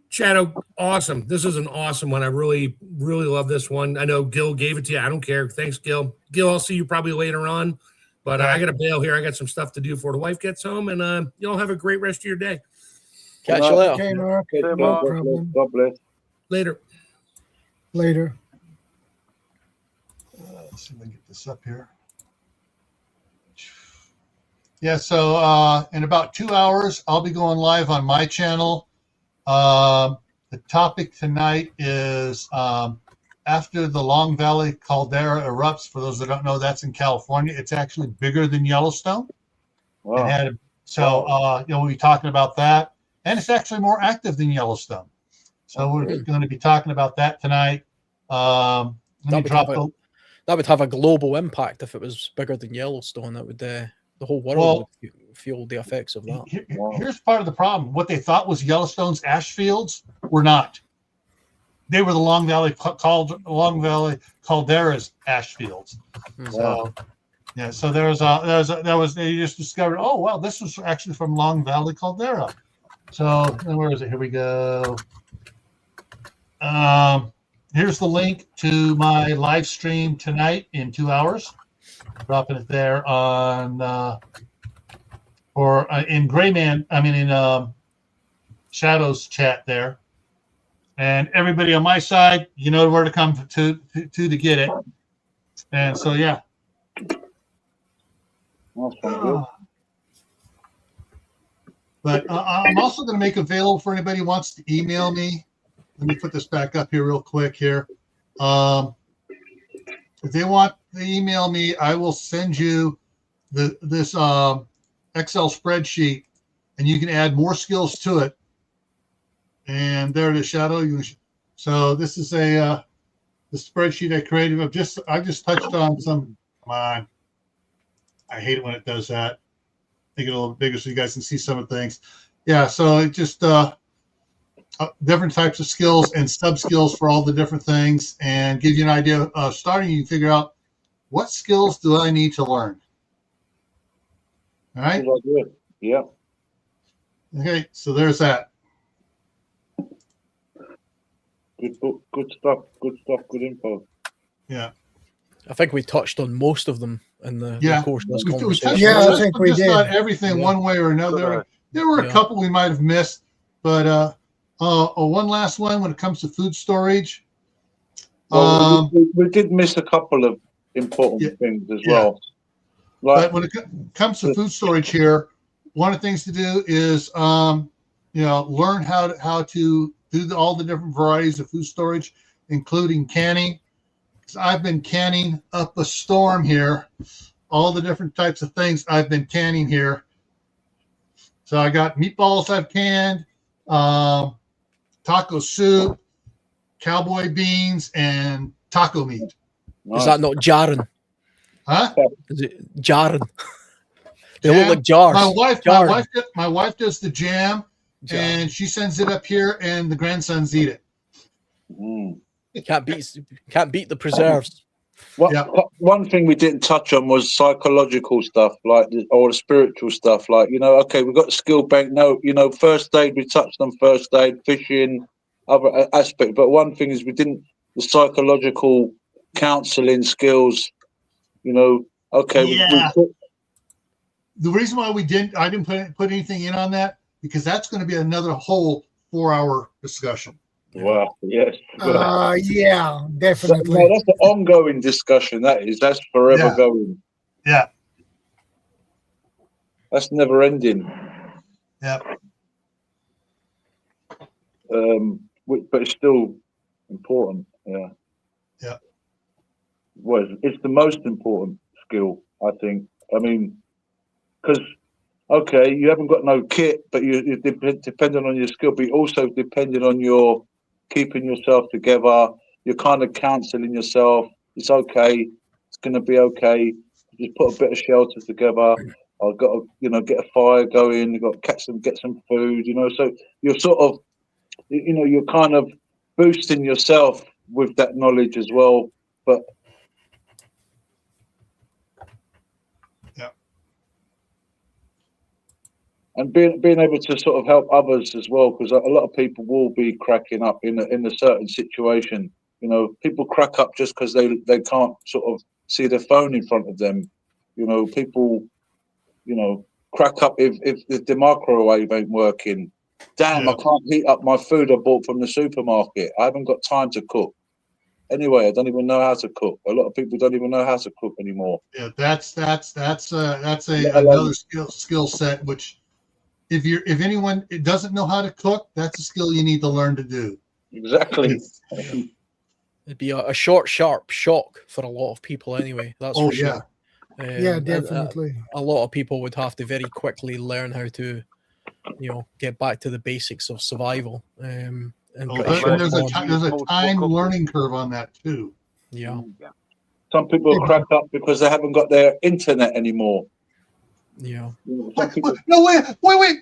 Shadow, awesome. This is an awesome one. I really, really love this one. I know Gil gave it to you. I don't care. Thanks, Gil. Gil, I'll see you probably later on, but I got to bail here. I got some stuff to do before the wife gets home, and y'all have a great rest of your day. Catch you later. Okay, Mark. No problem. God bless. Later. Later. Let's see if I can get this up here. Yeah, so in about 2 hours, I'll be going live on my channel. The topic tonight is after the Long Valley caldera erupts. For those that don't know, that's in California. It's actually bigger than Yellowstone. Wow. We'll be talking about that. And it's actually more active than Yellowstone. So we're going to be talking about that tonight. That would have a global impact if it was bigger than Yellowstone. That would the whole world would feel the effects of that. Here's part of the problem. What they thought was Yellowstone's ash fields were not. They were the Long Valley Caldera's ash fields. So they just discovered, oh wow, this was actually from Long Valley Caldera. So where is it? Here we go. Here's the link to my live stream tonight in 2 hours. Dropping it there on in Grayman. I mean in Shadow's chat there. And everybody on my side, you know where to come to get it. And so yeah. But I'm also going to make available for anybody who wants to email me. Let me put this back up here real quick here. If they want to email me, I will send you this Excel spreadsheet, and you can add more skills to it. And there it is, Shadow. So this is the spreadsheet I created. I just touched on some. Come on, I hate it when it does that. Make it a little bigger so you guys can see some of the things. Yeah, so it just different types of skills and sub skills for all the different things, and give you an idea of starting. You can figure out what skills do I need to learn. All right. Yeah. Okay, so there's that. Good book, good stuff, good info. Yeah. I think we touched on most of them in the course of this conversation. I think we did. Not everything one way or another. There were a couple we might have missed, but one last one when it comes to food storage. We did miss a couple of important things as well. But when it comes to food storage here, one of the things to do is learn how to do all the different varieties of food storage, including canning. So I've been canning up a storm here. All the different types of things I've been canning here. So I got meatballs I've canned, taco soup, cowboy beans, and taco meat. Is that not Jöran? Huh? Is it Jöran? They look like jars. My wife does the jam, and she sends it up here, and the grandsons eat it. Can't beat the preserves. One thing we didn't touch on was psychological stuff, or the spiritual stuff. We've got the skill bank. First aid. We touched on first aid, fishing, other aspect. But one thing is the psychological counseling skills. You know, okay, Yeah. The reason why I didn't put anything in on that, because that's going to be another whole 4-hour discussion. Wow, yes. Yeah, definitely. No, that's an ongoing discussion. That's forever going. Yeah. That's never ending. Yeah. But it's still important. Yeah. Yeah. Well, it's the most important skill, I think. I mean, because okay, you haven't got no kit, but you're dependent on your skill, but you're also dependent on your keeping yourself together. You're kind of counseling yourself. It's okay. It's going to be okay. Just put a bit of shelter together. I've got to, get a fire going. You've got to get some food, So you're sort of, you're kind of boosting yourself with that knowledge as well. But and being able to sort of help others as well, because a lot of people will be cracking up in a certain situation. People crack up just because they can't sort of see their phone in front of them. People, crack up if the microwave ain't working. Damn, I can't heat up my food I bought from the supermarket. I haven't got time to cook. Anyway, I don't even know how to cook. A lot of people don't even know how to cook anymore. Yeah, that's another skill set. Which, if anyone doesn't know how to cook, that's a skill you need to learn to do. Exactly. It'd be a short, sharp shock for a lot of people anyway. That's for sure. Yeah, definitely. A lot of people would have to very quickly learn how to, get back to the basics of survival. And there's a time learning curve on that too. Yeah. Some people crack up because they haven't got their internet anymore. Yeah. No, wait.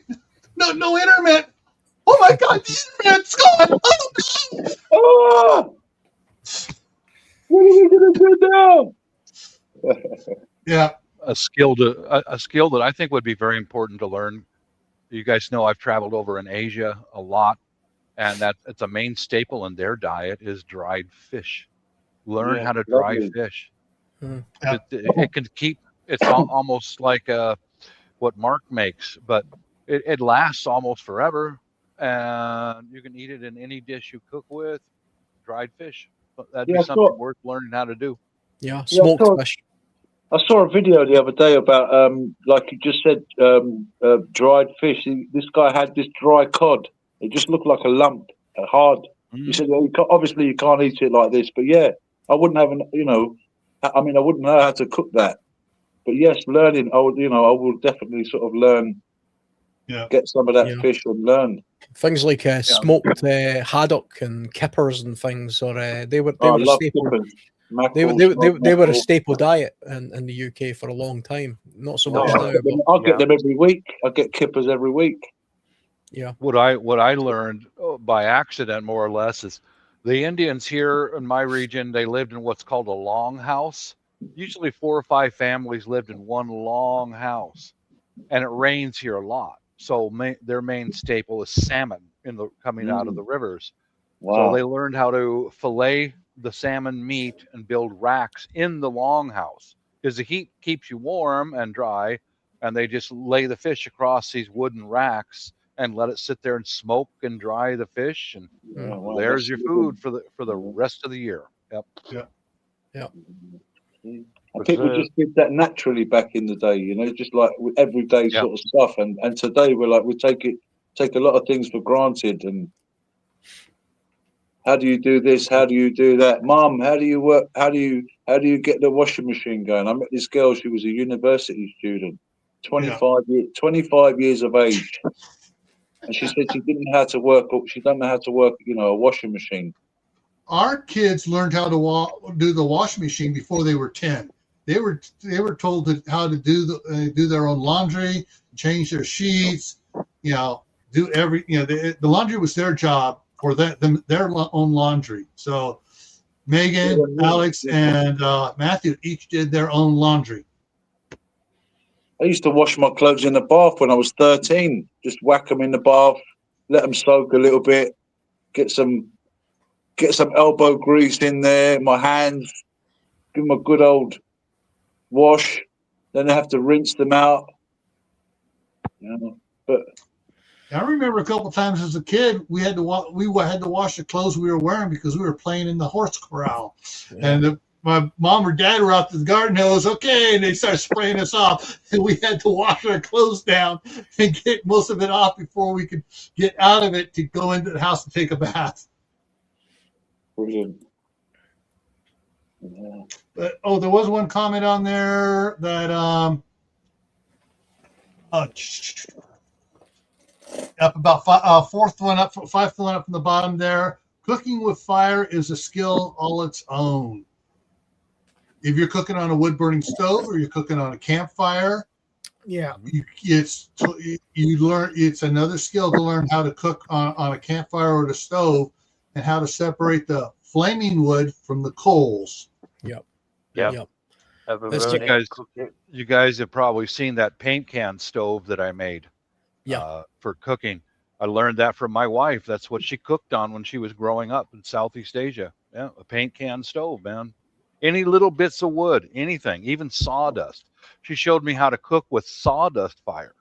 No internet. Oh my God, the internet's gone. Oh, what are we gonna do now? Yeah. A skill that I think would be very important to learn. You guys know I've traveled over in Asia a lot, and it's a main staple in their diet is dried fish. Learn how to dry fish. It can keep. It's almost like what Mark makes, but it lasts almost forever, and you can eat it in any dish you cook with. Dried fish. That'd be something worth learning how to do. Yeah, smoked fish. I saw a video the other day about, like you just said, dried fish. This guy had this dry cod. It just looked like a lump, hard. He said, well, obviously you can't eat it like this, but I wouldn't have I wouldn't know how to cook that. But yes, learning, I will definitely sort of learn, get some of that fish and learn. Things like smoked haddock and kippers and things, or they were a staple. They were a staple diet in the UK for a long time. Not so much now. I'll get them every week. I get kippers every week. Yeah. What I learned by accident, more or less, is the Indians here in my region, they lived in what's called a long house. Usually 4 or 5 families lived in one long house, and it rains here a lot. So their main staple is salmon coming out of the rivers. Wow. So they learned how to fillet the salmon meat and build racks in the longhouse, because the heat keeps you warm and dry, and they just lay the fish across these wooden racks and let it sit there and smoke and dry the fish, and there's your food for the rest of the year. Yep. And people just did that naturally back in the day, just like everyday sort of stuff. And today we take a lot of things for granted. And how do you do this? How do you do that? Mom, how do you work? How do you get the washing machine going? I met this girl. She was a university student, 25 years of age, and she said she didn't know how to work. She don't know how to work, a washing machine. Our kids learned how to do the washing machine before they were 10. They were told how to do their own laundry, change their sheets, do the laundry was their job for their own laundry. So Megan, Alex, and Matthew each did their own laundry. I used to wash my clothes in the bath when I was 13. Just whack them in the bath, let them soak a little bit, get some elbow grease in there, my hands, give them a good old wash. Then I have to rinse them out. You know, but I remember a couple times as a kid, we had to wash the clothes we were wearing because we were playing in the horse corral, and my mom or dad were out to the garden hose. Okay, and they started spraying us off, and we had to wash our clothes down and get most of it off before we could get out of it to go into the house and take a bath. brilliant. Yeah. But there was one comment on there that up about fifth one up from the bottom there. Cooking with fire is a skill all its own. If you're cooking on a wood burning stove or you're cooking on a campfire, Yeah. it's another skill to learn how to cook on a campfire or the stove and how to separate the flaming wood from the coals. Yep. You guys have probably seen that paint can stove that I made for cooking. I learned that from my wife. That's what she cooked on when she was growing up in Southeast Asia. Yeah, a paint can stove, man. Any little bits of wood, anything, even sawdust. She showed me how to cook with sawdust fire.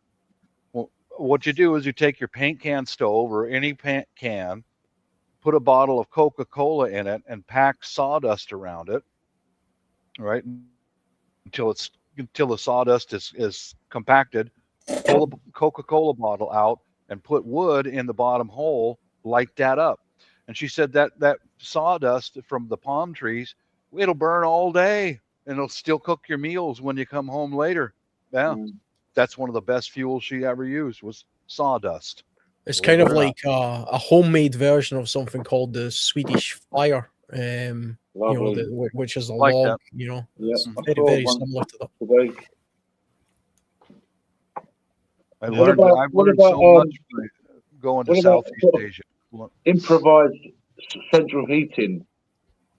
Well, what you do is you take your paint can stove or any paint can, put a bottle of Coca-Cola in it and pack sawdust around it, right? Until the sawdust is compacted. Pull the Coca-Cola bottle out and put wood in the bottom hole, light that up. And she said that sawdust from the palm trees, it'll burn all day and it'll still cook your meals when you come home later. Yeah. That's one of the best fuels she ever used was sawdust. It's kind of like a homemade version of something called the Swedish fire, which is a like log, that. It's very, very similar to that. Today. I've learned so much by going to Southeast Asia. Improvised central heating.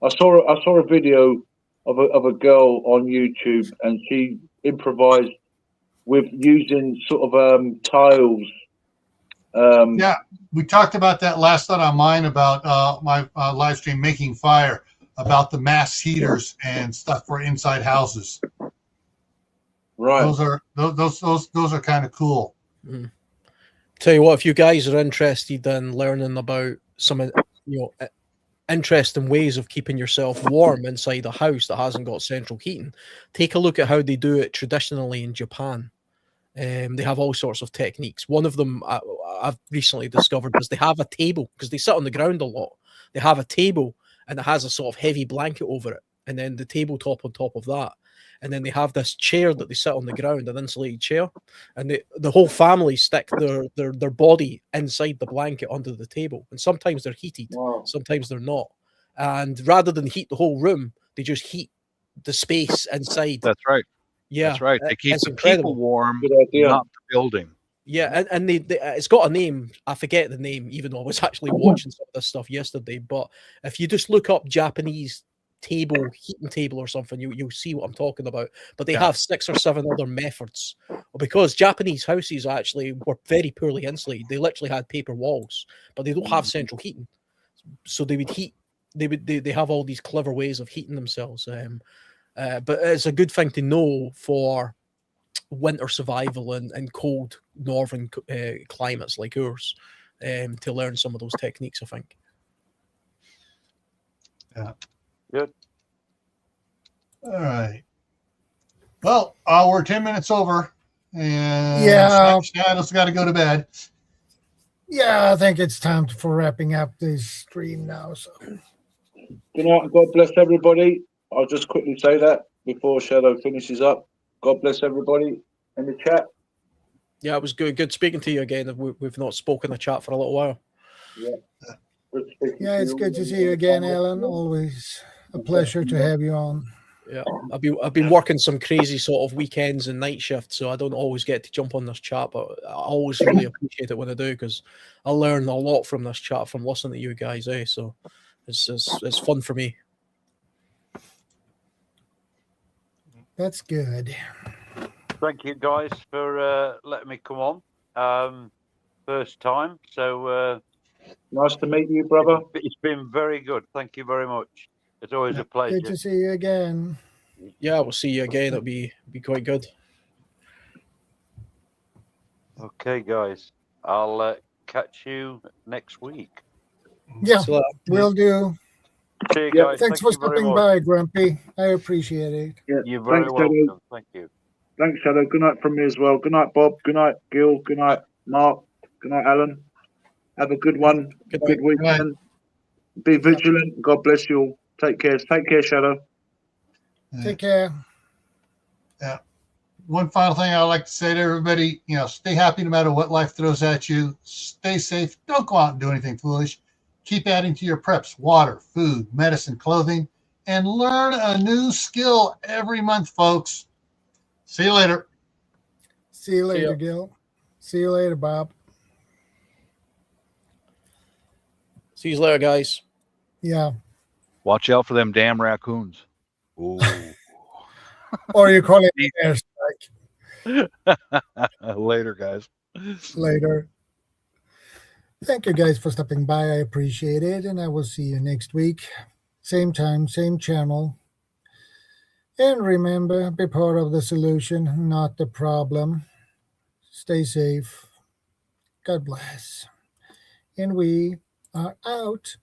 I saw a video of a girl on YouTube, and she improvised with using sort of tiles. Yeah, we talked about that last night on mine about my live stream Making Fire, about the mass heaters and stuff for inside houses. Right. Those are kind of cool. Tell you what, if you guys are interested in learning about some interesting ways of keeping yourself warm inside a house that hasn't got central heating, take a look at how they do it traditionally in Japan. They have all sorts of techniques. One of them I've recently discovered is they have a table, because they sit on the ground a lot. They have a table and it has a sort of heavy blanket over it, and then the tabletop on top of that. And then they have this chair that they sit on the ground, an insulated chair, and the whole family stick their body inside the blanket under the table. And sometimes they're heated, sometimes they're not. And rather than heat the whole room, they just heat the space inside. That's right. Yeah, that's right. They keep the incredible. people warm, not the building. Yeah, and they it's got a name. I forget the name, even though I was actually watching some of this stuff yesterday. But if you just look up Japanese heating table or something, you'll see what I'm talking about. But they have 6 or 7 other methods, because Japanese houses actually were very poorly insulated. They literally had paper walls, but they don't have central heating, so they would heat. They have all these clever ways of heating themselves. But it's a good thing to know for winter survival and cold northern climates like ours, to learn some of those techniques, I think. Yeah. Good. All right. Well, we're 10 minutes over, and Shadow's got to go to bed. Yeah, I think it's time for wrapping up this stream now. So, Good night. God bless everybody. I'll just quickly say that before Shadow finishes up. God bless everybody in the chat. Yeah, it was good speaking to you again. We've not spoken in the chat for a little while. Yeah, it's good to see you again, Alan. Always a pleasure to have you on. Yeah, I've been working some crazy sort of weekends and night shifts, so I don't always get to jump on this chat, but I always really appreciate it when I do, because I learn a lot from this chat from listening to you guys. So it's fun for me. That's good. Thank you guys for letting me come on. First time, so nice to meet you, brother. It's been very good. Thank you very much. It's always a Good pleasure. to see you again. Yeah, we'll see you again. It'll be quite good. Okay, guys. I'll catch you next week. Yeah, See you later. will do. See you Yeah, guys. Thanks Thank for you very stopping much. by, Grumpy. I appreciate it. Yeah. You're very Thanks, Shadow. welcome. Thank you. Thanks, Shadow. Good night from me as well. Good night, Bob. Good night, Gil. Good night, Mark. Good night, Alan. Have a good one. Good Good night. weekend. Be vigilant. God bless you all. Take care. Take care, Shadow. Take care. One final thing I'd like to say to everybody, stay happy no matter what life throws at you. Stay safe. Don't go out and do anything foolish. Keep adding to your preps, water, food, medicine, clothing, and learn a new skill every month, folks. See you later. See you See later, ya. Gil. See you later, Bob. See you later, guys. Yeah. Watch out for them damn raccoons. Ooh. Or you call it airstrike Later, guys. later. Thank you guys for stopping by. I appreciate it. And I will see you next week. Same time, same channel. And remember, be part of the solution, not the problem. Stay safe. God bless. And we are out.